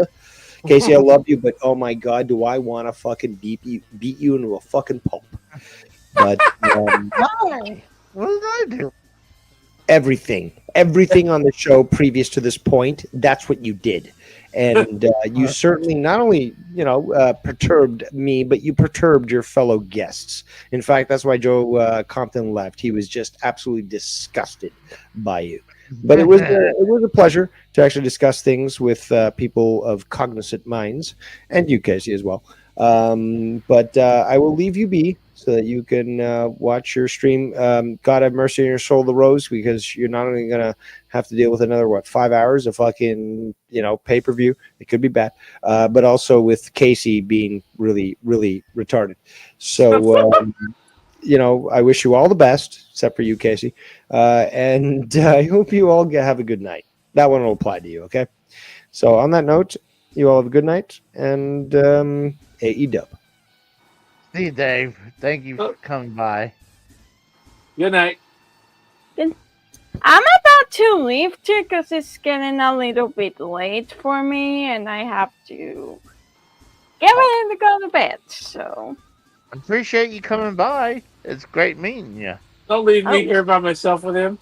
Casey, I love you, but oh my God, do I want to fucking beat you into a fucking pulp. But why? What did I do? Everything on the show previous to this point, that's what you did. And you certainly not only, perturbed me, but you perturbed your fellow guests. In fact, that's why Joe Compton left. He was just absolutely disgusted by you. But it was a pleasure to actually discuss things with people of cognizant minds, and you, Casey, as well. But I will leave you be so that you can watch your stream. God have mercy on your soul, The Rose, because you're not only going to have to deal with another, 5 hours of fucking, pay-per-view. It could be bad. But also with Casey being really, really retarded. So, I wish you all the best, except for you, Casey. And I hope you all have a good night. That one will apply to you, okay? So on that note, you all have a good night, and AEW. See you, Dave. Thank you for coming by. Good night. I'm about to leave too because it's getting a little bit late for me and I have to get ready to go to bed. So I appreciate you coming by. It's great meeting you. Don't leave me here by myself with him.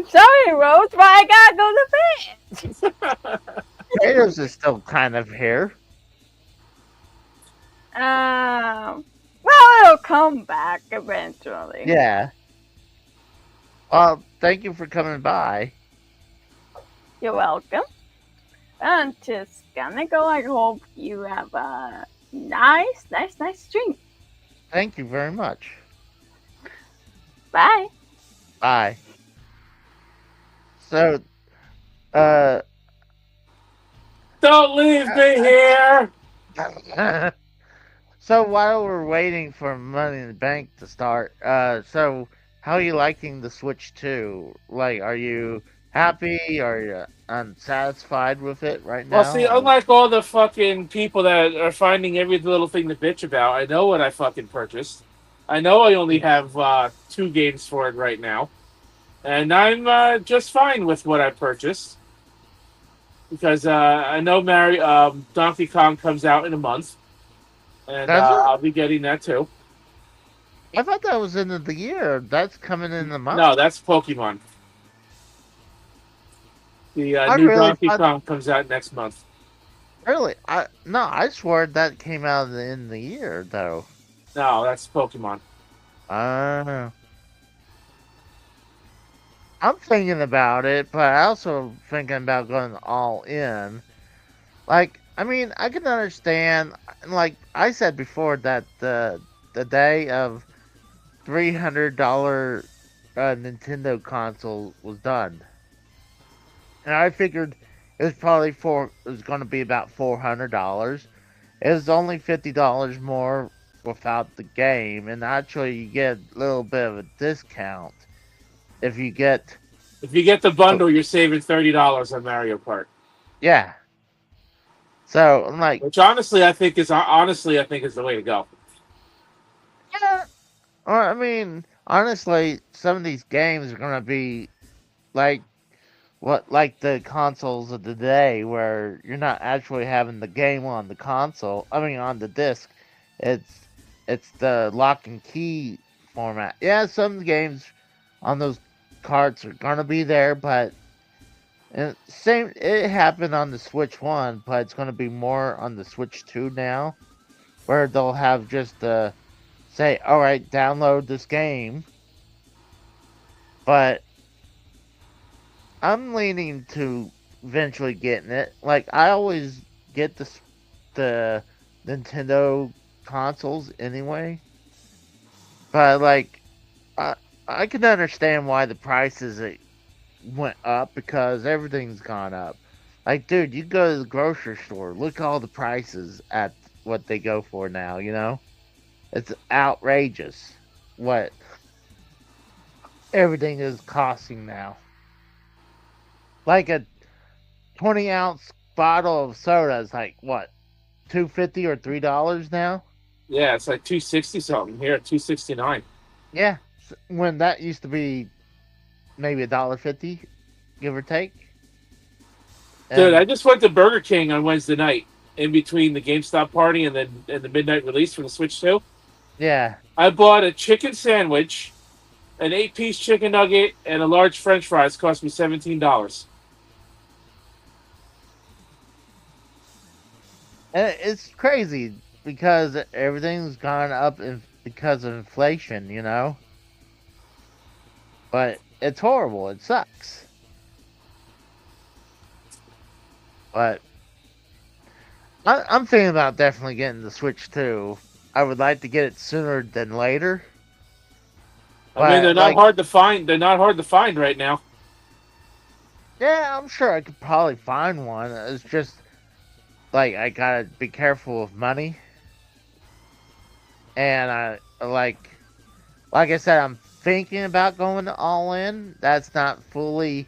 Sorry, Rose, but I gotta go to bed. Potatoes is still kind of here. Well, it'll come back eventually. Yeah. Well, thank you for coming by. You're welcome. I'm just gonna go. I hope you have a nice stream. Thank you very much. Bye. Bye. So, don't leave me here. So while we're waiting for Money in the Bank to start, so how are you liking the Switch 2? Like, are you happy? Are you unsatisfied with it right now? Well, see, unlike all the fucking people that are finding every little thing to bitch about, I know what I fucking purchased. I know I only have 2 games for it right now. And I'm just fine with what I purchased. Because I know Donkey Kong comes out in a month. And I'll be getting that too. I thought that was end of the year. That's coming in the month. No, that's Pokemon. The new Donkey Kong comes out next month. Really? I swore that came out in the year, though. No, that's Pokemon. I'm thinking about it, but I also thinking about going all in. Like, I mean, I can understand, like I said before, that the day of $300 Nintendo console was done. And I figured it was probably it was going to be about $400. It was only $50 more without the game, and actually you get a little bit of a discount if you get the bundle. You're saving $30 on Mario Kart. Yeah. So I'm like, which honestly I think is the way to go. Yeah. I mean, honestly, some of these games are gonna be like the consoles of the day, where you're not actually having the game on the console. I mean, on the disc. It's the lock and key format. Yeah, some games on those carts are gonna be there, but it happened on the Switch 1, but it's gonna be more on the Switch 2 now, where they'll have just say, all right, download this game, But I'm leaning to eventually getting it. Like I always get the Nintendo consoles anyway. But like I can understand why the prices went up because everything's gone up. Like, dude, you go to the grocery store, look at all the prices at what they go for now, you know? It's outrageous what everything is costing now. Like a 20-ounce bottle of soda is like, what, $2.50 or $3 now? Yeah, it's like 260 something here at 269. Yeah, when that used to be maybe $1.50, give or take. Dude, I just went to Burger King on Wednesday night in between the GameStop party and the midnight release for the Switch 2. Yeah. I bought a chicken sandwich, an 8-piece chicken nugget, and a large French fries. Cost me $17. And it's crazy because everything's gone up because of inflation, you know? But it's horrible. It sucks. But I'm thinking about definitely getting the Switch 2. I would like to get it sooner than later. I mean, they're not hard to find. They're not hard to find right now. Yeah, I'm sure I could probably find one. It's just like I gotta be careful with money. And I like I said, I'm thinking about going all in. That's not fully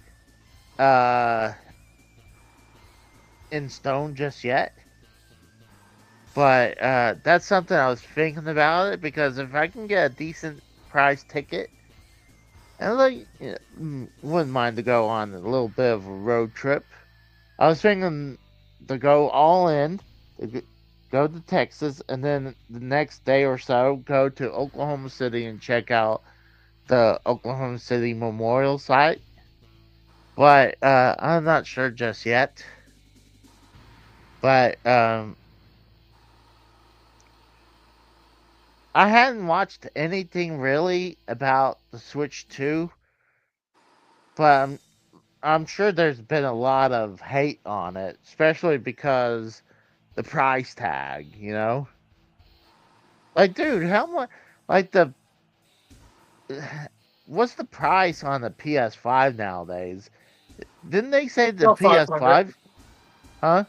in stone just yet. But that's something I was thinking about it because if I can get a decent price ticket, and like wouldn't mind to go on a little bit of a road trip. I was thinking to go all in, to go to Texas, and then the next day or so go to Oklahoma City and check out the Oklahoma City Memorial site. But I'm not sure just yet. But I hadn't watched anything really about the Switch 2, but I'm sure there's been a lot of hate on it, especially because the price tag, you know? Like, dude, how much? Like what's the price on the PS5 nowadays? Didn't they say the Still PS5? 500. Huh?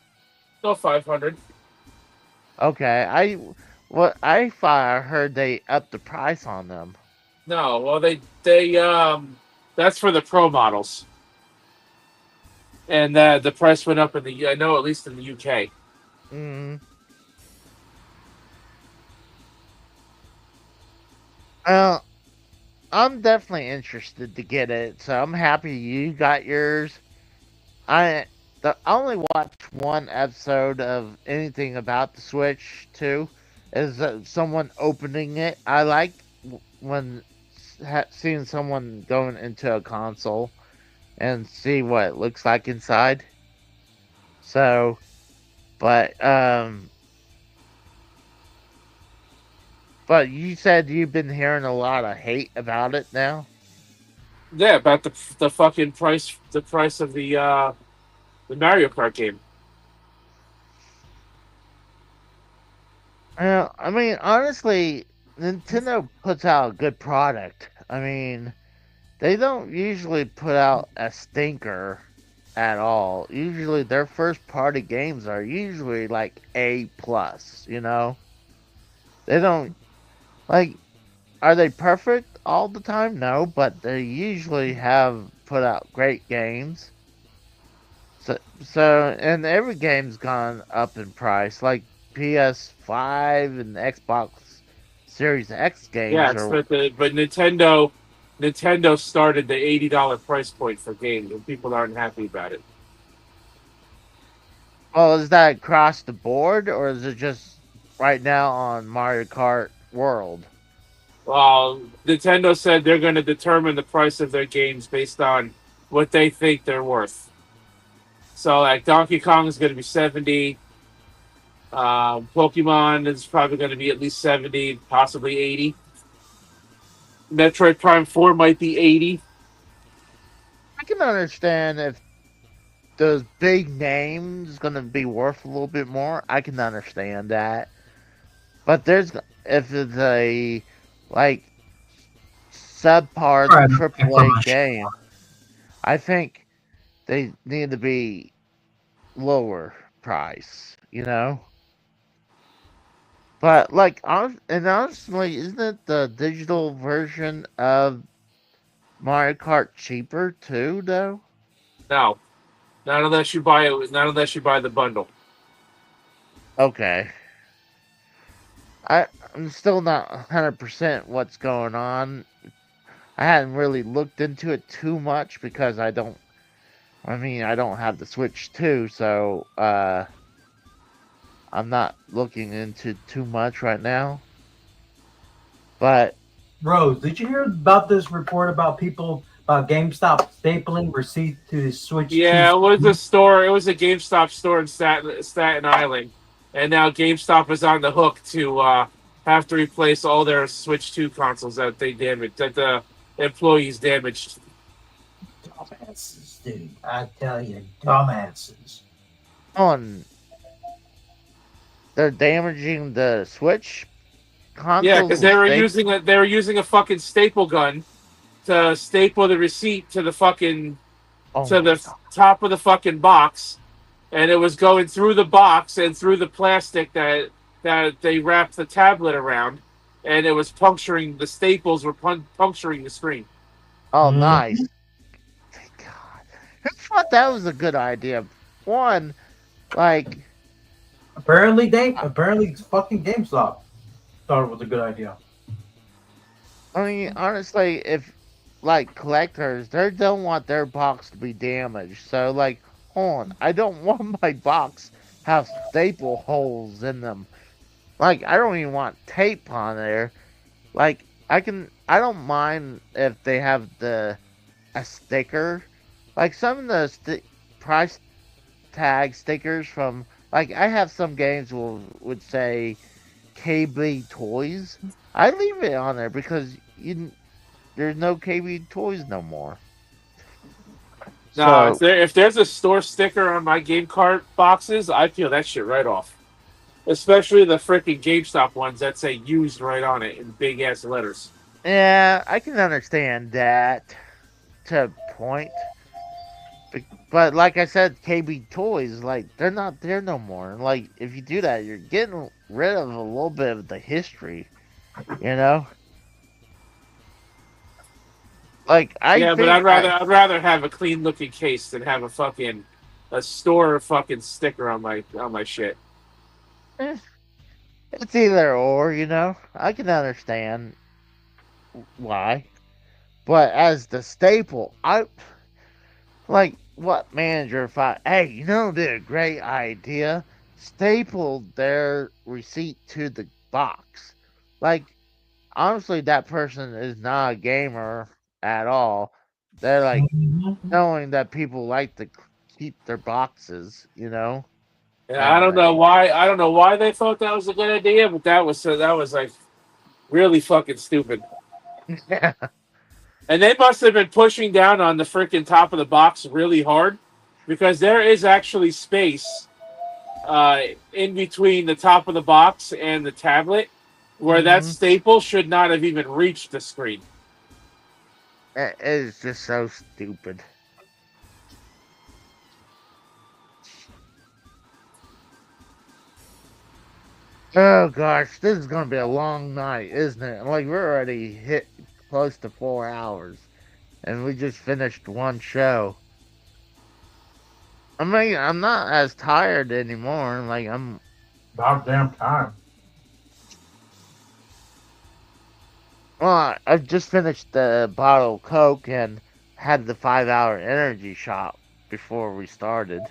Still 500. Okay, I thought I heard they upped the price on them. No, well they that's for the Pro models, and the price went up in the I know at least in the UK. Mm. I'm definitely interested to get it, so I'm happy you got yours. I only watched one episode of anything about the Switch 2. Is someone opening it. I like when seeing someone going into a console and see what it looks like inside. So, but you said you've been hearing a lot of hate about it now. Yeah, about the fucking price, the price of the Mario Kart game. I mean, honestly, Nintendo puts out a good product. I mean, they don't usually put out a stinker at all. Usually, their first party games are usually like A plus. You know, they don't like. Are they perfect all the time? No, but they usually have put out great games. So and every game's gone up in price. Like PS5 and Xbox Series X games. Yeah, but Nintendo started the $80 price point for games, and people aren't happy about it. Well, is that across the board, or is it just right now on Mario Kart World? Well, Nintendo said they're going to determine the price of their games based on what they think they're worth. So, like, Donkey Kong is going to be 70. Pokemon is probably going to be at least 70, possibly 80. Metroid Prime 4 might be 80. I can understand if those big names going to be worth a little bit more. I can understand that. But if it's a like subpar Alright, AAA game, I think they need to be lower price, you know? But like, honestly, isn't it the digital version of Mario Kart cheaper too, though? No, not unless you buy it. Not unless you buy the bundle. Okay. I'm still not 100% what's going on. I hadn't really looked into it too much because I don't have the Switch 2, so I'm not looking into too much right now. But Rose, did you hear about this report about GameStop stapling receipt to Switch? Yeah, it was a store. It was a GameStop store in Staten Island, and now GameStop is on the hook to have to replace all their Switch 2 consoles that they damaged, that the employees damaged. Dumbasses, dude. I tell you, dumbasses. They're damaging the Switch console. Yeah, because they were using a fucking staple gun to staple the receipt to the fucking top of the fucking box, and it was going through the box and through the plastic that they wrapped the tablet around, and it was puncturing. The staples were puncturing the screen. Oh, nice. God, who thought that was a good idea? One, like, apparently fucking GameStop thought it was a good idea. I mean, honestly, if like collectors, they don't want their box to be damaged. So, like, hold on, I don't want my box have staple holes in them. Like, I don't even want tape on there. Like, I don't mind if they have a sticker. Like, some of the price tag stickers from, like, I have some games would say KB Toys. I leave it on there because there's no KB Toys no more. No, if there's a store sticker on my game cart boxes, I peel that shit right off. Especially the freaking GameStop ones that say used right on it in big ass letters. Yeah, I can understand that to a point. But like I said, KB Toys, like, they're not there no more. Like, if you do that, you're getting rid of a little bit of the history, you know? Like, but I'd rather have a clean looking case than have a store fucking sticker on my shit. It's either or, you know? I can understand why. But as the staple, like, what manager hey, you know, did a great idea? Stapled their receipt to the box. Like, honestly, that person is not a gamer at all. They're like knowing that people like to keep their boxes, you know? Yeah, I don't know why they thought that was a good idea, but that was like really fucking stupid. Yeah. And they must have been pushing down on the freaking top of the box really hard, because there is actually space in between the top of the box and the tablet where that staple should not have even reached the screen. It is just so stupid. Oh gosh, this is gonna be a long night, isn't it? Like, we're already hit close to 4 hours, and we just finished one show. I mean, I'm not as tired anymore. Like, I'm about damn time. Well, I just finished the bottle of Coke and had the 5-hour energy shot before we started.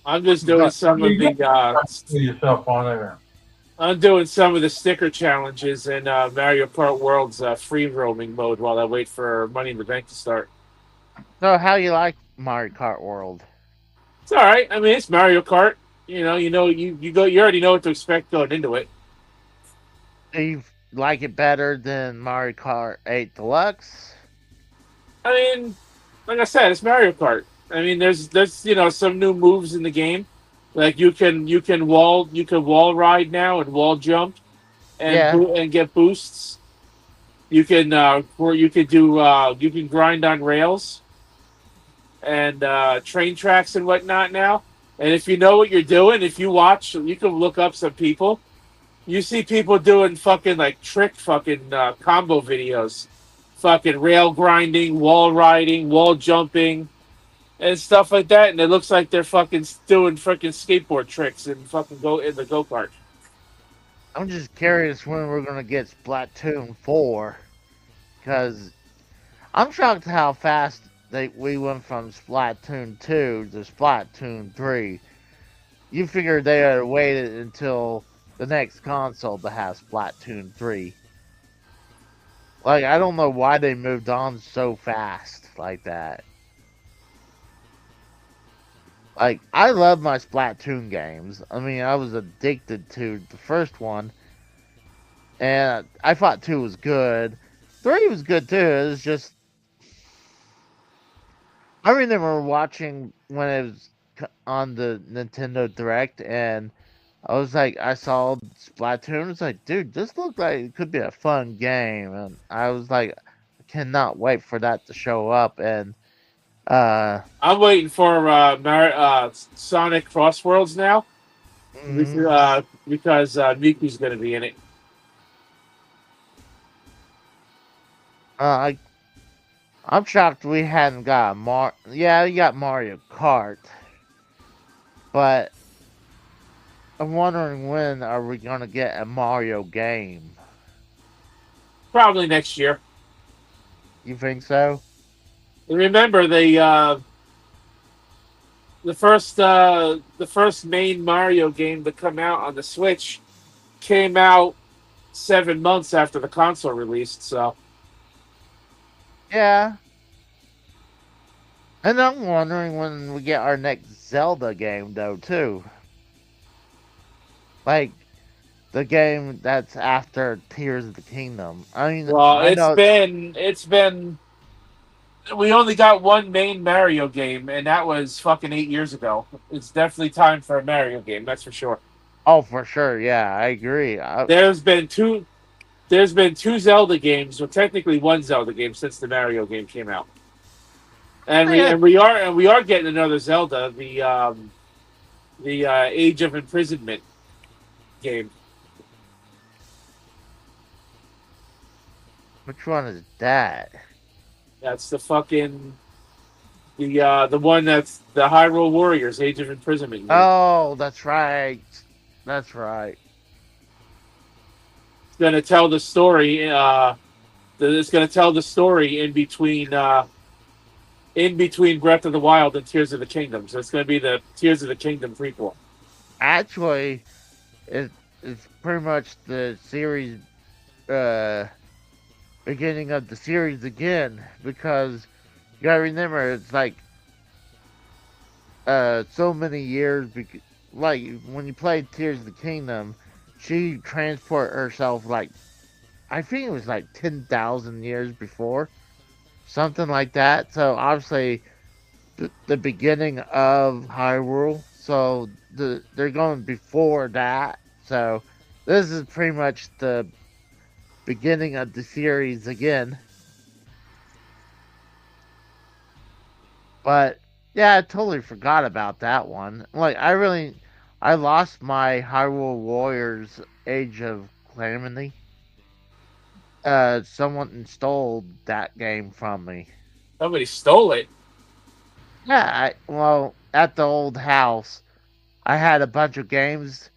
I'm just doing some of the yourself on there. I'm doing some of the sticker challenges in Mario Kart World's free roaming mode while I wait for Money in the Bank to start. So, how you like Mario Kart World? It's all right. I mean, it's Mario Kart. You already know what to expect going into it. Do you like it better than Mario Kart 8 Deluxe? I mean, like I said, it's Mario Kart. I mean, there's some new moves in the game. Like you can wall ride now and wall jump Yeah. and get boosts. You can grind on rails and train tracks and whatnot now. And if you know what you're doing, if you watch, you can look up some people. You see people doing fucking like trick fucking combo videos, fucking rail grinding, wall riding, wall jumping, and stuff like that. And it looks like they're fucking doing fucking skateboard tricks and fucking go in the go kart. I'm just curious when we're gonna get Splatoon 4, because I'm shocked how fast we went from Splatoon 2 to Splatoon 3. You figured they had waited until the next console to have Splatoon 3. Like, I don't know why they moved on so fast like that. Like, I love my Splatoon games. I mean, I was addicted to the first one, and I thought 2 was good. 3 was good too. It was just, I remember watching when it was on the Nintendo Direct, and I was like, I saw Splatoon. I was like, dude, this looked like it could be a fun game, and I was like, I cannot wait for that to show up. And I'm waiting for Sonic Cross Worlds now because Miku's going to be in it. I'm shocked we hadn't got Yeah, we got Mario Kart, but I'm wondering when are we gonna get a Mario game? Probably next year. You think so? And remember, the first main Mario game to come out on the Switch came out 7 months after the console released. So yeah. And I'm wondering when we get our next Zelda game, though, too. Like, the game that's after Tears of the Kingdom. I mean, well, I know it's been. We only got one main Mario game, and that was fucking 8 years ago. It's definitely time for a Mario game. That's for sure. Oh, for sure. Yeah, I agree. There's been two Zelda games, well, technically one Zelda game since the Mario game came out. And we are getting another Zelda, the Age of Imprisonment game. Which one is that? That's the fucking the one that's the Hyrule Warriors Age of Imprisonment game. Oh, that's right. That's right. It's gonna tell the story. It's gonna tell the story in between Breath of the Wild and Tears of the Kingdom. So it's gonna be the Tears of the Kingdom prequel. Actually, it's pretty much the series, beginning of the series again, because you gotta remember it's like so many years. Like when you play Tears of the Kingdom, she transport herself like, I think it was like 10,000 years before, something like that. So obviously, the beginning of Hyrule. So they're going before that. So this is pretty much the beginning of the series again. But yeah, I totally forgot about that one. Like I lost my Hyrule Warriors Age of Calamity. Someone stole that game from me. Somebody stole it. Yeah, well, at the old house, I had a bunch of games.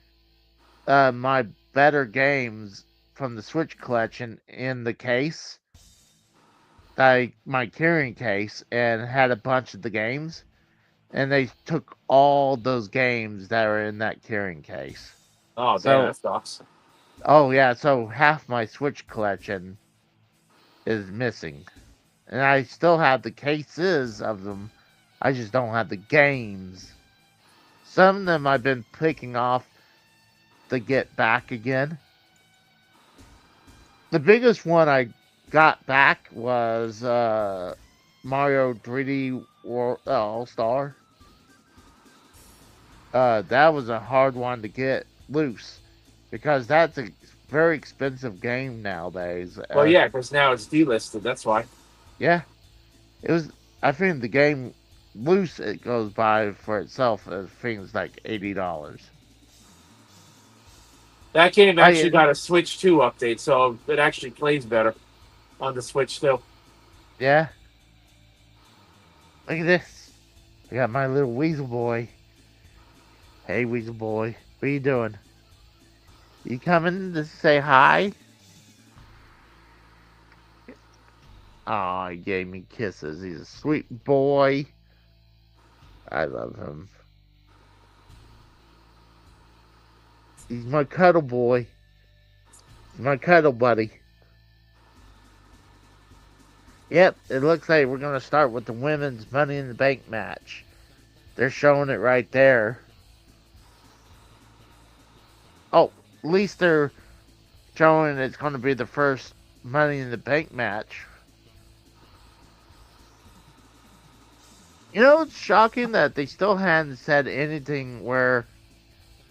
My better games from the Switch collection in the case, my carrying case, and had a bunch of the games, and they took all those games that were in that carrying case. Oh, damn, that sucks. Oh yeah, so half my Switch collection is missing, and I still have the cases of them. I just don't have the games. Some of them I've been picking off to get back again. The biggest one I got back was the Mario 3D World All Star. That was a hard one to get loose because that's a very expensive game nowadays. Well, yeah, because now it's delisted. That's why. Yeah, it was. I think the game loose it goes by for itself. I think it's like $80. That game actually I, got a Switch 2 update, so it actually plays better on the Switch still. yeah. Look at this. I got my little weasel boy. Hey, weasel boy, what are you doing? You coming to say hi? Aw, he gave me kisses. He's a sweet boy. I love him. He's my cuddle boy. He's my cuddle buddy. Yep, it looks like we're going to start with the women's Money in the Bank match. They're showing it right there. Oh, at least they're showing it's going to be the first Money in the Bank match. You know, it's shocking that they still hadn't said anything where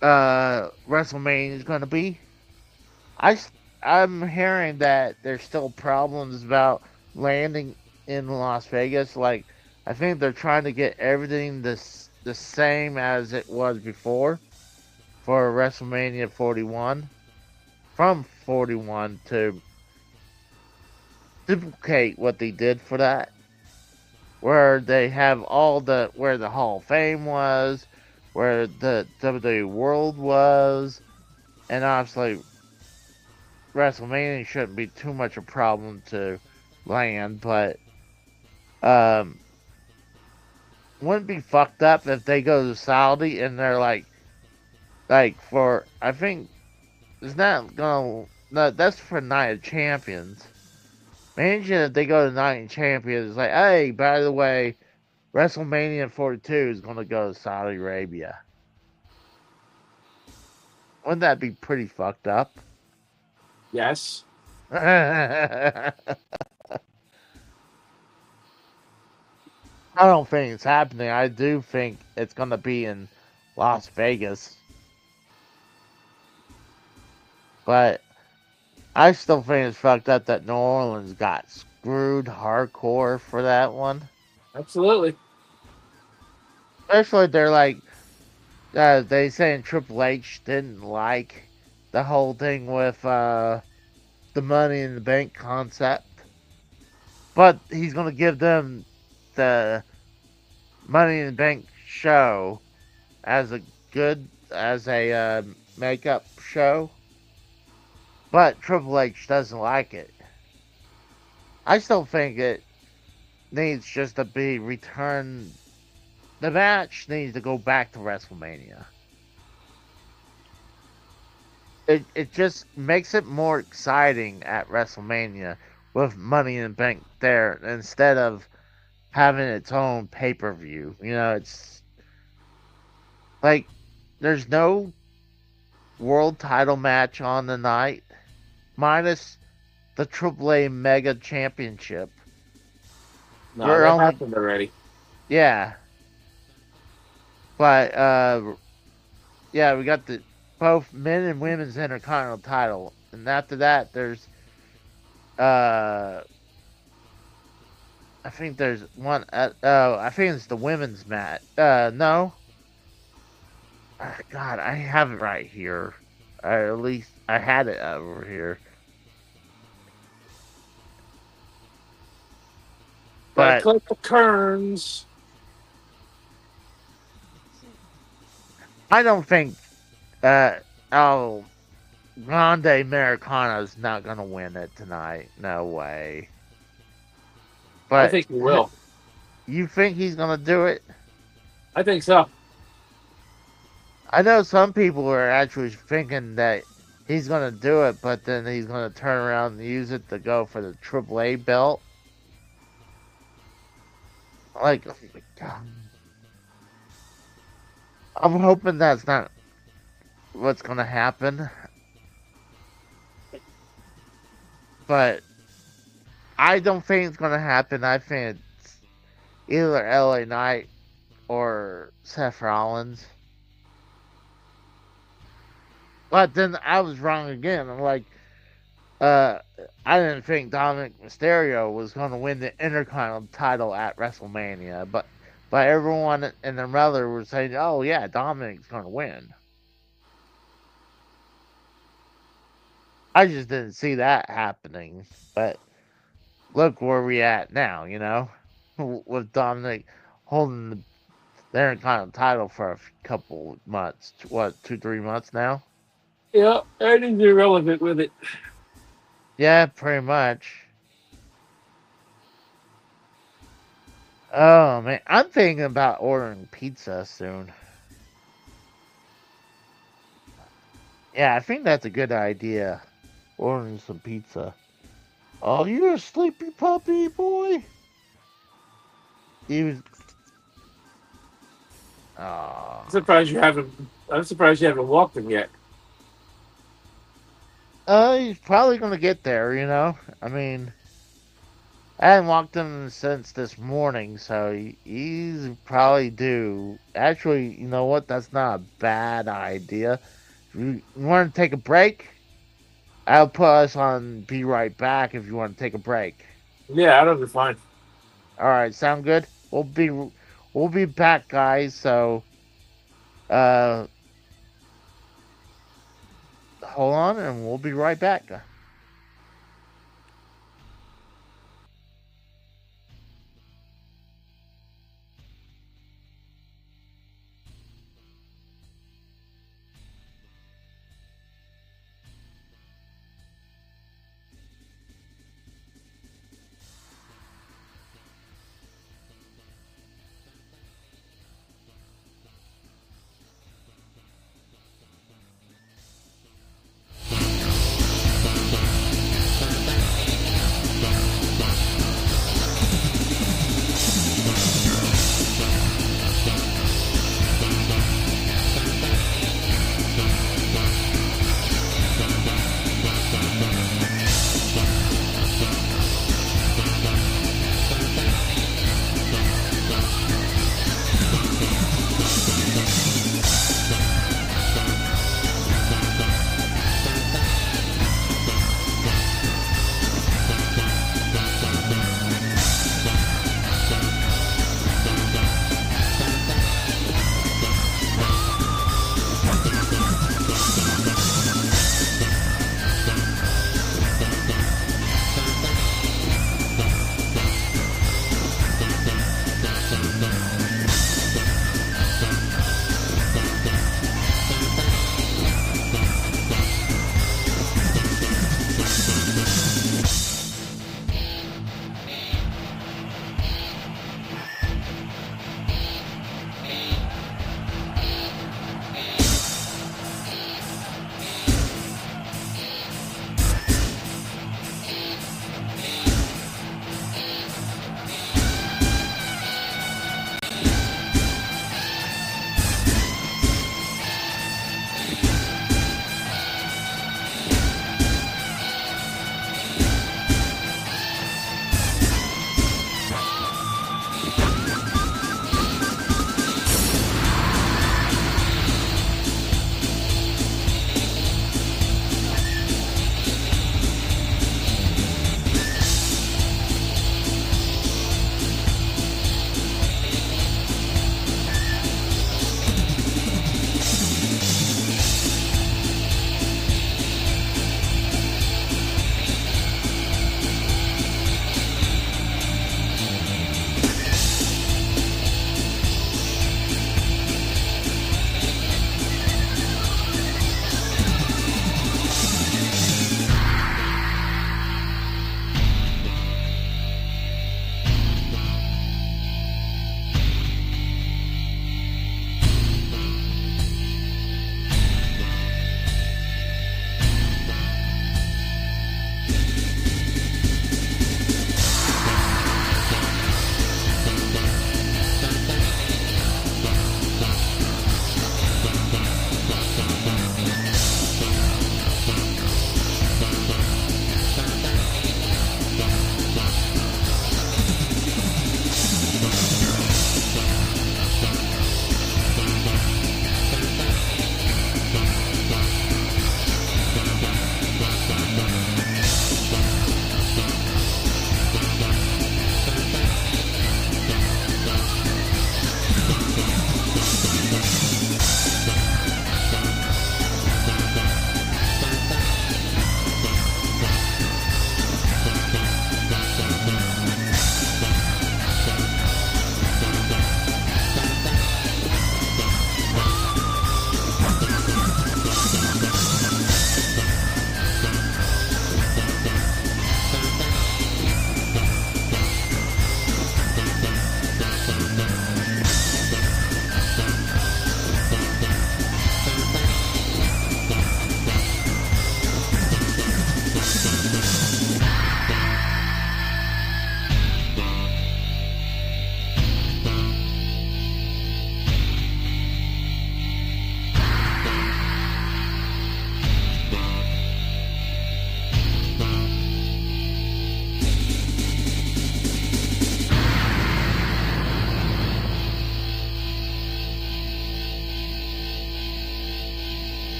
WrestleMania is going to be. I'm hearing that there's still problems about landing in Las Vegas. Like, I think they're trying to get everything the same as it was before for WrestleMania 41. From 41 to duplicate what they did for that. Where they have all where the Hall of Fame was, where the WWE World was, and obviously WrestleMania shouldn't be too much a problem to land, but wouldn't be fucked up if they go to Saudi and they're like for, I think it's not gonna, no, that's for Night of Champions. Imagine if they go to Night of Champions, like, hey, by the way, WrestleMania 42 is gonna go to Saudi Arabia. Wouldn't that be pretty fucked up? Yes. I don't think it's happening. I do think it's going to be in Las Vegas. But I still think it's fucked up that New Orleans got screwed hardcore for that one. Absolutely. Especially they're like, they saying Triple H didn't like the whole thing with the Money in the Bank concept. But he's going to give them the Money in the Bank show as a makeup show. But Triple H doesn't like it. I still think it needs just to be returned. The match needs to go back to WrestleMania. It just makes it more exciting at WrestleMania with Money in the Bank there instead of having its own pay-per-view. You know, it's like there's no world title match on the night minus the AAA Mega Championship. No, that happened already. Yeah. But yeah, we got the both men and women's Intercontinental title, and after that there's I think there's one. I think it's the women's match. No. God, I have it right here. At least I had it over here. But click the Kearns. I don't think Grande Americano's not gonna win it tonight. No way. But I think he will. You think he's gonna do it? I think so. I know some people are actually thinking that he's gonna do it, but then he's gonna turn around and use it to go for the AAA belt. Like, oh my God. I'm hoping that's not what's gonna happen. But I don't think it's gonna happen. I think either LA Knight or Seth Rollins. But then I was wrong again. I'm like, I didn't think Dominic Mysterio was going to win the Intercontinental title at WrestleMania, but everyone and their mother were saying, "Oh yeah, Dominic's going to win." I just didn't see that happening. But look where we at now, you know, with Dominic holding the Intercontinental title for a couple months. What, 2-3 months now? Yeah, everything's irrelevant with it. Yeah, pretty much. Oh man, I'm thinking about ordering pizza soon. Yeah, I think that's a good idea. Ordering some pizza. Oh, you're a sleepy puppy, boy. You. Oh. I'm surprised you haven't walked him yet. He's probably gonna get there. You know. I mean, I haven't walked him since this morning, so he's probably due. Actually, you know what? That's not a bad idea. If you want to take a break, I'll put us on Be Right Back if you want to take a break. Yeah, that'll be fine. All right, sound good? We'll be back, guys. So, hold on, and we'll be right back.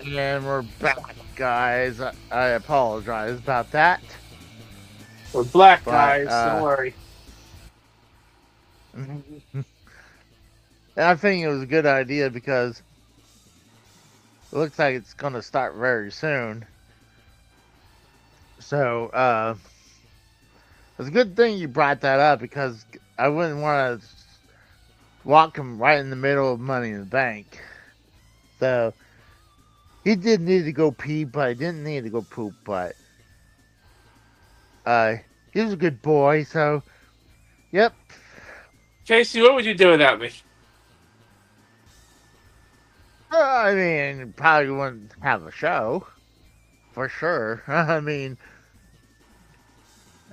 And we're back, guys. I apologize about that. We're black But, guys, don't worry. And I think it was a good idea because it looks like it's going to start very soon. So, it's a good thing you brought that up because I wouldn't want to walk him right in the middle of Money in the Bank. So, he did need to go pee, but he didn't need to go poop, but he was a good boy, so yep. Casey, what would you do without me? I mean, probably wouldn't have a show. For sure. I mean,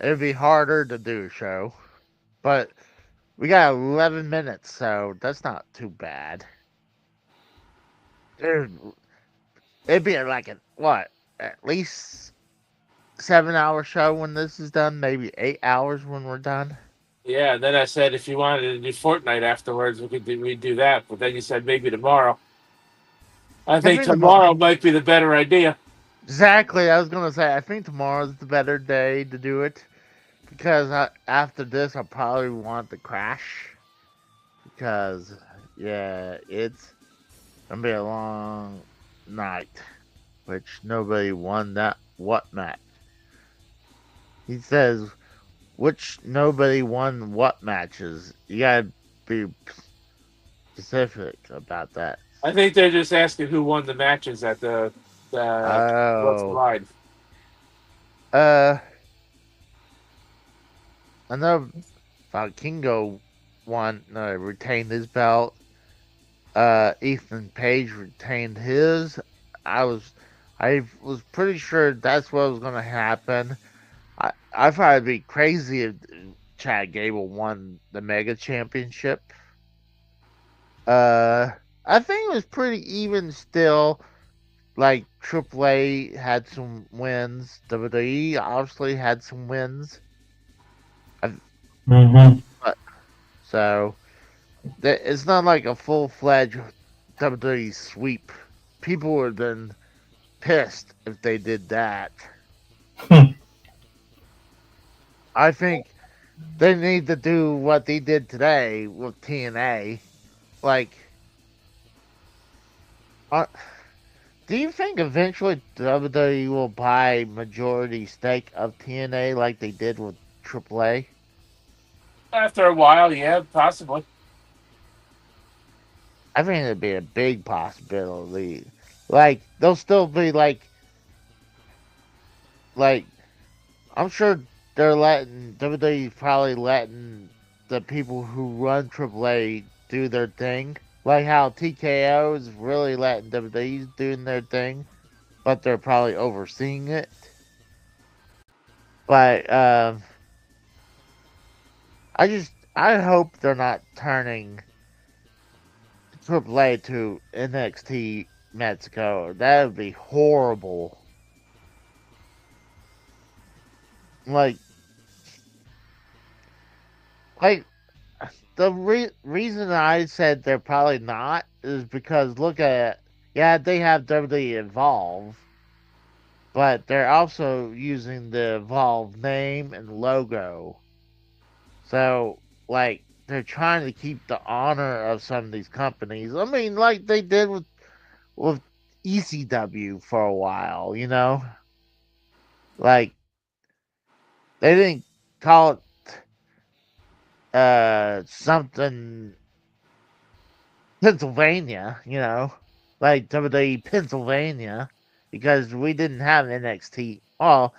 it'd be harder to do a show. But we got 11 minutes, so that's not too bad. Dude, it'd be like at least 7-hour show when this is done, maybe 8 hours when we're done. Yeah, and then I said if you wanted to do Fortnite afterwards, we'd do that. But then you said maybe tomorrow. I think tomorrow might be the better idea. Exactly. I was going to say, I think tomorrow's the better day to do it. Because after this, I'll probably want to crash. Because, yeah, it's going to be a long night. Which nobody won that what match. He says, which nobody won what matches. You got to be specific about that. I think they're just asking who won the matches at the What's Live. I know Valkingo retained his belt. Ethan Page retained his. I was pretty sure that's what was going to happen. I thought it'd be crazy if Chad Gable won the Mega Championship. I think it was pretty even still. Like, AAA had some wins. WWE obviously had some wins. So, it's not like a full-fledged WWE sweep. People would have been pissed if they did that. I think they need to do what they did today with TNA. Like, do you think eventually WWE will buy majority stake of TNA like they did with AAA? After a while, yeah, possibly. I think it'd be a big possibility. Like, they'll still be like, I'm sure they're WWE's probably letting the people who run AAA do their thing. Like how TKO is really letting WWE's doing their thing, but they're probably overseeing it. But I hope they're not turning AAA to NXT Mexico. That would be horrible. Like the reason I said they're probably not is because look at they have WWE Evolve, but they're also using the Evolve name and logo. So like they're trying to keep the honor of some of these companies. I mean, like they did with ECW for a while, you know? Like they didn't call it something Pennsylvania, you know, like WWE Pennsylvania, because we didn't have NXT. Well,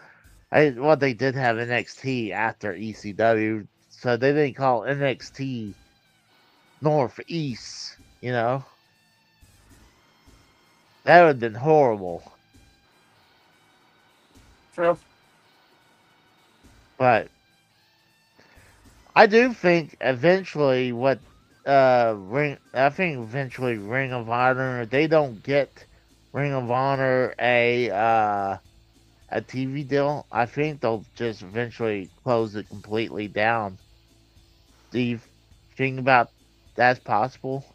they did have NXT after ECW, so they didn't call NXT Northeast, you know. That would have been horrible. True. But I do think eventually eventually Ring of Honor, if they don't get Ring of Honor a TV deal, I think they'll just eventually close it completely down. Do you think about that's possible?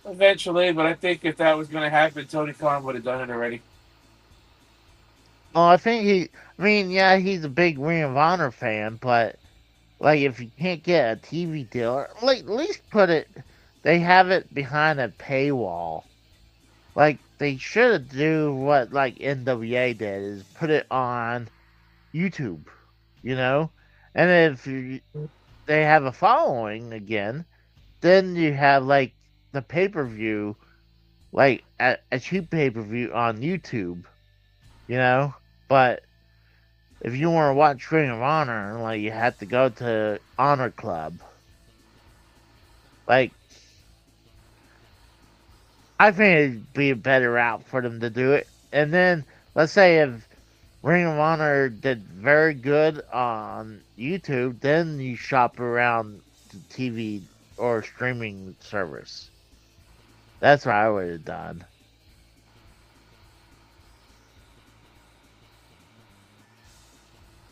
Eventually, but I think if that was going to happen, Tony Khan would have done it already. Well, I think I mean, yeah, he's a big Ring of Honor fan, but like, if you can't get a TV deal, or, like, at least they have it behind a paywall. Like, they should do what, like, NWA did, is put it on YouTube, you know? And if they have a following again, then you have, like, the pay-per-view, like, a cheap pay-per-view on YouTube, you know? But if you want to watch Ring of Honor, like, you have to go to Honor Club. Like, I think it'd be a better route for them to do it. And then, let's say if Ring of Honor did very good on YouTube, then you shop around the TV or streaming service. That's what I would have done.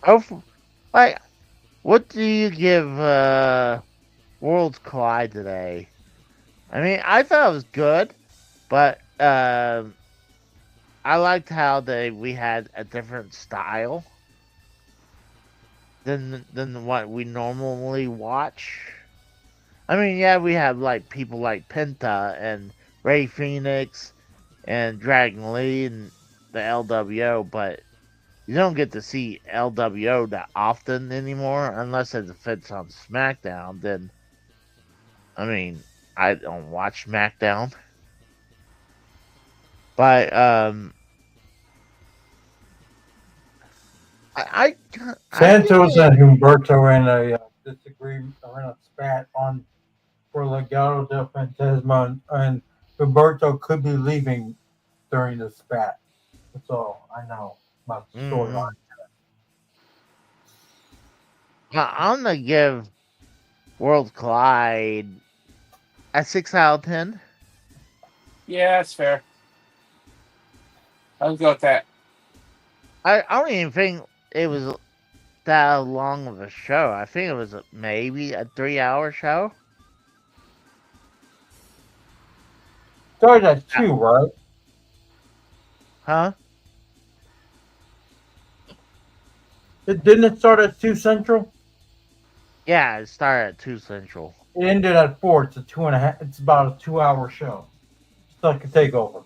Oh, like, what do you give Worlds Collide today? I mean, I thought it was good, but I liked how we had a different style than what we normally watch. I mean, yeah, we have like people like Penta and Ray Phoenix and Dragon Lee and the LWO, but you don't get to see LWO that often anymore unless it fits on SmackDown. Then, I mean, I don't watch SmackDown. But Santos and Humberto are in a disagreement or in a spat on for Legado del Fantasma, and Humberto could be leaving during the spat. That's all I know about the storyline. I'm gonna give World Collide a 6 out of 10. Yeah, that's fair. I'll go with that. I don't even think it was that long of a show. I think it was maybe a 3-hour show. Started at 2, right? Huh? Didn't it start at 2 Central? Yeah, it started at 2 Central. It ended at 4. It's a 2.5. It's about a 2-hour show. It's like a takeover.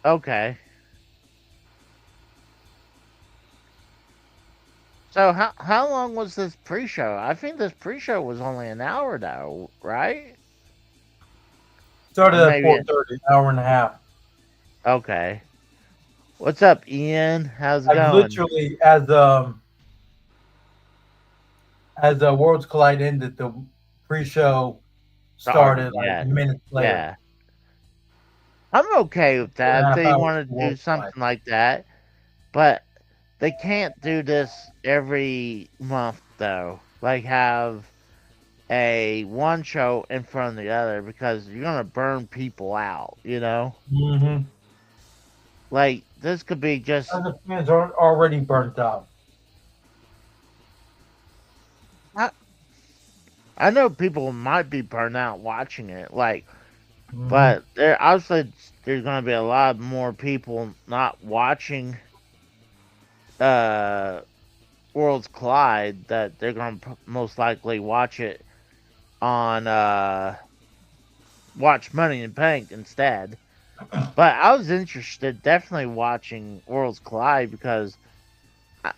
Okay. So how long was this pre-show? I think this pre-show was only an hour though, right? Started at 4:30, an hour and a half. Okay. What's up, Ian? How's it going? Literally, as Worlds Collide ended, the pre-show started like minutes later. Yeah. I'm okay with that if they want to do something like that, but they can't do this every month though. Like have one show in front of the other because you're gonna burn people out, you know. Mm-hmm. Like this could be just. The fans are already burnt out. I know people might be burnt out watching it, like, but there's going to be a lot more people not watching Worlds Collide that they're going to most likely watch it on watch Money in the Bank instead. But I was interested definitely watching Worlds Collide because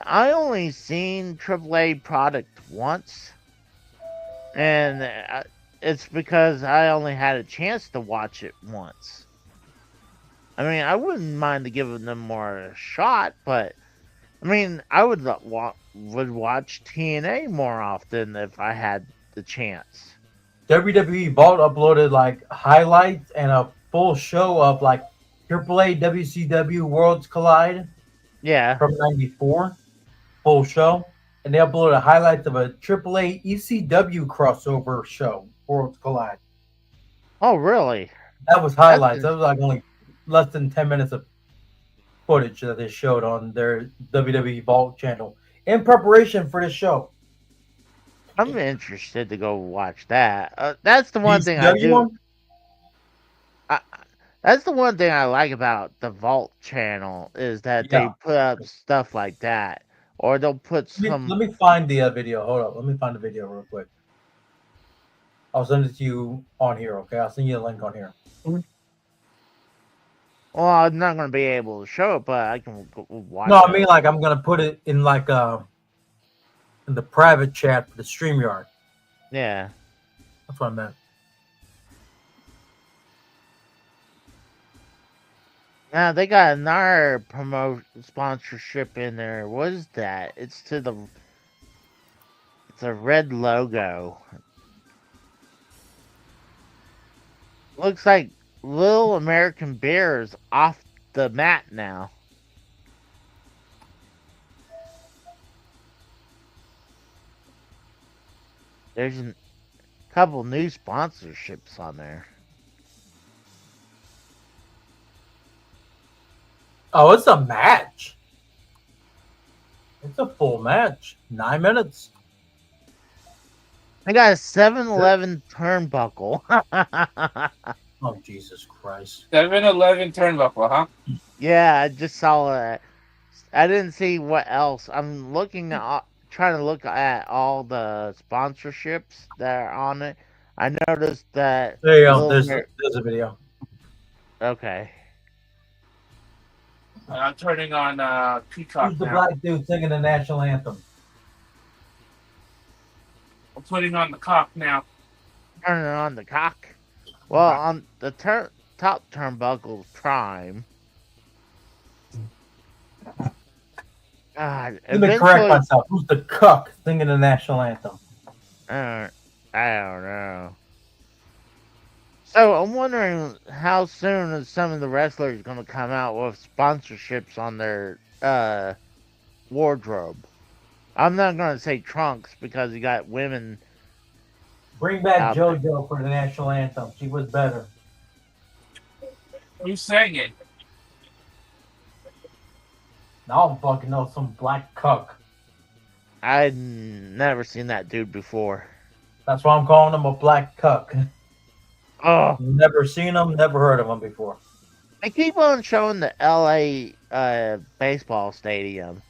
I only seen AAA product once. And it's because I only had a chance to watch it once. I mean, I wouldn't mind giving them more a shot, but I mean, I would watch TNA more often if I had the chance. WWE Vault uploaded like highlights and a full show of like AAA WCW Worlds Collide. Yeah. From '94, full show. And they uploaded highlights of a AAA ECW crossover show, Worlds Collide. Oh, really? That was highlights. That was like only less than 10 minutes of footage that they showed on their WWE Vault channel in preparation for this show. I'm interested to go watch that. That's the one thing I do. That's the one thing I like about the Vault channel is that they Yeah. put up stuff like that, or they'll put some. Let me find the video. Hold up. Let me find the video real quick. I'll send it to you on here. Okay. I'll send you a link on here. Well, I'm not going to be able to show it, but I can watch No, it. I mean like I'm gonna put it in like in the private chat for the StreamYard. Yeah. That's what I meant. Now they got another sponsorship in there. What is that? It's a red logo. Looks like Little American Bear is off the mat now. There's a couple new sponsorships on there. Oh, it's a match. It's a full match. 9 minutes. I got a 7-Eleven turnbuckle. Oh, Jesus Christ. 7-Eleven turnbuckle, huh? Yeah, I just saw that. I didn't see what else. I'm trying to look at all the sponsorships that are on it. I noticed that. There you go. There's a video. Okay. I'm turning on Peacock Who's the now. black dude singing the national anthem? I'm putting on the cock now. Turning on the cock. Well, on the top turnbuckle Prime. God, Let me correct myself. Who's the cuck singing the national anthem? I don't know. So I'm wondering how soon is some of the wrestlers going to come out with sponsorships on their wardrobe. I'm not going to say trunks because you got women. Bring back JoJo for the national anthem. She was better. Who sang it? Now I'm fucking know some black cuck. I'd never seen that dude before. That's why I'm calling him a black cuck. Oh, never seen him, never heard of him before. They keep on showing the LA baseball stadium.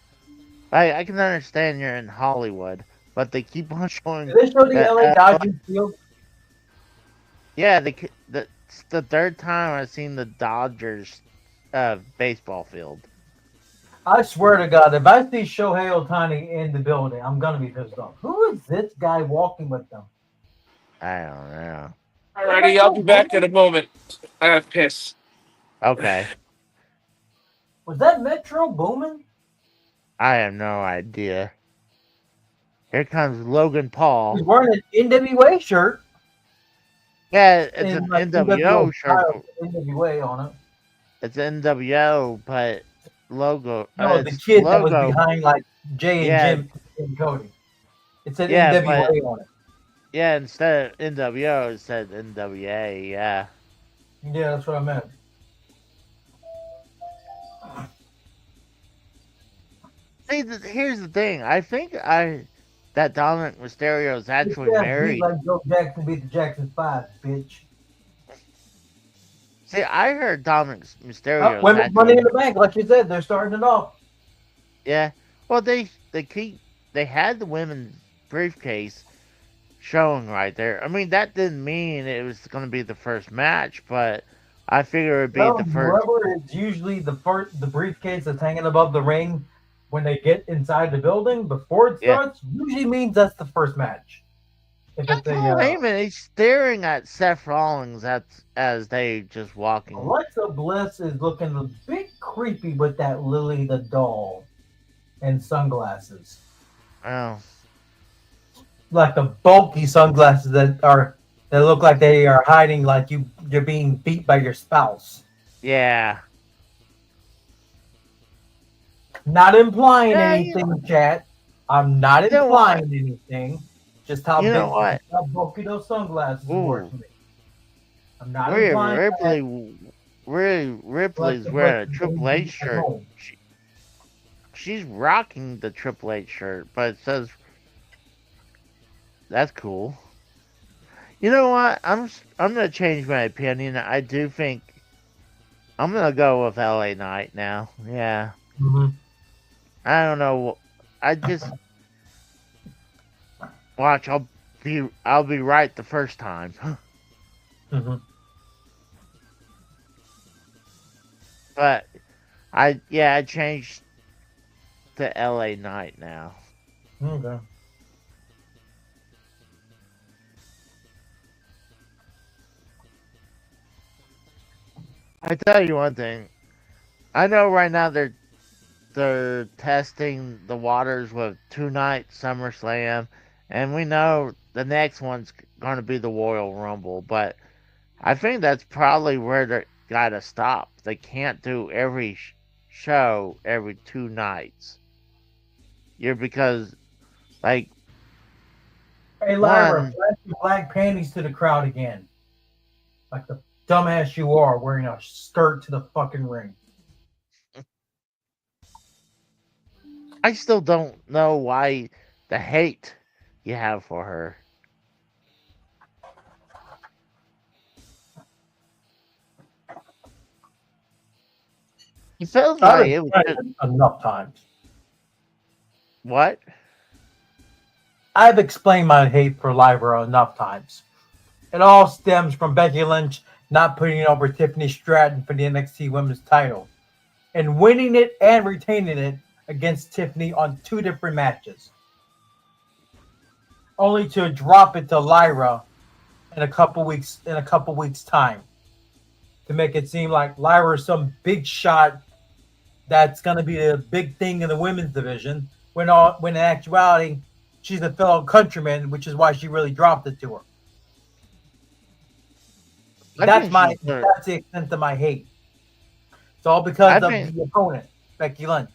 I can understand you're in Hollywood, but they keep on showing. Did they show the LA Dodgers field? Yeah, it's the third time I've seen the Dodgers baseball field. I swear to God, if I see Shohei Ohtani in the building, I'm gonna be pissed off. Who is this guy walking with them? I don't know. Alrighty, I'll be back in a moment. I have piss. Okay. Was that Metro Boomin? I have no idea. Here comes Logan Paul. He's wearing an NWA shirt. Yeah, it's an NWO shirt. NWA on it. It's NWO, but logo. No, the kid that was behind like Jay and Jim and Cody. It said NWA on it. Yeah, instead of NWO, it said NWA. Yeah. Yeah, that's what I meant. See, here's the thing. I think that Dominic Mysterio is actually married. Like Joe Jackson beat the Jackson 5, bitch. See, I heard Dominic Mysterio. Women's Money in the Bank, like you said, they're starting it off. Yeah. Well, they had the women's briefcase showing right there. I mean, that didn't mean it was going to be the first match, but I figure it'd be the first. Rubber is usually the briefcase that's hanging above the ring when they get inside the building before it starts. Usually means that's the first match. Wait a minute, he's staring at Seth Rollins as they just walking. Alexa Bliss is looking a bit creepy with that Lily the doll and sunglasses. Oh. Like the bulky sunglasses that look like they are hiding like you're being beat by your spouse. Yeah. Not implying anything, chat. I'm not implying anything. Just how how bulky those sunglasses were to me. I'm not implying Ripley's wearing a Triple H shirt. She's rocking the Triple H shirt, but it says that's cool. You know what? I'm gonna change my opinion. I do think I'm gonna go with LA Knight now. Yeah. Mhm. I don't know. I just watch. I'll be right the first time. Mhm. But I changed to LA Knight now. Okay. I tell you one thing. I know right now they're testing the waters with 2 night SummerSlam, and we know the next one's going to be the Royal Rumble. But I think that's probably where they gotta stop. They can't do every show every 2 nights. Because like Hey, Lyra, one, flash your black panties to the crowd again. Like the dumbass you are, wearing a skirt to the fucking ring. I still don't know why the hate you have for her. It feels I've like it was just, explained it enough times. what? I've explained my hate for Lyra enough times. It all stems from Becky Lynch not putting over Tiffany Stratton for the NXT Women's title and winning it and retaining it against Tiffany on 2 different matches, only to drop it to Lyra in a couple weeks time to make it seem like Lyra is some big shot that's going to be a big thing in the women's division when in actuality she's a fellow countryman, which is why she really dropped it to her. That's the extent of my hate. It's all because of the opponent, Becky Lynch.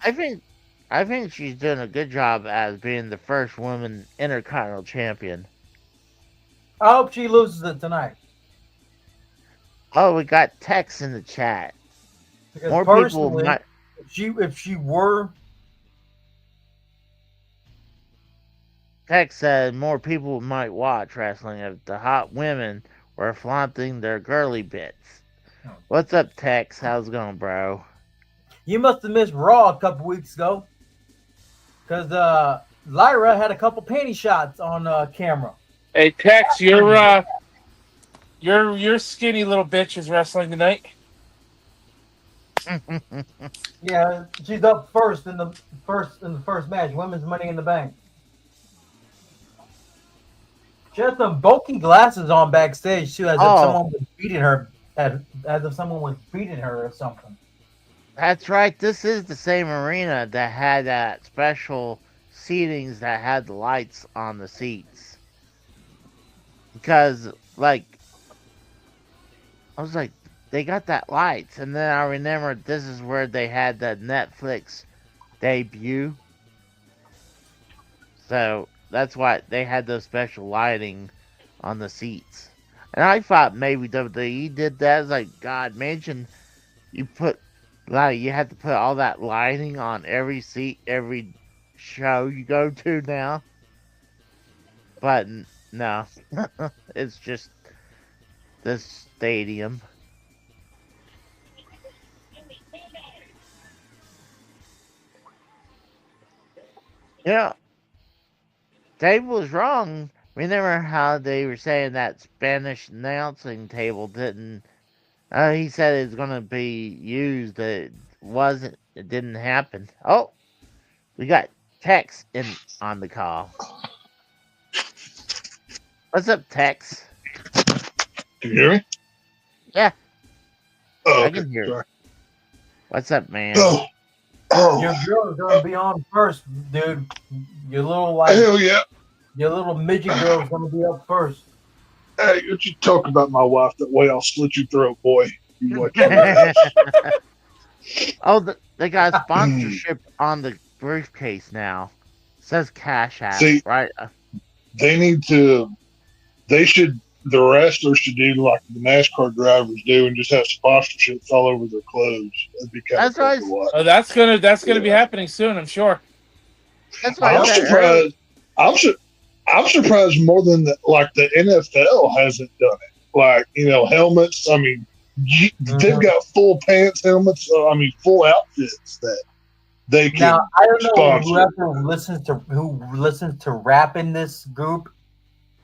I think she's doing a good job as being the first woman Intercontinental Champion. I hope she loses it tonight. Oh, we got text in the chat. Because More people personally, might. if she were, Tex said more people might watch wrestling if the hot women were flaunting their girly bits. What's up, Tex? How's it going, bro? you must have missed Raw a couple weeks ago, because Lyra had a couple panty shots on camera. Hey, Tex, your skinny little bitch is wrestling tonight. Yeah, she's up first in the first match, Women's Money in the Bank. She has some bulky glasses on backstage too, as if someone was beating her, as if someone was beating her or something. That's right. This is the same arena that had that special seatings that had the lights on the seats. Because, like, I was like, they got that lights, and then I remembered this is where they had the Netflix debut. So that's why they had those special lighting on the seats. And I thought maybe WWE did that. It's like, God, imagine you had to put all that lighting on every seat, every show you go to now. But no, it's just this stadium. Yeah, Dave was wrong. Remember how they were saying that Spanish announcing table didn't? He said it was going to be used. It wasn't. It didn't happen. Oh, we got Tex on the call. What's up, Tex? Can you hear me? Yeah. Oh, I can hear you. What's up, man? Your girl is gonna be on first, dude. Your little hell yeah. Your little midget girl is gonna be up first. Hey, if you talk about my wife that way, I'll slit your throat, boy. You watch Oh, they got a sponsorship on the briefcase now. It says Cash App, See, right? The wrestlers should do like the NASCAR drivers do and just have sponsorships all over their clothes. That'd be kind of cool to watch. Oh, that's gonna be happening soon, I'm sure. That's I'm surprised. I'm surprised more than like the NFL hasn't done it. Like, helmets. I mean, they've got full pants helmets. I mean, full outfits that they can Now I don't know sponsor. who listens to rap in this group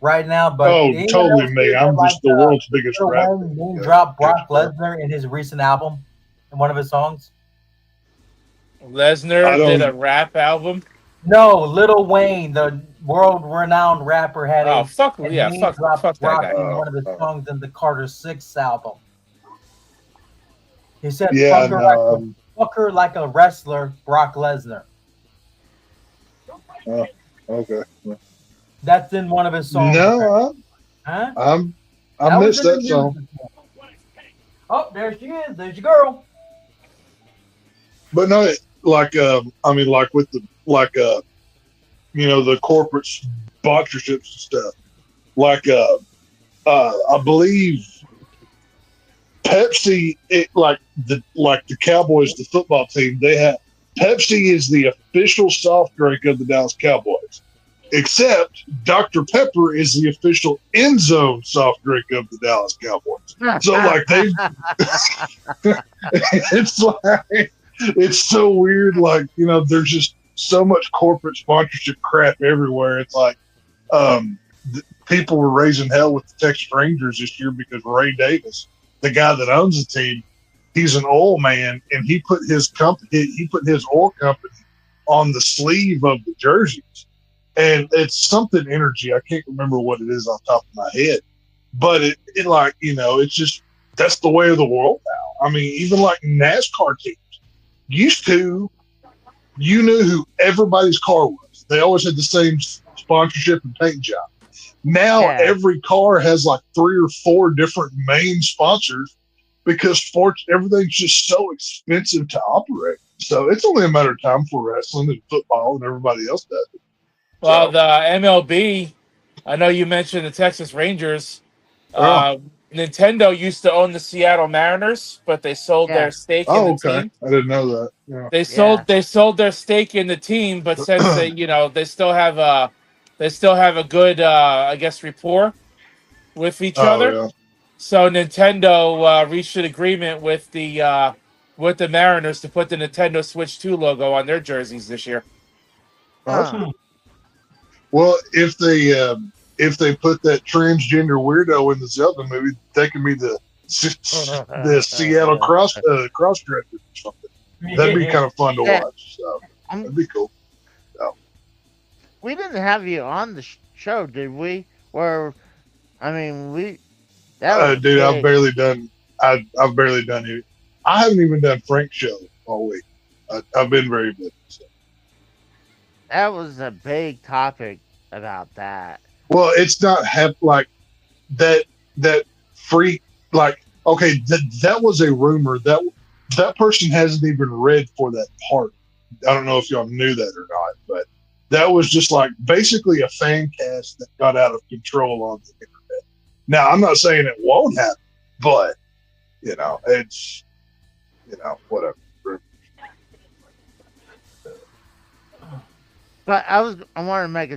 right now, but Oh, anyone totally else me. here I'm that just the world's biggest Lil rapper. Wayne name dropped Brock Lesnar in his recent album in one of his songs? Lesnar did a rap album. No, Lil Wayne, the world-renowned rapper, had fuck name that dropped Brock guy. in one of his songs in the Carter 6 album. He said, Yeah, fuck her like a wrestler, Brock Lesnar. Oh, okay. That's in one of his songs. No, huh? I missed that song. Oh, there she is. There's your girl. But no, like I mean, like with the the corporate sponsorships and stuff. Like I believe Pepsi, like the Cowboys, the football team, they have Pepsi is the official soft drink of the Dallas Cowboys. Except Dr. Pepper is the official end zone soft drink of the Dallas Cowboys. So like it's so weird. Like, there's just so much corporate sponsorship crap everywhere. It's like people were raising hell with the Texas Rangers this year because Ray Davis, the guy that owns the team, he's an oil man, and he put his oil company on the sleeve of the jerseys. And it's something energy. I can't remember what it is off the top of my head, but it like, it's just, that's the way of the world now. I mean, even like NASCAR teams used to, you knew who everybody's car was. They always had the same sponsorship and paint job. Now every car has like 3 or 4 different main sponsors because sports, everything's just so expensive to operate. So it's only a matter of time for wrestling and football and everybody else does it. Well, the MLB, I know you mentioned the Texas Rangers. Nintendo used to own the Seattle Mariners, but they sold their stake in the team. I didn't know that. Yeah. They sold their stake in the team, but since they still have a good I guess rapport with each other. Yeah. So Nintendo reached an agreement with the Mariners to put the Nintendo Switch 2 logo on their jerseys this year. Awesome. Well, if they put that transgender weirdo in the Zelda movie, they can be the Seattle cross dresser or something. That'd be kind of fun to watch. So that'd be cool. So. We didn't have you on the show, did we? Dude, I've barely done it. I haven't even done Frank's show all week. I've been very busy. So. That was a big topic about that. Well, it's not like that freak. Like, okay, that was a rumor that person hasn't even read for that part. I don't know if y'all knew that or not, but that was just like basically a fan cast that got out of control on the internet. Now, I'm not saying it won't happen, but it's whatever. But I wanted to make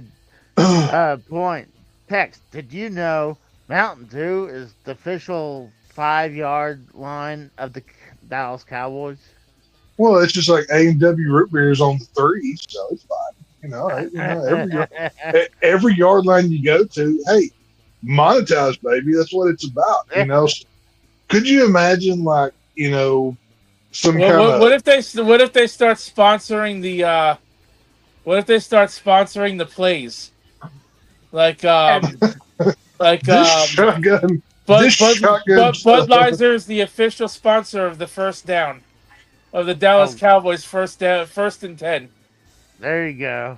a point. Tex, did you know Mountain Dew is the official 5-yard line of the Dallas Cowboys? Well, it's just like A&W root beer is on the 3, so it's fine. Every yard line you go to, hey, monetize, baby. That's what it's about. Could you imagine, like, some kind of? What if they start sponsoring the? What if they start sponsoring the plays? Shotgun. Budweiser is the official sponsor of the first down of the Dallas Cowboys first and 10. There you go.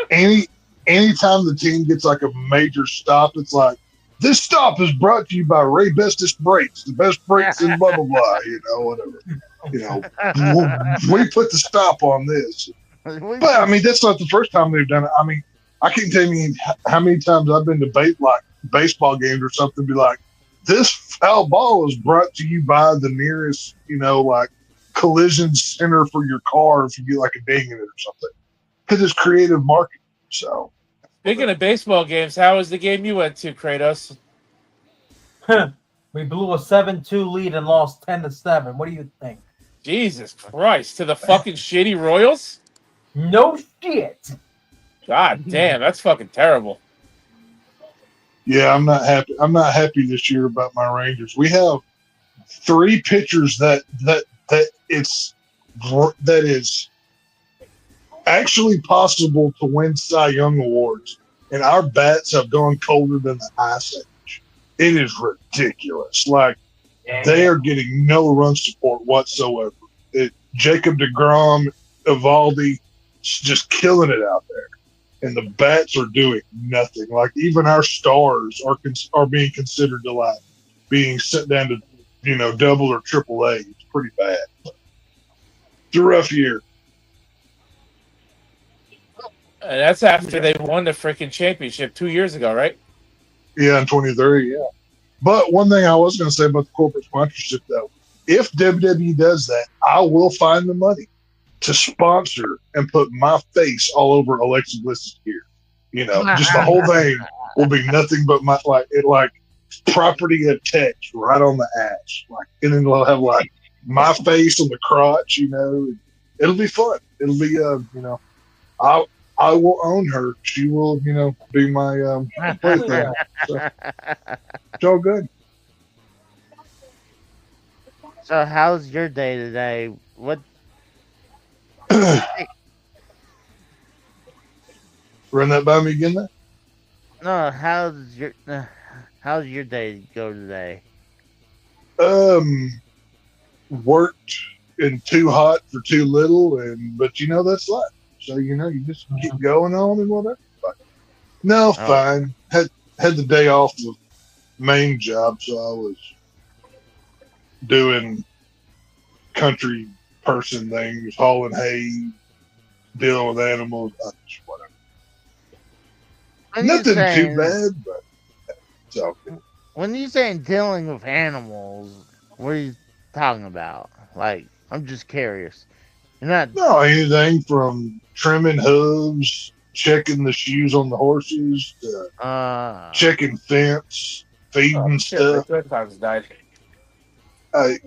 Anytime the team gets like a major stop, it's like, this stop is brought to you by Ray Bestest Brakes, the best brakes in blah blah blah. Whatever. We put the stop on this. But I mean, that's not the first time they've done it. I mean, I can't tell you how many times I've been to baseball games or something, be like, this foul ball is brought to you by the nearest, like collision center for your car if you get like a ding in it or something. Because it's creative marketing. So Speaking of baseball games, how was the game you went to, Kratos? We blew a 7-2 lead and lost 10-7. What do you think? Jesus Christ, to the fucking shitty Royals? No shit. God damn, that's fucking terrible. Yeah, I'm not happy. I'm not happy this year about my Rangers. We have 3 pitchers that is actually possible to win Cy Young awards, and our bats have gone colder than the ice age. It is ridiculous. Like they are getting no run support whatsoever. Jacob deGrom, Evaldi, just killing it out there, and the bats are doing nothing. Like even our stars are being considered to like being sent down to double or triple A. It's pretty bad. It's a rough year. And that's after they won the freaking championship 2 years ago, right? Yeah, in 23, yeah. But one thing I was going to say about the corporate sponsorship, though, if WWE does that, I will find the money to sponsor and put my face all over Alexa Bliss's gear. Just the whole thing will be nothing but my property of text right on the ass, and then we'll have my face on the crotch. It'll be fun. It'll be I will own her. She will, be my plaything. So, it's all good. So how's your day today? What? Run that by me again, there. No, how's your day go today? Worked in too hot for too little, but that's life. So you just keep going on and whatever. But no, fine. Had the day off of main job, so I was doing country person things, hauling hay, dealing with animals, whatever. Nothing too bad, but it's all good. When you saying dealing with animals, what are you talking about? Like, I'm just curious. You're not. No, anything from trimming hooves, checking the shoes on the horses, to checking fence, feeding stuff. Good times died. A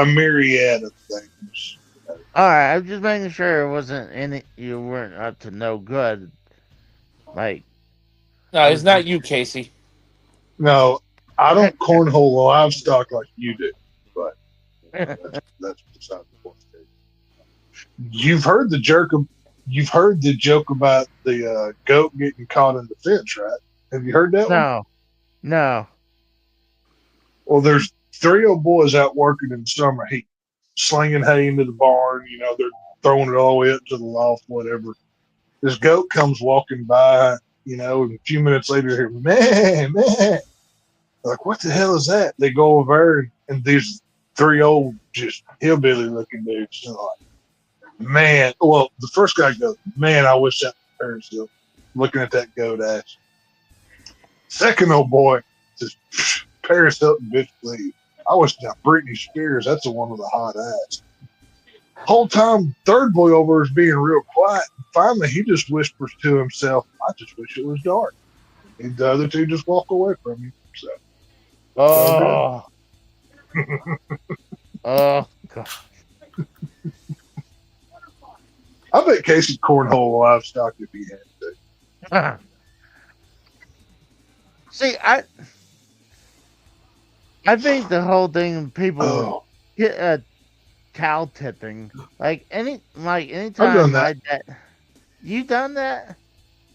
myriad of things. All right, I'm just making sure it wasn't you weren't up to no good. Like, no, it's not you, Casey. No, I don't cornhole livestock like you do, but that's beside the point. You've heard the joke about the goat getting caught in the fence, right? Have you heard that one? No. Well, there's 3 old boys out working in the summer heat, slinging hay into the barn. They're throwing it all the way up to the loft, whatever. This goat comes walking by, and a few minutes later, hear man. Like, what the hell is that? They go over and these 3 old, just hillbilly looking dudes. They're like, man. Well, the first guy goes, man, I wish that was Paris Hilton. Looking at that goat ass. Second old boy says, Paris Hilton, bitch, please. I wish that Britney Spears, that's the one with the hot ass. Whole time, third boy over is being real quiet. Finally, he just whispers to himself, I just wish it was dark. And the other 2 just walk away from him. So, oh God. I bet Casey cornhole livestock if he had to. See, I think the whole thing people get cow tipping. Anytime I've done that. You done that?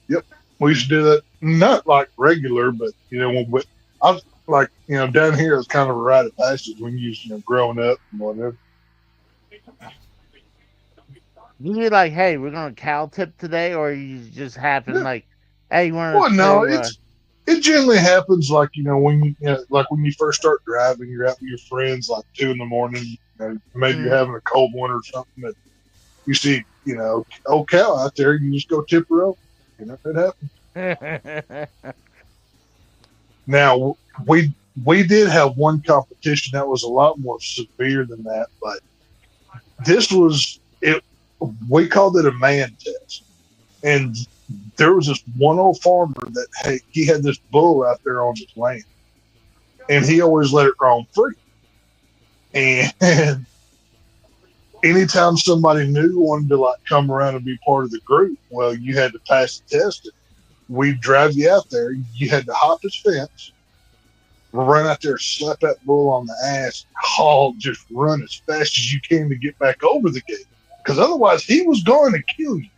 Yep, we used to do that. Not like regular, but when I was down here, it's kind of a rite of passage when you growing up and whatever. You like, hey, we're gonna cow tip today, or you just happen hey, you want to? Well, no, it generally happens when you first start driving, you're out with your friends 2 a.m. Maybe you're having a cold one or something that you see, old cow out there, you just go tip her over. It happens. Now we did have one competition that was a lot more severe than that, but this was it. We called it a man test, and there was this one old farmer that he had this bull out there on his land, and he always let it roam free. And anytime somebody new wanted to like come around and be part of the group, well, you had to pass the test. We'd drive you out there. You had to hop his fence, run out there, slap that bull on the ass, haul, just run as fast as you can to get back over the gate, because otherwise he was going to kill you.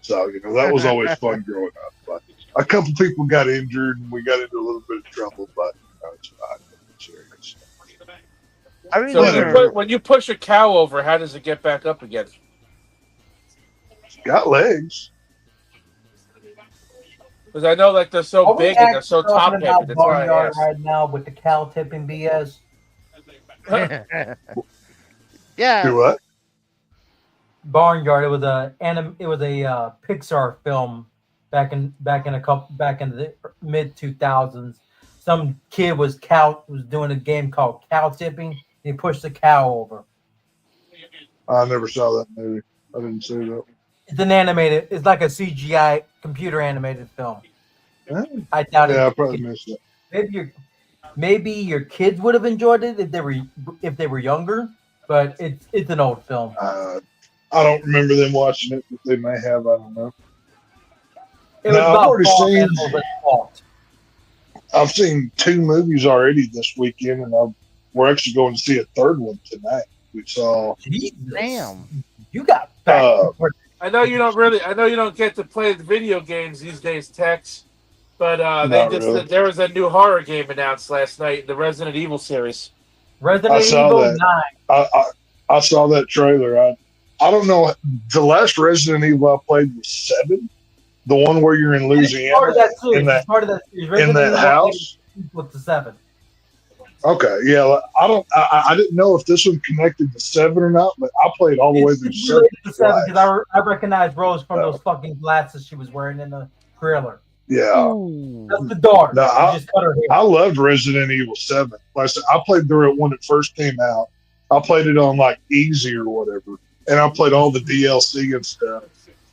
So, that was always fun growing up. But a couple people got injured and we got into a little bit of trouble, but it's fine. Serious. So when you push a cow over, how does it get back up again? It's got legs. Because I know they're so big and they're so top heavy. That's why I Barnyard asked. right now with the cow tipping BS. Yeah. Do what? Barnyard. It was a Pixar film back in the mid 2000s. Some kid was doing a game called cow tipping. He pushed the cow over. I never saw that movie. I didn't see that. It's an animated. It's like a CGI computer animated film. I doubt it. Yeah, I probably missed it. Maybe your kids would have enjoyed it if they were younger. But it's an old film. I don't remember them watching it, but they may have. I don't know. It was I've seen 2 movies already this weekend, and we're actually going to see a third one tonight. We saw. Damn. You got. I know you don't get to play the video games these days, Tex. But there was a new horror game announced last night, the Resident Evil series. Resident Evil 9. I saw that trailer. I don't know. The last Resident Evil I played was 7, the one where you're in Louisiana. Part of that series. In that house. With the 7. Okay, yeah. I didn't know if this one connected to 7 or not, but I played all the way through 7. Because I recognized Rose from those fucking glasses she was wearing in the trailer. Yeah. That's the daughter. No, just cut her hair. I loved Resident Evil 7. Like I said, I played through it when it first came out. I played it on like easy or whatever. And I played all the DLC and stuff.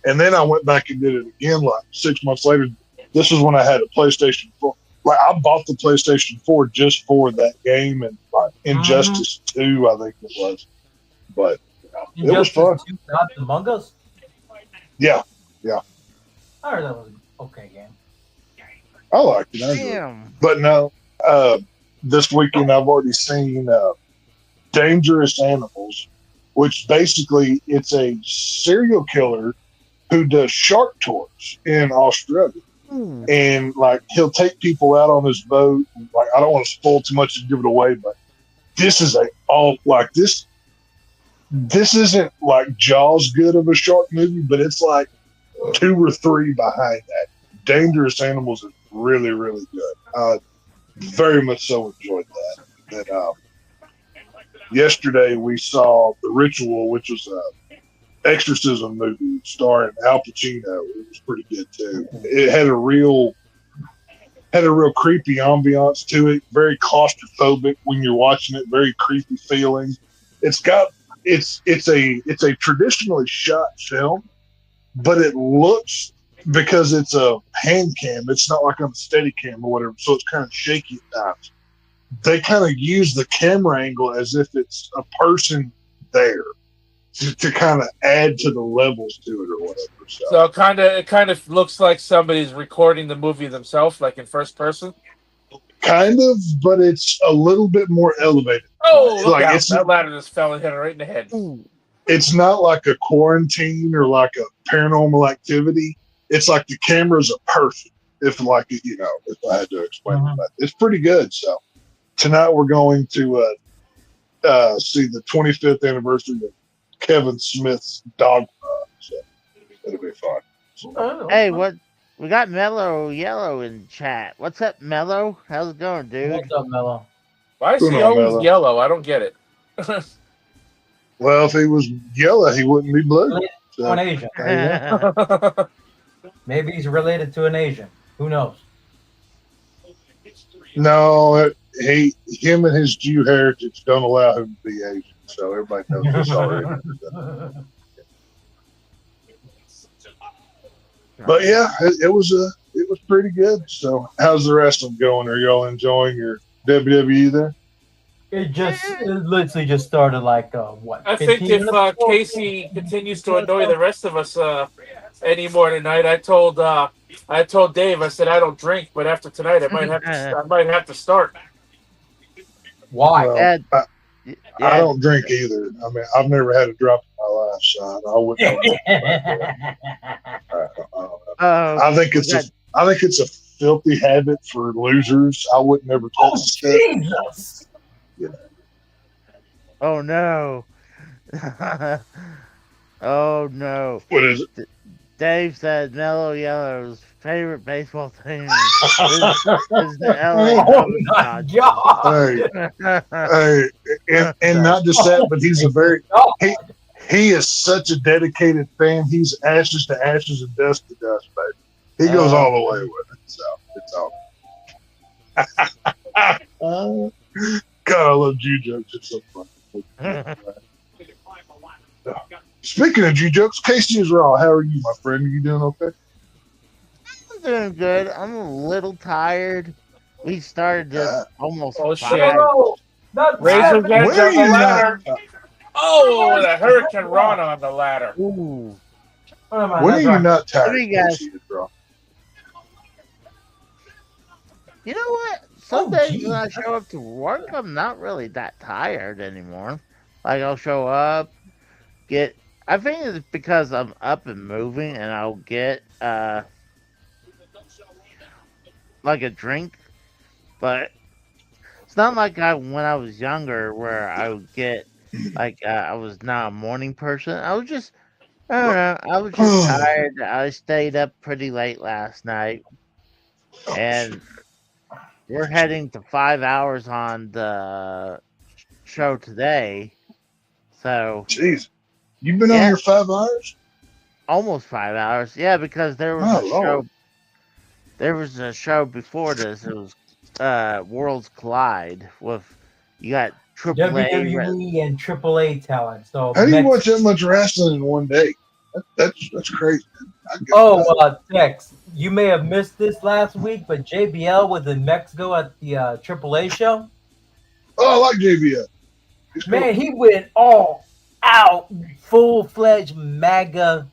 And then I went back and did it again like 6 months later. This was when I had a PlayStation 4. Like I bought the PlayStation 4 just for that game and like Injustice 2, I think it was. But it was fun. Gods Among Us? Yeah. I heard that was an okay game. I liked it. Damn. But no, this weekend I've already seen Dangerous Animals, which basically it's a serial killer who does shark tours in Australia. And like he'll take people out on his boat. Like I don't want to spoil too much and give it away, but this is this isn't like Jaws good of a shark movie, but it's like 2 or 3 behind that. Dangerous Animals is really, really good. I very much so enjoyed that. And yesterday we saw The Ritual, which was a exorcism movie starring Al Pacino. It was pretty good too. It had a real creepy ambiance to it. Very claustrophobic when you're watching it. Very creepy feeling. It's a traditionally shot film, but it looks, because it's a hand cam, it's not like on a steady cam or whatever, so it's kind of shaky at times. They kind of use the camera angle as if it's a person there to kind of add to the levels to it or whatever. So it kind of looks like somebody's recording the movie themselves, like in first person. Kind of, but it's a little bit more elevated. Oh, look out. That ladder just fell and hit her right in the head. It's not like a Quarantine or like a Paranormal Activity. It's like the camera's a person. If I had to explain it, it's pretty good. So tonight we're going to see the 25th anniversary of Kevin Smith's Dogma. So it'll be fun. So, Hey, what? We got Mellow Yellow in chat. What's up, Mellow? How's it going, dude? What's up, Mellow? Why is he always yellow? I don't get it. Well, if he was yellow, he wouldn't be blue. To an Asian. Maybe he's related to an Asian. Who knows? No, him and his Jew heritage don't allow him to be Asian. So everybody knows this already. But yeah, it was pretty good. So how's the rest of them going? Are y'all enjoying your WWE there? It literally just started like what? I think 15 if minutes ago? Casey continues to annoy the rest of us anymore tonight, I told Dave, I said I don't drink, but after tonight I might have to start. Why? Well, I don't drink either. I mean, I've never had a drop in my life, so I wouldn't. I think it's a filthy habit for losers. I would never touch it. Jesus! Oh no! Oh no! What is it? Dave said Mellow Yellow's favorite baseball team is the LA. Oh my God! Hey, and not just that, but he's he is such a dedicated fan. He's ashes to ashes and dust to dust, baby. He goes all the way with it. So it's all. God, I love Jew jokes. It's so fun. Speaking of Jew jokes, Casey is raw. How are you, my friend? Are you doing okay? I'm doing good. I'm a little tired. We started this almost. Oh shit! Razor Bench on the ladder. Oh, the Hurricane Rana on the ladder. Ooh. When are you not tired? Casey is raw. You know what? Some days when I show up to work, I'm not really that tired anymore. Like, I'll show up, I think it's because I'm up and moving, and I'll get, like a drink. But it's not like when I was younger where I would get, like, I was not a morning person. I don't know, I was just tired. I stayed up pretty late last night. And we're heading to 5 hours on the show today. So. Jeez. You've been on here 5 hours? Almost 5 hours. Yeah, because there was show. There was a show before this. It was Worlds Collide with you got AAA WWE and AAA talent. So how do you watch that much wrestling in one day? That's crazy. Tex, you may have missed this last week, but JBL was in Mexico at the AAA show. Oh, I like JBL. Man, he went all out, full-fledged MAGA,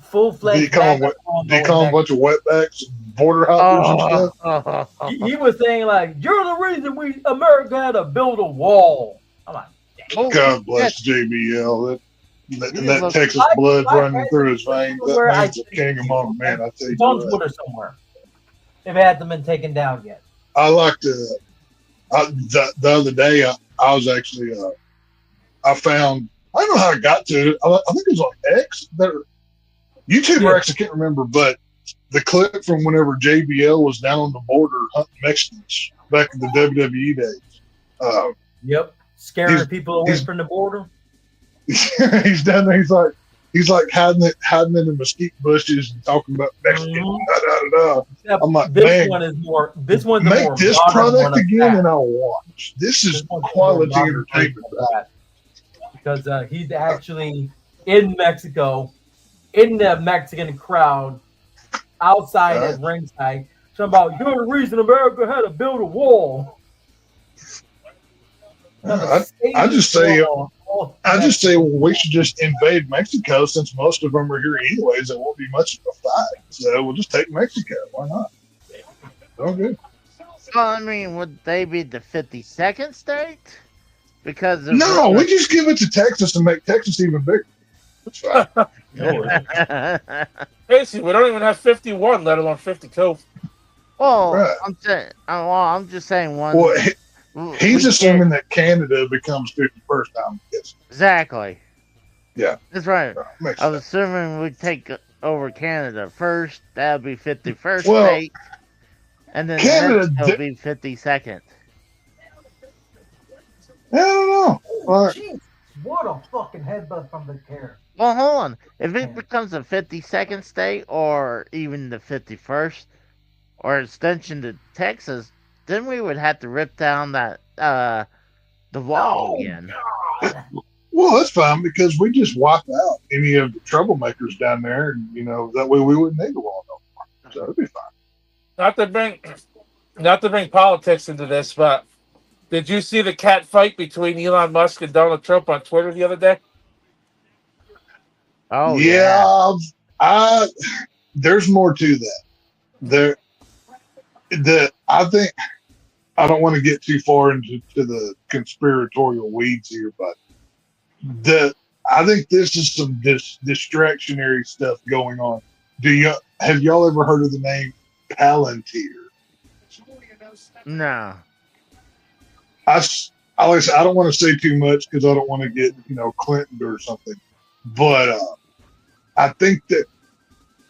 full-fledged. Did he call him a bunch of wetbacks, border hoppers and stuff? He was saying like, "You're the reason America had to build a wall." I'm like, God bless JBL. That Texas blood running through his veins. That man's a king among men. I tell you. It's on Twitter somewhere. If it hasn't been taken down yet. I like to. The other day, I was actually. I found. I don't know how I got to it. I think it was on X. YouTube or X. I can't remember, but the clip from whenever JBL was down on the border hunting Mexicans back in the WWE days. Yep, scaring people away from the border. He's down there. He's like hiding in the mesquite bushes and talking about Mexican. I'm like, this one is more. This one's make more this product again, and I'll watch. This is quality entertainment. Because he's actually in Mexico, in the Mexican crowd, outside at ringside, talking about you're the reason America had to build a wall. I just say we should just invade Mexico since most of them are here anyways. It won't be much of a fight, so we'll just take Mexico. Why not? Oh, good. Well, I mean, would they be the 52nd state? Because no, we just give it to Texas and make Texas even bigger. That's fine. Basically, we don't even have 51, let alone 52. Well, Right. I'm just saying one. Well, he's assuming that Canada becomes 51st time. Exactly. Yeah. That's right. Makes I was assuming we'd take over Canada first. That'd be 51st Well, state. And then Canada would be 52nd. I don't know. Jeez, what a fucking headbutt from the chair. Well, hold on. If it becomes a 52nd state or even the 51st or extension to Texas, then we would have to rip down that the wall again. Well, that's fine because we just wipe out any of the troublemakers down there, and that way we wouldn't need a law no more. So it'd be fine. Not to bring politics into this, but did you see the cat fight between Elon Musk and Donald Trump on Twitter the other day? Oh yeah. There's more to that. I think I don't want to get too far into the conspiratorial weeds here, but I think this is some distractionary stuff going on. Have y'all ever heard of the name Palantir? No. I don't want to say too much because I don't want to get Clinton or something, but I think that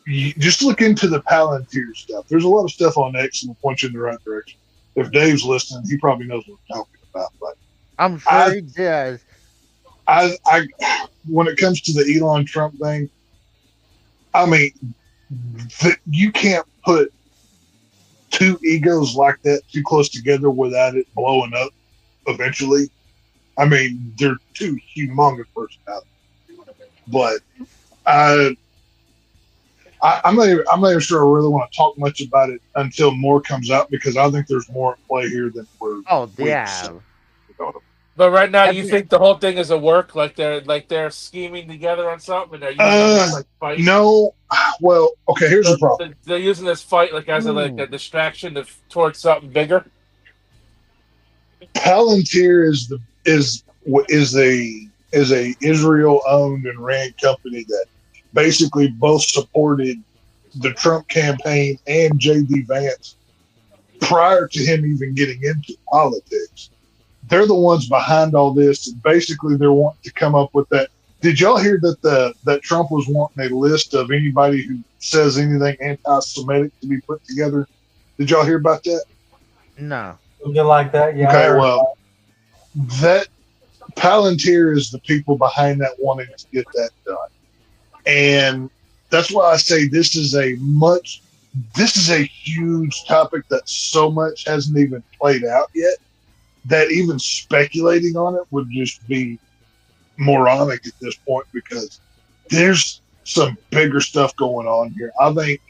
you just look into the Palantir stuff. There's a lot of stuff on X that will point you in the right direction. If Dave's listening, he probably knows what I'm talking about. But I'm sure he does. When it comes to the Elon Trump thing, I mean, you can't put two egos like that too close together without it blowing up eventually. I mean, they're two humongous personalities. But I'm not even sure I really want to talk much about it until more comes out because I think there's more at play here than we're. Oh yeah. But right now, you think the whole thing is a work, like they're scheming together on something, and they're using fight? No. Well, okay. Here's the problem. They're using this fight as a distraction towards something bigger. Palantir is a Israel owned and ran company that basically both supported the Trump campaign and JD Vance prior to him even getting into politics. They're the ones behind all this, and basically they're wanting to come up with that. Did y'all hear that Trump was wanting a list of anybody who says anything anti-Semitic to be put together? Did y'all hear about that? No. Something like that, yeah. Okay, well, that Palantir is the people behind that wanting to get that done. And that's why I say this is a huge topic that so much hasn't even played out yet that even speculating on it would just be moronic at this point because there's some bigger stuff going on here. I think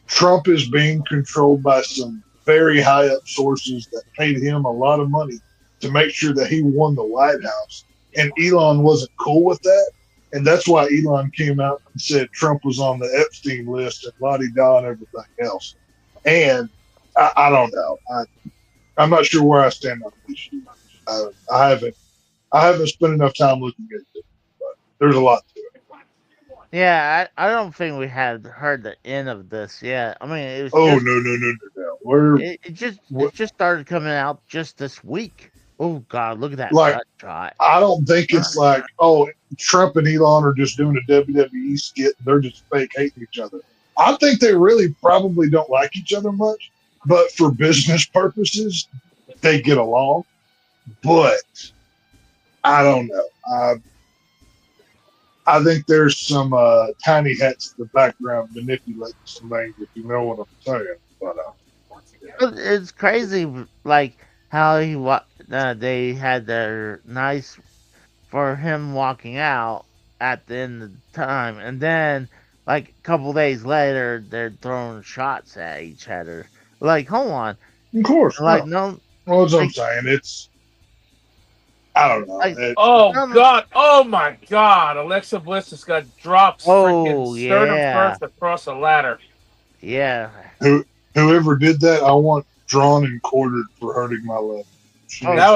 Trump is being controlled by some very high up sources that paid him a lot of money to make sure that he won the White House. And Elon wasn't cool with that. And that's why Elon came out and said Trump was on the Epstein list and la-di-da and everything else. And I don't know. I'm not sure where I stand on this issue. I haven't spent enough time looking at it, but there's a lot to it. Yeah, I don't think we had heard the end of this yet. I mean, it was. No. It just started coming out just this week. Oh God, look at that like, gut shot. I don't think it's like, Trump and Elon are just doing a WWE skit. They're just fake hating each other. I think they really probably don't like each other much, but for business purposes, they get along. But I don't know. I think there's some tiny hats in the background manipulating some things, if you know what I'm saying. But it's crazy, like how they had their nice for him walking out at the end of the time, and then like a couple days later, they're throwing shots at each other. Like, hold on. Of course. Like, no. Well, that's what I'm saying. It's. I don't know. Like, God! Oh my God! Alexa Bliss just got dropped. Sternum first across a ladder. Yeah. Whoever did that, I want drawn and quartered for hurting my leg. That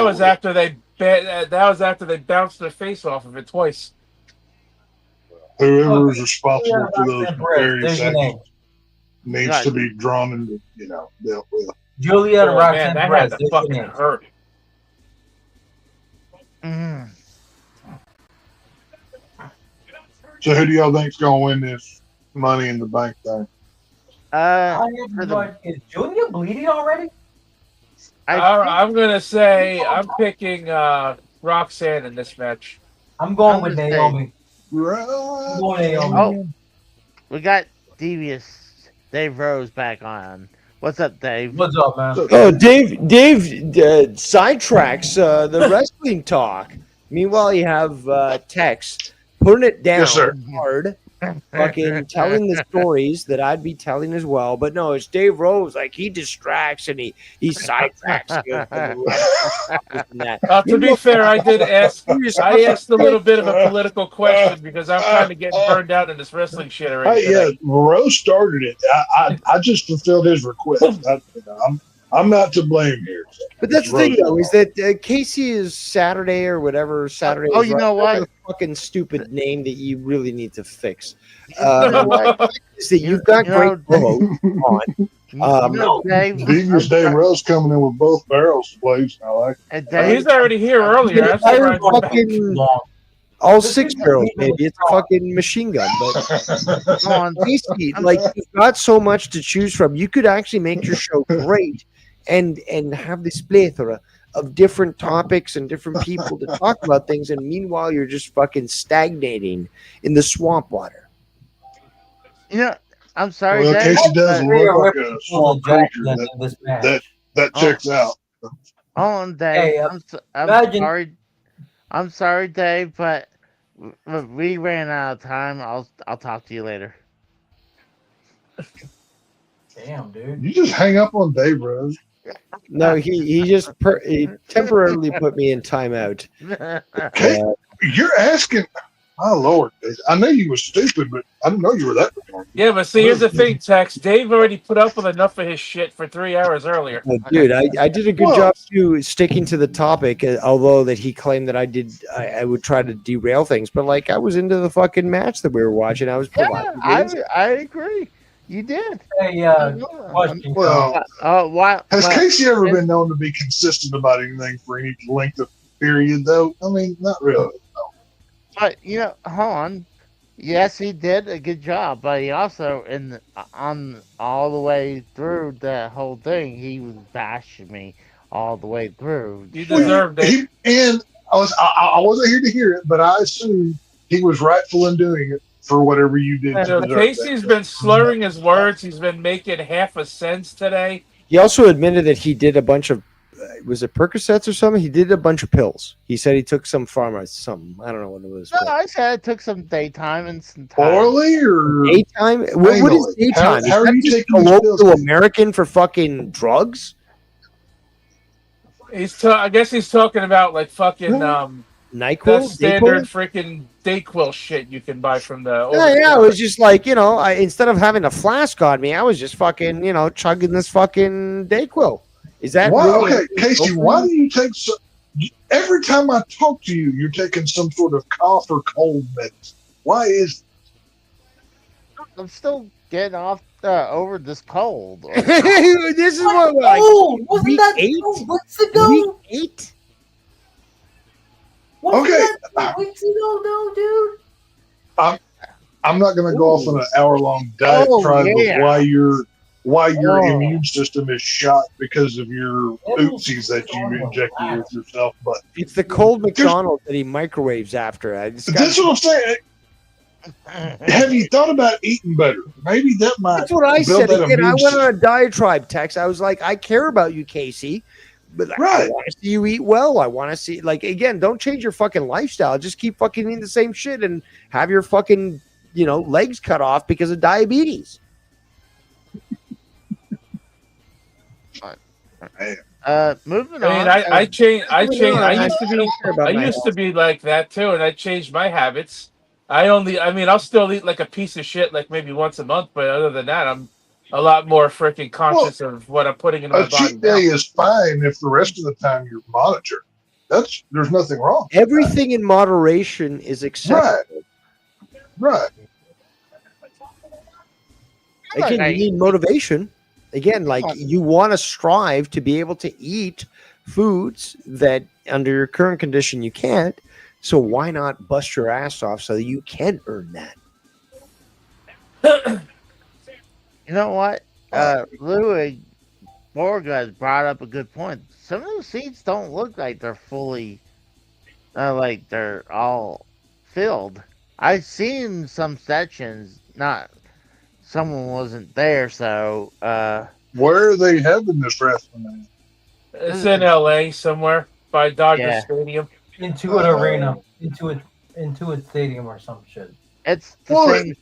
was after they bounced their face off of it twice. Whoever is responsible for those various actions needs to be drawn and dealt with. Juliet Roxanne that had to fucking hurt. Mm-hmm. So who do y'all think's gonna win this Money in the Bank thing? Is Julia bleeding already? I'm gonna say I'm picking Roxanne in this match. I'm going with Naomi. Oh, we got Devious Dave Rose back on. What's up, Dave? What's up, man? Oh, Dave sidetracks the wrestling talk. Meanwhile, you have Tex putting it down Yes, sir. hard, fucking telling the stories that I'd be telling as well. But no, it's Dave Rose. Like he distracts and he sidetracks you. To be fair, I did ask. I asked a little bit of a political question because I'm kind of getting burned out in this wrestling shit already. Yeah, Today. Rose started it. I just fulfilled his request. I'm not to blame here. But that's the thing, though, is that Casey is Saturday or whatever Saturday. Oh, is, you right? know what? That's a fucking stupid name that you really need to fix. Is that you've got great co-hosts on. Devious Dave Rose coming in with both barrels, please. I like it. He's already here earlier. That's why I'm fucking, all 6 barrels, maybe. It's a fucking machine gun. But on Casey, like, you've got so much to choose from. You could actually make your show great and have this plethora of different topics and different people to talk about things. And meanwhile, you're just fucking stagnating in the swamp water. You know, I'm sorry, Well, Dave. Casey doesn't look like a swamp creature. That checks out. On Dave, Hey, I'm imagine- sorry. I'm sorry, Dave, but we ran out of time. I'll talk to you later. Damn, dude. You just hang up on Dave Rose. No, he just he temporarily put me in timeout. You're asking. My Lord, I knew you were stupid, but I didn't know you were that. Yeah, but see, here's the thing, Tex. Dave already put up with enough of his shit for 3 hours earlier. Dude, I did a good job too sticking to the topic, although that he claimed that I would try to derail things, but like I was into the fucking match that we were watching. I was providing. I agree. You did. Hey, question. Well, has Casey ever been known to be consistent about anything for any length of period, though? I mean, not really. But hold on. Yes, he did a good job, but he also on all the way through the whole thing, he was bashing me all the way through. You deserved it. And I wasn't here to hear it, but I assume he was rightful in doing it for whatever you did. So Casey's been slurring his words. He's been making half a sense today. He also admitted that he did a bunch of was it Percocets or something? He did a bunch of pills. He said he took some pharma, something. I don't know what it was. No, I said I took some daytime and some time. Orally or daytime? What is daytime? How are you taking a these local pills? American for fucking drugs? I guess he's talking about like fucking NyQuil? that standard freaking Dayquil shit you can buy from the. Yeah, it was just like instead of having a flask on me, I was just fucking chugging this fucking Dayquil. Is that why? really Okay, Casey, why do you take so? Every time I talk to you, you're taking some sort of cough or cold medicine. Why is? I'm still getting off over this cold. This is what wasn't week that 8? 2 weeks ago? Week 8? Wasn't Okay. that 2 weeks ago, no, dude? I'm not going to go off on an hour-long diatribe of why your immune system is shot because of your oopsies that you injected with yourself. But It's the cold McDonald's that he microwaves after. that's what I'm saying. Have you thought about eating better? Maybe that might. That's what I build said. that Again, I immune went system. on a diatribe text. I was like, I care about you, Casey. But I want to see you eat well. I want to see, again, don't change your fucking lifestyle. Just keep fucking eating the same shit and have your fucking, legs cut off because of diabetes. Moving I mean, on. I changed. I I used to be like that too, and I changed my habits. I'll still eat like a piece of shit, like maybe once a month, but other than that, I'm a lot more freaking conscious of what I'm putting into my A body. cheat day is fine if the rest of the time you're monitored. There's nothing wrong. Everything in moderation is acceptable. Right. Again, you need motivation. Again, you want to strive to be able to eat foods that under your current condition you can't. So why not bust your ass off so that you can earn that? You know what? Louis Borga has brought up a good point. Some of those seats don't look like they're fully, like they're all filled. I've seen some sections, someone wasn't there, so. Where are they having this wrestling at? It's in LA somewhere by Dodger Stadium. into an arena, into a stadium or some shit. It's the Well, same.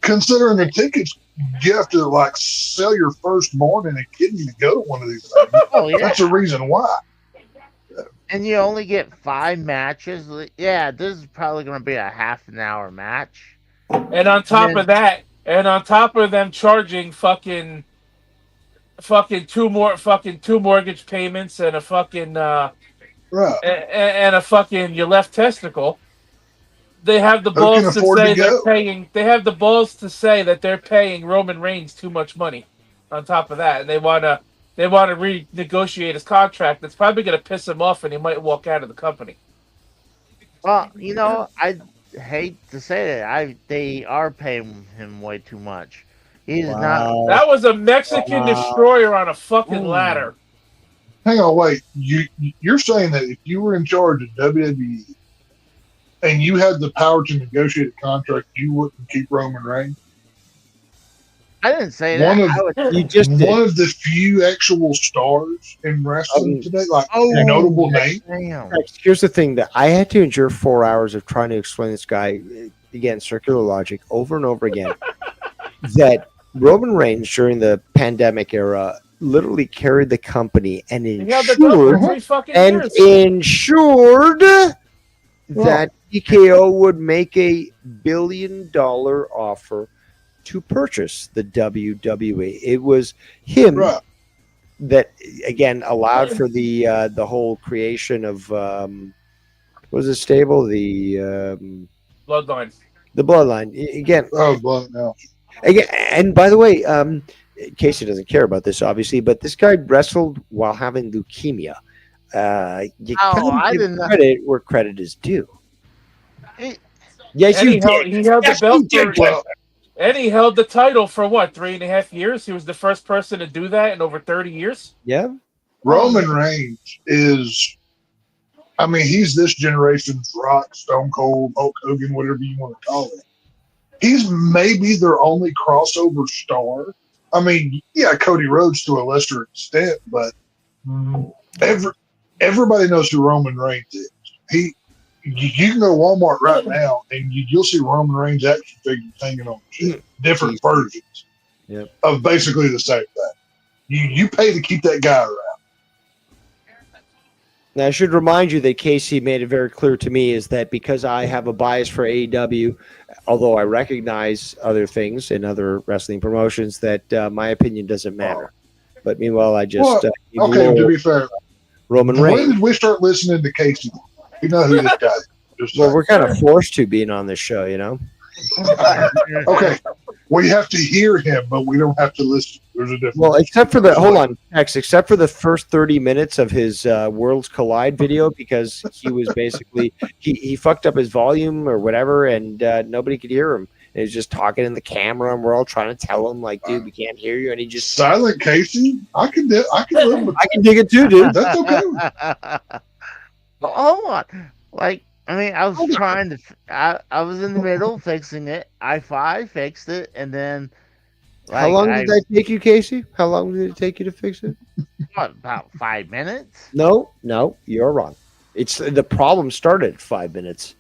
considering the tickets, you have to like sell your firstborn and a kidney to go to one of these things. Oh, yeah. That's the reason why. And you only get 5 matches. Yeah, this is probably going to be a half an hour match. And on top of that, and on top of them charging fucking two mortgage payments and a fucking and a fucking your left testicle, they have the balls to say they're paying. They have the balls to say that they're paying Roman Reigns too much money. On top of that, and they want to renegotiate his contract. That's probably going to piss him off, and he might walk out of the company. Well, I hate to say that. They are paying him way too much. He's not. That was a Mexican destroyer on a fucking ladder. Hang on, wait. You're saying that if you were in charge of WWE and you had the power to negotiate a contract, you wouldn't keep Roman Reigns? I didn't say that. One of the few actual stars in wrestling today, like notable name. Here's the thing that I had to endure 4 hours of trying to explain this guy again, circular logic over and over again. That Roman Reigns during the pandemic era literally carried the company and ensured that TKO would make $1 billion offer to purchase the WWE. It was him that again allowed for the whole creation of what was the stable, the Bloodline. The Bloodline again. Bloodline. Again, and by the way, Casey doesn't care about this obviously, but this guy wrestled while having leukemia. You can't give credit where credit is due. Yes, you did. He held the belt. And he held the title for what, 3.5 years? He was the first person to do that in over 30 years. Yeah. Roman Reigns is, he's this generation's Rock, Stone Cold, Hulk Hogan, whatever you want to call it. He's maybe their only crossover star. Cody Rhodes to a lesser extent, but everybody knows who Roman Reigns is. You can go to Walmart right now and you'll see Roman Reigns action figures hanging on different versions of basically the same thing. You pay to keep that guy around. Now, I should remind you that Casey made it very clear to me is that because I have a bias for AEW, although I recognize other things in other wrestling promotions, that my opinion doesn't matter. But meanwhile, I just to be fair, Roman Reigns. When did we start listening to Casey? You know who this guy is. Well, we're kind of forced to being on this show, Okay. We have to hear him, but we don't have to listen. There's a difference. Well, except for except for the first 30 minutes of his Worlds Collide video, because he was basically he fucked up his volume or whatever, and nobody could hear him. And he's just talking in the camera, and we're all trying to tell him, like, dude, we can't hear you, and he just silent Casey. I can dig it too, dude. That's okay. But hold on. I was trying to. I was in the middle fixing it. I fixed it, and then. How long did that take you, Casey? How long did it take you to fix it? What, about 5 minutes? No, you're wrong. It's the problem started at 5 minutes.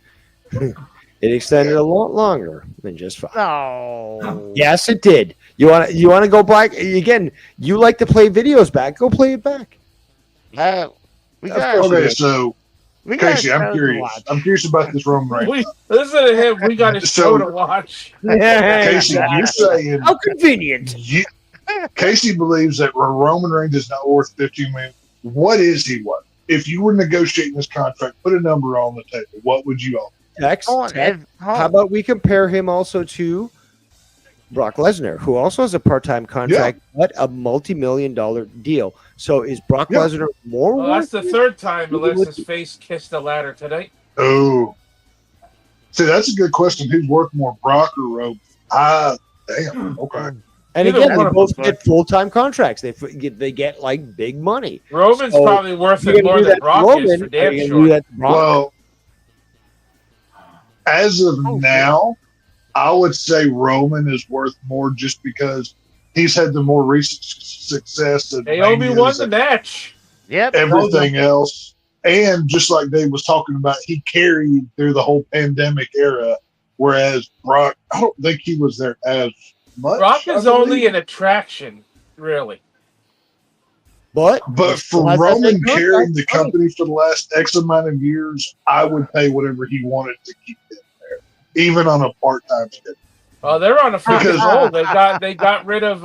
It extended a lot longer than just 5. No. Yes, it did. You want to go back again? You like to play videos back? Go play it back. So. Casey, I'm curious. I'm curious about this Roman Reigns. Listen to him. We got a show to watch. Casey, you're saying how convenient. Casey believes that Roman Reigns is not worth $15 million. What is he worth? If you were negotiating this contract, put a number on the table. What would you offer? How about we compare him also to Brock Lesnar, who also has a part-time contract, but a multi-million-dollar deal. So is Brock Lesnar more worth? That's the third time Alexa's face kissed the ladder tonight. Oh. See, that's a good question. Who's worth more, Brock or Roman? Damn. Okay. And again, they both get full-time contracts. They get like big money. Roman's probably worth it more than Brock is, for damn sure. Well, as of now, I would say Roman is worth more just because he's had the more recent success. Naomi won the match. Yep. Everything else. And just like Dave was talking about, he carried through the whole pandemic era, whereas Brock, I don't think he was there as much. Brock is only an attraction, really. But for Roman carrying the company for the last X amount of years, I would pay whatever he wanted to keep him there, even on a part-time schedule. Oh, they're on a fucking roll. They got rid of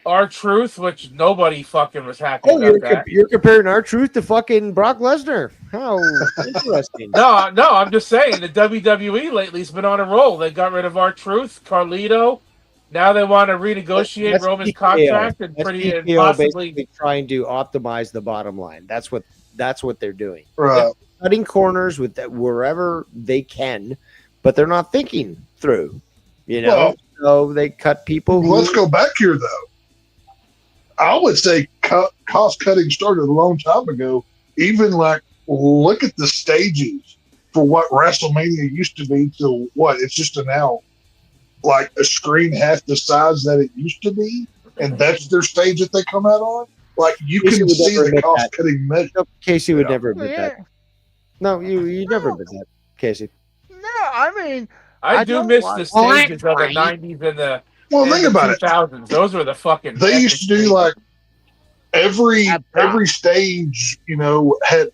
R-Truth, which nobody fucking was happy about that. You're comparing R-Truth to fucking Brock Lesnar. How interesting. No, I'm just saying the WWE lately's been on a roll. They got rid of R-Truth, Carlito. Now they want to renegotiate Roman's contract and possibly basically trying to optimize the bottom line. That's what they're doing. Right. They're cutting corners with that wherever they can, but they're not thinking through. So they cut people. Let's go back here though. I would say cost cutting started a long time ago. Even like look at the stages for what WrestleMania used to be to what it's just now. Like a screen half the size that it used to be, and that's their stage that they come out on. Like you can see the cost cutting measure. No, Casey would never admit that. No, you never admit that, Casey. No, I mean I do miss the stages of the '90s and the think about it. 2000s. Those were the fucking. They used to do like every stage. Had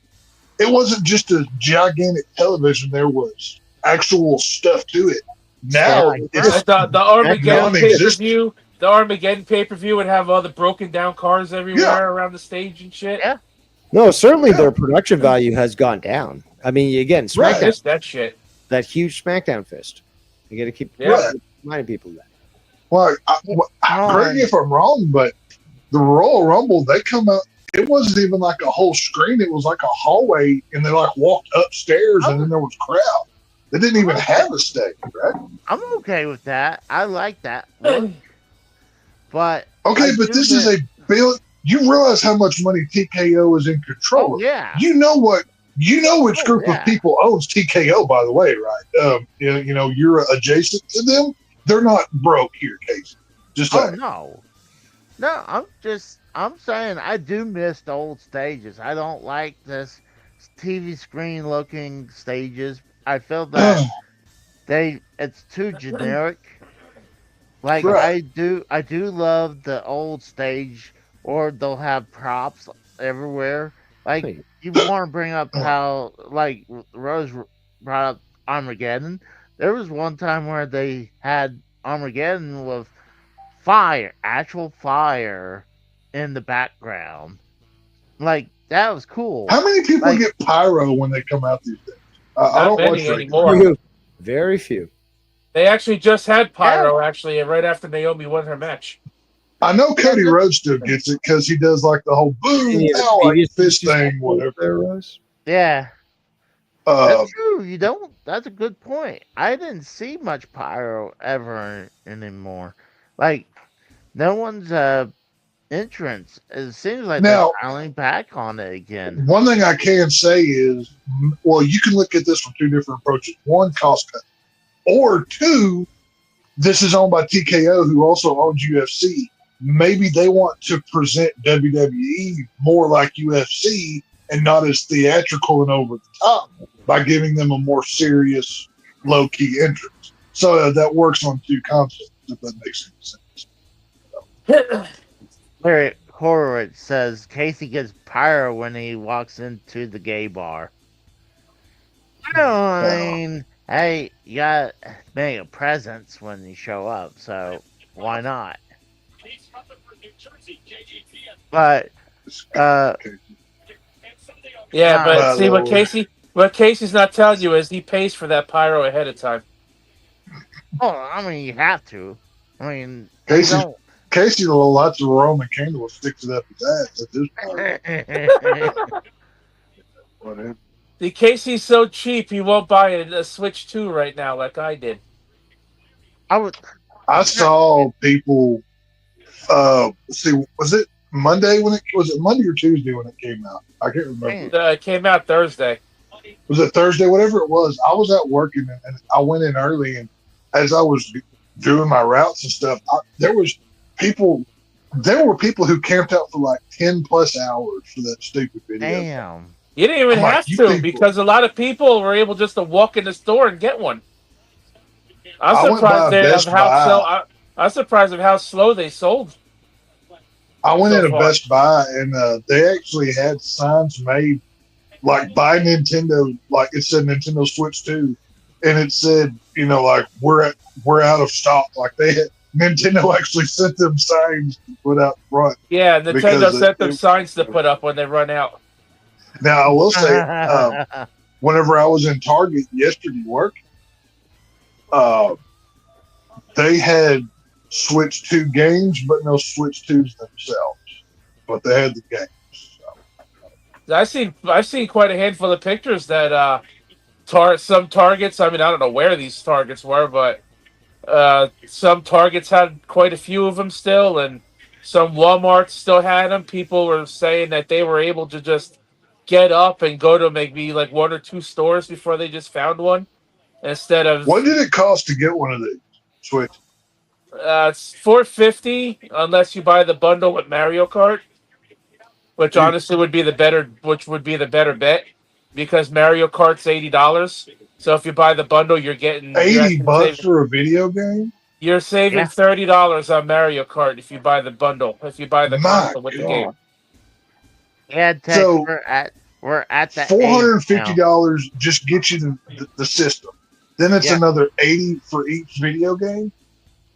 it wasn't just a gigantic television. There was actual stuff to it. Now it's the Armageddon pay-per-view. The Armageddon pay-per-view would have all the broken down cars everywhere around the stage and shit. Yeah. No, certainly their production value has gone down. I mean, again, SmackDown, that shit. That huge SmackDown fist. You got to keep reminding people of that. Well, correct me if I'm wrong, but the Royal Rumble, they come out. It wasn't even like a whole screen. It was like a hallway, and they like walked upstairs, and then there was crowd. They didn't even have a stage, right? I'm okay with that. I like that look. But this is a bill. You realize how much money TKO is in control of. Yeah. You know which group of people owns TKO, by the way, right? You're adjacent to them. They're not broke here, Casey. Just no, I'm saying I do miss the old stages. I don't like this TV screen looking stages. I feel that it's too generic. Like I do love the old stage, or they'll have props everywhere. Like you want to bring up how like Rose brought up Armageddon. There was one time where they had Armageddon with actual fire in the background. Like that was cool. How many people get pyro when they come out these days? I don't watch anymore. Very few. They actually just had pyro right after Naomi won her match. I know Cody Rhodes still gets it because he does like the whole boom, fist thing, whatever. Yeah. That's true. You don't. That's a good point. I didn't see much pyro ever anymore. Like no one's entrance. It seems like they're dialing back on it again. One thing I can say is, you can look at this from two different approaches. One, cost cut, or two, this is owned by TKO, who also owns UFC. Maybe they want to present WWE more like UFC and not as theatrical and over the top by giving them a more serious, low-key entrance. So that works on two concepts, if that makes any sense. Larry Horowitz says Casey gets pyro when he walks into the gay bar. I mean, hey, you got to make a presence when you show up, so why not? But, see what Casey's not telling you is he pays for that pyro ahead of time. Oh, I mean, you have to. I mean, Casey will lots of Roman candles sticks it up his ass at this point. Whatever. See, Casey's so cheap he won't buy a Switch 2 right now like I did. I saw people. Was it Monday was it Monday or Tuesday when it came out? I can't remember. It came out Thursday. Was it Thursday? Whatever it was. I was at work and I went in early, and as I was doing my routes and stuff, there were people who camped out for like 10+ hours for that stupid video. Damn. You didn't even I'm like, have you to people- because a lot of people were able just to walk in the store and get one. I I'm went by surprised Best Buy. I'm surprised of how slow they sold. I went so into far. Best Buy and they actually had signs made like by Nintendo, like it said Nintendo Switch 2, and it said, you know, like we're out of stock. Like they had Nintendo actually sent them signs to put out front. Yeah, Nintendo because sent them signs to put up when they run out. Now I will say, whenever I was in Target yesterday working, they had Switch 2 games, but no Switch 2s themselves. But they had the games. I've seen quite a handful of pictures that some Targets. I mean, I don't know where these Targets were, but some Targets had quite a few of them still, and some Walmarts still had them. People were saying that they were able to just get up and go to maybe like one or two stores before they just found one, instead of. What did it cost to get one of these Switch? It's $450 unless you buy the bundle with Mario Kart, which honestly would be the better bet, because Mario Kart's $80. So if you buy the bundle, you're getting $80 for a video game. You're saving $30 on Mario Kart if you buy the bundle. If you buy the console with the game. Yeah, Tex, So we're at that $450 just gets you the system. Then it's Yeah. another $80 for each video game.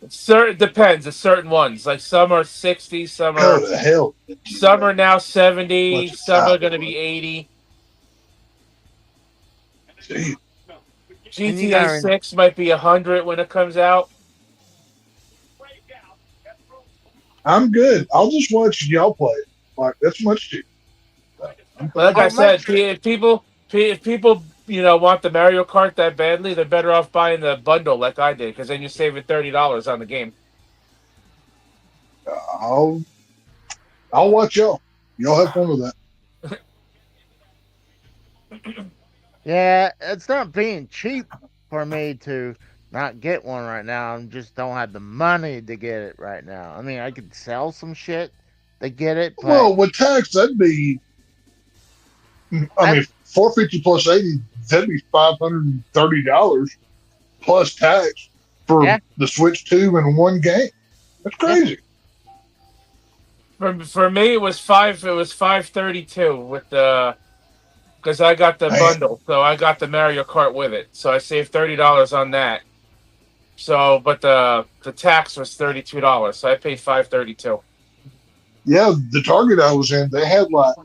It depends. It's certain ones. Like some are 60, some are Go to hell. some are now 70, Bunch of some are time. going to be 80. Gee. GTA 6 might be 100 when it comes out. I'm good. I'll just watch y'all play it. Like that's much cheaper. Like I said, if people want the Mario Kart that badly, they're better off buying the bundle like I did, because then you're saving $30 on the game. I'll watch y'all. Y'all have fun with that. Yeah, it's not being cheap for me to not get one right now. I just don't have the money to get it right now. I mean, I could sell some shit to get it, but Well, with tax, that'd be. I mean, $450 plus $80, that'd be $530 plus tax for the Switch 2 in one game. That's crazy. For me, it was $532 with the, because I got the bundle, so I got the Mario Kart with it, so I saved $30 on that. So, but the tax was $32, so I paid $532. Yeah, the Target I was in, they had like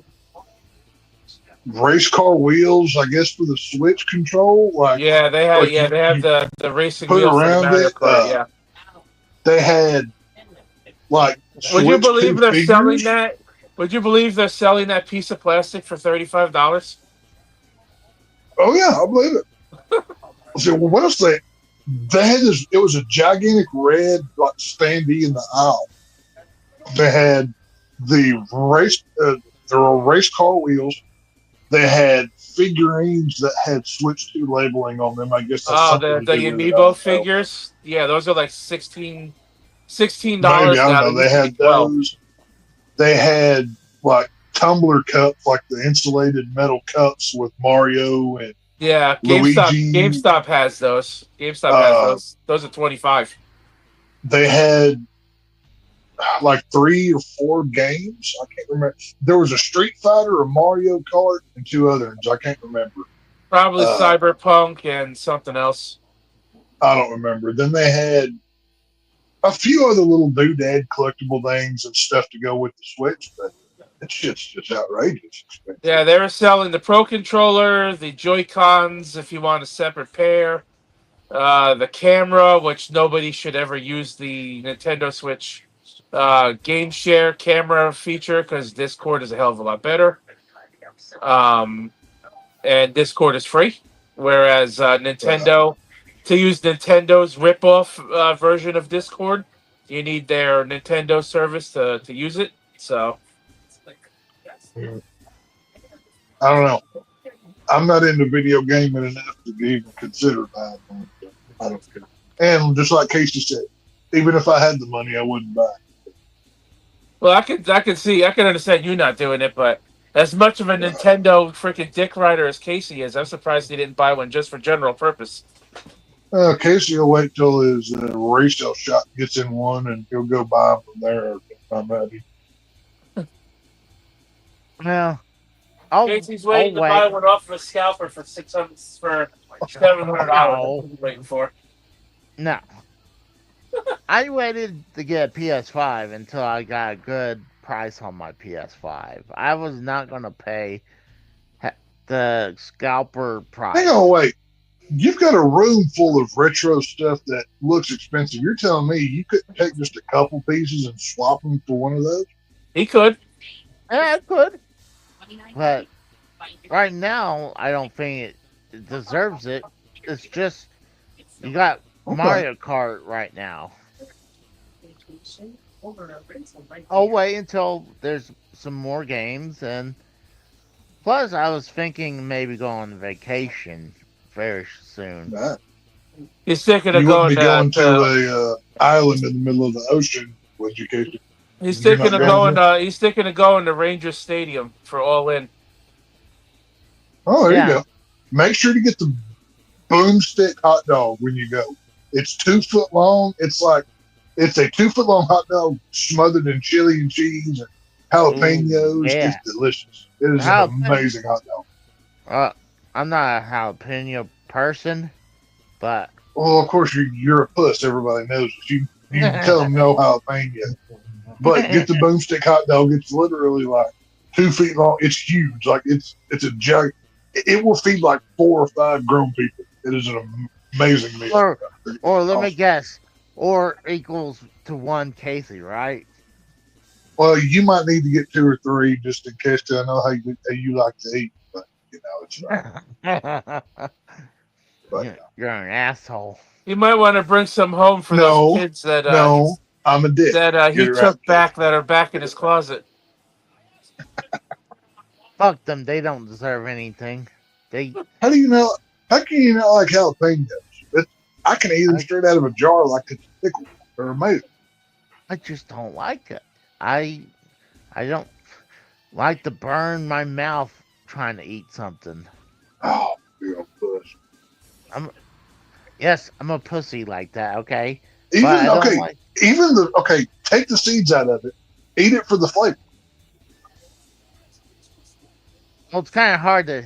race car wheels, I guess, for the Switch control. Like they have the racing wheels for the Mario Kart. Yeah. They had like. Would you Switch believe 2 they're figures. selling that? Would you believe they're selling that piece of plastic for $35? Oh yeah, I believe it. So what else they had this? It was a gigantic red like standee in the aisle. They had the race. There were race car wheels. They had figurines that had Switch 2 labeling on them. I guess that's something the to do with it. Amiibo figures. Yeah, those are like $16 Maybe, I don't now. know. They had those. They had like tumbler cups, like the insulated metal cups with Mario and Yeah, Luigi. GameStop has those. GameStop has those. Those are $25. They had like 3 or 4 games. I can't remember. There was a Street Fighter, a Mario Kart, and 2 others. I can't remember. Probably Cyberpunk and something else. I don't remember. Then they had a few other little doodad collectible things and stuff to go with the Switch, but it's just outrageous. Yeah, they were selling the Pro Controller, the Joy-Cons if you want a separate pair, the camera, which nobody should ever use the Nintendo Switch game share camera feature, because Discord is a hell of a lot better. And Discord is free, whereas Nintendo, to use Nintendo's ripoff version of Discord, you need their Nintendo service to use it. So I don't know. I'm not into video gaming enough to even consider that. I don't care. And just like Casey said, even if I had the money, I wouldn't buy it. Well, I can understand you not doing it, but As much of a Nintendo freaking dick rider as Casey is, I'm surprised he didn't buy one just for general purpose. Casey will wait till his resale shop gets in one, and he'll go buy them from there. I'm ready. Well, Casey's waiting to buy one off of a scalper for $700. He's waiting for. No. I waited to get a PS5 until I got a good price on my PS5. I was not going to pay the scalper price. Hang on, wait. You've got a room full of retro stuff that looks expensive. You're telling me you couldn't take just a couple pieces and swap them for one of those? He could. Yeah, I could. But right now, I don't think it deserves it. It's just, you got Mario Kart right now. I'll wait until there's some more games, and plus I was thinking maybe going on vacation very soon. He's thinking of You going wouldn't be going to a island in the middle of the ocean, would you, Casey? He's thinking of going. He's thinking of going to Ranger Stadium for All In. Oh, there you go. Make sure to get the boomstick hot dog when you go. It's 2 foot long. It's a 2 foot long hot dog smothered in chili and cheese and jalapenos. Yeah. It's delicious. It is an amazing hot dog. I'm not a jalapeno person, but well, of course you're a puss. Everybody knows it. You can tell them no jalapeno. But get the boomstick hot dog. It's literally like 2 feet long. It's huge. Like it's a giant. It will feed like 4 or 5 grown people. It is an amazing meal. Or let me guess, or equals to 1 Casey, right? Well, you might need to get 2 or 3 just in case I know how you like to eat. But it's not. You're an asshole. You might want to bring some home for those kids that I'm a dick. That he took back that are back in his closet. Fuck them. They don't deserve anything. How do you know? How can you not like jalapenos? I can eat them straight out of a jar like it's a pickle. They're amazing. I just don't like it. I don't like to burn my mouth trying to eat something. Oh, you're a puss. I'm a pussy like that. Okay. Take the seeds out of it. Eat it for the flavor. Well, it's kind of hard to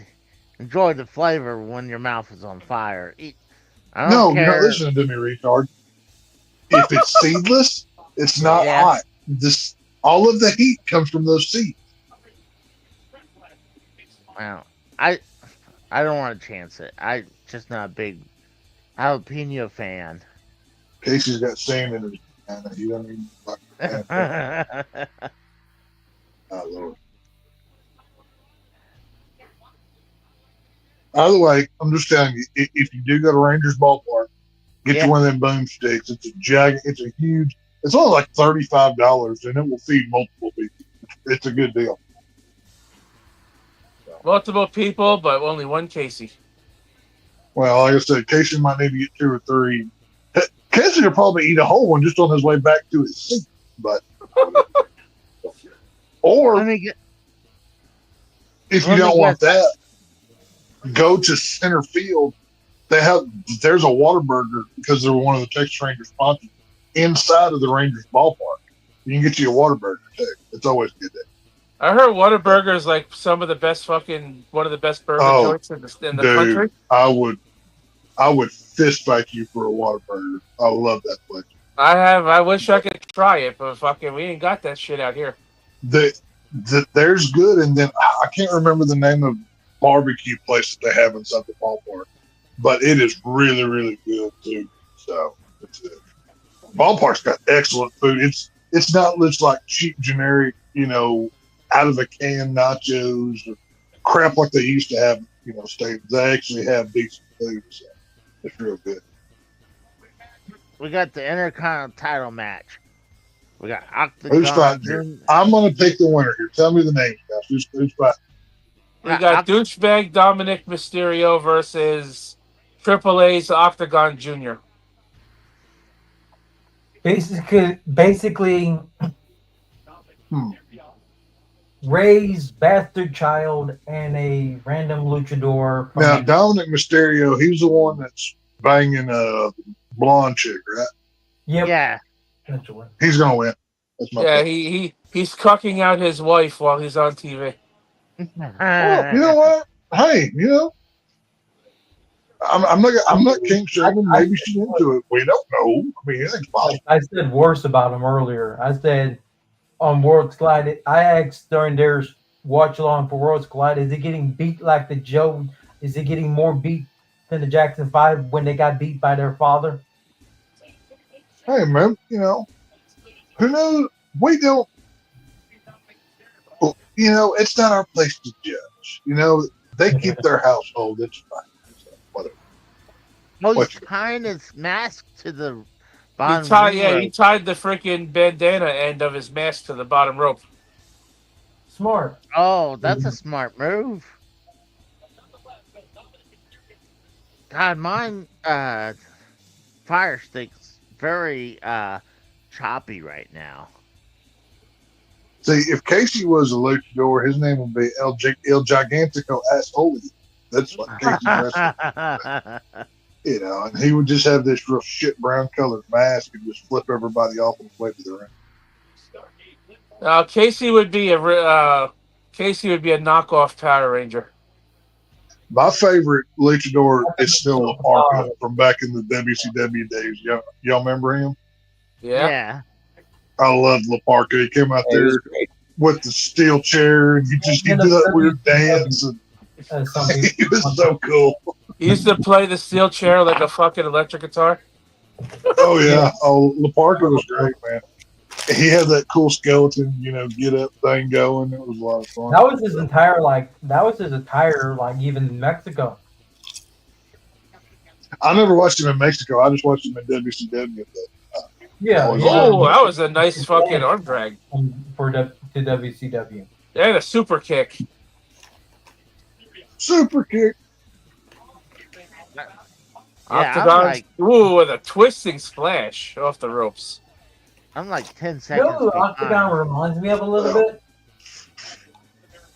enjoy the flavor when your mouth is on fire. You're not listening to me, retard. If it's seedless, it's not hot. All of the heat comes from those seeds. Well, I don't want to chance it. I'm just not a big jalapeno fan. Casey's got sand in his hand. You don't even oh, Lord. Either way, I'm just telling you, if you do go to Rangers Ballpark, get you one of them boomsticks. It's a huge, it's only like $35 and it will feed multiple people. It's a good deal. Multiple people, but only 1 Casey. Well, like I said, Casey might need to get 2 or 3. Casey will probably eat a whole one just on his way back to his seat. But or if you don't want that, go to center field. There's a Whataburger because they're one of the Texas Rangers sponsors inside of the Rangers ballpark. You can get you a Whataburger too. It's always a good day. I heard Whataburger is like one of the best burger joints in the country. I would fist fight you for a Whataburger. I love that place. I wish I could try it, but we ain't got that shit out here. There's good, and then I can't remember the name of barbecue place that they have inside the ballpark, but it is really, really good too. So ballpark's got excellent food. It's not just like cheap, generic, out of a can nachos or crap like they used to have. Stadiums. They actually have decent food. So it's real good. We got the Intercontinental title match. We got Octagon. Who's fighting here? I'm going to pick the winner here. Tell me the names, guys. Who's fighting? We got douchebag Dominic Mysterio versus AAA's Octagon Jr. Basically, Ray's bastard child and a random luchador. Now, Dominic Mysterio, he's the one that's banging a blonde chick, right? Yep. Yeah. Essentially. He's gonna win. That's my Yeah, pick. he's cucking out his wife while he's on TV. Well, you know what? Hey, you know, I'm not king shaming. Maybe she's into it. We don't know. I mean, anything's possible. I said worse about him earlier. I said on Worlds Collide, I asked during their watch along for Worlds Collide, is it getting beat like the Joe? Is it getting more beat than the Jackson 5 when they got beat by their father? Hey, man, you know, who knows? We don't. Well, you know, it's not our place to judge. You know, they keep their household. It's fine. So, whatever. Oh, he's tying his mask to the He bottom. he tied the freaking bandana end of his mask to the bottom rope. Smart. Oh, that's a smart move. God, mine fire stick's very choppy right now. See, if Casey was a luchador, his name would be El Gigantico Asshole. That's what Casey's wrestling. You know, and he would just have this real shit brown colored mask and just flip everybody off on the way to the ring. Casey would be a knockoff Power Ranger. My favorite luchador is still La Parka from back in the WCW days. Y'all remember him? Yeah. I loved La Parka. He came out there with the steel chair and he did that weird dance. And he was so cool. He used to play the steel chair like a fucking electric guitar. Oh yeah. Oh, La Parka was great, man. He had that cool skeleton, you know, get up thing going. It was a lot of fun. That was his attire, even in Mexico. I never watched him in Mexico. I just watched him in WCW. Yeah. Oh, that was a nice fucking arm drag to WCW. They had a super kick. Super kick. Octagon, with a twisting splash off the ropes. I'm like 10 You seconds. know who Octagon reminds me of a little bit?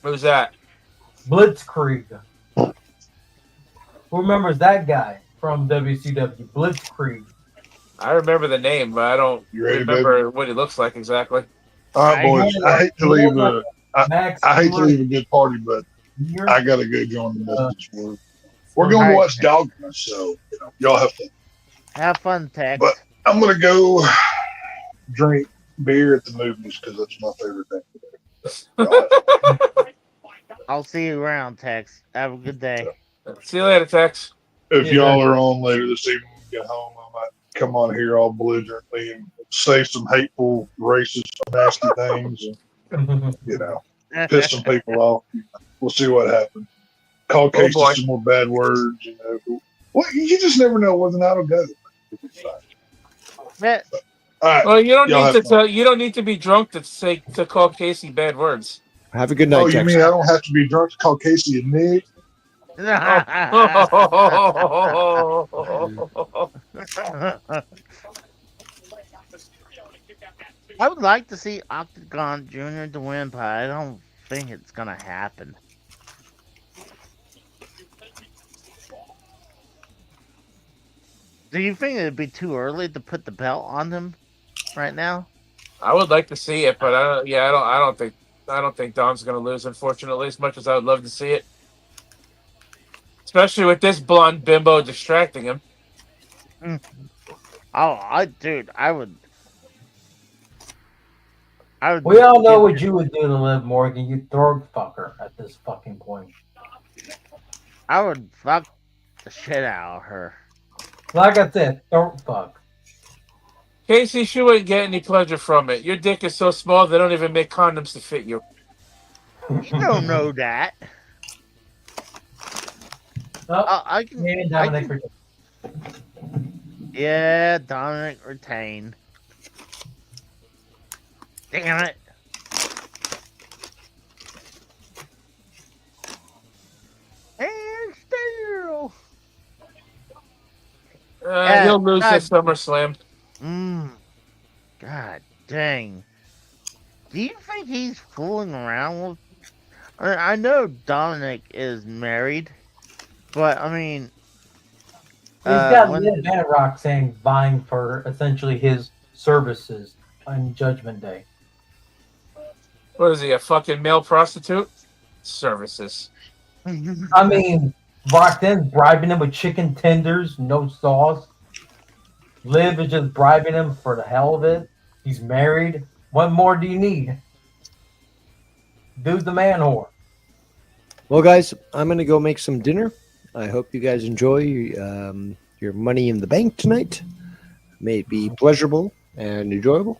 Who's that? Blitzkrieg. Who remembers that guy from WCW? Blitzkrieg. I remember the name, but I don't remember what he looks like exactly. All right, boys. I hate to leave a good party, but I gotta go join the message board. We're going to watch Dogma, so you know, y'all have to have fun, Tex. But I'm gonna go drink beer at the movies because that's my favorite thing to do. I'll see you around, Tex. Have a good day. See you later, Tex. If y'all are on later this evening, get home, I might come on here all belligerently and say some hateful, racist, nasty things, and you know, piss some people off. We'll see what happens. Call Casey some more bad words, you know. Well, you just never know where the night will go. All right. Well, you don't need to be drunk to call Casey bad words. Have a good night. Oh, you mean I don't have to be drunk to call Casey a Nick? I would like to see Octagon Jr. to win, but I don't think it's gonna happen. Do you think it'd be too early to put the belt on him right now? I would like to see it, but I don't think Dom's gonna lose. Unfortunately, as much as I would love to see it, especially with this blonde bimbo distracting him. I would. We all know what you would do to Liv Morgan. You'd throat fucker at this fucking point. I would fuck the shit out of her. Like I said, throat fuck. Casey, she wouldn't get any pleasure from it. Your dick is so small they don't even make condoms to fit you. You don't know that. Dominic retain. Damn it. And still. He'll lose at SummerSlam. God dang. Do you think he's fooling around with? I know Dominic is married, but I mean, He's got when Lynn Banrock saying vying for essentially his services on Judgment Day. What is he, a fucking male prostitute? Services. I mean, Roxanne's bribing him with chicken tenders, no sauce. Liv is just bribing him for the hell of it. He's married. What more do you need? Dude's the man whore. Well, guys, I'm going to go make some dinner. I hope you guys enjoy your money in the bank tonight. May it be pleasurable and enjoyable.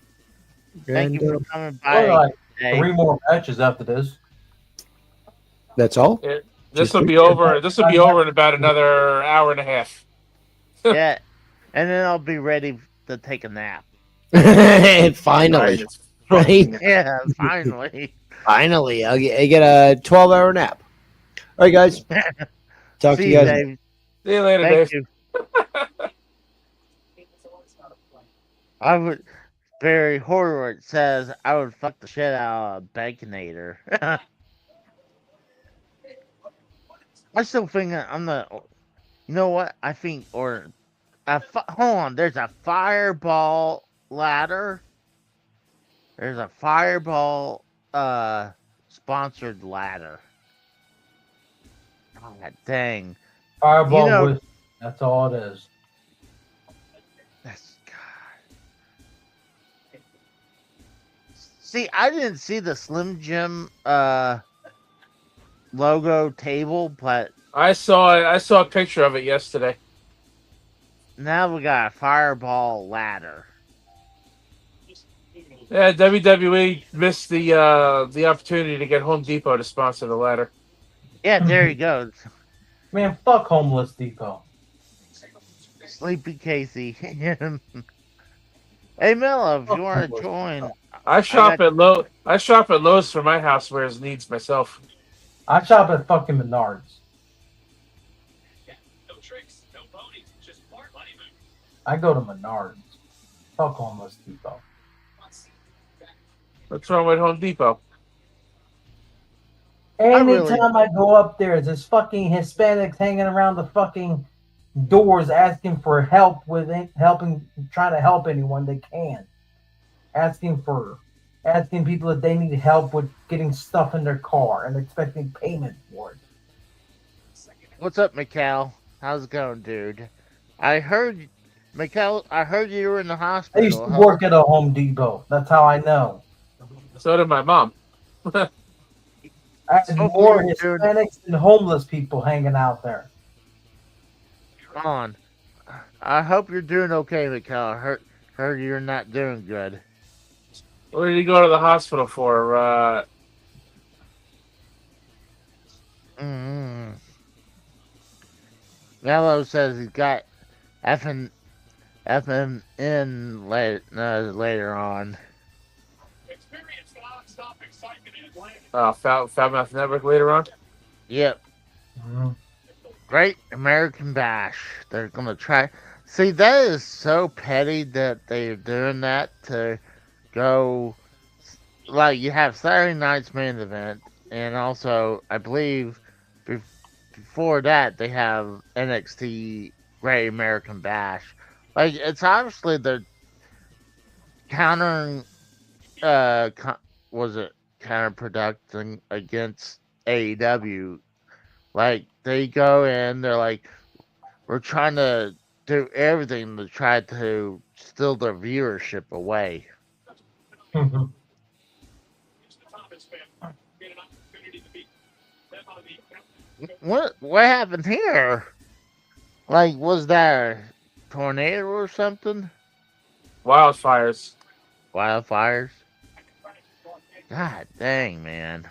Thank And, you for coming by. Well, like 3 more matches after this. That's all. This Just will be three? over. This will be over in about another hour and a half. Yeah, and then I'll be ready to take a nap. Finally, right? Yeah, finally. Finally, I get a 12-hour nap. All right, guys. Talk to you guys. Dave. See you later, Thank Dave. you. I would. Barry Horowitz says I would fuck the shit out of Baconator. I still think I'm the. You know what? I think hold on. There's a fireball ladder. There's a fireball sponsored ladder. God dang. Fireball whiskey. That's all it is. That's God. See, I didn't see the Slim Jim logo table, but I saw a picture of it yesterday. now we got a fireball ladder. Yeah, WWE missed the opportunity to get Home Depot to sponsor the ladder. Yeah, there he goes. Man, fuck Homeless Depot. Sleepy Casey. Hey Mello, if you want to join. I shop at Lowe's for my housewares needs myself. I shop at fucking Menards. I go to Menards. Fuck Homeless Depot. What's wrong with Home Depot? Anytime I go up there, there's fucking Hispanics hanging around the fucking doors asking for help with trying to help anyone they can. Asking people if they need help with getting stuff in their car and expecting payment for it. What's up, Mikal? How's it going, dude? I heard, Mikal, you were in the hospital. I used to work at a Home Depot. That's how I know. So did my mom. I had more Hispanics and homeless people hanging out there. Come on. I hope you're doing okay, Mikal. I heard you're not doing good. What did he go to the hospital for? Mello says he's got FMN later on. Foul Mouth Network later on? Yep. Great American Bash. They're going to try. See, that is so petty that they're doing that to go. Like, you have Saturday night's main event, and also, I believe, before that, they have NXT Great American Bash. Like, it's obviously they're countering, counterproducing against AEW. Like, they go in, they're like, we're trying to do everything to try to steal their viewership away. What happened here? Like, was there a tornado or something? Wildfires. God dang, man.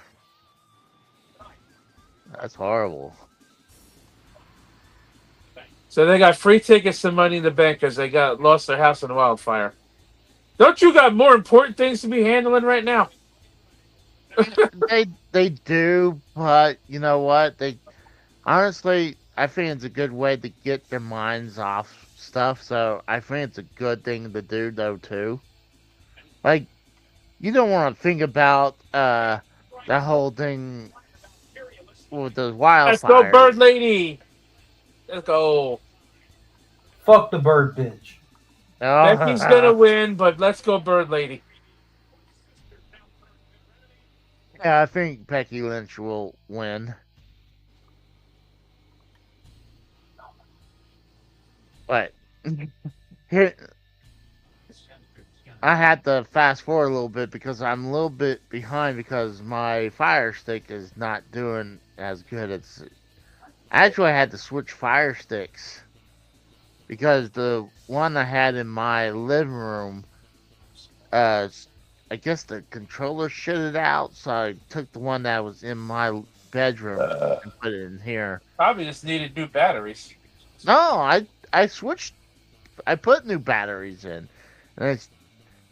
That's horrible. So they got free tickets to Money in the Bank because they lost their house in a wildfire. Don't you got more important things to be handling right now? They do, but you know what? Honestly, I think it's a good way to get their minds off stuff. So I think it's a good thing to do, though, too. Like, you don't want to think about that whole thing with the Let's go, wildfires. Bird Lady. Let's go. Fuck the bird bitch. Becky's gonna win, but let's go, Bird Lady. Yeah, I think Becky Lynch will win. But here, I had to fast forward a little bit because I'm a little bit behind because my Fire Stick is not doing as good as. Actually, I had to switch Fire Sticks because the one I had in my living room, I guess the controller shitted out, so I took the one that was in my bedroom and put it in here. Probably just needed new batteries. No, I switched. I put new batteries in, and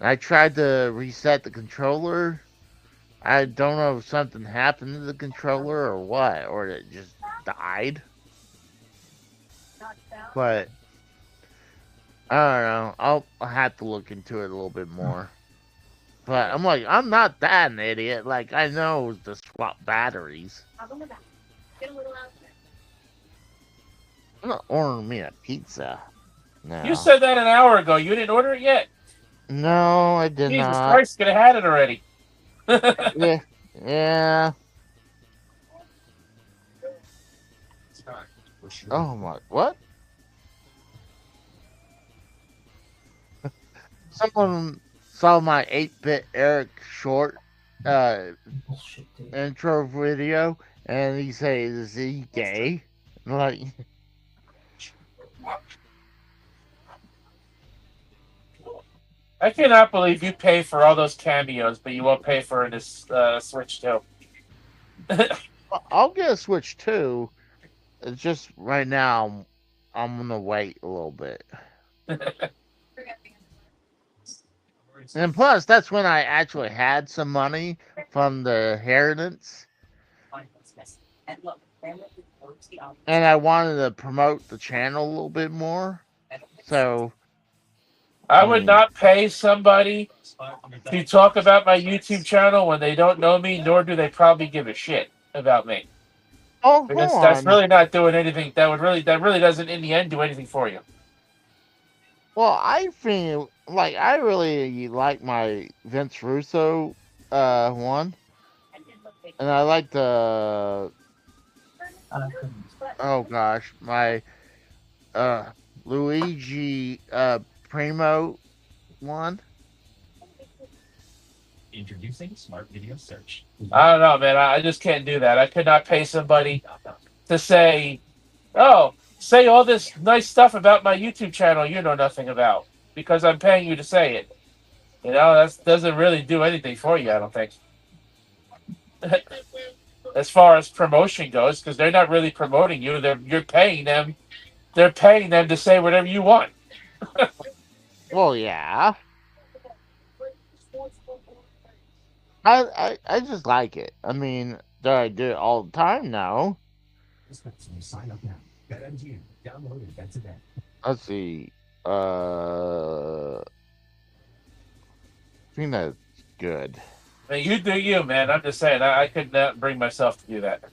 I tried to reset the controller. I don't know if something happened to the controller or what, or it just died. But I don't know. I'll have to look into it a little bit more. But I'm like, I'm not that an idiot. Like, I know to swap batteries. I'm not ordering me a pizza. No. You said that an hour ago. You didn't order it yet. No, I did Jesus not. Christ, could have had it already. Yeah. Yeah. Oh my, what? Someone saw my 8-bit Eric short intro video, and he says, "Is he gay?" I'm like, I cannot believe you pay for all those cameos, but you won't pay for this Switch too. I'll get a Switch too. It's just right now, I'm gonna wait a little bit. And plus, that's when I actually had some money from the inheritance. And I wanted to promote the channel a little bit more. So I would not pay somebody to talk about my YouTube channel when they don't know me, nor do they probably give a shit about me. Oh, because that's really not doing anything. That really doesn't in the end do anything for you. Well, I feel like I really like my Vince Russo one, and I like the oh gosh, my Luigi Primo one. Introducing Smart Video Search. I don't know, man. I just can't do that. I could not pay somebody to say, "Oh, say all this nice stuff about my YouTube channel you know nothing about," because I'm paying you to say it. You know, that doesn't really do anything for you, I don't think. As far as promotion goes, because they're not really promoting you. You're paying them. They're paying them to say whatever you want. Well, yeah. I just like it. I mean, do I do it all the time now? Sign up now. BetMGM. Download and bet today. Let's see. I think that's good. I mean, you do you, man. I'm just saying. I could not bring myself to do that.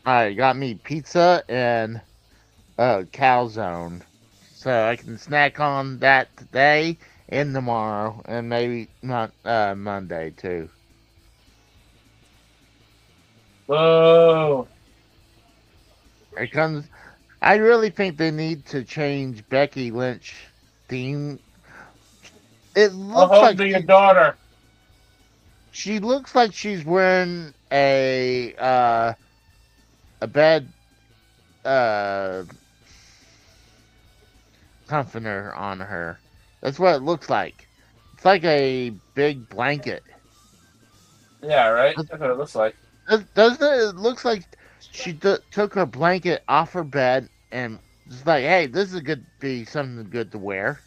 I got me pizza and calzone, so I can snack on that today and tomorrow, and maybe not Monday too. Whoa! Here comes. I really think they need to change Becky Lynch theme. It looks like your daughter. She looks like she's wearing a bed comforter on her. That's what it looks like. It's like a big blanket. Yeah, right. That's what it looks like. Doesn't it? It looks like she took her blanket off her bed and just like, hey, this is be something good to wear.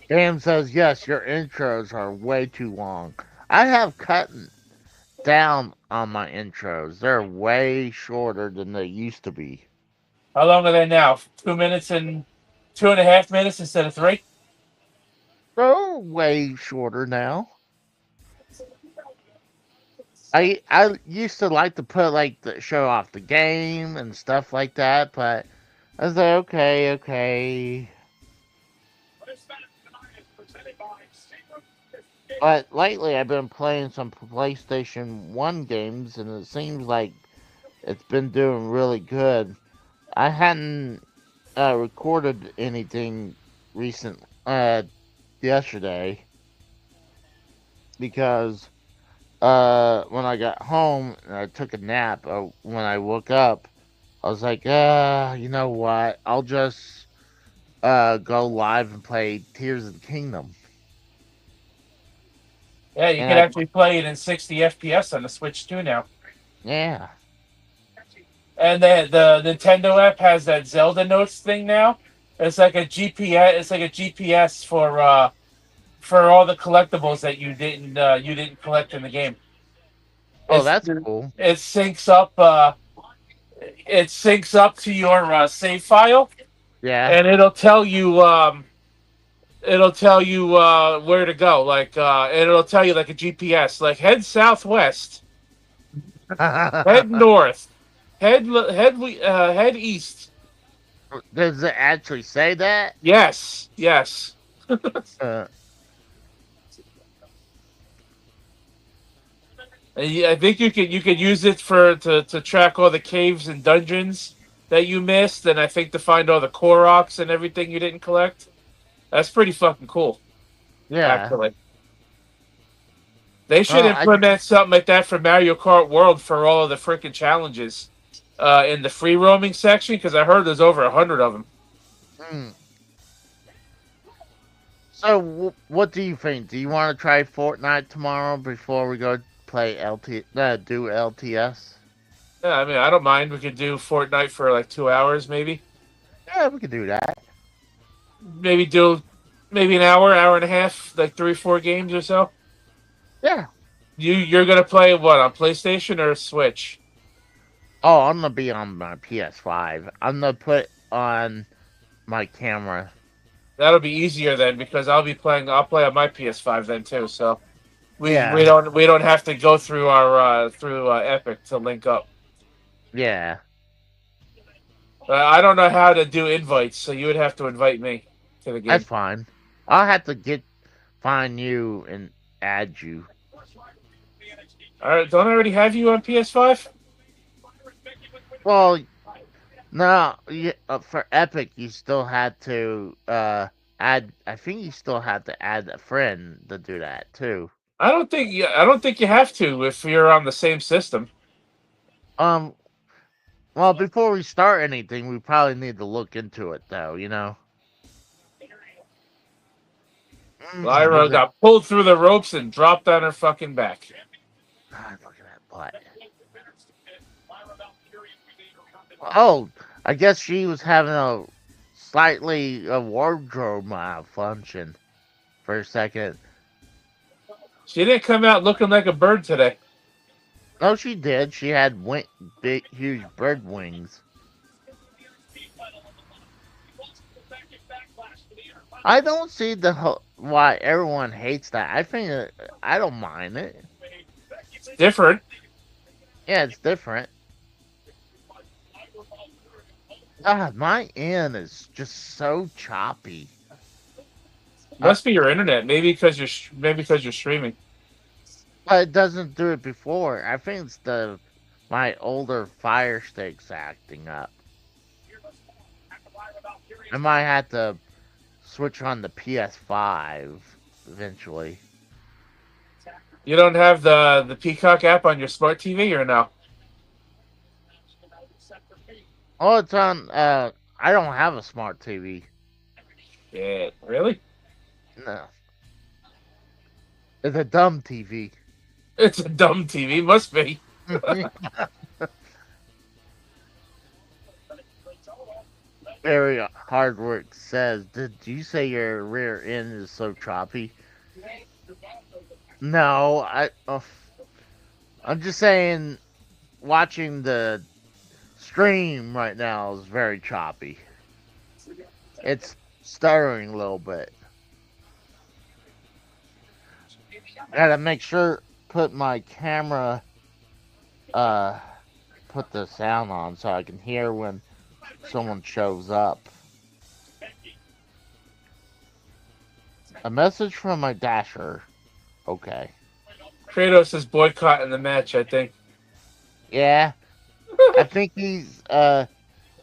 Bam says, yes, your intros are way too long. I have cut down on my intros. They're way shorter than they used to be. How long are they now? 2 minutes and 2.5 minutes instead of 3? They're way shorter now. I used to like to put like the show off the game and stuff like that, but I was like, okay. But lately, I've been playing some PlayStation 1 games, and it seems like it's been doing really good. I hadn't recorded anything recent yesterday because when I got home and I took a nap, when I woke up, I was like, you know what? I'll just go live and play Tears of the Kingdom. Yeah, you can actually play it in 60 FPS on the Switch too now. Yeah. And the Nintendo app has that Zelda Notes thing now. It's like a GPS. It's like a GPS for all the collectibles that you didn't collect in the game. Oh, that's cool. It syncs up. It syncs up to your save file. Yeah. And it'll tell you. It'll tell you where to go. Like it'll tell you like a GPS. Like head southwest. Head north. Head east. Does it actually say that? Yes. I think you could use it to track all the caves and dungeons that you missed, and I think to find all the Koroks and everything you didn't collect. That's pretty fucking cool. Yeah. Actually. They should implement something like that for Mario Kart World for all of the freaking challenges in the free roaming section, because I heard there's over 100 of them. So, what do you think? Do you want to try Fortnite tomorrow before we go play do LTS? Yeah, I mean, I don't mind. We could do Fortnite for like 2 hours, maybe. Yeah, we could do that. Maybe an hour and a half, like 3 or 4 games or so. Yeah. You're gonna play what, on PlayStation or Switch? Oh, I'm gonna be on my PS5. I'm gonna put on my camera. That'll be easier then, because I'll play on my PS5 then too. So we don't have to go through our Epic to link up. Yeah. I don't know how to do invites, so you would have to invite me to the game. That's fine. I'll have to find you and add you. All right, don't I already have you on PS5? Well, no. For Epic, you still had to add. I think you still have to add a friend to do that too. I don't think you have to if you're on the same system. Well, before we start anything, we probably need to look into it, though. You know. Lyra got pulled through the ropes and dropped on her fucking back. God, look at that butt. Oh, I guess she was having a wardrobe malfunction for a second. She didn't come out looking like a bird today. No, she did. She had big, huge bird wings. I don't see why everyone hates that. I think I don't mind it. It's different. Yeah, it's different. God, my end is just so choppy. Must be your internet. Maybe because you're streaming. But it doesn't do it before. I think it's my older Fire Stick's acting up. I might have to switch on the PS5 eventually. You don't have the Peacock app on your smart TV or no? Oh, it's on. I don't have a smart TV. Yeah, really? No. It's a dumb TV. It's a dumb TV, must be. Very hard work says, did you say your rear end is so choppy? No, I'm just saying, watching the stream right now is very choppy. It's stuttering a little bit. Gotta make sure put my camera put the sound on so I can hear when someone shows up. A message from my dasher. Okay. Kratos is boycotting the match, I think. Yeah. I think he's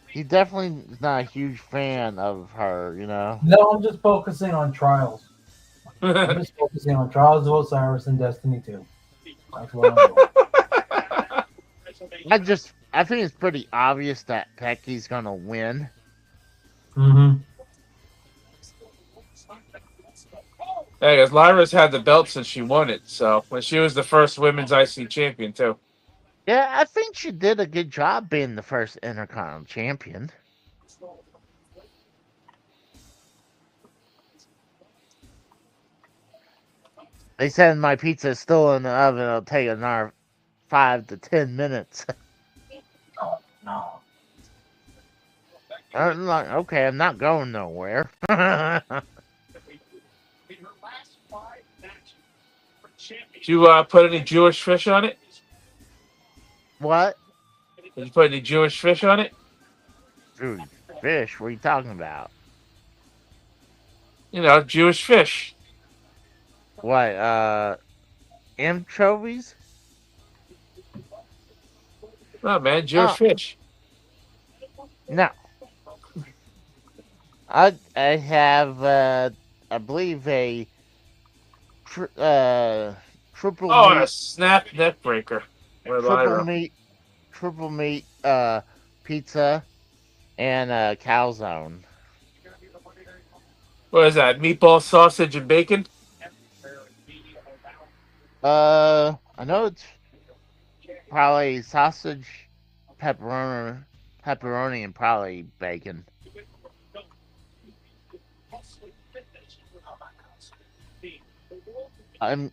he definitely is not a huge fan of her, you know. No, I'm just focusing on Trials. I'm just focusing on Trials of Osiris and Destiny 2. That's what I'm doing. I think it's pretty obvious that Becky's gonna win. Mm-hmm. Hey, because Lyra's had the belt since she won it, so when she was the first women's IC champion too. Yeah, I think she did a good job being the first Intercontinental champion. They said my pizza is still in the oven. It'll take another 5 to 10 minutes. Oh, no. I'm like, okay, I'm not going nowhere. Did you put any Jewish fish on it? What? Did you put any Jewish fish on it? Dude, fish? What are you talking about? You know, Jewish fish. What, anchovies? No, man, Jewish fish. No. I have, I believe a triple Oh, meat, a snap neck breaker. triple meat, pizza and a calzone. What is that? Meatball, sausage, and bacon? I know it's probably sausage, pepperoni, and probably bacon. I'm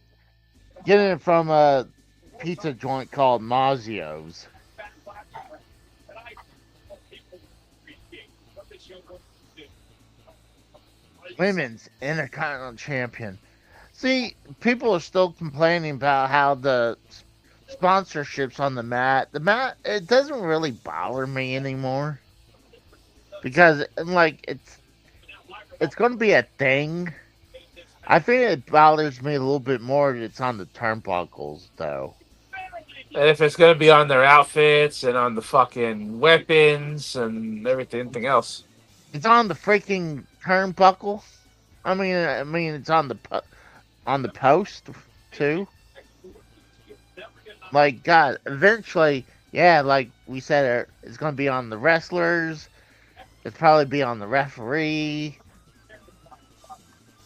getting it from a pizza joint called Mazio's. Women's Intercontinental Champion. See, people are still complaining about how the sponsorships on the mat. The mat, it doesn't really bother me anymore. Because, like, it's going to be a thing. I think it bothers me a little bit more if it's on the turnbuckles, though. And if it's going to be on their outfits and on the fucking weapons and everything else. It's on the freaking turnbuckle. I mean, it's on the post too. Like, God, eventually, yeah, like we said, it's going to be on the wrestlers. It'll probably be on the referee,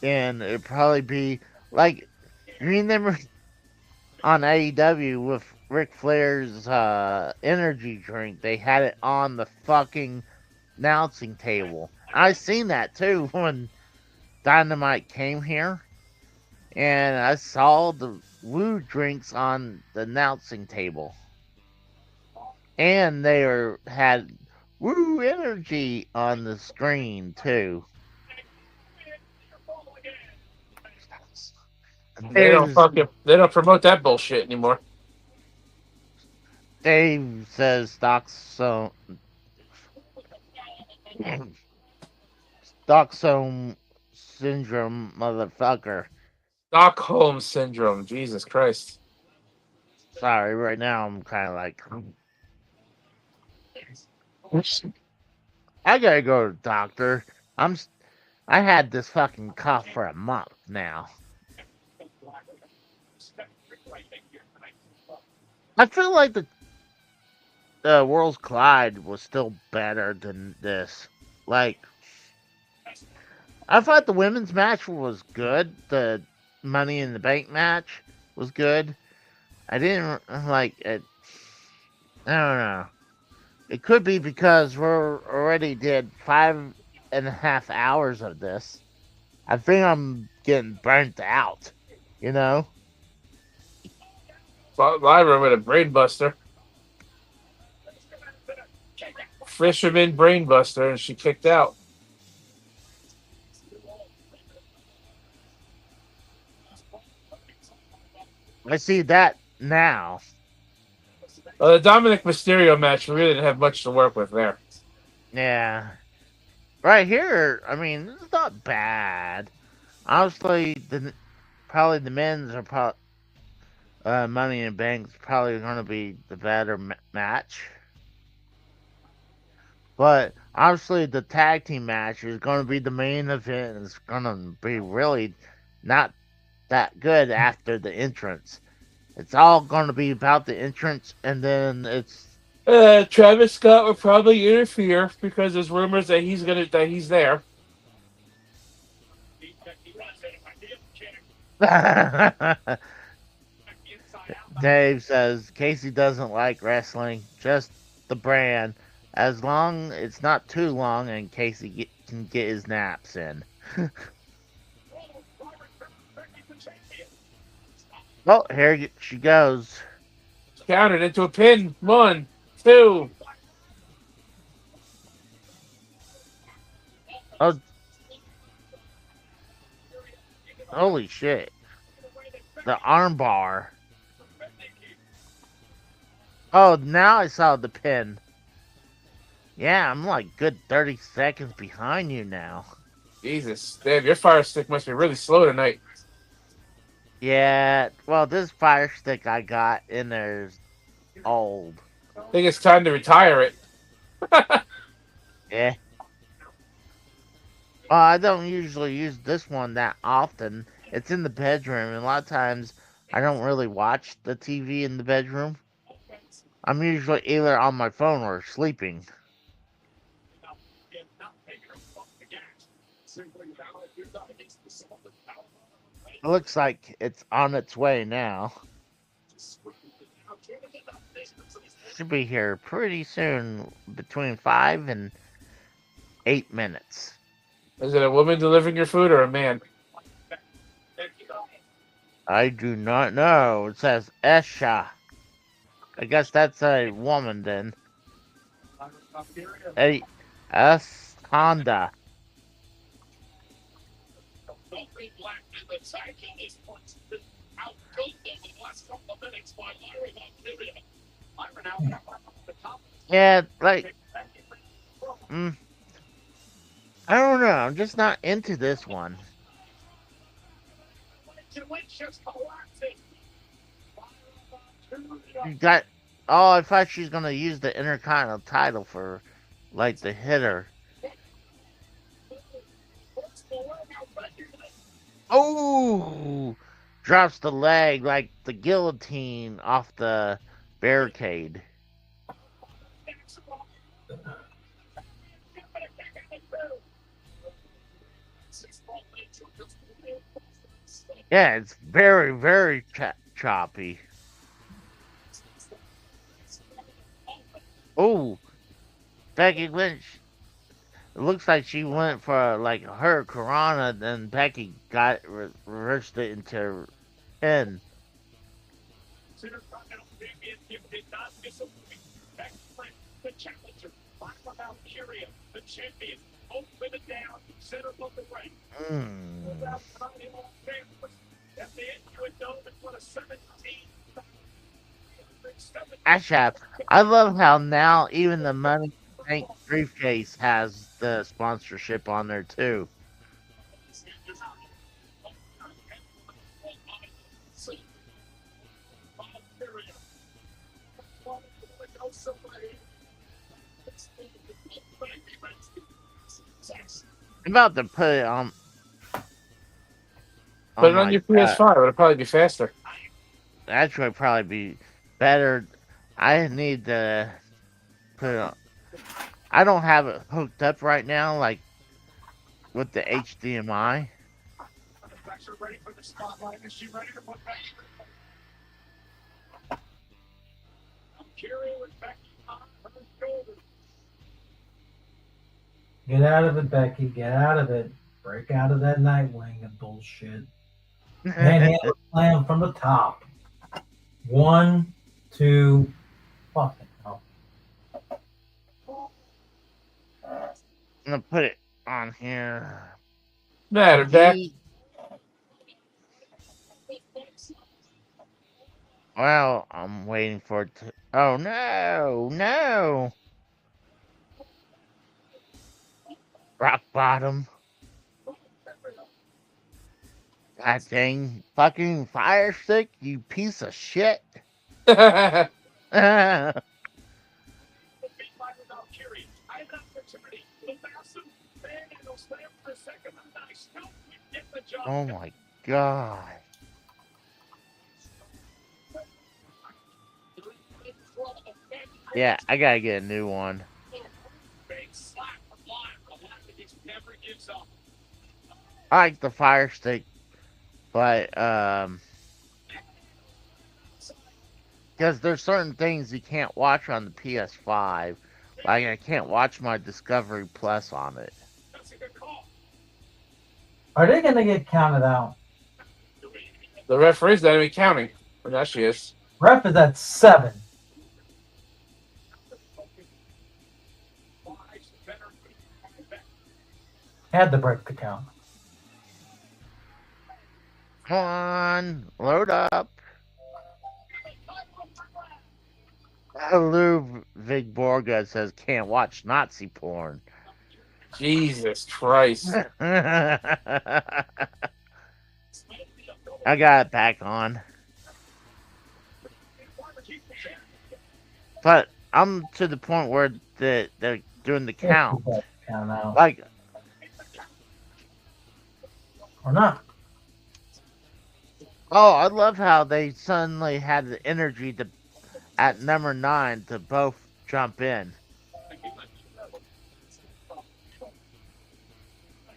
and it'll probably be like, you remember on AEW with Ric Flair's energy drink? They had it on the fucking announcing table. I seen that too when Dynamite came here, and I saw the Woo drinks on the announcing table, and they had Woo energy on the screen too. They don't promote that bullshit anymore. Dave says Stockholm syndrome, motherfucker. Stockholm syndrome. Jesus Christ. Sorry, right now I'm kind of like, I gotta go to the doctor. I had this fucking cough for a month now. I feel like the Worlds Collide was still better than this. Like, I thought the women's match was good. The Money in the Bank match was good. I didn't like it. I don't know. It could be because we're already did 5.5 hours of this. I think I'm getting burnt out, you know? Lyra with a brain buster. Fisherman brain buster, and she kicked out. I see that now. The Dominic Mysterio match, we really didn't have much to work with there. Yeah. Right here, I mean, it's not bad. Honestly, probably the men's are Money in Bank's probably going to be the better match. But honestly, the tag team match is going to be the main event. It's going to be really not that good after the entrance. It's all going to be about the entrance, and then it's. Travis Scott will probably interfere because there's rumors that he's there. Dave says Casey doesn't like wrestling, just the brand. As long it's not too long and Casey can get his naps in. Oh, here she goes. Countered into a pin. 1, 2. Oh, holy shit. The armbar. Oh, now I saw the pin. Yeah, I'm like good 30 seconds behind you now. Jesus, Dave, your fire stick must be really slow tonight. Yeah, well, this fire stick I got in there is old. I think it's time to retire it. Yeah. Well, I don't usually use this one that often. It's in the bedroom, and a lot of times I don't really watch the TV in the bedroom. I'm usually either on my phone or sleeping. It looks like it's on its way now. Should be here pretty soon, between 5 and 8 minutes. Is it a woman delivering your food or a man? I do not know. It says Esha. I guess that's a woman then. Hey, S. Honda. Yeah, like, I don't know. I'm just not into this one. You got. Oh, I thought she was gonna use the Intercontinental title for, like, the hitter. Oh, drops the leg like the guillotine off the barricade. Yeah, it's very, very choppy. Oh, Becky Lynch. It looks like she went for like her Corona, then Becky got reversed it into pin. Ashap, I love how now even the Money Bank briefcase has the sponsorship on there too. I'm about to put it on. Put it on your PS5. It'll probably be faster. Actually, probably be better. I need to put it on. I don't have it hooked up right now, like with the HDMI. Get out of it, Becky. Get out of it. Break out of that Nightwing and bullshit. Manhandle slam from the top. 1, 2, fucking hell. I'm gonna put it on here. Matter, Jack. Well, I'm waiting for it to. Oh no, no! Rock bottom. God dang fucking fire stick, you piece of shit. Oh my god. Yeah, I gotta get a new one. I like the fire stick, but because there's certain things you can't watch on the PS5. Like I can't watch my Discovery Plus on it. Are they gonna get counted out? The referee's not even counting. Well, that she is. Ref is at 7. Had to break the count. Come on, load up. Lou Vigborga says can't watch Nazi porn. Jesus Christ. I got it back on. But I'm to the point where they're doing the count. Like, or not. Oh, I love how they suddenly had the energy to, at number 9, to both jump in.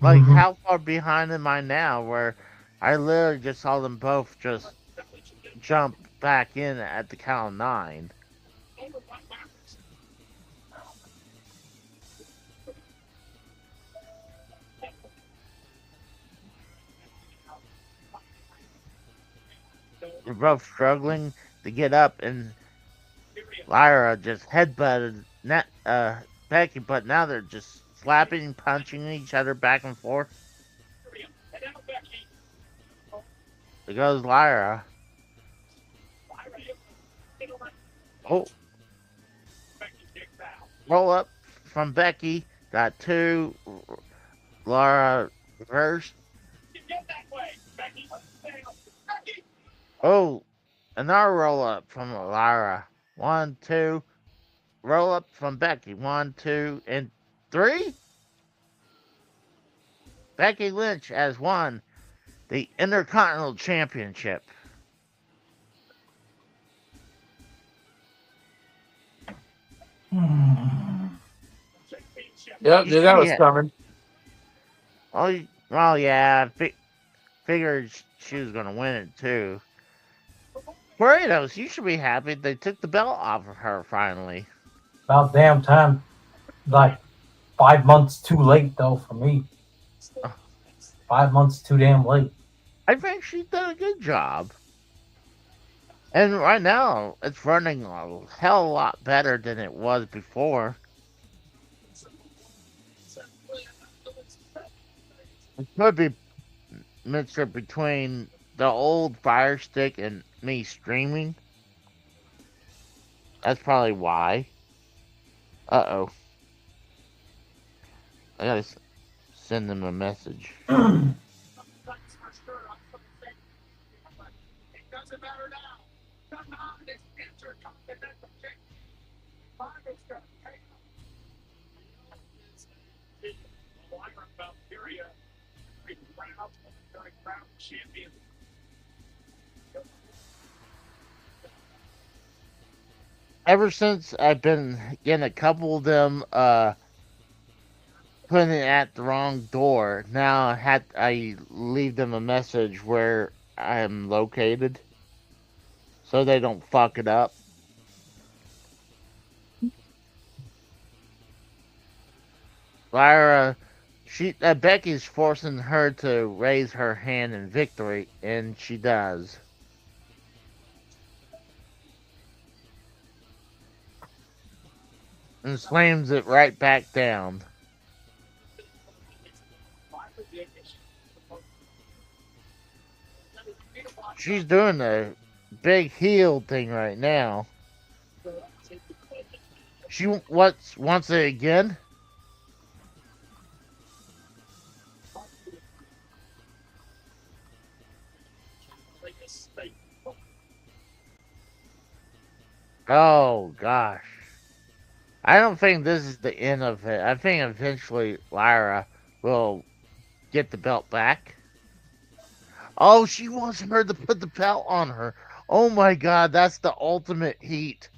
Like, how far behind am I now where I literally just saw them both just jump back in at the count of 9? They're both struggling to get up, and Lyra just headbutted Becky, but now they're just slapping and punching each other back and forth. There goes Lyra. Oh. Roll up from Becky. Got 2. Lyra reversed. Oh, another roll up from Lyra. 1, 2. Roll up from Becky. 1, 2, and 3. Becky Lynch has won the Intercontinental Championship. Yep, knew that was coming. Oh, well, yeah, figured she was going to win it too. Burritos, you should be happy they took the belt off of her finally. About damn time. Like 5 months too late though for me. 5 months too damn late. I think she's done a good job. And right now, it's running a hell of a lot better than it was before. It could be mixture between the old Fire Stick and me streaming. That's probably why. Uh-oh. I gotta send them a message. Ever since I've been getting a couple of them putting it at the wrong door, now I leave them a message where I'm located so they don't fuck it up. Lyra, Becky's forcing her to raise her hand in victory, and she does. and slams it right back down. She's doing the big heel thing right now. She wants it again. Oh gosh. I don't think this is the end of it. I think eventually Lyra will get the belt back. Oh, she wants her to put the belt on her. Oh my god, that's the ultimate heat.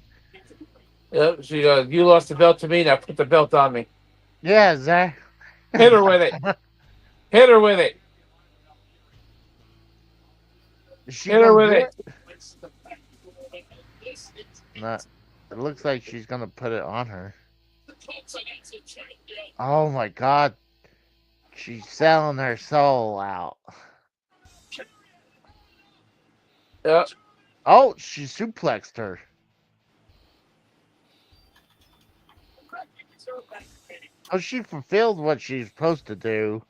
Yep, she goes, you lost the belt to me, now put the belt on me. Yeah, Zach. Hit her with it. Hit her with it. Is she Hit her gonna with do it. No, it looks like she's gonna put it on her. Oh my god. She's selling her soul out. Yep. Oh, she suplexed her. Oh, she fulfilled what she's supposed to do.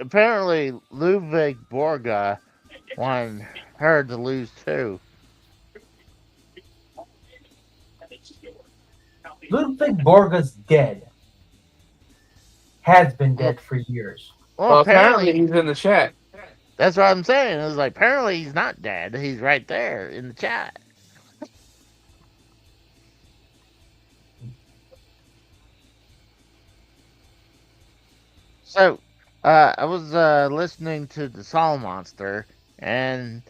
Apparently, Ludwig Borga wanted her to lose too. Ludwig Borga's dead. Has been dead for years. Well, apparently he's in the chat. That's what I'm saying. It's like apparently he's not dead. He's right there in the chat. So, I was listening to the Soul Monster, and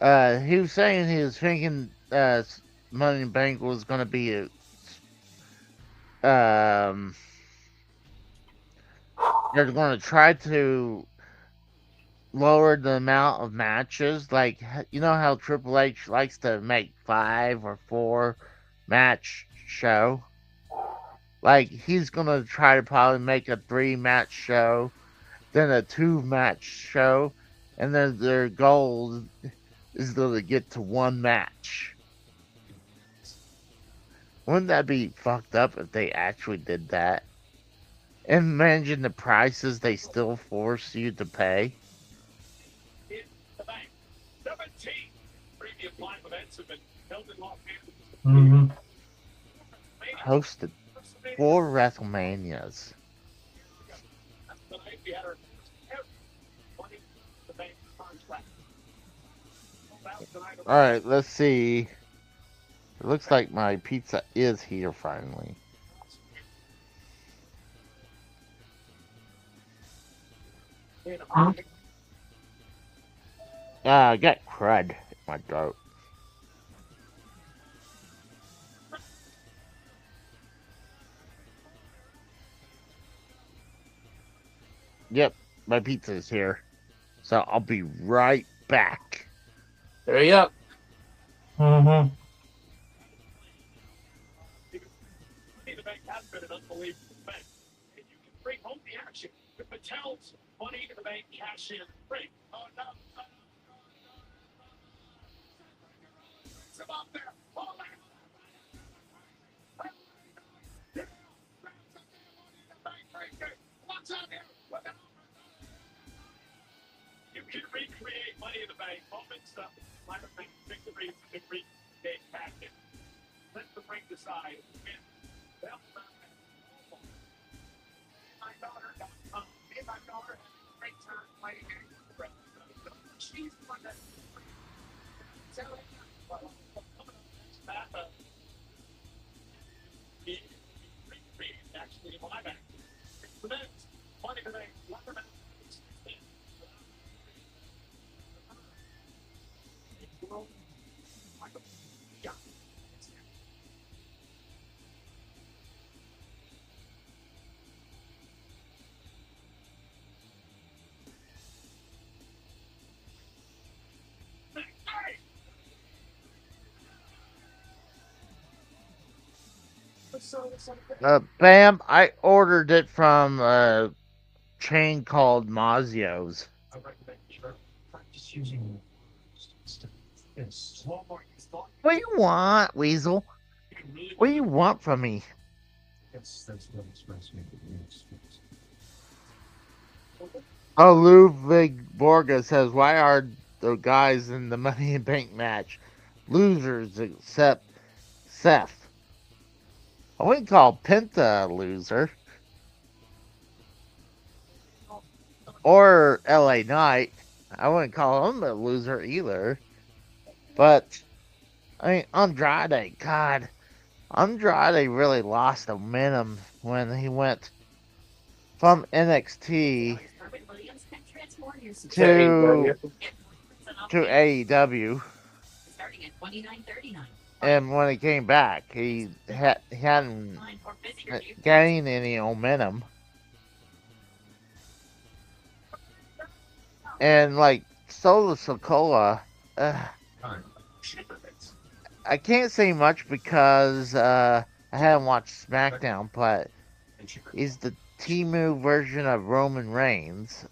he was saying he was thinking Money in the Bank was going to be they're going to try to lower the amount of matches. Like, you know how Triple H likes to make 5 or 4 match show? Like, he's going to try to probably make a 3-match show, then a 2-match show, and then their goal is to get to 1 match. Wouldn't that be fucked up if they actually did that? Imagine the prices they still force you to pay. Mm-hmm. Hosted 4 WrestleManias. Alright, let's see. It looks like my pizza is here finally. I got crud in my throat. Yep, my pizza is here. So I'll be right back. Hurry up. Mm-hmm. Bring home the action with Mattel's Money in the Bank cash in ring. Oh no. It's up there. What's on here? You can recreate Money in the Bank moments of victories and recreate cash in. Let the ring decide. My daughter has a great time playing games. She's the one that actually my back. It's the next Money to Make. Bam, I ordered it from a chain called Mazio's. What do you want, Weasel? What do you want from me? Oh, Ludwig Borga says, why are the guys in the Money in Bank match losers except Seth? I wouldn't call Penta a loser. Or LA Knight. I wouldn't call him a loser either. But, I mean, Andrade, God. Andrade really lost momentum when he went from NXT to AEW. And when he came back, he hadn't gained any momentum. And like Solo Sokola, I can't say much because I haven't watched SmackDown, but he's the Timu version of Roman Reigns.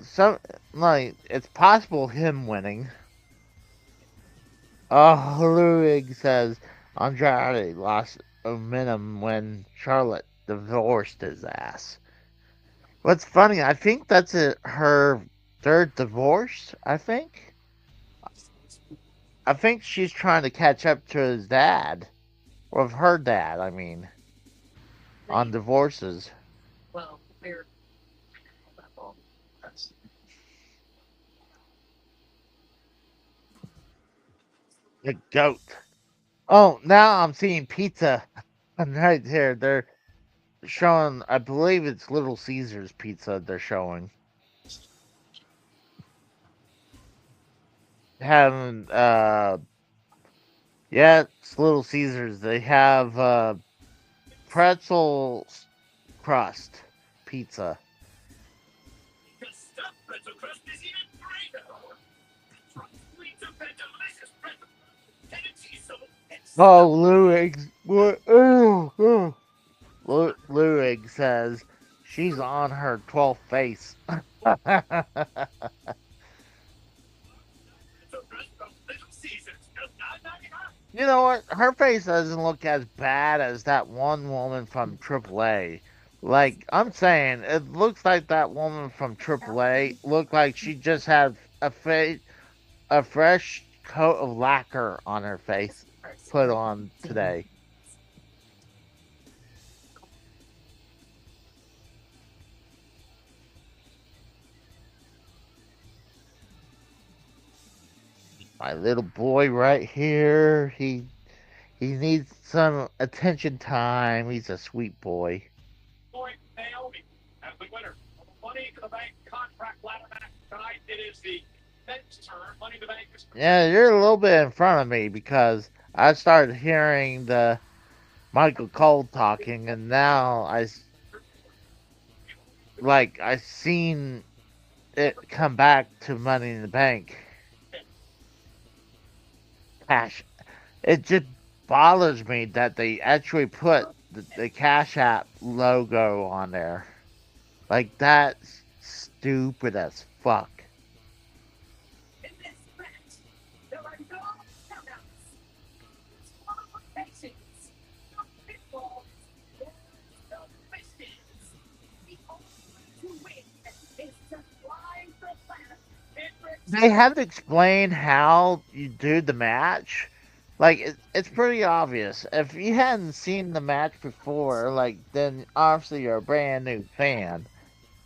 So, like, it's possible him winning. Oh, Ludwig says Andrade lost momentum when Charlotte divorced his ass. What's funny, I think that's her third divorce, I think. I think she's trying to catch up to his dad. Or her dad, I mean. On divorces. Well, we're the goat. Oh, now I'm seeing pizza. Right here. They're showing, I believe it's Little Caesars pizza they're showing. Having, yeah, it's Little Caesars. They have pretzel crust pizza. Oh, Luig says she's on her 12th face. You know what? Her face doesn't look as bad as that one woman from AAA. Like, I'm saying, it looks like that woman from AAA looked like she just had a fresh coat of lacquer on her face put on today. My little boy right here, he needs some attention time. He's a sweet boy. Naomi as the winner of the Money in the Bank contract ladder match tonight. It is the men's turn. Money in the Bank is... Yeah, you're a little bit in front of me because I started hearing the Michael Cole talking, and now I seen it come back to Money in the Bank. Cash. It just bothers me that they actually put the Cash App logo on there. Like, that's stupid as fuck. They have to explain how you do the match. Like, it's pretty obvious. If you hadn't seen the match before, like, then obviously you're a brand new fan.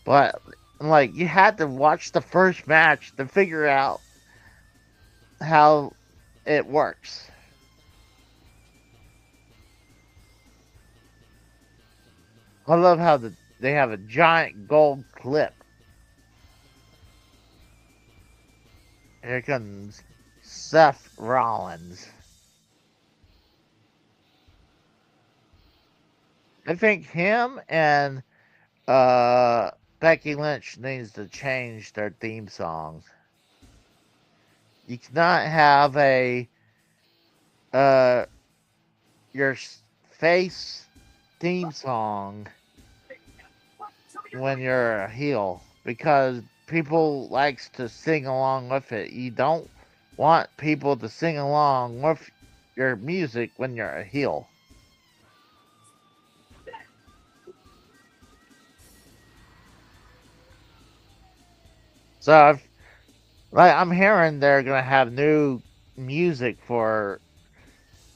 But, like, you had to watch the first match to figure out how it works. I love how they have a giant gold clip. Here comes Seth Rollins. I think him and Becky Lynch needs to change their theme songs. You cannot have a your face theme song when you're a heel because people likes to sing along with it. You don't want people to sing along with your music when you're a heel. So I'm hearing they're gonna have new music for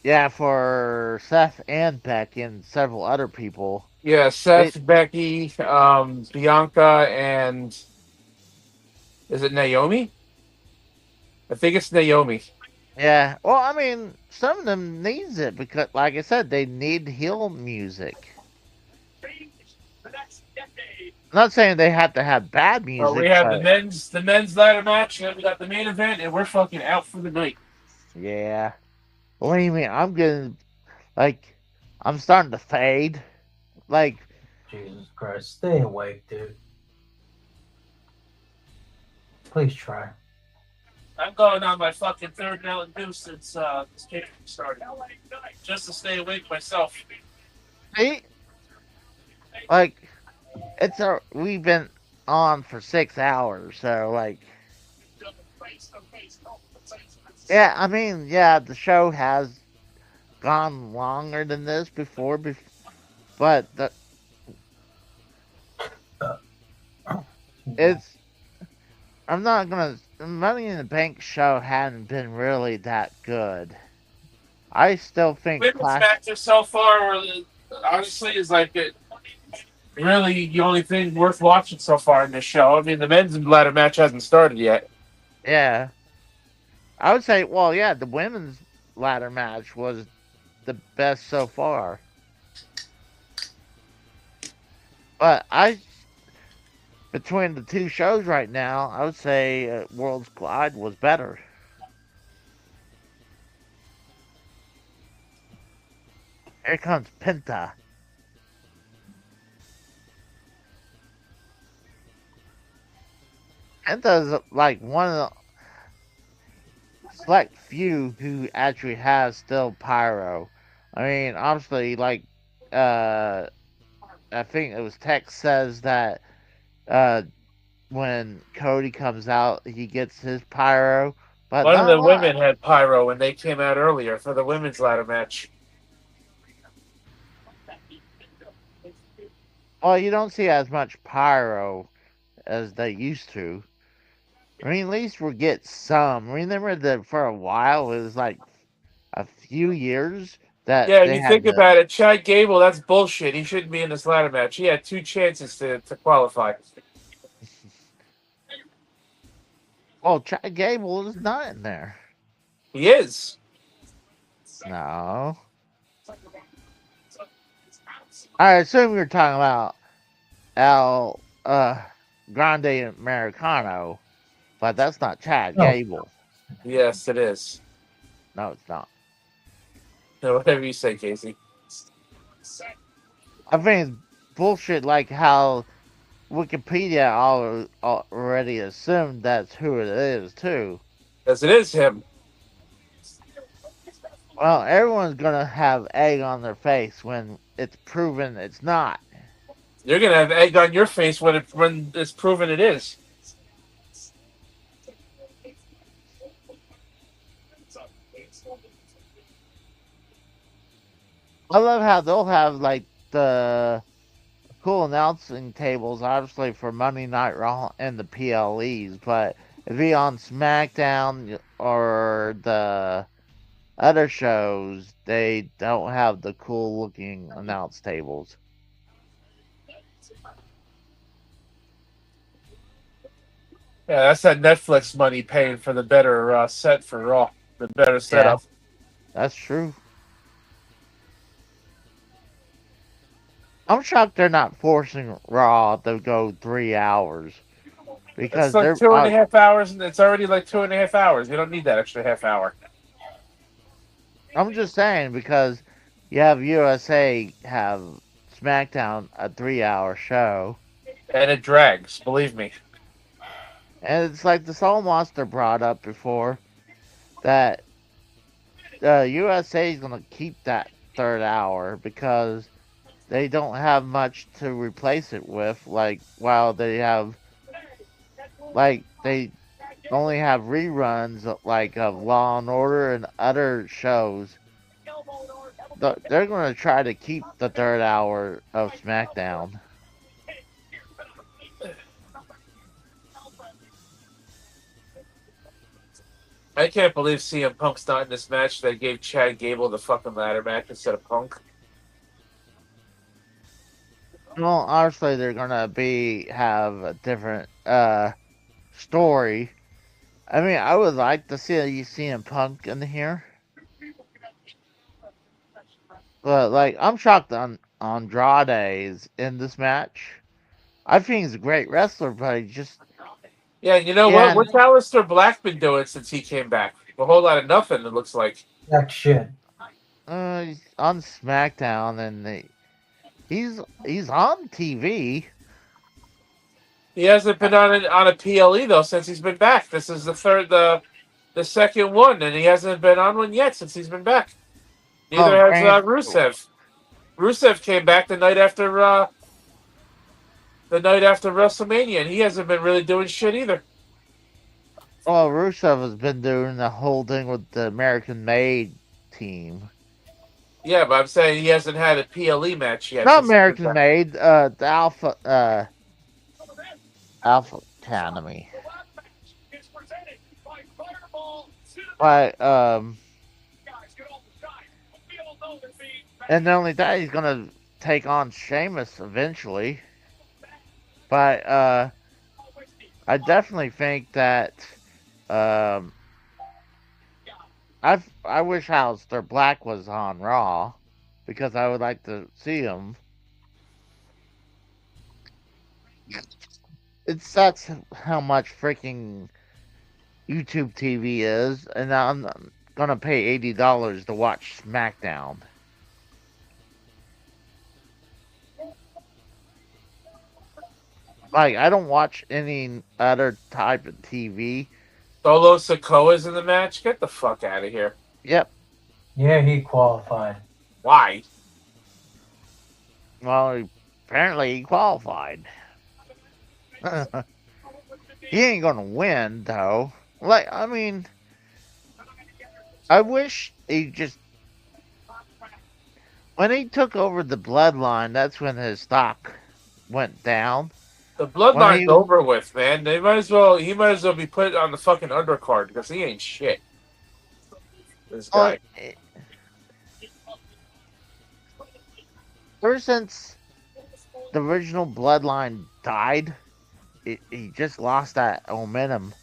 Seth and Beck and several other people. Yeah, Seth, Becky, Bianca, and is it Naomi? I think it's Naomi. Yeah, well, I mean, some of them needs it because, like I said, they need heel music. I'm not saying they have to have bad music. We have but, the men's ladder match, and we got the main event, and we're fucking out for the night. Yeah. What do you mean? I'm getting I'm starting to fade. Like, Jesus Christ, stay awake, dude. Please try. I'm going on my fucking third Mountain Dew since this game started, just to stay awake myself. See, we've been on for 6 hours, so yeah, I mean, yeah, the show has gone longer than this before, but I'm not gonna. The Money in the Bank show hadn't been really that good. I still think Women's matches so far, honestly, is like really the only thing worth watching so far in this show. I mean, the men's ladder match hasn't started yet. Yeah. I would say, well, yeah, the women's ladder match was the best so far. But between the two shows right now, I would say Worlds Collide was better. Here comes Penta. Penta's like one of the select few who actually has still pyro. I mean, obviously, I think it was Tex says that when Cody comes out, he gets his pyro. But One of the women had pyro when they came out earlier for the women's ladder match. Well, you don't see as much pyro as they used to. I mean, at least we get some. Remember that for a while, it was like a few years that Yeah, if they you had think about it, Chad Gable, that's bullshit. He shouldn't be in this ladder match. He had 2 chances to qualify. Oh, Chad Gable is not in there. He is. No. I assume you're talking about El Grande Americano, but that's not Chad Gable. Yes, it is. No, it's not. No, whatever you say, Casey. I think it's bullshit like how Wikipedia already assumed that's who it is, too. Yes, it is him. Well, everyone's going to have egg on their face when it's proven it's not. You're going to have egg on your face when it's proven it is. I love how they'll have the cool announcing tables, obviously for Monday Night Raw and the PLEs, but if you're on SmackDown or the other shows, they don't have the cool looking announce tables. Yeah, that's that Netflix money paying for the better set for Raw, the better setup. Yeah, that's true. I'm shocked they're not forcing Raw to go 3 hours. Because it's like 2.5 hours, and it's already like 2.5 hours. You don't need that extra half hour. I'm just saying, because you have USA have SmackDown a 3-hour show. And it drags, believe me. And it's like the Soul Monster brought up before. that USA is going to keep that third hour because they don't have much to replace it with. Like, while they have, like, they only have reruns of Law and Order and other shows. They're going to try to keep the third hour of SmackDown. I can't believe CM Punk's not in this match. They gave Chad Gable the fucking ladder match instead of Punk. Well, obviously they're gonna have a different story. I mean, I would like to see CM Punk in here, but like I'm shocked on Andrade's in this match. I think he's a great wrestler, but he just Yeah, you know what? What's Aleister Black been doing since he came back? A whole lot of nothing. It looks like. That shit. He's on SmackDown and he's on TV. He hasn't been on a PLE though since he's been back. This is the second one, and he hasn't been on one yet since he's been back. Neither has Rusev. Rusev came back the night after WrestleMania, and he hasn't been really doing shit either. Well, Rusev has been doing the whole thing with the American Made team. Yeah, but I'm saying he hasn't had a PLE match yet. Not American Made, the Alpha Academy. But and not only that, he's gonna take on Sheamus eventually. But I definitely think that I wish Aleister Black was on Raw because I would like to see him. It sucks how much freaking YouTube TV is, and I'm gonna pay $80 to watch SmackDown. Like, I don't watch any other type of TV. Solo Sikoa's in the match? Get the fuck out of here. Yep. Yeah, he qualified. Why? Well, apparently he qualified. He ain't gonna win, though. Like, I mean, I wish he just... When he took over the Bloodline, that's when his stock went down. The Bloodline's over with, man. He might as well be put on the fucking undercard because he ain't shit. This guy. Ever since the original Bloodline died, he just lost that momentum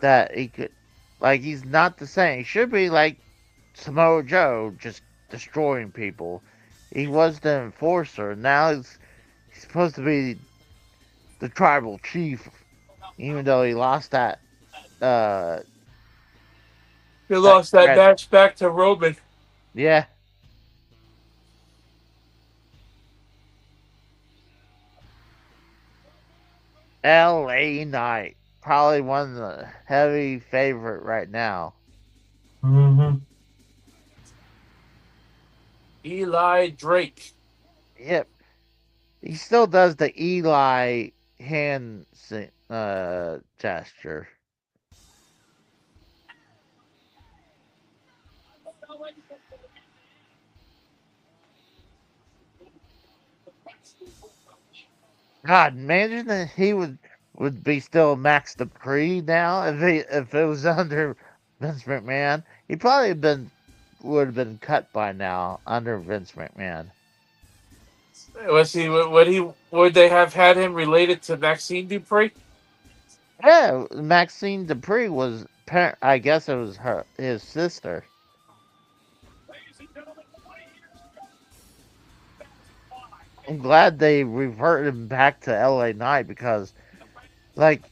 that he could... Like, he's not the same. He should be like Samoa Joe, just destroying people. He was the enforcer. Now he's supposed to be the tribal chief, even though he lost that. He lost that match back to Roman. Yeah. LA Knight, probably one of the heavy favorite right now. Mm-hmm. Eli Drake. Yep. He still does the Eli hand gesture. God, imagine that he would be still Max Dupree now if it was under Vince McMahon. He probably would have been cut by now under Vince McMahon. Was he? Would they have had him related to Maxine Dupree? Yeah, Maxine Dupree was. I guess it was his sister. I'm glad they reverted him back to LA Knight because, like,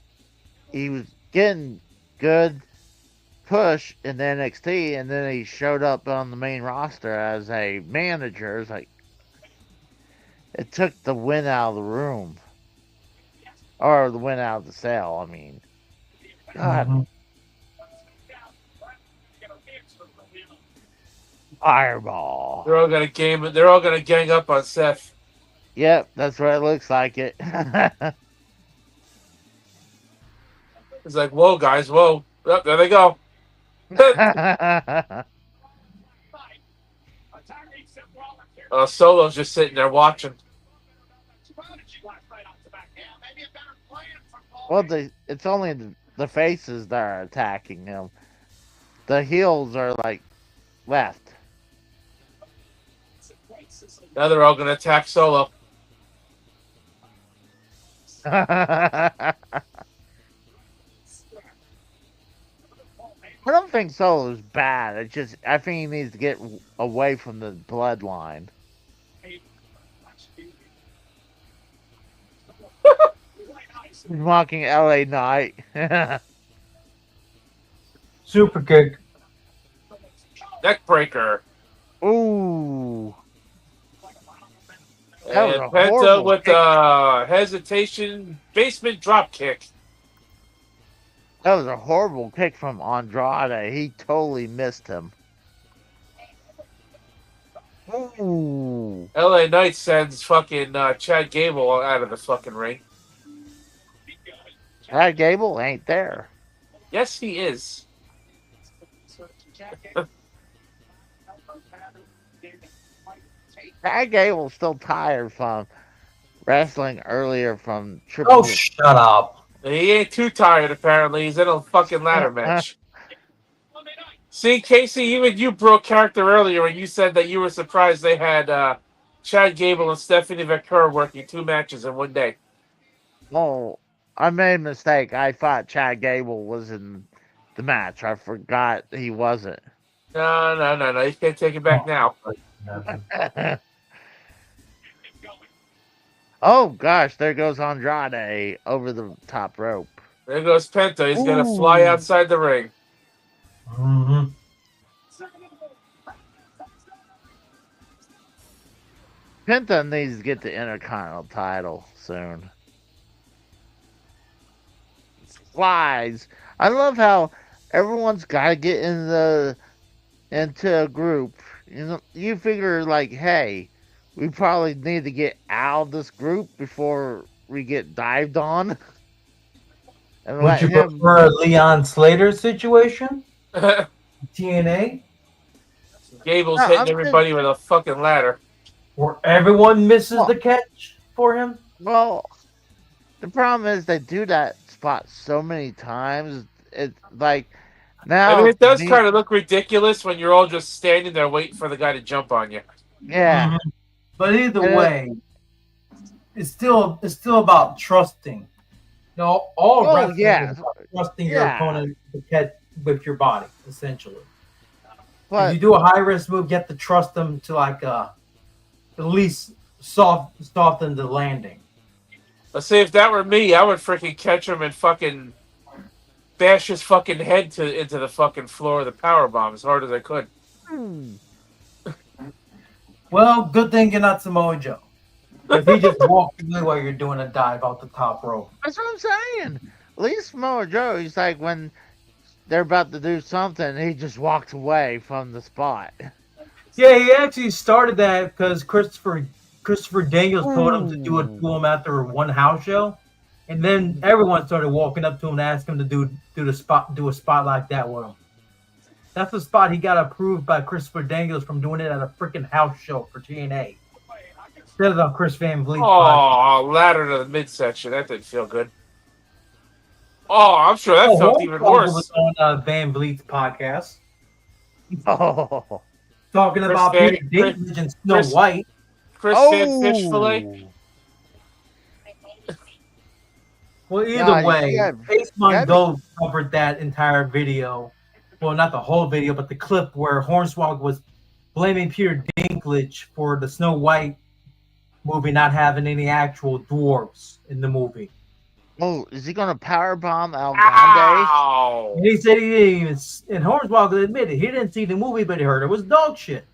he was getting good push in NXT, and then he showed up on the main roster as a manager. It's like, it took the win out of the room. Or the win out of the sale, I mean. God. Mm-hmm. Fireball. They're all gonna gang up on Seth. Yep, that's what it looks like it. It's like, whoa, guys, whoa. Oh, there they go. Solo's just sitting there watching. Well, it's only the faces that are attacking him. The heels are like left. Now they're all gonna attack Solo. I don't think Solo's bad. I think he needs to get away from the bloodline. He's mocking LA Knight. Super kick. Neck breaker. Ooh. That was And a Penta horrible with kick. hesitation basement drop kick. That was a horrible kick from Andrade. He totally missed him. Ooh. LA Knight sends fucking Chad Gable out of the fucking ring. Chad Gable ain't there. Yes, he is. Chad Gable's still tired from wrestling earlier from Triple Oh, shut up. He ain't too tired, apparently. He's in a fucking ladder match. See, Casey, even you broke character earlier when you said that you were surprised they had Chad Gable and Stephanie McCurr working 2 matches in one day. Oh, I made a mistake. I thought Chad Gable was in the match. I forgot he wasn't. No. You can't take it back now. Oh, gosh. There goes Andrade over the top rope. There goes Penta. He's going to fly outside the ring. Mm-hmm. Penta needs to get the Intercontinental title soon. Flies. I love how everyone's got to get into a group. You know, you figure like, hey, we probably need to get out of this group before we get dived on. And Would you prefer a Leon Slater situation? TNA? Gable's No, hitting I'm everybody with a fucking ladder. Where everyone misses the catch for him? Well, the problem is they do that spot so many times. It's like now. I mean, it does kind of look ridiculous when you're all just standing there waiting for the guy to jump on you. Yeah. Mhm. But either way, it's still about trusting. You know, all wrestling is about trusting your opponent to catch with your body, essentially. But if you do a high risk move, you have to trust them to like at least soften the landing. Let's say if that were me, I would freaking catch him and fucking bash his fucking head into the fucking floor of the power bomb as hard as I could. Well, good thing you're not Samoa Joe. If he just walked away while you're doing a dive out the top rope. That's what I'm saying. At least Samoa Joe, he's like when they're about to do something, he just walks away from the spot. Yeah, he actually started that because Christopher Daniels told him to do it to him after one house show, and then everyone started walking up to him to ask him to do a spot like that with him. That's the spot he got approved by Christopher Daniels from doing it at a freaking house show for TNA. Instead of the Chris Van Vliet. Oh, ladder to the midsection. That didn't feel good. Oh, I'm sure that felt even worse. Was on Van Vliet's podcast. Oh. Talking about Peter Dinklage and Snow White. Chris Van Fish fillet. Well, either way, Ace Mondo covered that entire video. Well, not the whole video, but the clip where Hornswoggle was blaming Peter Dinklage for the Snow White movie not having any actual dwarves in the movie. Oh, is he going to powerbomb Al Grande? And he said he didn't even, and Hornswoggle admitted he didn't see the movie, but he heard it was dog shit,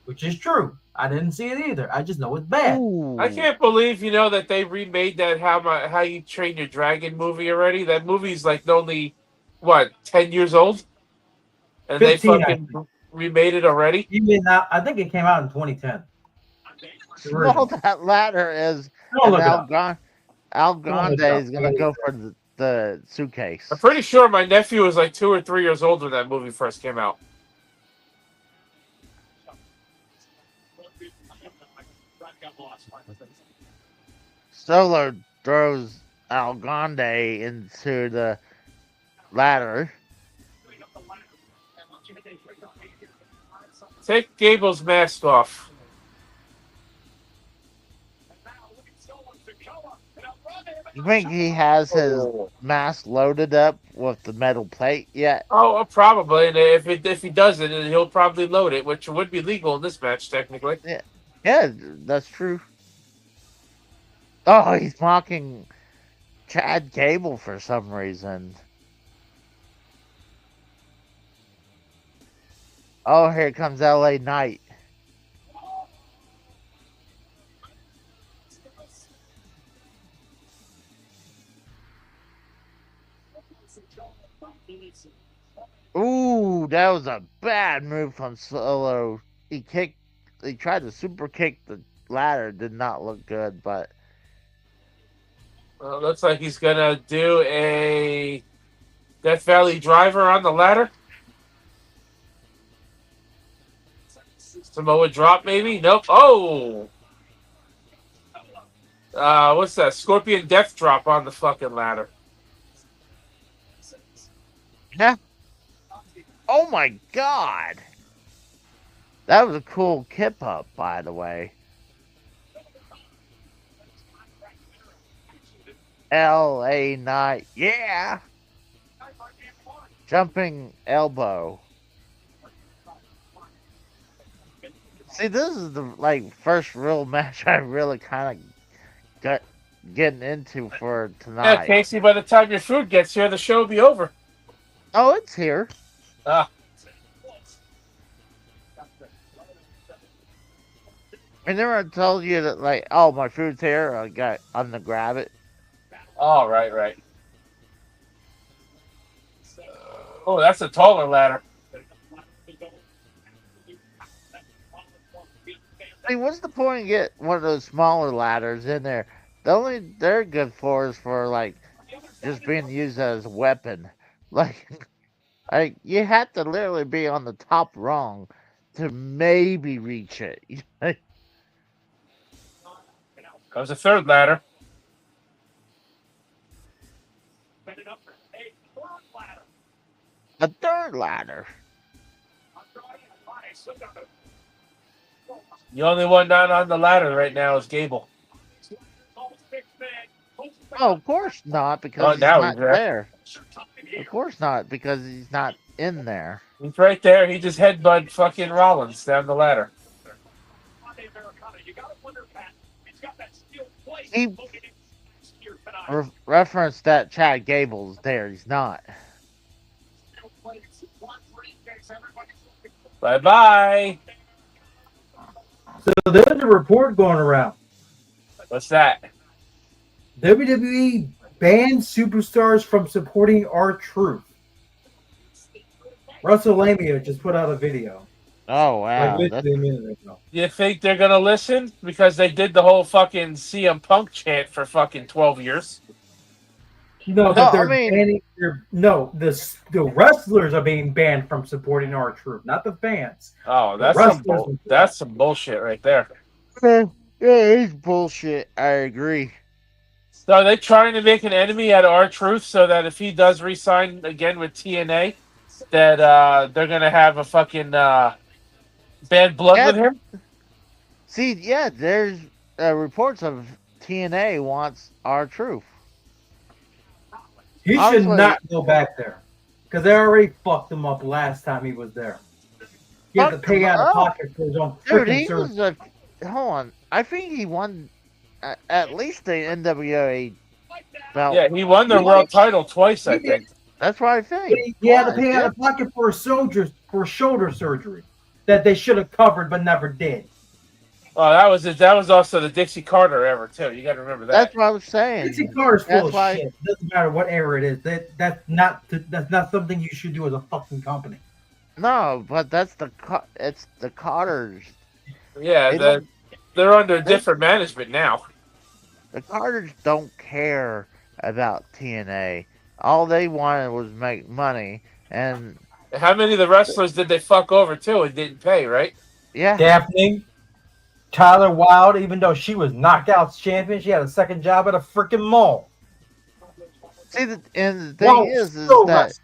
which is true. I didn't see it either. I just know it's bad. I can't believe, that they remade that How You Train Your Dragon movie already. That movie's like only, 10 years old? And 15, remade it already? Even now, I think it came out in 2010. No, that ladder is. Don't And look it up. Al Don't look Grande it up. is going to go for the suitcase. I'm pretty sure my nephew was like 2 or 3 years old when that movie first came out. Solo throws Al Grande into the ladder. Take Gable's mask off. You think he has his mask loaded up with the metal plate yet? Oh, probably. And if he doesn't, then he'll probably load it, which would be legal in this match, technically. Yeah, that's true. Oh, he's mocking Chad Gable for some reason. Oh, here comes LA Knight. Ooh, that was a bad move from Solo. He tried to super kick the ladder. Did not look good, but Well, it looks like he's gonna do a Death Valley driver on the ladder. Samoa drop, maybe? Nope. Oh! What's that? Scorpion Death drop on the fucking ladder. yeah. Oh my god! That was a cool kip up, by the way. LA Knight, yeah! Jumping elbow. See, this is the first real match I really kind of got getting into for Yeah, tonight. Casey, by the time your food gets here, the show will be over. Oh, it's here. Ah. I never told you that, oh, my food's here. I'm gonna grab it. Oh, right. Oh, that's a taller ladder. I mean, what's the point of get one of those smaller ladders in there? The only they're good for is for just being used as a weapon. You have to literally be on the top rung to maybe reach it. Comes a third ladder. A third ladder. The only one not on the ladder right now is Gable. Oh, of course not, because he's now not he's there. Of course not, because he's not in there. He's right there. He just headbutt fucking Rollins down the ladder. He referenced that Chad Gable's there. He's not. Bye-bye. So there's a report going around. What's that? WWE banned superstars from supporting R-Truth. Russell Lamia just put out a video. Oh, wow. Literally a minute ago. You think they're going to listen? Because they did the whole fucking CM Punk chant for fucking 12 years. No, but they're banning. The wrestlers are being banned from supporting R-Truth, not the fans. Oh, that's some bullshit right there. Yeah, it's bullshit. I agree. So are they trying to make an enemy out of R-Truth so that if he does re-sign again with TNA, that they're going to have a fucking bad blood with him? See, yeah, there's reports of TNA wants R-Truth. He should not go back there because they already fucked him up last time he was there. He had to pay out of pocket for his own freaking service. Hold on. I think he won at least the NWA belt. Yeah, he won the world title twice, I think. That's what I think. He had to pay out of pocket for shoulder surgery that they should have covered but never did. Oh, that was also the Dixie Carter era too. You got to remember that. That's what I was saying. Dixie Carter's full of shit. It doesn't matter what era it is. That's not something you should do as a fucking company. No, but that's it's the Carters. Yeah, they're under different management now. The Carters don't care about TNA. All they wanted was make money, and how many of the wrestlers did they fuck over too and didn't pay? Right? Yeah. Daphne, Tyler Wilde, even though she was knockouts champion, she had a second job at a freaking mall. See, the thing is that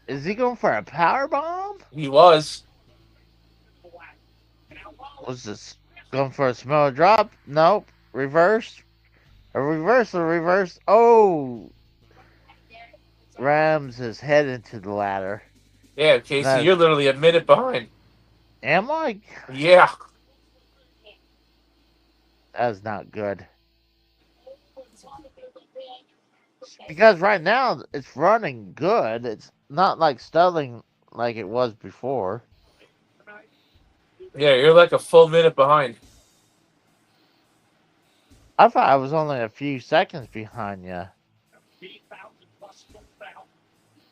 is he going for a power bomb? He was. Was this going for a small drop? Nope. Reverse. A reverse. Oh! Rams his head into the ladder. Yeah, Casey, you're literally a minute behind. Am I? Yeah. That's not good. Because right now it's running good. It's not like stuttling like it was before. Yeah, you're like a full minute behind. I thought I was only a few seconds behind you.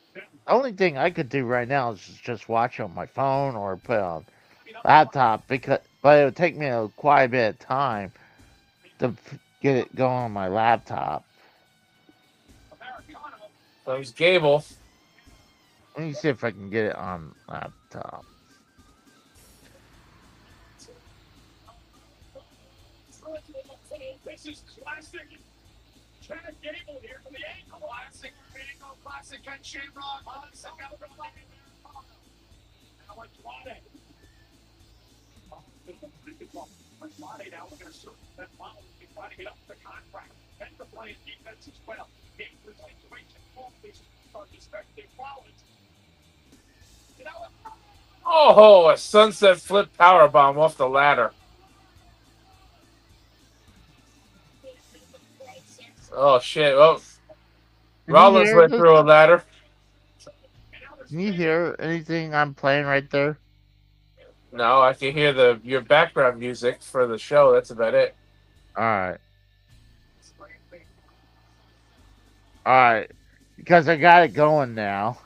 The only thing I could do right now is just watch on my phone or put it on laptop, but it would take me quite a bit of time to get it going on my laptop. There's Gable. Let me see if I can get it on laptop. This is classic. Chad Gable here from the Angle Classic on Shamrock. Now Andrade. Friday now we're going to search that follow. We try to get up the contract and to play defense as well. Game situation. Start respecting Rollins. Oh, a sunset flip powerbomb off the ladder. Oh, shit. Oh, Rollins went through a ladder. Can you hear anything I'm playing right there? No, I can hear your background music for the show. That's about it. All right. Because I got it going now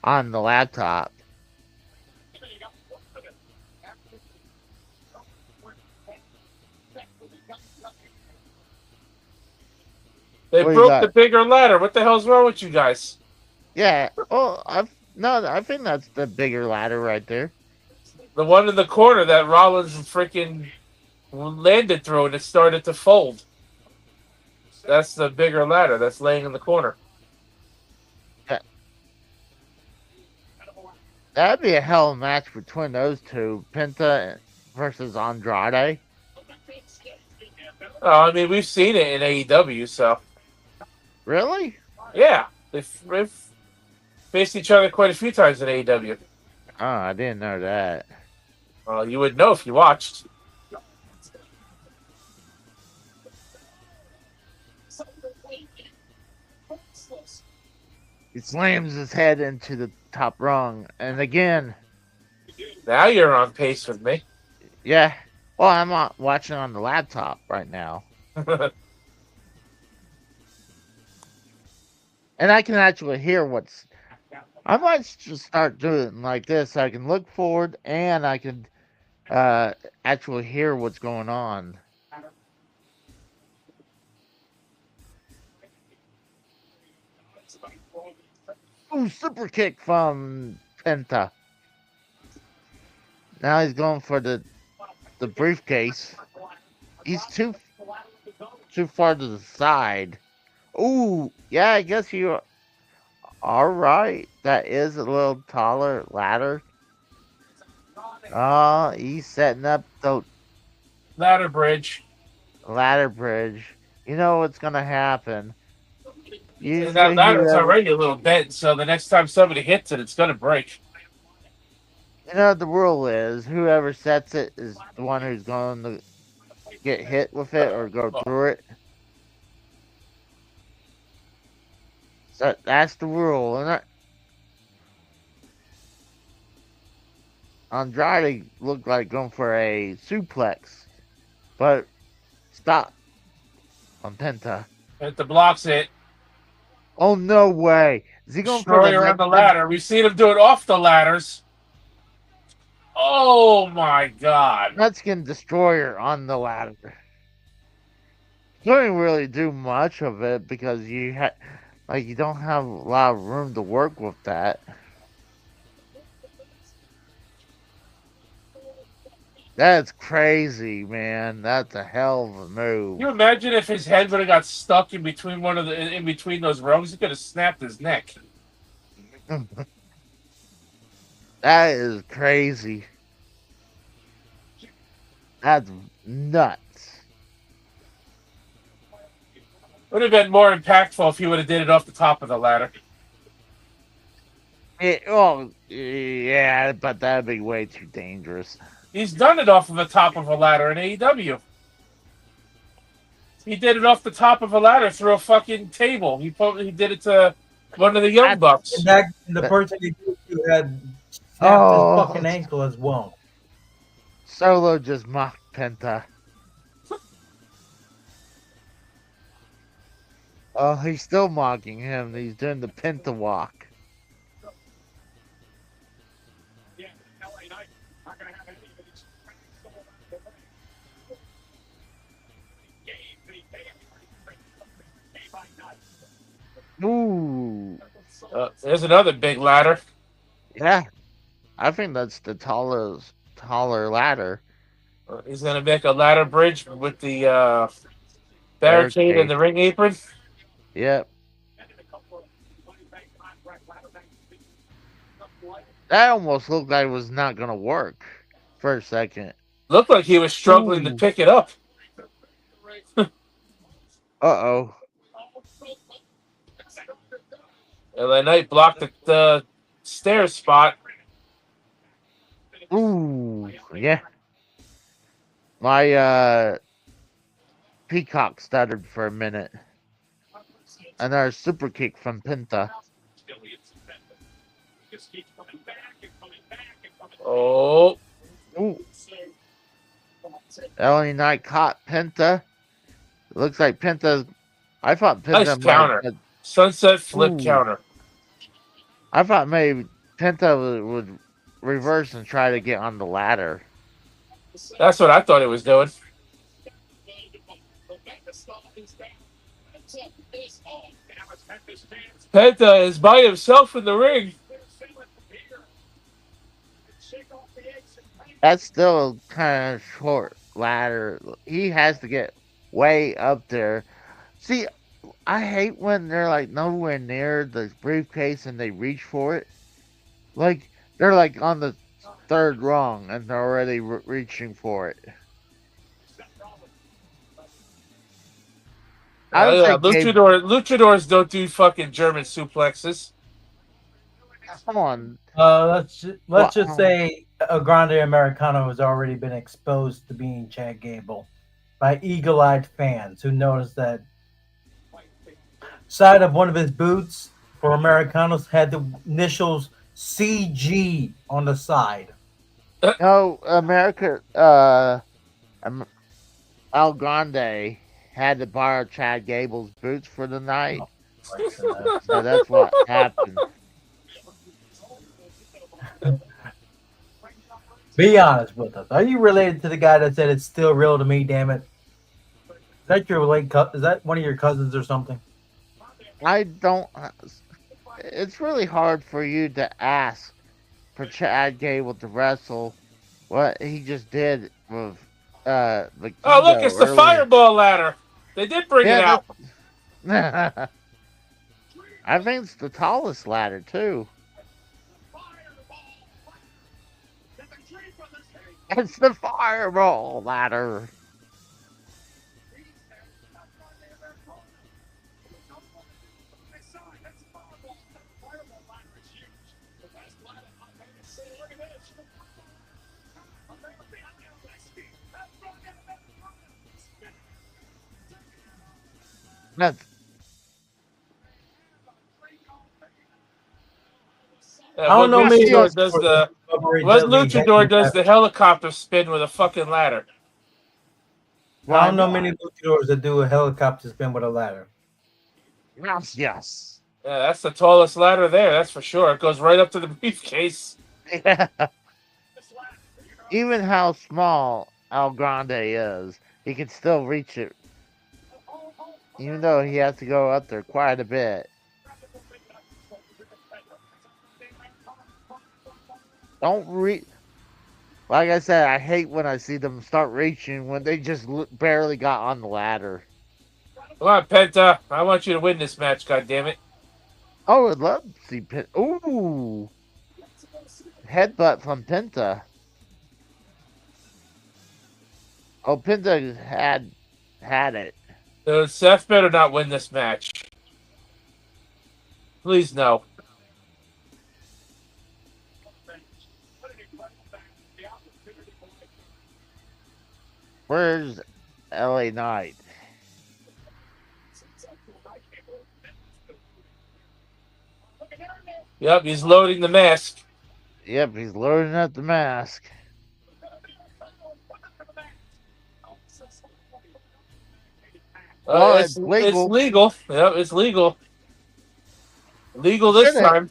on the laptop. They broke the bigger ladder. What the hell's wrong with you guys? Yeah. Oh, I think that's the bigger ladder right there. The one in the corner that Rollins freaking landed through and it started to fold. That's the bigger ladder that's laying in the corner. That'd be a hell of a match between those two, Penta versus Andrade. Oh, I mean, we've seen it in AEW, so. Really? Yeah. They've faced each other quite a few times in AEW. Oh, I didn't know that. Well, you would know if you watched. He slams his head into the top rung, and again. Now you're on pace with me. Yeah. Well, I'm not watching on the laptop right now. And I can actually hear what's... I might just start doing like this. So I can look forward and I can actually hear what's going on. Ooh, super kick from Penta. Now he's going for the briefcase. He's too far to the side. Ooh, yeah, I guess you... All right, that is a little taller ladder. Oh, he's setting up the ladder bridge. You know what's gonna happen. And that ladder's already a little bent, so the next time somebody hits it, it's gonna break. You know the rule is whoever sets it is the one who's going to get hit with it or go through it. So that's the rule, and Andrade looked like going for a suplex, but stop on Penta. Penta blocks it. Oh no way! Is he going for the around the ladder? We've seen him do it off the ladders. Oh my god. Mexican destroyer on the ladder. You don't really do much of it because you don't have a lot of room to work with that. That's crazy, man. That's a hell of a move. Can you imagine if his head would have got stuck in between in between those rungs? He could have snapped his neck. That is crazy. That's nuts. Would have been more impactful if he would have did it off the top of the ladder. Yeah, but that'd be way too dangerous. He's done it off of the top of a ladder in AEW. He did it off the top of a ladder through a fucking table. He did it to one of the Young Bucks. And the person he did it to had snapped his fucking ankle as well. Solo just mocked Penta. Oh, he's still mocking him. He's doing the Penta walk. Ooh. There's another big ladder. Yeah. I think that's the taller ladder. He's going to make a ladder bridge with the barricade and the ring apron. Yep. That almost looked like it was not going to work for a second. Looked like he was struggling to pick it up. Uh-oh. LA Knight blocked the stairs spot. Ooh, yeah. My peacock stuttered for a minute. Another super kick from Penta. Oh. Ooh. LA Knight caught Penta. It looks like Penta. I thought Penta Nice counter. Sunset flip counter. I thought maybe Penta would reverse and try to get on the ladder. That's what I thought it was doing. Penta is by himself in the ring. That's still kind of short ladder. He has to get way up there. See, I hate when they're like nowhere near the briefcase and they reach for it. Like they're like on the third rung and they're already reaching for it. Luchadors don't do fucking German suplexes. Come on. Let's just say a Grande Americano has already been exposed to being Chad Gable by eagle-eyed fans who noticed that side of one of his boots for Americanos had the initials CG on the side. No, Al Grande had to borrow Chad Gable's boots for the night. So that's what happened. Be honest with us. Are you related to the guy that said it's still real to me, damn it? Is that one of your cousins or something? I don't. It's really hard for you to ask for Chad Gable to wrestle what he just did with the. Oh, look, it's the fireball ladder. They did bring it out. I think it's the tallest ladder, too. It's the fireball ladder. That's I don't know. Luchador does the helicopter spin with a fucking ladder. I don't know many luchadors that do a helicopter spin with a ladder. Yes. Yeah, that's the tallest ladder there. That's for sure. It goes right up to the briefcase. Yeah. Even how small El Grande is, he can still reach it, even though he has to go up there quite a bit. Don't reach. Like I said, I hate when I see them start reaching when they just barely got on the ladder. Come on, Penta. I want you to win this match, goddammit. Oh, I'd love to see Penta. Ooh. Headbutt from Penta. Oh, Penta had it. Seth better not win this match. Please no. Where's LA Knight? Yep, he's loading the mask. Yep, he's loading up the mask. Well, it's legal. It's legal. Yep, it's legal. Legal this time.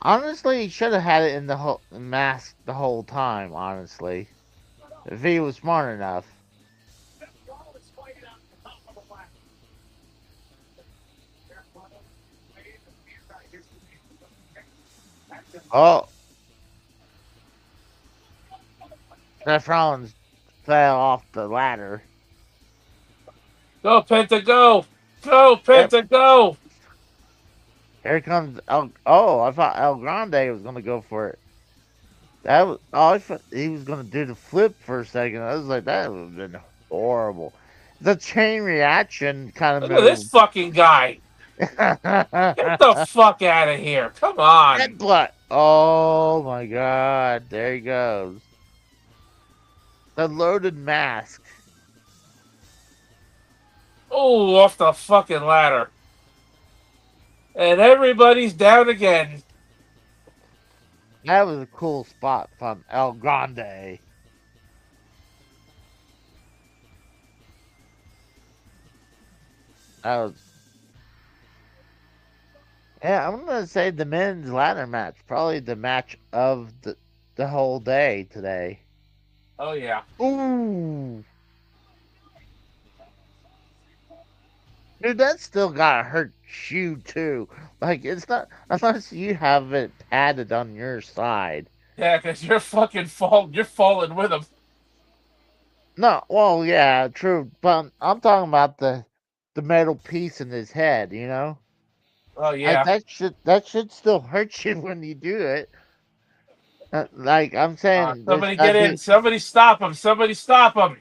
Honestly, he should have had it in the whole mask the whole time, honestly. If he was smart enough. Oh. Seth Rollins fell off the ladder. Go, Penta, go! Go, Penta, go! Here comes I thought El Grande was gonna go for it. That was I thought he was gonna do the flip for a second. I was like, that would have been horrible. The chain reaction kind of Look at this fucking guy. Get the fuck out of here. Come on. Headbutt. Oh my god. There he goes. The loaded mask. Oh, off the fucking ladder. And everybody's down again. That was a cool spot from El Grande. That was... Yeah, I'm going to say the men's ladder match. Probably the match of the whole day today. Oh, yeah. Ooh. Dude, that still gotta hurt you too. Like, it's not, unless you have it padded on your side. Yeah, because you're fucking you're falling with him. No, well, yeah, true. But I'm talking about the metal piece in his head, you know? Oh, yeah. That should still hurt you when you do it. Like, I'm saying... somebody get in. Somebody stop him. Somebody stop him.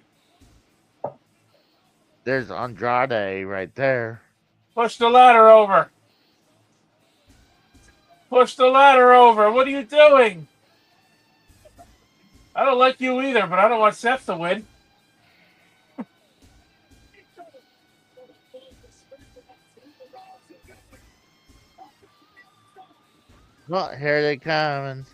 There's Andrade right there. Push the ladder over. Push the ladder over. What are you doing? I don't like you either, but I don't want Seth to win. Well, here they come.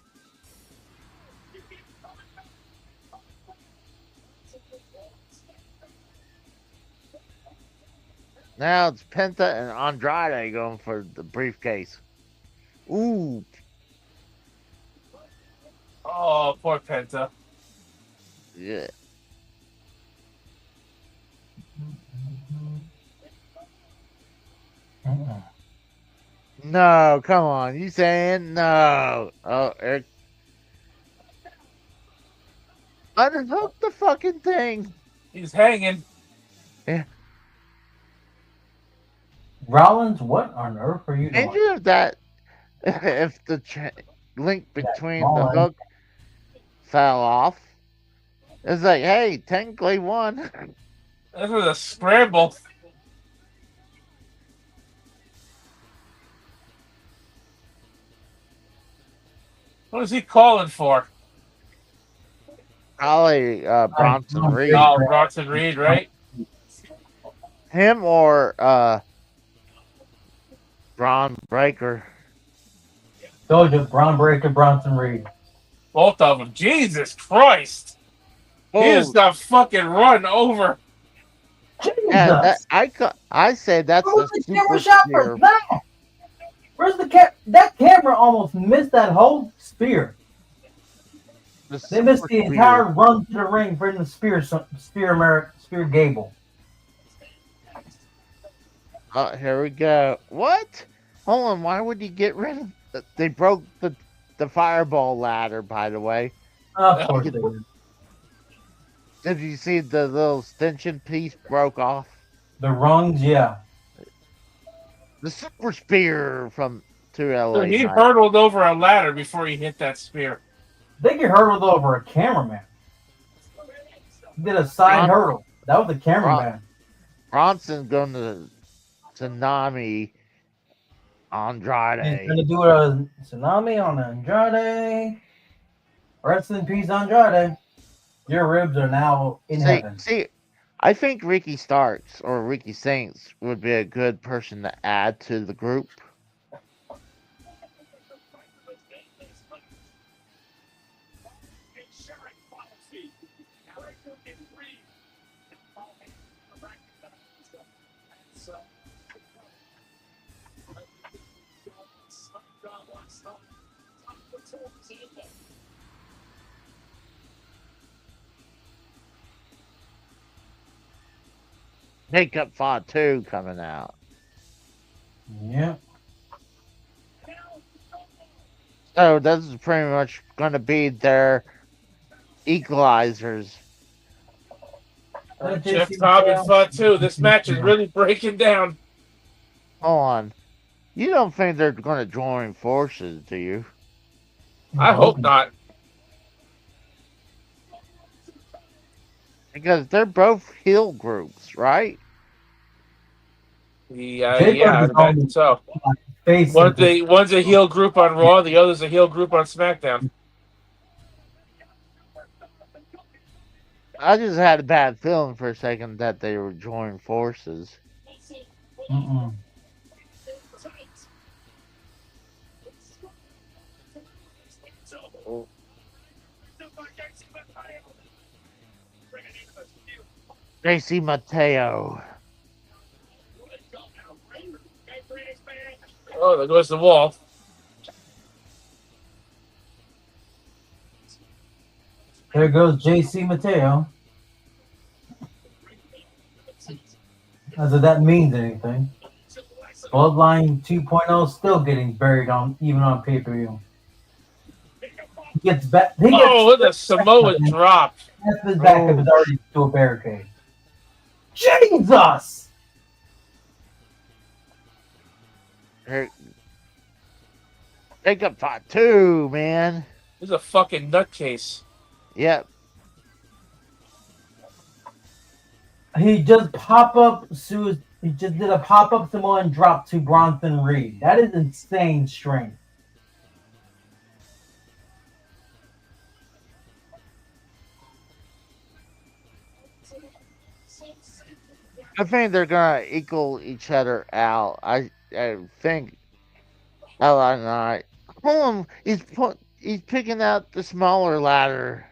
Now it's Penta and Andrade going for the briefcase. Ooh. Oh, poor Penta. Yeah. No, come on. You saying no? Oh, Eric. Unhook the fucking thing. He's hanging. Yeah. Rollins, what on earth are you doing? Imagine if if the link between the hook fell off. It's like, hey, technically won. This was a scramble. What is he calling for? Probably Bronson Reed. Oh, Bronson Reed, right? Him or Braun Breaker. Told you, Braun Breaker, Bronson Reed. Both of them. Jesus Christ. Oh. He just got fucking run over. Yeah, I say that's the camera shot for that. Where's the that camera almost missed that whole spear. They missed the entire run to the ring for the spear Gable. Oh, here we go. What? Hold on. Why would you get rid of? They broke the fireball ladder. By the way. Of course they did. Did you see the little stanchion piece broke off? The rungs, yeah. The super spear from 2LA. So he hurdled over a ladder before he hit that spear. I think he hurdled over a cameraman. He did a side hurdle. That was the cameraman. Bronson going to Tsunami Andrade. He's going to do a Tsunami on Andrade. Rest in peace, Andrade. Your ribs are now in heaven. See, I think Ricky Starks or Ricky Saints would be a good person to add to the group. Makeup Fatu coming out. Yeah. So this is pretty much going to be their equalizers. Jeff Cobb and Fatu. This match is really breaking down. Hold on. You don't think they're going to join forces, do you? I hope not. Because they're both heel groups, right? Yeah, I imagine so. One's a heel group on Raw, the other's a heel group on SmackDown. I just had a bad feeling for a second that they were joining forces. Mm-mm. JC Mateo. Oh, there goes the wall. There goes JC Mateo. As if that means anything. Bloodline 2.0 still getting buried even on pay-per-view. He gets back. The Samoa drop. Half his backup is already to a barricade. Jesus! Jacob Fatu, man. He's a fucking nutcase. Yep. He just He just did a pop-up Samoan drop to Bronson Reed. That is insane strength. I think they're gonna equal each other out. I think. Hold on, he's picking out the smaller ladder.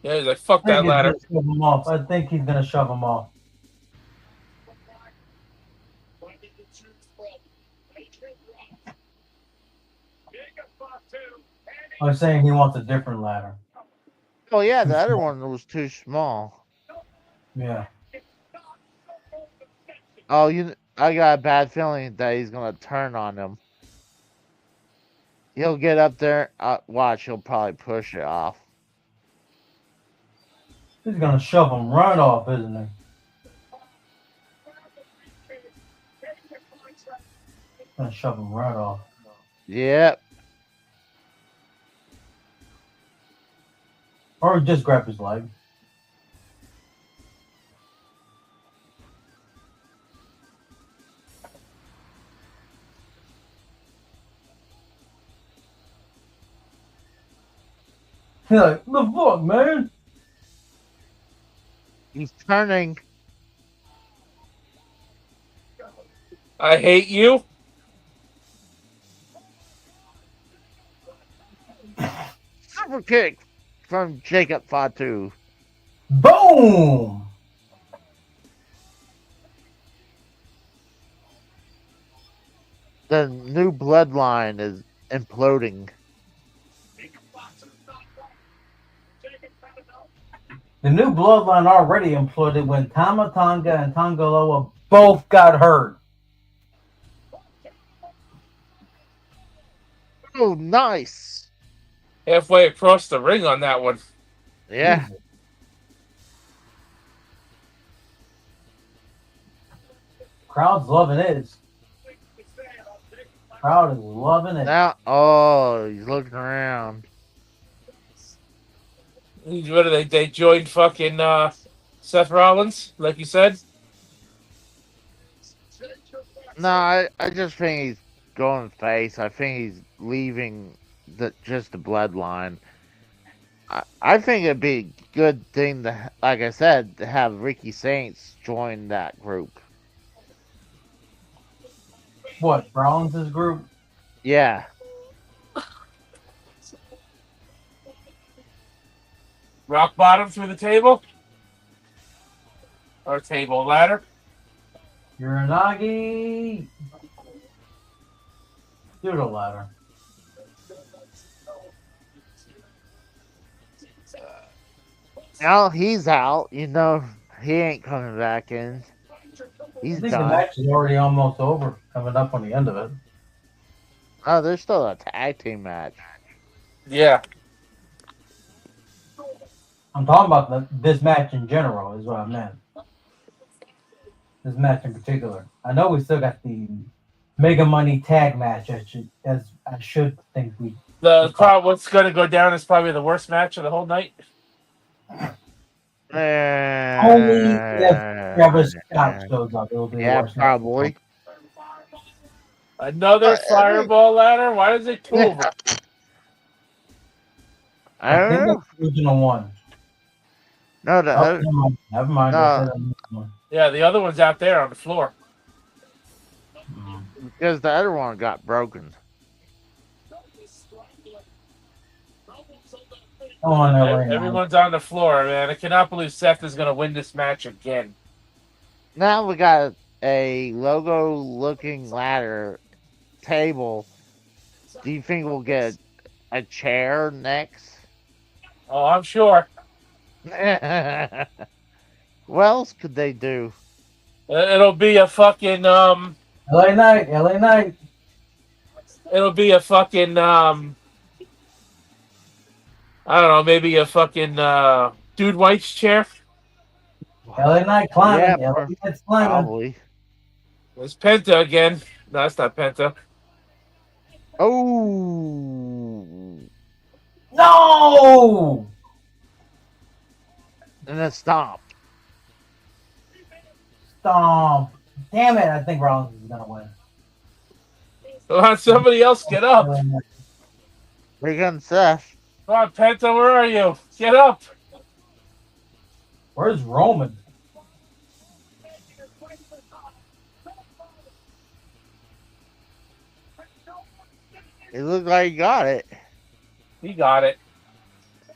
Yeah, he's like, fuck that ladder. I think he's gonna shove him off. I'm saying he wants a different ladder. Oh yeah, the other one was too small. Yeah. Oh, I got a bad feeling that he's gonna turn on him. He'll get up there. Watch, he'll probably push it off. He's gonna shove him right off, isn't he? Gonna shove him right off. Yep. Or just grab his leg. He's like, the fuck, man? He's turning. I hate you. Super kick from Jacob Fatu. Boom! the new bloodline is imploding. The new bloodline already imploded when Tama Tonga and Tongaloa both got hurt. Oh, nice. Halfway across the ring on that one. Yeah. Crowd's loving it. Crowd is loving it. Now, oh, he's looking around. What are they? They joined fucking Seth Rollins, like you said. No, I just think he's going face. I think he's leaving just the bloodline. I think it'd be a good thing to, like I said, to have Ricky Saints join that group. What, Rollins' group? Yeah. Rock bottom through the table? Or table ladder? Uranagi. Doodle ladder. Now he's out. You know, he ain't coming back in. He's I think done. the match is already almost over, coming up on the end of it. Oh, there's still a tag team match. Yeah. I'm talking about this match in general, is what I meant. This match in particular. I know we still got the Mega Money tag match. I should think we. What's going to go down is probably the worst match of the whole night. Only if Travis Scott shows up, it'll be the worst. Probably. Another fireball ladder? Why is it two of them? I don't think know. that's the original one. No, never mind. No. Yeah, the other one's out there on the floor. Because the other one got broken. Everyone's on the floor, man. I cannot believe Seth is going to win this match again. Now we got a logo-looking ladder table. Do you think we'll get a chair next? Oh, I'm sure. What else could they do? It'll be a fucking LA Knight. It'll be a fucking I don't know, maybe a fucking Dude White's chair. LA Knight climbing. Yeah, LA Knight's climbing. probably. There's Penta again. No, that's not Penta. Oh. No! And then stomp. Stomp. Damn it, I think Rollins is going to win. Come on, somebody else get up. Bring on Seth. Come on, Penta, where are you? Get up. Where's Roman? It looked like he got it. He got it.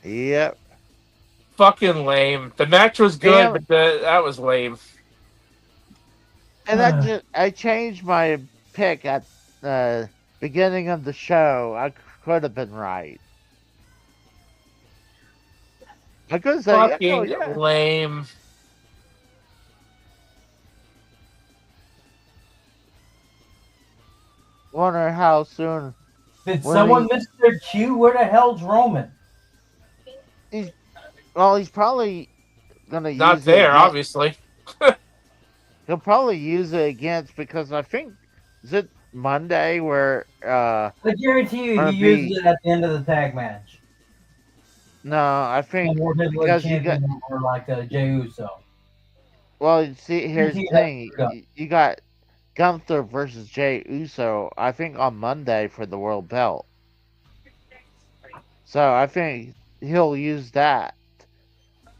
Yep. Fucking lame. The match was good, but that was lame. And I changed my pick at the beginning of the show. I could have been right. I could say Fucking lame. Wonder how soon. Did someone miss their cue? Where the hell's Roman? He's probably gonna use Not there, obviously. He'll probably use it against, because I think, is it Monday where I guarantee you he used it at the end of the tag match. No, I think because you got or like Jey Uso. Well, see, here's the thing: you got Gunther versus Jey Uso. I think on Monday for the world belt. So I think he'll use that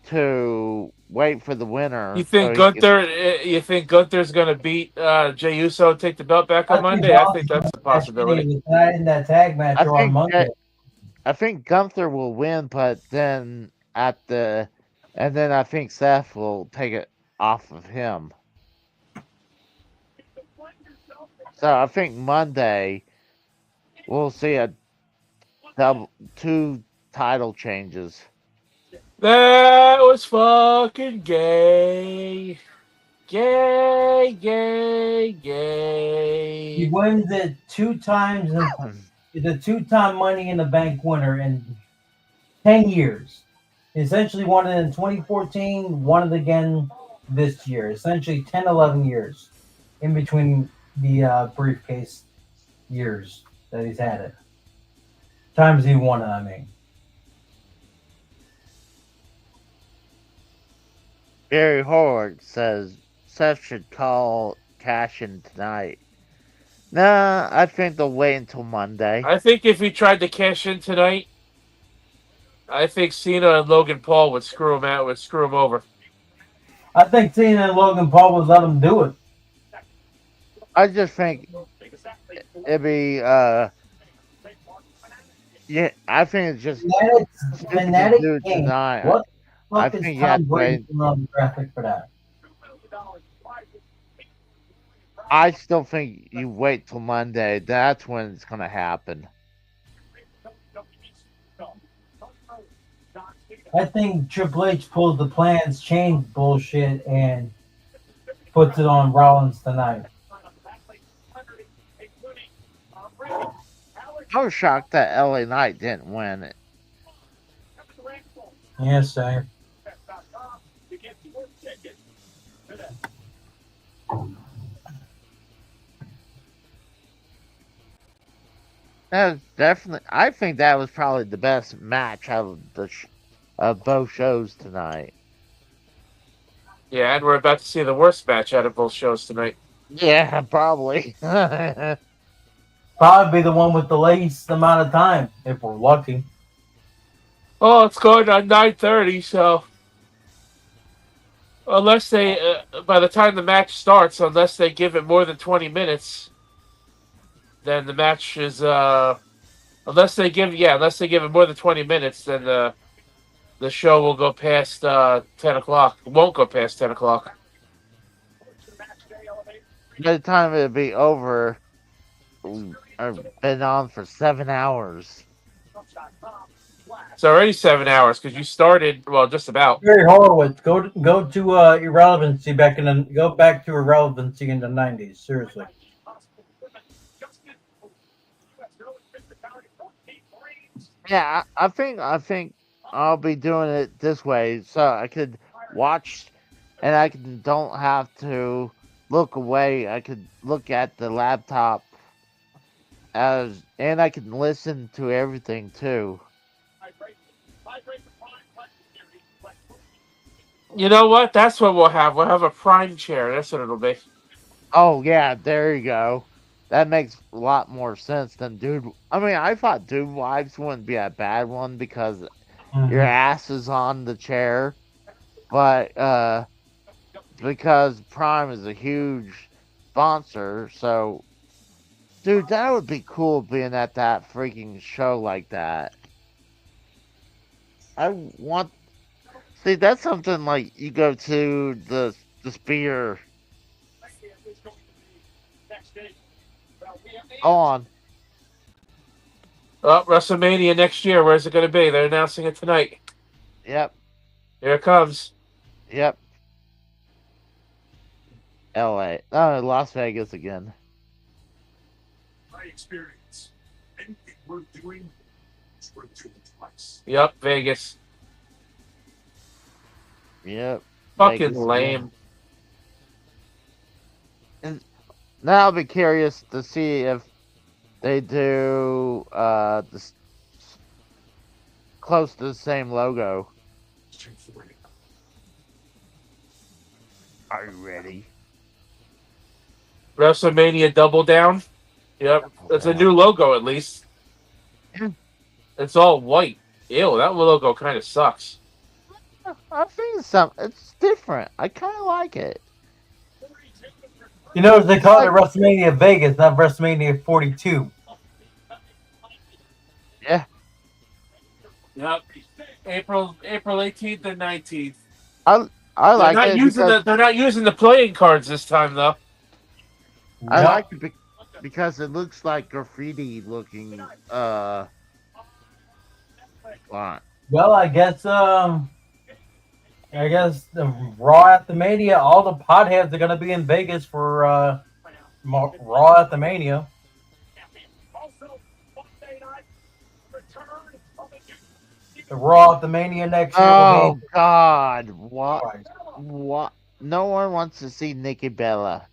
to wait for the winner. You think You think Gunther's gonna beat Jey Uso and take the belt back on Monday? I think that's a possibility. Not in that tag match or on Monday. I think Gunther will win, but then I think Seth will take it off of him. So I think Monday we'll see a two title changes. That was fucking gay. Gay, gay, gay. He wins it 2 times. He's a 2-time Money in the Bank winner in 10 years. He essentially won it in 2014, won it again this year. Essentially 10, 11 years in between the briefcase years that he's had it. Times he won it, I mean. Gary Howard says Seth should call cash in tonight. Nah, I think they'll wait until Monday. I think if he tried to cash in tonight, I think Cena and Logan Paul would screw him out, would screw him over. I think Cena and Logan Paul would let him do it. I just think it'd be yeah, I think it's just Fanatic do it game. tonight. What the I fuck think is you have Tom to Brady wait. on the graphic for that? I still think you wait till Monday. That's when it's gonna happen. I think Triple H pulls the plans change bullshit and puts it on Rollins tonight. I was shocked that LA Knight didn't win it. Yes, sir. That was definitely. I think that was probably the best match out of of both shows tonight. Yeah, and we're about to see the worst match out of both shows tonight. Yeah, probably. Probably be the one with the least amount of time, if we're lucky. Oh, it's going on 9:30, so unless they, by the time the match starts, unless they give it more than 20 minutes, then the match is, unless they give it more than 20 minutes, then the show will go past 10 o'clock. It won't go past 10 o'clock. By the time it'll be over, I've been on for 7 hours. It's already 7 hours because you started, well, just about. Gary Horowitz, go to irrelevancy go back to irrelevancy in the 90s. Seriously. Yeah, I think I'll be doing it this way so I could watch, and I don't have to look away. I could look at the laptop and I can listen to everything too. You know what? That's what we'll have. We'll have a prime chair. That's what it'll be. Oh yeah, there you go. That makes a lot more sense than Dude. I mean, I thought Dude Wives wouldn't be a bad one because your ass is on the chair, but because Prime is a huge sponsor, so dude, that would be cool being at that freaking show like that. See, that's something like you go to the Spear. On. Oh, WrestleMania next year. Where's it going to be? They're announcing it tonight. Yep. Here it comes. Yep. LA. Oh, Las Vegas again. My experience. Anything worth doing is worth doing twice. Yep, Vegas. Yep. Fucking Vegas lame. And now I'll be curious to see if they do close to the same logo. Are you ready? WrestleMania Double Down. Yep. It's a new logo at least. It's all white. Ew, that logo kind of sucks. I think it's different. I kind of like it. You know, they call it WrestleMania Vegas, not WrestleMania 42. Yeah. Yep. April 18th and 19th. I like it. They're not using the playing cards this time though. I like it. because it looks like graffiti looking font. Well, I guess the Raw at the Mania, all the potheads are gonna be in Vegas for Raw at the Mania. The Raw at the Mania next year will Oh be. God! What? What? No one wants to see Nikki Bella.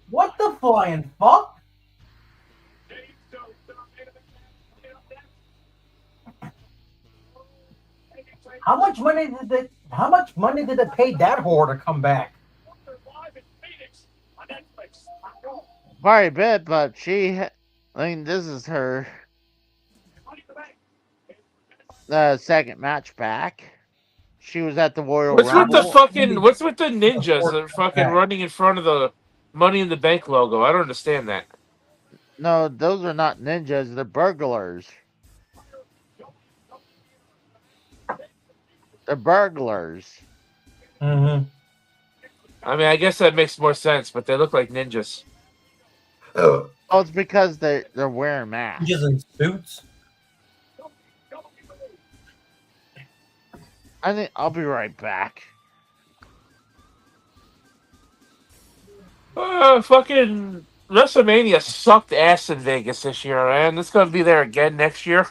What the flying fuck? How much money did they pay that whore to come back? Quite a bit, but I mean, this is her second match back. She was at the Royal Rumble. What's with the ninjas that are fucking running in front of the Money in the Bank logo? I don't understand that. No, those are not ninjas. They're burglars. They're burglars. Mm-hmm. I mean, I guess that makes more sense, but they look like ninjas. Oh, it's because they're wearing masks. Ninjas in suits. I think I'll be right back. Fucking WrestleMania sucked ass in Vegas this year, man. It's gonna be there again next year.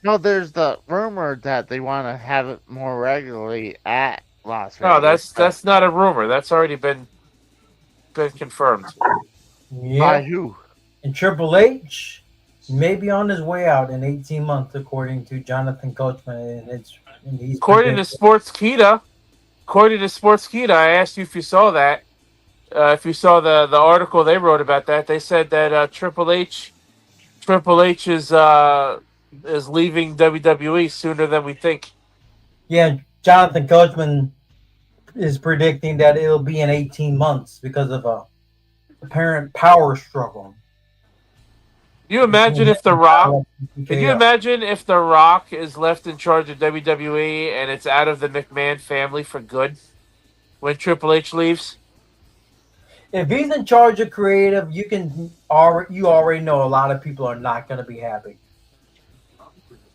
No, there's the rumor that they want to have it more regularly at Las Vegas. No, that's not a rumor. That's already been confirmed. Yeah. By who? And Triple H may be on his way out in 18 months, according to Jonathan Coachman. And he's According to Sportskeeda, I asked you if you saw that. If you saw the article they wrote about that, they said that Triple H is leaving WWE sooner than we think. Yeah, Jonathan Coachman is predicting that it'll be in 18 months because of a apparent power struggle. Can you imagine if The Rock? Can you imagine if The Rock is left in charge of WWE and it's out of the McMahon family for good when Triple H leaves? If he's in charge of creative, you already know a lot of people are not going to be happy.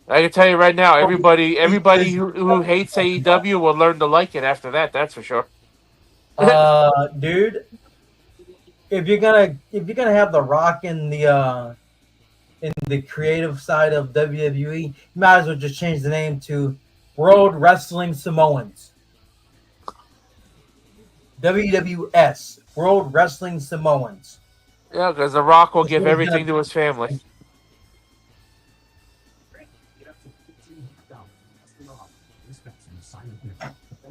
I can tell you right now, everybody who hates AEW will learn to like it after that. That's for sure. Dude, if you're gonna have The Rock in the creative side of WWE, you might as well just change the name to World Wrestling Samoans. WWS, World Wrestling Samoans. Yeah, because The Rock will give everything to his family.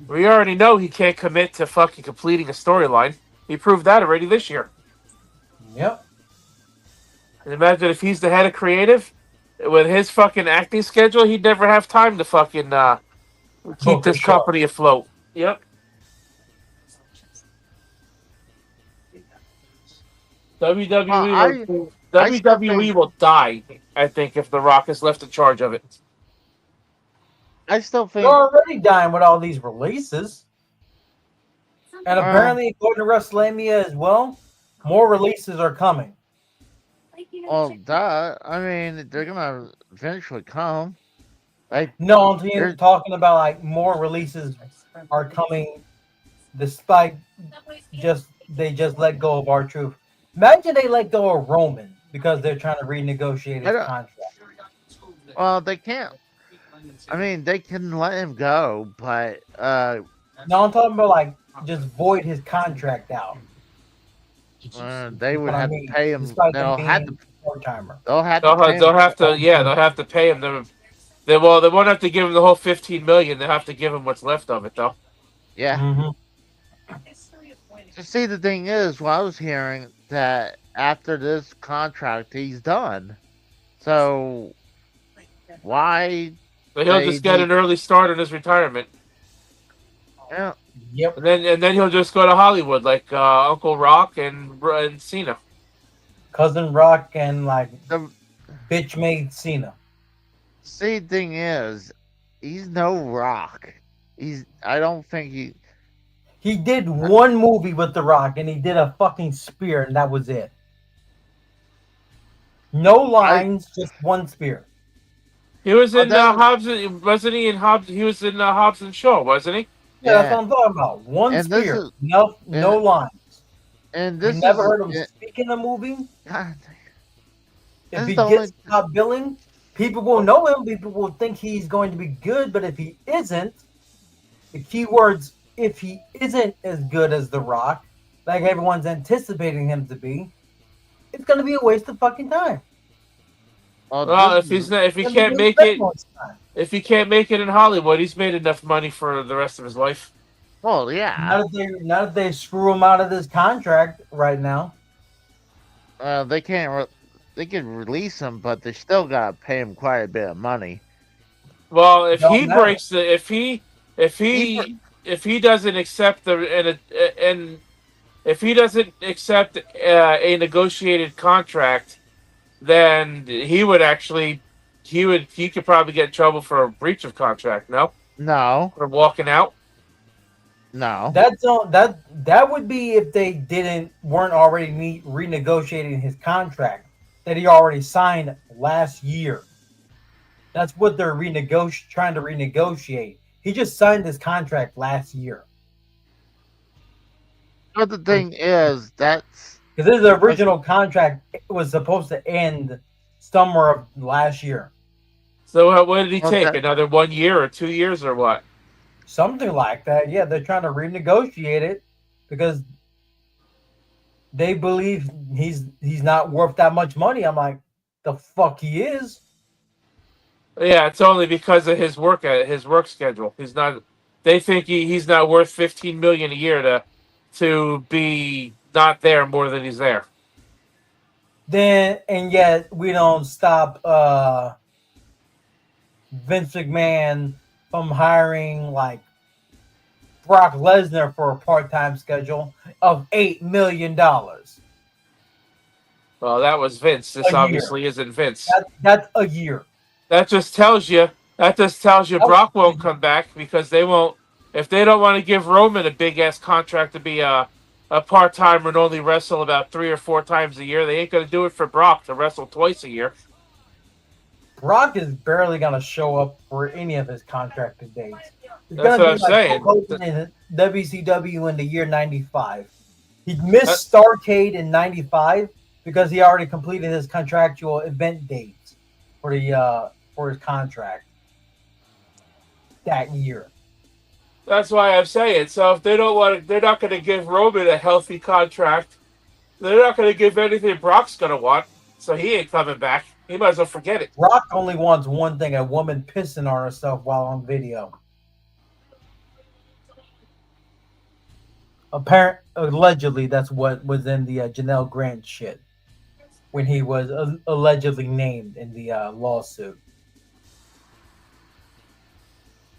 We already know he can't commit to fucking completing a storyline. He proved that already this year. Yep. And imagine if he's the head of creative, with his fucking acting schedule, he'd never have time to fucking keep this company afloat. Yep. WWE will die, I think, if The Rock is left in charge of it. I still think they're already dying with all these releases. And apparently, according to WrestleMania as well, more releases are coming. Well, I mean, they're gonna eventually come. No, I'm talking about like more releases are coming, despite they just let go of R-Truth. Imagine they let go of Roman because they're trying to renegotiate his contract. Well, they can't. I mean, they can let him go, but no, I'm talking about like just void his contract out. They would have to pay him. They'll have to pay him. They won't have to give him the whole $15 million. They'll have to give him what's left of it, though. Yeah. Mm-hmm. See, the thing is, I was hearing that after this contract, he's done. So why? But he'll just get an early start in his retirement. Yeah. Yep. And then he'll just go to Hollywood like Uncle Rock and Cena. Cousin Rock and like bitch made Cena. See, the thing is, he's no Rock. I don't think He did one movie with The Rock, and he did a fucking spear, and that was it. No lines, just one spear. He was in Hobbs. Wasn't he in Hobbs? He was in Hobbs and Shaw, wasn't he? Yeah, that's what I'm talking about. One And this spear, is- no lines. And You this never is heard him speak in a movie. God, If This he is the gets top billing, people will know him. People will think he's going to be good. But if he isn't, the keywords, if he isn't as good as The Rock, like everyone's anticipating him to be, it's going to be a waste of fucking time. Well, if he can't make it in Hollywood, he's made enough money for the rest of his life. Well, yeah. Not if they screw him out of this contract right now. They can't. They can release him, but they still gotta pay him quite a bit of money. Well, if he breaks the, if he doesn't accept and if he doesn't accept a negotiated contract, then he could probably get in trouble for a breach of contract. No, for walking out. No, that would be if they weren't already renegotiating his contract that he already signed last year. That's what they're trying to renegotiate. He just signed his contract last year. But the thing is, that's because his original contract was supposed to end summer of last year. So what did he take? Another 1 year or 2 years or what? Something like that. Yeah, they're trying to renegotiate it because they believe he's not worth that much money. I'm like, the fuck he is. Yeah, it's only because of his work schedule. He's not. They think he's not worth $15 million a year to be not there more than he's there. And yet we don't stop Vince McMahon from hiring like Brock Lesnar for a part-time schedule of $8 million. Well, that was Vince. This obviously isn't Vince. That's a year. That just tells you Brock won't come back because they won't. If they don't want to give Roman a big ass contract to be a part timer and only wrestle about 3 or 4 times a year, they ain't gonna do it for Brock to wrestle twice a year. Brock is barely gonna show up for any of his contracted dates. That's what I'm saying. In WCW in the year '95, he missed Starrcade in '95 because he already completed his contractual event dates for his contract that year. That's why I'm saying. So if they don't want, they're not going to give Roman a healthy contract. They're not going to give anything Brock's going to want. So he ain't coming back. He might as well forget it. Brock only wants one thing: a woman pissing on herself while on video. Allegedly, that's what was in the Janelle Grant shit when he was allegedly named in the lawsuit.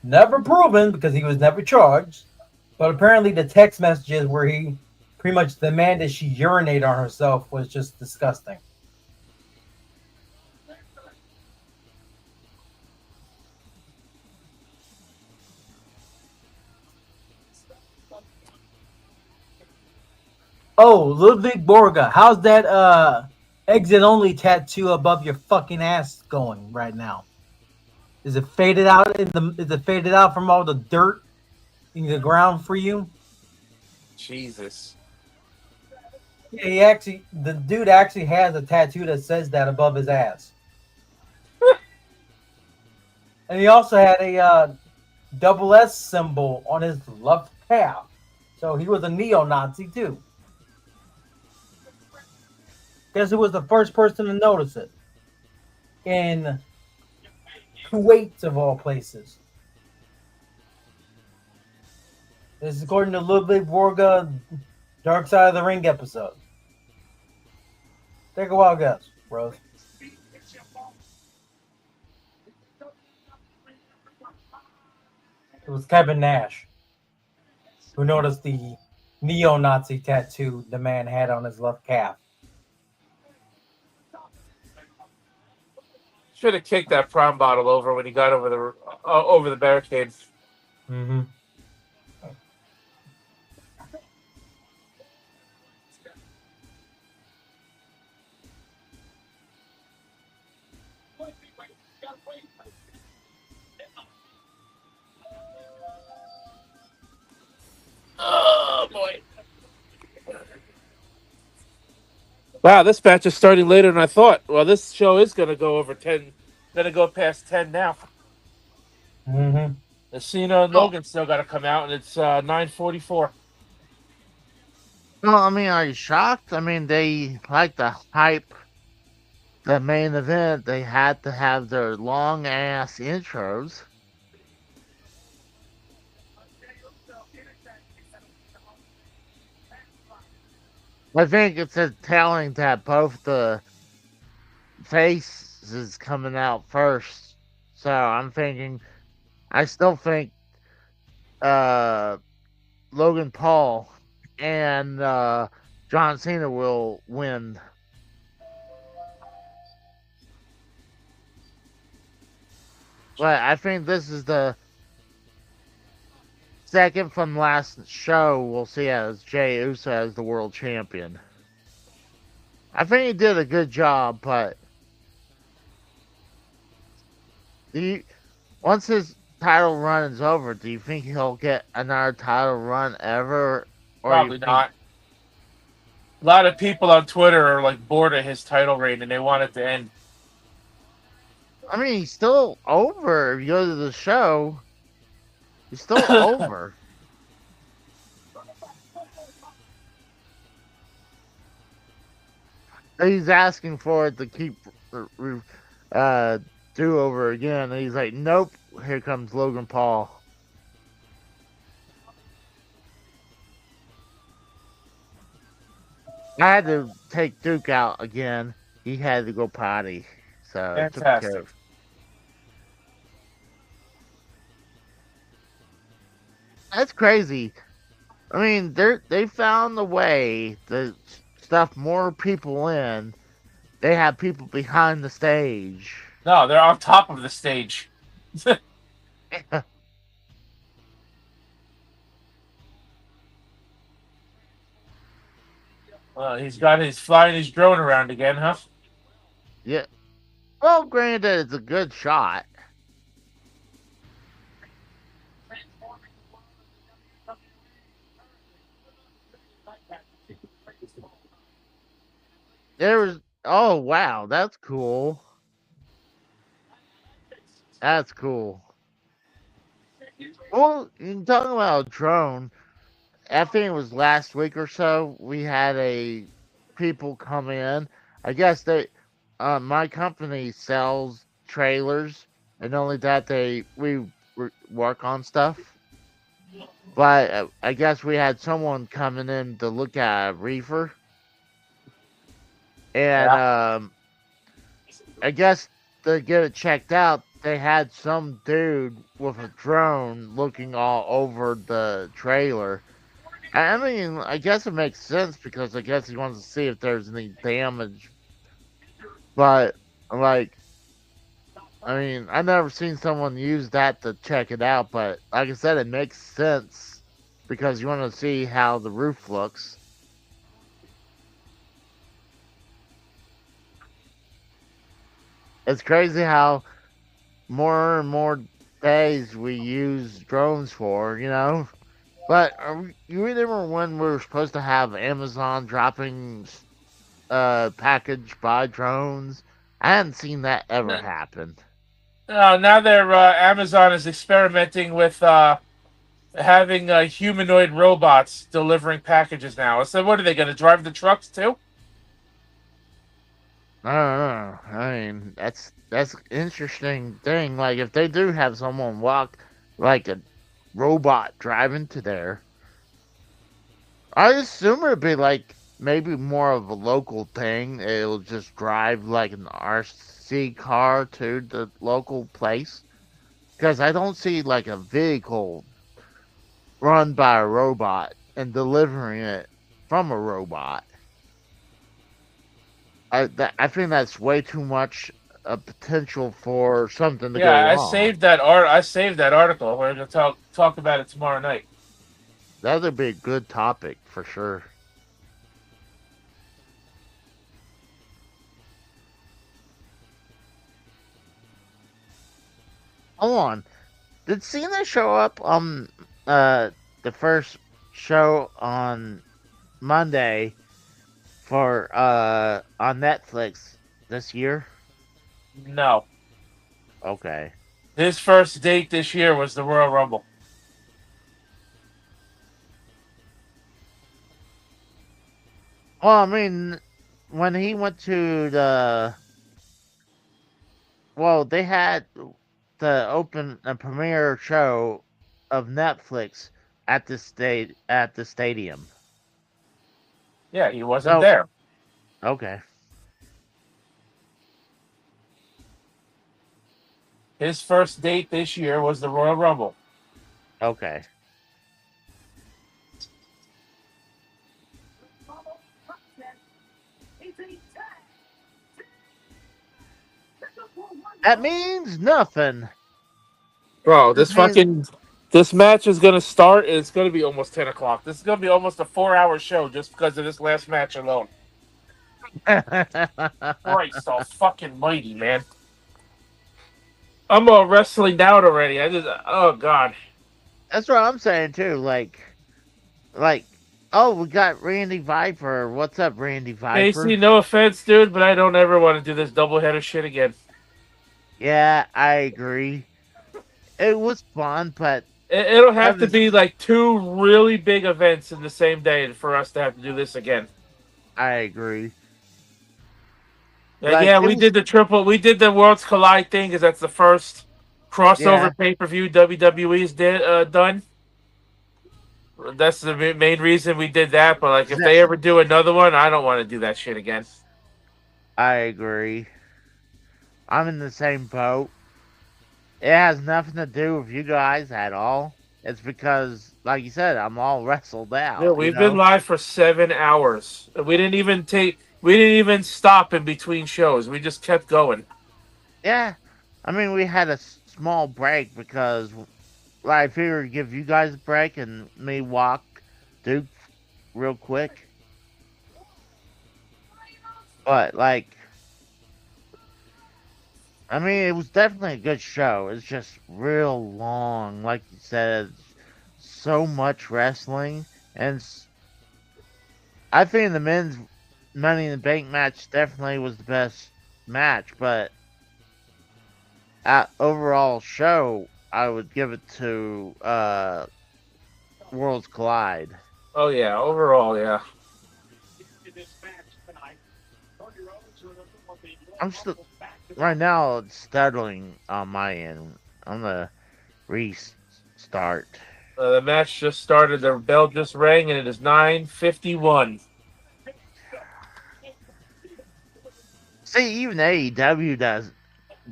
Never proven because he was never charged, but apparently the text messages where he pretty much demanded she urinate on herself was just disgusting. Oh, Ludwig Borga, how's that exit only tattoo above your fucking ass going right now? Is it faded out is it faded out from all the dirt in the ground for you? Jesus. Yeah, the dude actually has a tattoo that says that above his ass. And he also had a double S symbol on his left calf. So he was a neo-Nazi too. Guess who was the first person to notice it? In Kuwait, of all places. This is according to Ludwig Borga, Dark Side of the Ring episode. Take a wild guess, bros. It was Kevin Nash who noticed the neo-Nazi tattoo the man had on his left calf. Should have kicked that prom bottle over when he got over the barricade. Mm-hmm. Wow, this match is starting later than I thought. Well, this show is going to go over 10. Going to go past 10 now. Mm-hmm. The Cena and Logan still got to come out, and it's 9:44. Well, I mean, are you shocked? I mean, they like the hype. The main event, they had to have their long ass intros. I think it's a telling that both the faces coming out first. So I'm thinking, I still think Logan Paul and John Cena will win. But I think this is the second from last show we'll see as Jey Uso as the world champion. I think he did a good job, but once his title run is over, do you think he'll get another title run ever? Or Probably not. A lot of people on Twitter are like bored of his title reign, and they want it to end. I mean, he's still over. If you go to the show, he's still over. He's asking for it to keep do over again. And he's like, nope, here comes Logan Paul. I had to take Duke out again. He had to go potty. So Fantastic. That's crazy. I mean, they found a way to stuff more people in. They have people behind the stage. No, they're on top of the stage. He's flying his drone around again, huh? Yeah. Well, granted, it's a good shot. Oh wow, that's cool. That's cool. Well, you talking about a drone. I think it was last week or so. We had people come in. I guess my company sells trailers, and only that we work on stuff. But I guess we had someone coming in to look at a reefer, and I guess to get it checked out, they had some dude with a drone looking all over the trailer. I mean, I guess it makes sense because I guess he wants to see if there's any damage. But, like, I mean, I've never seen someone use that to check it out, but like I said, it makes sense because you want to see how the roof looks. It's crazy how more and more days we use drones for, you know? But you remember when we were supposed to have Amazon dropping package by drones? I hadn't seen that ever happen. Now Amazon is experimenting with having humanoid robots delivering packages now. So what are they going to drive the trucks too? I don't know. I mean, that's an interesting thing. Like, if they do have someone walk like a robot driving to there, I assume it'd be like maybe more of a local thing. It'll just drive like an RC car to the local place. Because I don't see like a vehicle run by a robot and delivering it from a robot. I think that's way too much potential for something to go wrong. I saved that article. We're going to talk about it tomorrow night. That would be a good topic for sure. Hold on. Did Cena show up on the first show on Monday for on Netflix this year? No. Okay. His first date this year was the Royal Rumble. Well, I mean, when he went to they had the open a premiere show of Netflix at the stadium. Yeah, he wasn't there. Okay. His first date this year was the Royal Rumble. Okay. That means nothing. Bro, this match is gonna start. It's gonna be almost 10 o'clock. This is gonna be almost a 4-hour show just because of this last match alone. Christ, all fucking mighty, man. I'm all wrestling out already. Oh god. That's what I'm saying too. Like, oh, we got Randy Viper. What's up, Randy Viper? Casey, no offense, dude, but I don't ever want to do this doubleheader shit again. Yeah, I agree. It was fun, but it'll have to be like 2 really big events in the same day for us to have to do this again. I agree. We did the Worlds Collide thing because that's the first crossover pay-per-view WWE's done. That's the main reason we did that. But like, if they ever do another one, I don't want to do that shit again. I agree. I'm in the same boat. It has nothing to do with you guys at all. It's because, like you said, I'm all wrestled out. Yeah, we've been live for 7 hours. We didn't even stop in between shows. We just kept going. Yeah, I mean, we had a small break because I figured give you guys a break and me walk Duke real quick. But like, I mean, it was definitely a good show. It's just real long, like you said. So much wrestling, and I think the men's Money in the Bank match definitely was the best match. But overall show, I would give it to Worlds Collide. Oh yeah, overall, yeah. I'm still right now. It's stuttering on my end. I'm gonna restart. The match just started. The bell just rang, and it is 9:51. See, even AEW doesn't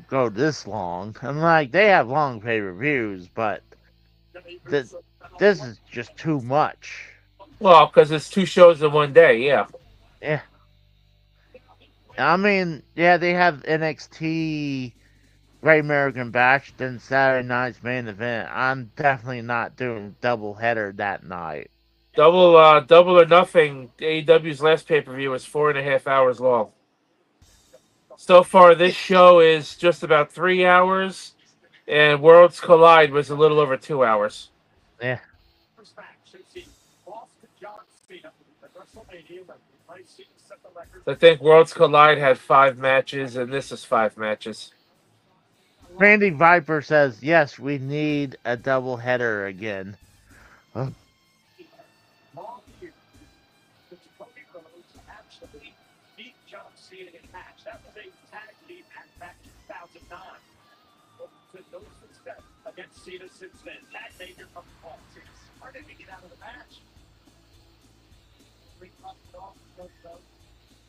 go this long. I'm like, they have long pay-per-views, but this is just too much. Well, because it's 2 shows in one day, yeah. Yeah. I mean, yeah, they have NXT Great American Bash, then Saturday night's main event. I'm definitely not doing double header that night. Double or Nothing. AEW's last pay-per-view was 4.5 hours long. So far, this show is just about 3 hours, and Worlds Collide was a little over 2 hours. Yeah. I think Worlds Collide had 5 matches, and this is 5 matches. Randy Viper says, yes, we need a double header again. Huh?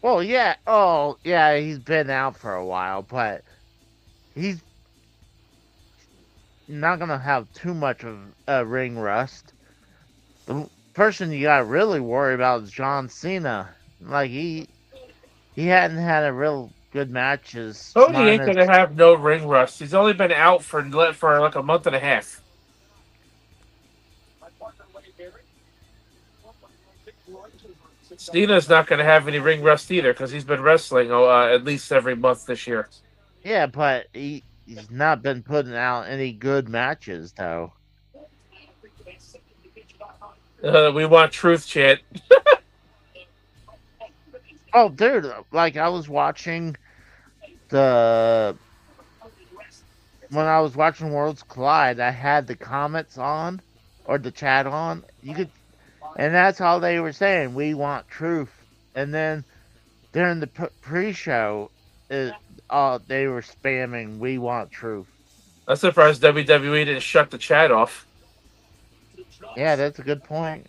Well, yeah. Oh, yeah, he's been out for a while, but he's not going to have too much of ring rust. The person you got to really worry about is John Cena. Like, he hadn't had a real good matches. He ain't going to have no ring rust. He's only been out for like a month and a half. Cena's not going to have any ring rust either because he's been wrestling at least every month this year. Yeah, but he's not been putting out any good matches, though. We want truth, chat. Oh, dude, like I was watching the when I was watching Worlds Collide, I had the comments on or the chat on. You could, and that's all they were saying. We want truth. And then during the pre-show, they were spamming. We want truth. I'm surprised WWE didn't shut the chat off. Yeah, that's a good point.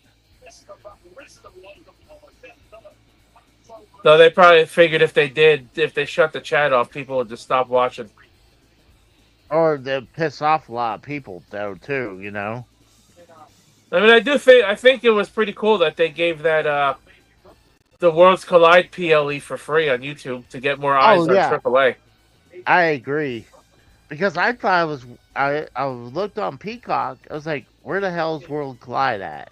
Though they probably figured if they shut the chat off, people would just stop watching. Or they piss off a lot of people, though, too. You know. I mean, I think it was pretty cool that they gave that the Worlds Collide PLE for free on YouTube to get more eyes on AAA. I agree. Because I thought I looked on Peacock. I was like, where the hell's World Collide at?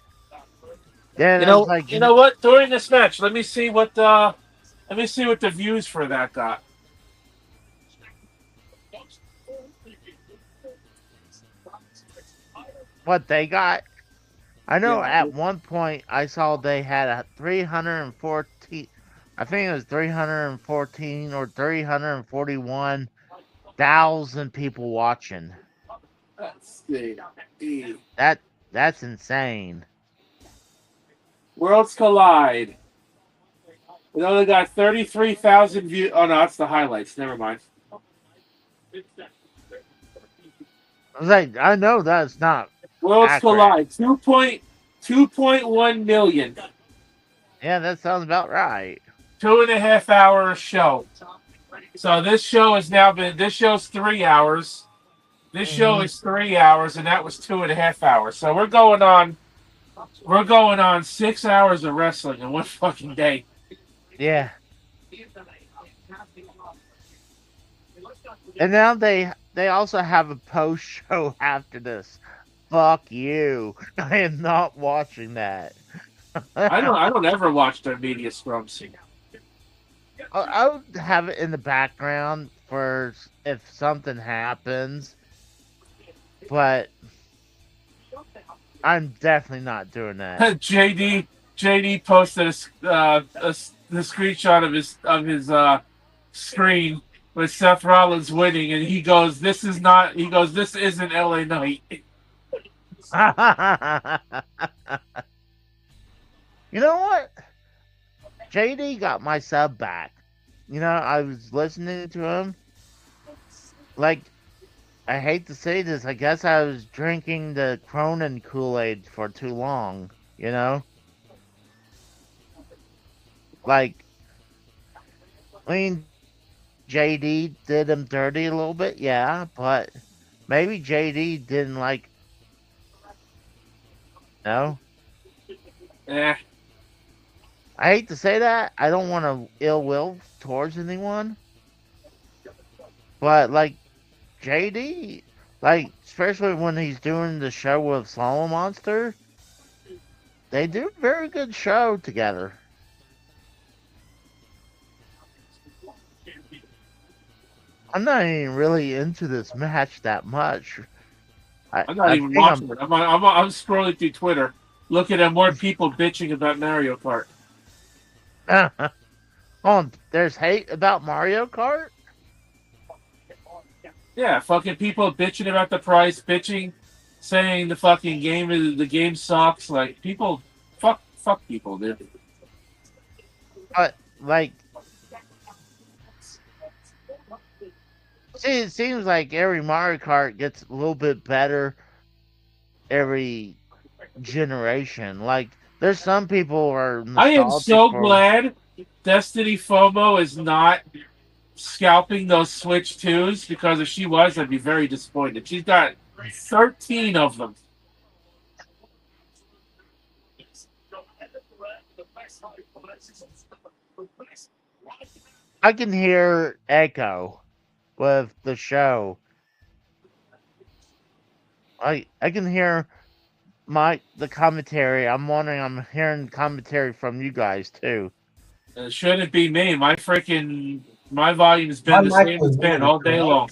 Then You I know, was like, you know what? During this match, let me see what the views for that got. what they got. I know at one point I saw they had a 314. I think it was 314 or 341,000 people watching. Let's see. That's insane. Worlds Collide. It only got 33,000 views. Oh no, that's the highlights. Never mind. I was like, I know that's not Worlds accurate. Collide 2.1 million. Yeah, that sounds about right. 2.5 hour show. So this show has now been. This show's 3 hours. This show is 3 hours, and that was 2.5 hours. So we're going on 6 hours of wrestling in one fucking day. Yeah. And now they also have a post show after this. Fuck you. I am not watching that. I don't ever watch their media scrums. I would have it in the background for if something happens. But I'm definitely not doing that. JD posted the screenshot of his screen with Seth Rollins winning, and he goes, "This isn't LA Knight." You know what? JD got my sub back. You know, I was listening to him. Like, I hate to say this, I guess I was drinking the Cronin Kool-Aid for too long, you know? Like, I mean, JD did him dirty a little bit, yeah, but maybe JD didn't like... No? Yeah. I hate to say that. I don't want to ill will towards anyone. But, like, JD, like, especially when he's doing the show with Solo Monster, they do a very good show together. I'm not even really into this match that much. I'm not even watching it. I'm scrolling through Twitter, looking at more people bitching about Mario Kart. Oh, there's hate about Mario Kart? Yeah, fucking people bitching about the price, saying the game sucks. Like people, fuck people, dude. But like, see, it seems like every Mario Kart gets a little bit better every generation. Like, there's some people who are I am so nostalgic for... glad Destiny FOMO is not scalping those Switch 2s, because if she was, I'd be very disappointed. She's got 13 of them. I can hear echo with the show. I can hear the commentary. I'm wondering, I'm hearing commentary from you guys too. It shouldn't be me. My volume's been the same as been all day long.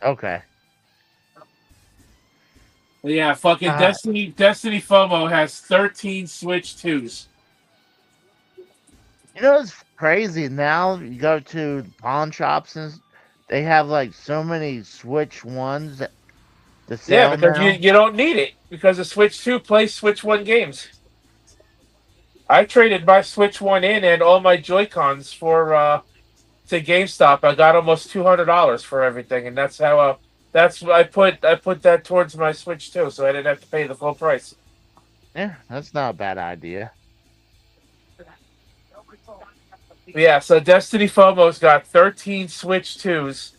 Okay. Yeah, fucking Destiny FOMO has 13 Switch 2s. You know, it's crazy now. You go to pawn shops and they have like so many Switch ones that to Yeah, sell because now. you don't need it because the Switch 2 plays Switch 1 games. I traded my Switch 1 in and all my Joy-Cons for to GameStop. I got almost $200 for everything, and that's how that's I put that towards my Switch 2, so I didn't have to pay the full price. Yeah, that's not a bad idea. Yeah, so Destiny FOMO's got 13 Switch 2s.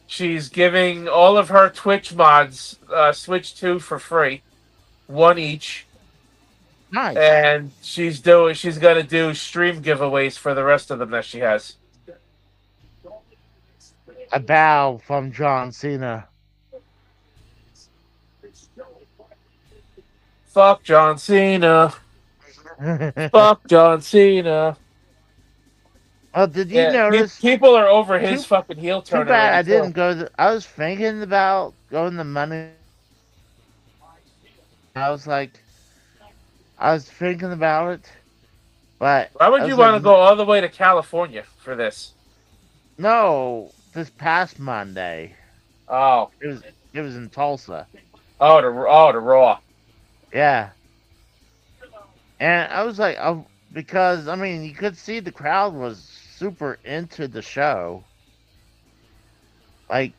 She's giving all of her Twitch mods Switch 2 for free, one each. Nice. And she's gonna do stream giveaways for the rest of them that she has. A bow from John Cena. Fuck John Cena. Fuck John Cena. Oh, did you notice? People are over his fucking heel turn. Too bad I already, didn't go. I was thinking about going to Money. I was thinking about it, but why would you want to go all the way to California for this? No, this past Monday. Oh, it was in Tulsa. Oh, the Raw. Yeah, and I was like, because I mean, you could see the crowd was super into the show. Like,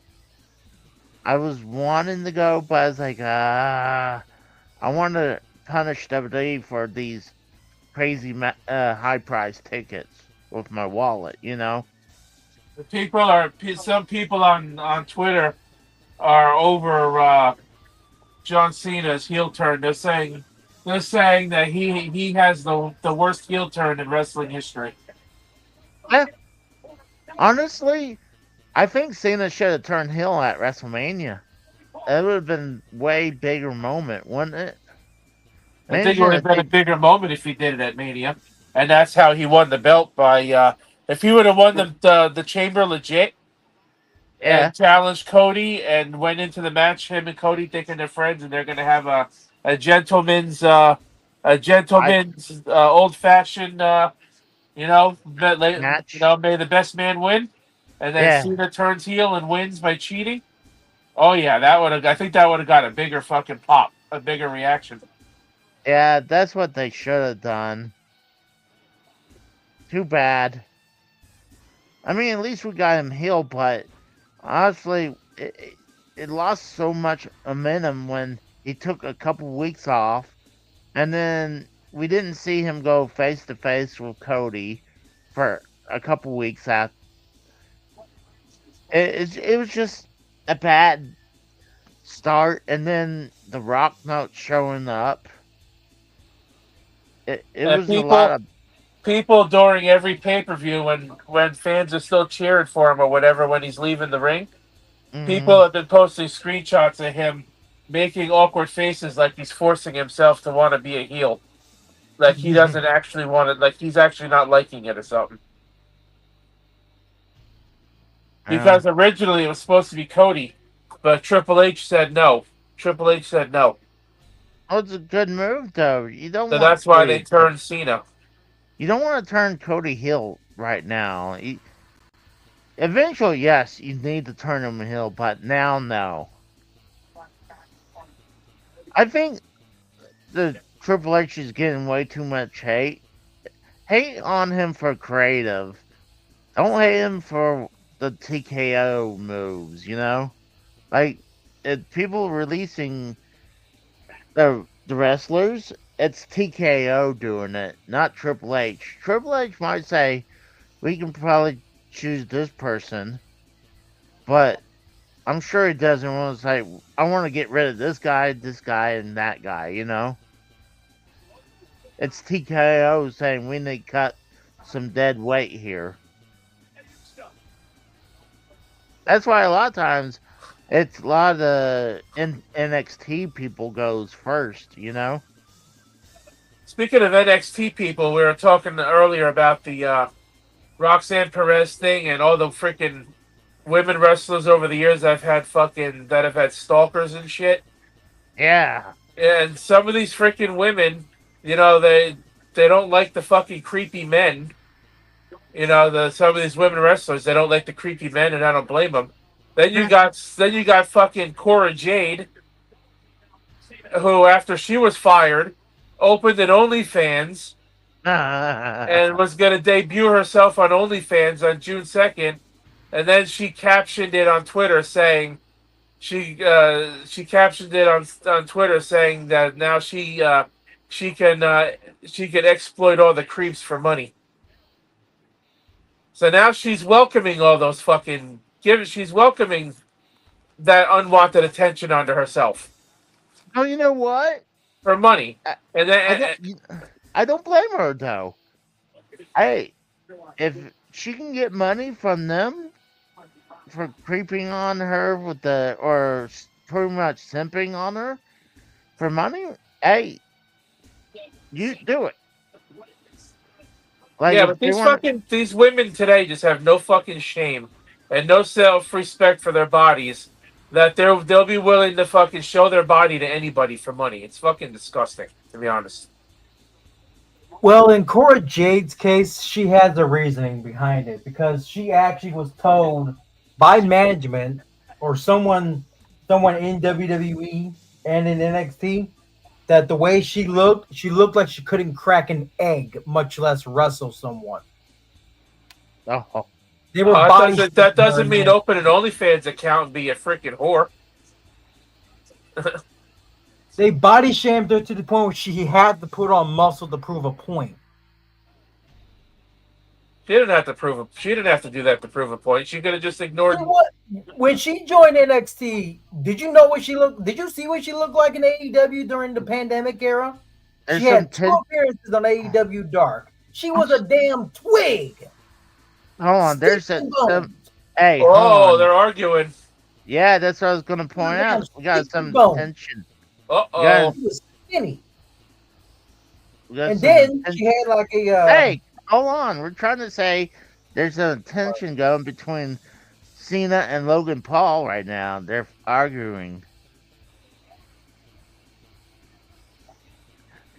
I was wanting to go, but I was like, I want to punish WWE for these crazy high price tickets with my wallet, you know. Some people on Twitter are over John Cena's heel turn. They're saying that he has the worst heel turn in wrestling history. Yeah. Honestly, I think Cena should have turned heel at WrestleMania. It would have been way bigger moment, wouldn't it? I think it would have been a bigger moment if he did it at Mania, and that's how he won the belt by. If he would have won the Chamber legit, and challenged Cody and went into the match, him and Cody thinking they're friends and they're going to have a gentleman's old fashioned match. May the best man win, and then Cena turns heel and wins by cheating. Oh yeah, I think that would have got a bigger fucking pop, a bigger reaction. Yeah, that's what they should have done. Too bad. I mean, at least we got him heel, but honestly, it lost so much momentum when he took a couple weeks off, and then we didn't see him go face to face with Cody for a couple weeks after. It was just a bad start, and then the Rock not showing up. It was a lot of people during every pay-per-view when fans are still cheering for him or whatever when he's leaving the ring. Mm-hmm. People have been posting screenshots of him making awkward faces like he's forcing himself to want to be a heel. Like he doesn't actually want it, like he's actually not liking it or something. Because originally it was supposed to be Cody, but Triple H said no. Oh, it's a good move, though. You don't. So that's why they turned Cena. You don't want to turn Cody heel right now. Eventually, yes, you need to turn him heel, but now, no. I think the Triple H is getting way too much hate. Hate on him for creative. Don't hate him for the TKO moves, you know? Like, people releasing the wrestlers, it's TKO doing it, not Triple H. Triple H might say, we can probably choose this person, but I'm sure he doesn't want to say, I want to get rid of this guy, and that guy, you know? It's TKO saying we need to cut some dead weight here. That's why a lot of times it's a lot of the NXT people goes first, you know? Speaking of NXT people, we were talking earlier about the Roxanne Perez thing and all the freaking women wrestlers over the years that have had stalkers and shit. Yeah. And some of these freaking women, they don't like the fucking creepy men. You know, some of these women wrestlers, they don't like the creepy men, and I don't blame them. Then you got fucking Cora Jade, who after she was fired, opened an OnlyFans and was going to debut herself on OnlyFans on June 2nd, and then she captioned it on Twitter saying she captioned it on Twitter saying that now she can exploit all the creeps for money. So now she's welcoming all those she's welcoming that unwanted attention onto herself. Oh, you know what? For money. And then I don't blame her though. Hey, if she can get money from them for creeping on her or pretty much simping on her for money, hey, you do it. Like, yeah, but these women today just have no fucking shame and no self-respect for their bodies that they'll be willing to fucking show their body to anybody for money. It's fucking disgusting, to be honest. Well, in Cora Jade's case, she has a reasoning behind it because she actually was told by management or someone in WWE and in NXT that the way she looked like she couldn't crack an egg, much less wrestle someone. Oh, they were that doesn't mean open an OnlyFans account and be a freaking whore. They body shamed her to the point where she had to put on muscle to prove a point. She didn't have to do that to prove a point. She could have just ignored. You know what? When she joined NXT, did you know what she looked? Did you see what she looked like in AEW during the pandemic era? She had 2 appearances on AEW Dark. She was a damn twig. Hold on, there's hey. Oh, they're arguing. Yeah, that's what I was going to point out. We got some tension. Uh-oh. She was skinny. And then she had like a... Hey, hold on. We're trying to say there's a tension going between Cena and Logan Paul right now. They're arguing.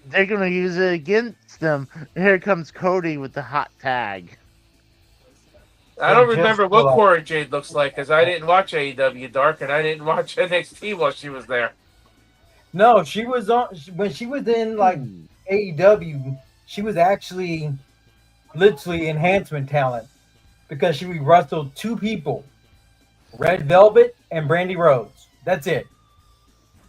They're going to use it against them. Here comes Cody with the hot tag. I don't remember what Cora Jade looks like because I didn't watch AEW Dark and I didn't watch NXT while she was there. No, she was on when she was in like AEW. She was actually literally enhancement talent because she wrestled 2 people, Red Velvet and Brandy Rhodes. That's it.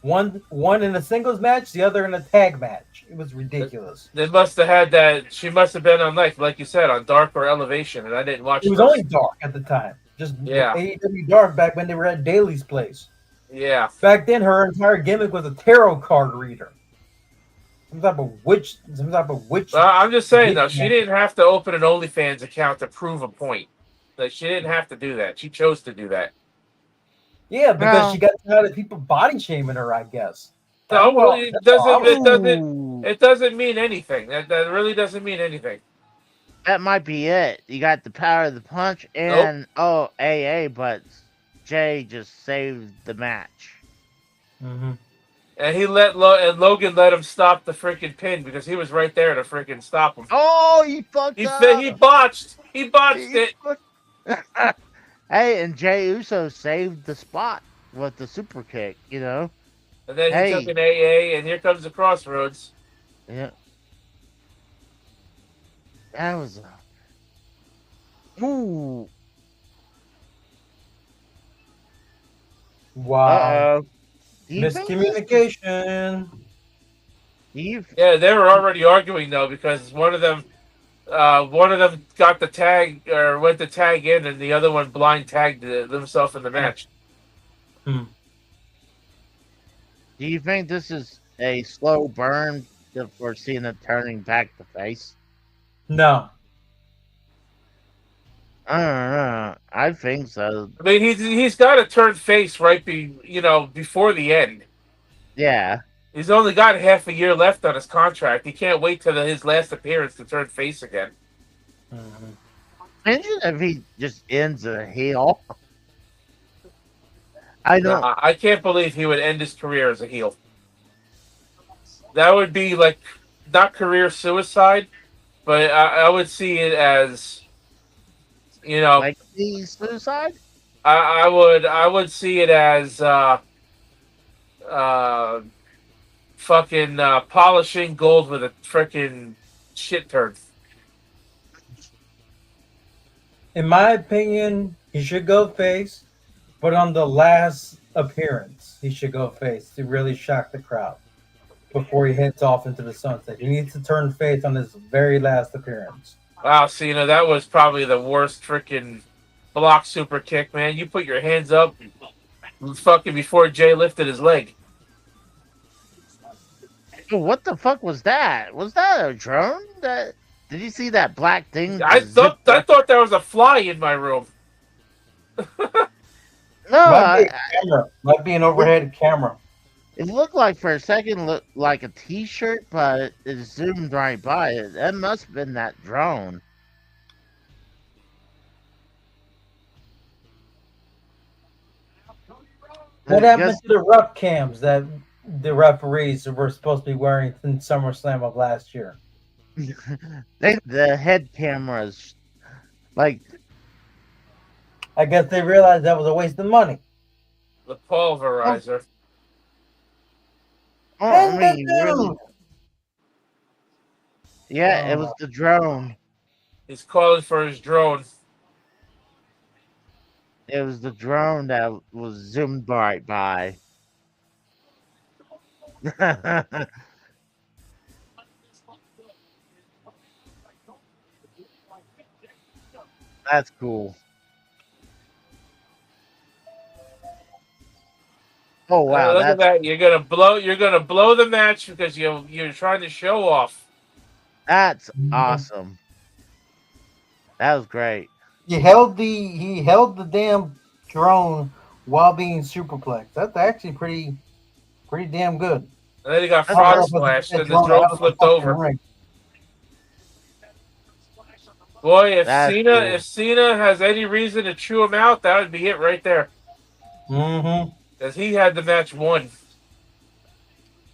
One in a singles match, the other in a tag match. It was ridiculous. They must have had that. She must have been on like you said, on Dark or Elevation, and I didn't watch. It was only Dark at the time. Just AEW Dark back when they were at Daly's place. Yeah. Back then, her entire gimmick was a tarot card reader. Some type of witch. I'm just saying though, she didn't have to open an OnlyFans account to prove a point. Like she didn't have to do that. She chose to do that. Yeah, because she got tired of people body shaming her, I guess. No, well, it doesn't mean anything. That really doesn't mean anything. That might be it. You got the power of the punch and AA, but Jay just saved the match. Mm-hmm. And Logan let him stop the freaking pin because he was right there to freaking stop him. Oh, he fucked up. He botched it. Hey, and Jey Uso saved the spot with the super kick, you know. And then he took an AA, and here comes the Crossroads. Yeah. That was ooh. Wow. Uh-oh. Miscommunication. Yeah, they were already arguing though because one of them got the tag or went to tag in, and the other one blind tagged themselves in the match. Do you think this is a slow burn for Cena turning back the face? No. I don't know. I think so. I mean, he's got to turn face before the end. Yeah. He's only got half a year left on his contract. He can't wait till his last appearance to turn face again. Imagine if he just ends a heel. I can't believe he would end his career as a heel. That would be like not career suicide, but I would see it as You know, like the suicide. I would see it as uh, fucking polishing gold with a freaking shit turd. In my opinion, he should go face, but on the last appearance, he should go face to really shock the crowd before he heads off into the sunset. He needs to turn face on his very last appearance. Wow, Cena, that was probably the worst freaking block super kick, man. You put your hands up fucking before Jay lifted his leg. What the fuck was that? Was that a drone? Did you see that black thing? I thought that was a fly in my room. No, Might be an overhead camera. It looked like for a second looked like a T-shirt, but it zoomed right by it. That must have been that drone. What happened to the rough cams that the referees were supposed to be wearing in SummerSlam of last year? The head cameras, like, I guess they realized that was a waste of money. The pulverizer. I mean, really. Yeah, it was the drone. He's calling for his drone. It was the drone that was zoomed right by. That's cool. Oh wow! Look at that! You're gonna blow the match because you're trying to show off. That's awesome. That was great. He held the damn drone while being superplexed. That's actually pretty damn good. And then he got frog splashed and the drone flipped over. Ring. Boy, if That's Cena cool. if Cena has any reason to chew him out, that would be it right there. Mm-hmm. Because he had the match won.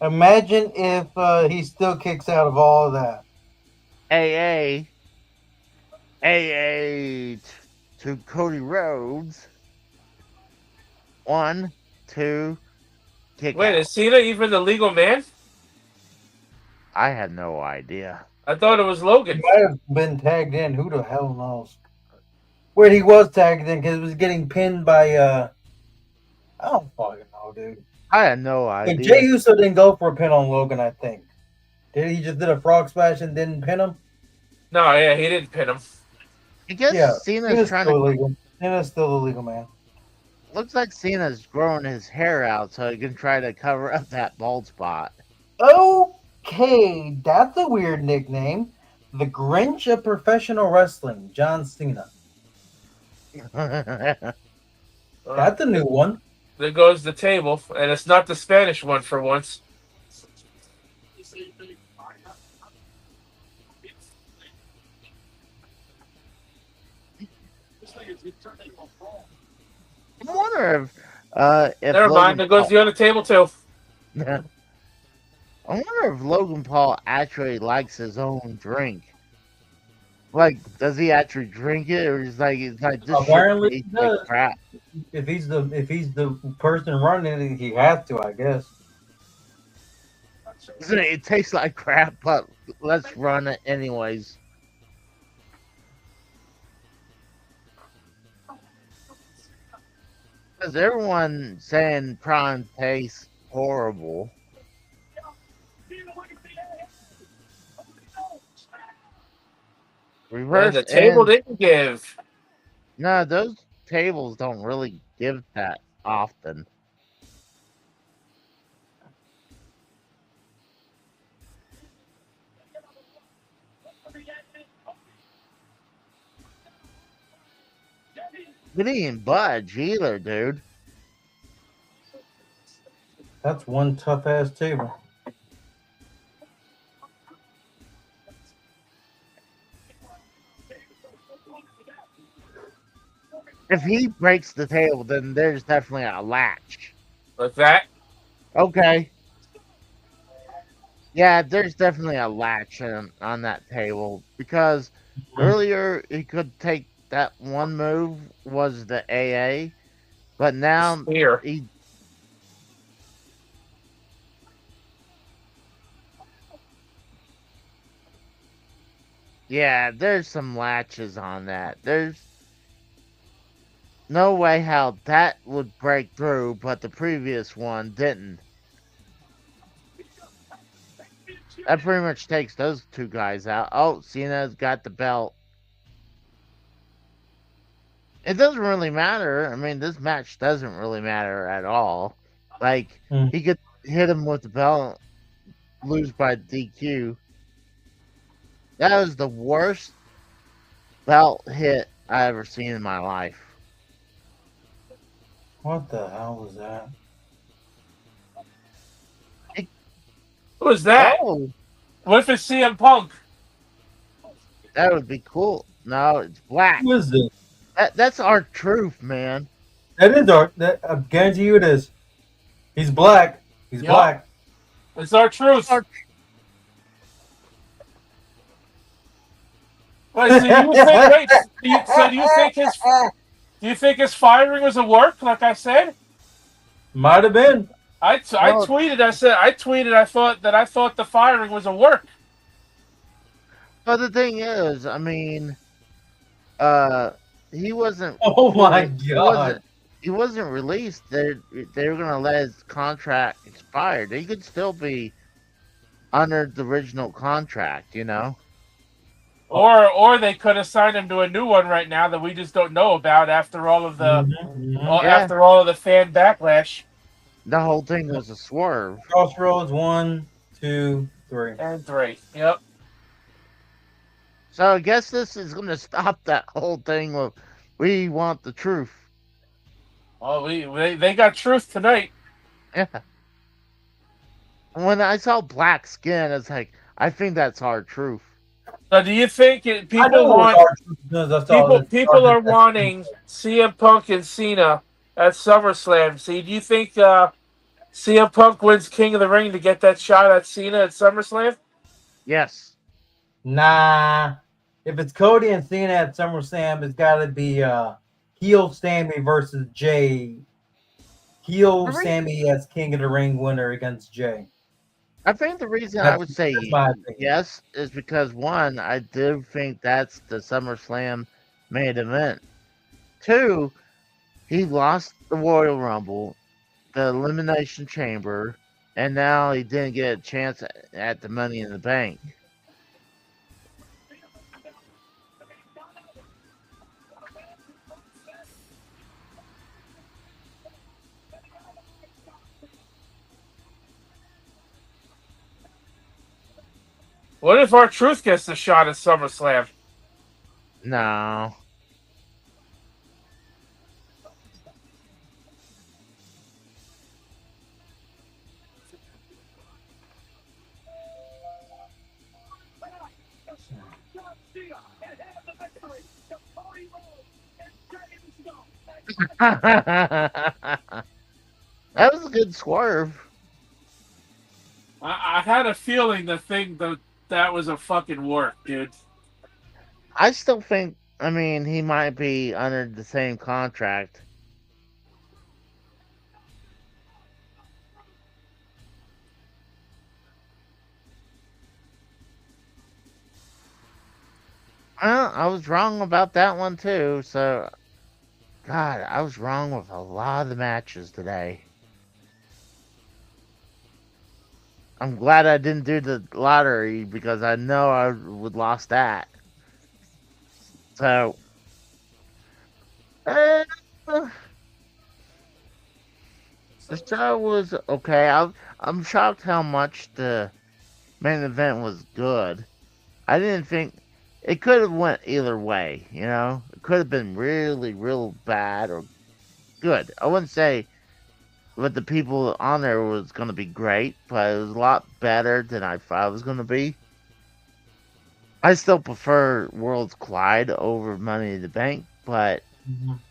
Imagine if he still kicks out of all of that. AA to Cody Rhodes. 1, 2, kick Wait, out. is Cena even the legal man? I had no idea. I thought it was Logan. He might have been tagged in. Who the hell knows? Where he was tagged in because he was getting pinned by I don't fucking know, dude. I had no Hey, idea. Jey Uso didn't go for a pin on Logan, I think. Did he just did a frog splash and didn't pin him? No, yeah, he didn't pin him. I guess Cena's Cena's trying still to. illegal. Cena's still the legal man. Looks like Cena's growing his hair out so he can try to cover up that bald spot. Okay, that's a weird nickname. The Grinch of professional wrestling, John Cena. That's a new one. There goes the table, and it's not the Spanish one for once. I wonder if Never mind, there goes the other table too. I wonder if Logan Paul actually likes his own drink. Like, does he actually drink it, or is it's like this Apparently shit he tastes like does. crap? If he's the person running it, he has to, I guess. It tastes like crap, but let's run it anyways. Because everyone saying prawn tastes horrible. Reverse And the table and- didn't give. No, those tables don't really give that often. We didn't even budge either, dude. That's one tough ass table. If he breaks the table, then there's definitely a latch. Like that? Okay. Yeah, there's definitely a latch on that table because earlier he could take that one move was the AA, but now Spear. he. Yeah, there's some latches on that. There's no way how that would break through, but the previous one didn't. That pretty much takes those two guys out. Oh, Cena's got the belt. It doesn't really matter. I mean, this match doesn't really matter at all. Like, he could hit him with the belt, lose by DQ. That was the worst belt hit I ever seen in my life. What the hell was that? Who was that? Oh, What if it's CM Punk? that would be cool. No, it's black. Who is this? That's our truth, man. That is our. That, I guarantee you it is. He's black. He's Yup. black. It's our truth. Wait, so you think? Wait, do you think his firing was a work? Like I said, Might have been. I tweeted. I thought the firing was a work. But the thing is, I mean, he wasn't. Oh my God! He wasn't released. They were gonna let his contract expire. He could still be under the original contract, you know. Or they could have signed him to a new one right now that we just don't know about after all of the after all of the fan backlash. The whole thing was a swerve. Crossroads 1, 2, 3. And 3. Yep. So I guess this is going to stop that whole thing with we want the truth. Oh, they got truth tonight. Yeah. When I saw black skin, it's like I think that's our truth. So do you think people are wanting CM Punk and Cena at SummerSlam? See, do you think CM Punk wins King of the Ring to get that shot at Cena at SummerSlam? Yes. Nah. If it's Cody and Cena at SummerSlam, it's got to be heel Sammy versus Jay. Heel Sammy as King of the Ring winner against Jay. I think the reason I would say yes is because, one, I do think that's the SummerSlam main event. 2, he lost the Royal Rumble, the Elimination Chamber, and now he didn't get a chance at the Money in the Bank. What if our truth gets the shot at SummerSlam? No. That was a good swerve. I had a feeling that was a fucking work, dude. I still think, I mean, he might be under the same contract. Well, I was wrong about that one too, so God, I was wrong with a lot of the matches today. I'm glad I didn't do the lottery because I know I would lost that. So, the show was okay. I'm shocked how much the main event was good. I didn't think it could have went either way. You know, it could have been really, real bad or good. I wouldn't say what the people on there was going to be great, but it was a lot better than I thought it was going to be. I still prefer Worlds Collide over Money in the Bank, but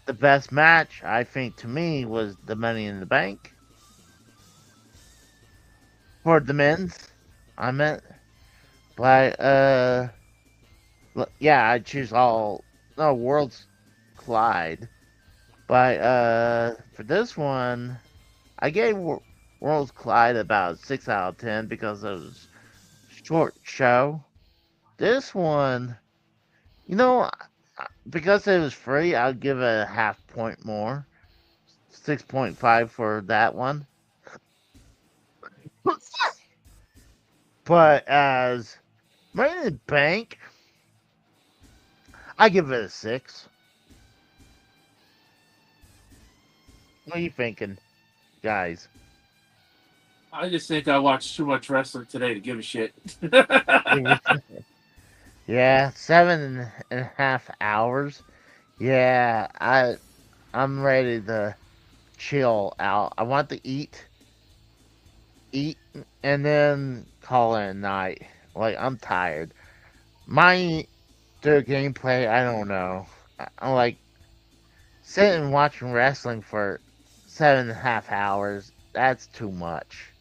the best match, I think, to me, was the Money in the Bank. For the men's, I meant. But, yeah, I choose all no, Worlds Collide. But for this one, I gave Worlds Collide about a 6 out of 10 because it was a short show. This one, you know, because it was free, I'll give it a half point more. 6.5 for that one. But as Money in the Bank, I give it a 6. What are you thinking, guys? I just think I watched too much wrestling today to give a shit. Yeah, 7.5 hours. Yeah, I'm ready to chill out. I want to eat, and then call it a night. Like, I'm tired. Their gameplay, I don't know. I'm like sitting and watching wrestling for 7.5 hours. That's too much.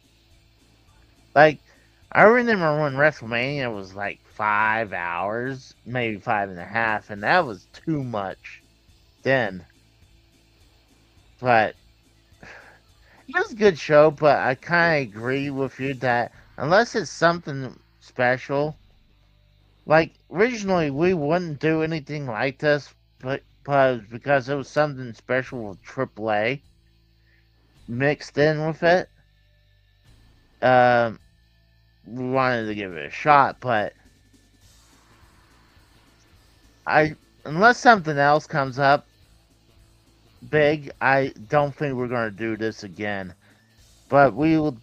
Like, I remember when WrestleMania was like 5 hours, maybe 5.5, and that was too much then. But it was a good show, but I kind of agree with you that unless it's something special, like originally we wouldn't do anything like this, but because it was something special with AAA mixed in with it. We wanted to give it a shot, but unless something else comes up big, I don't think we're gonna do this again. But we will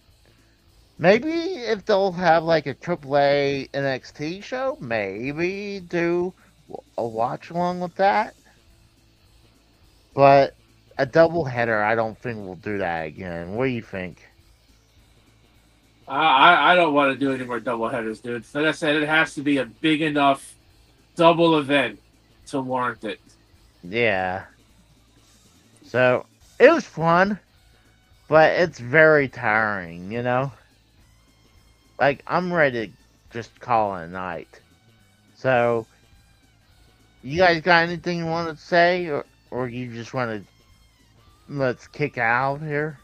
maybe if they'll have like a AAA NXT show, maybe do a watch along with that. But a double header, I don't think we'll do that again. What do you think? I don't want to do any more double headers, dude. Like I said, it has to be a big enough double event to warrant it. Yeah. So it was fun, but it's very tiring, you know? Like, I'm ready to just call it a night. So, you guys got anything you want to say? Or you just want to let's kick out here?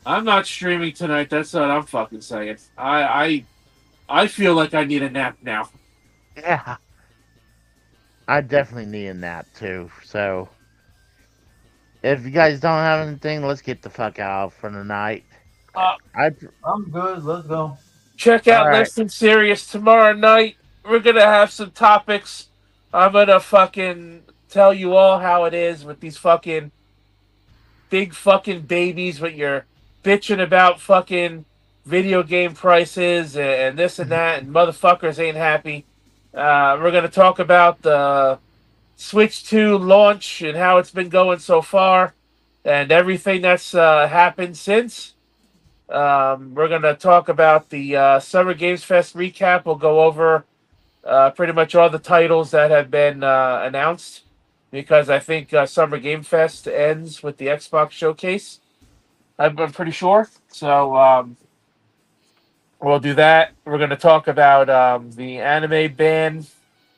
I'm not streaming tonight. That's what I'm fucking saying. I feel like I need a nap now. Yeah. I definitely need a nap too. So, if you guys don't have anything, let's get the fuck out for the night. I'm good. Let's go. Check out All right. Less Than Serious tomorrow night. We're gonna have some topics. I'm gonna fucking tell you all how it is with these fucking big fucking babies with your bitching about fucking video game prices and this and that, and motherfuckers ain't happy. We're gonna talk about the Switch 2 launch and how it's been going so far, and everything that's happened since. We're going to talk about the Summer Games Fest recap. We'll go over pretty much all the titles that have been announced because I think Summer Game Fest ends with the Xbox Showcase. I'm pretty sure. So we'll do that. We're going to talk about the anime ban,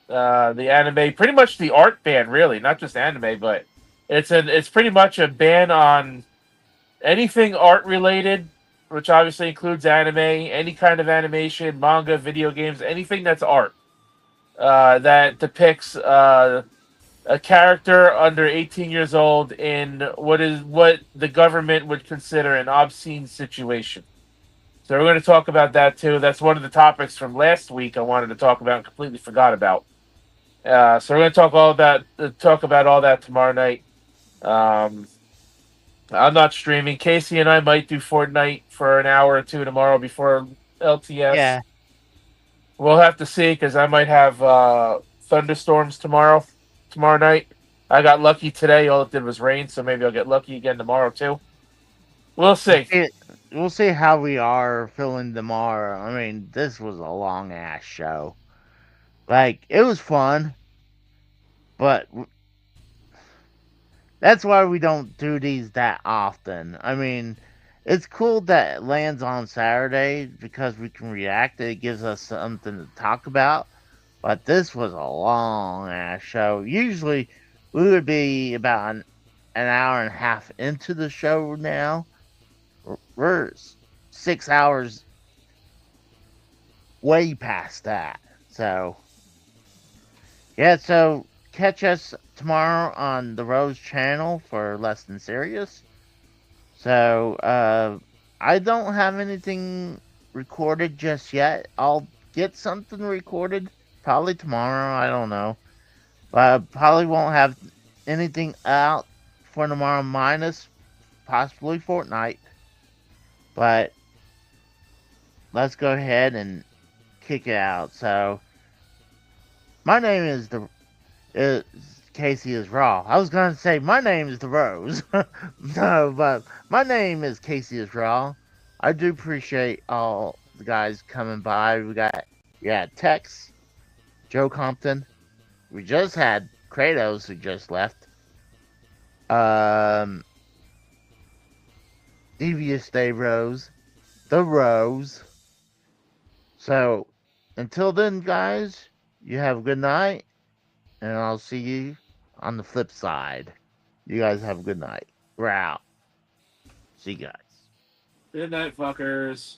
pretty much the art ban, really, not just anime, but it's pretty much a ban on anything art related, which obviously includes anime, any kind of animation, manga, video games, anything that's art that depicts a character under 18 years old in what the government would consider an obscene situation. So we're going to talk about that too. That's one of the topics from last week I wanted to talk about and completely forgot about. So we're going to talk about all that tomorrow night. I'm not streaming. Casey and I might do Fortnite for an hour or two tomorrow before LTS. Yeah. We'll have to see because I might have thunderstorms tomorrow night. I got lucky today. All it did was rain, so maybe I'll get lucky again tomorrow too. We'll see. We'll see how we are feeling tomorrow. I mean, this was a long ass show. Like, it was fun, but that's why we don't do these that often. I mean, it's cool that it lands on Saturday because we can react. It gives us something to talk about. But this was a long ass show. Usually we would be about an hour and a half into the show now. We're 6 hours way past that. So, yeah, so catch us tomorrow on the Rose channel for Less Than Serious. So, I don't have anything recorded just yet. I'll get something recorded probably tomorrow. I don't know. But I probably won't have anything out for tomorrow minus possibly Fortnite. But let's go ahead and kick it out. So, my name is Casey is Raw. I was gonna say my name is the Rose. No, but my name is Casey is Raw. I do appreciate all the guys coming by. We got Tex, Joe Compton. We just had Kratos who just left. Devious Day Rose. The Rose. So until then, guys, you have a good night. And I'll see you on the flip side. You guys have a good night. We're out. See you guys. Good night, fuckers.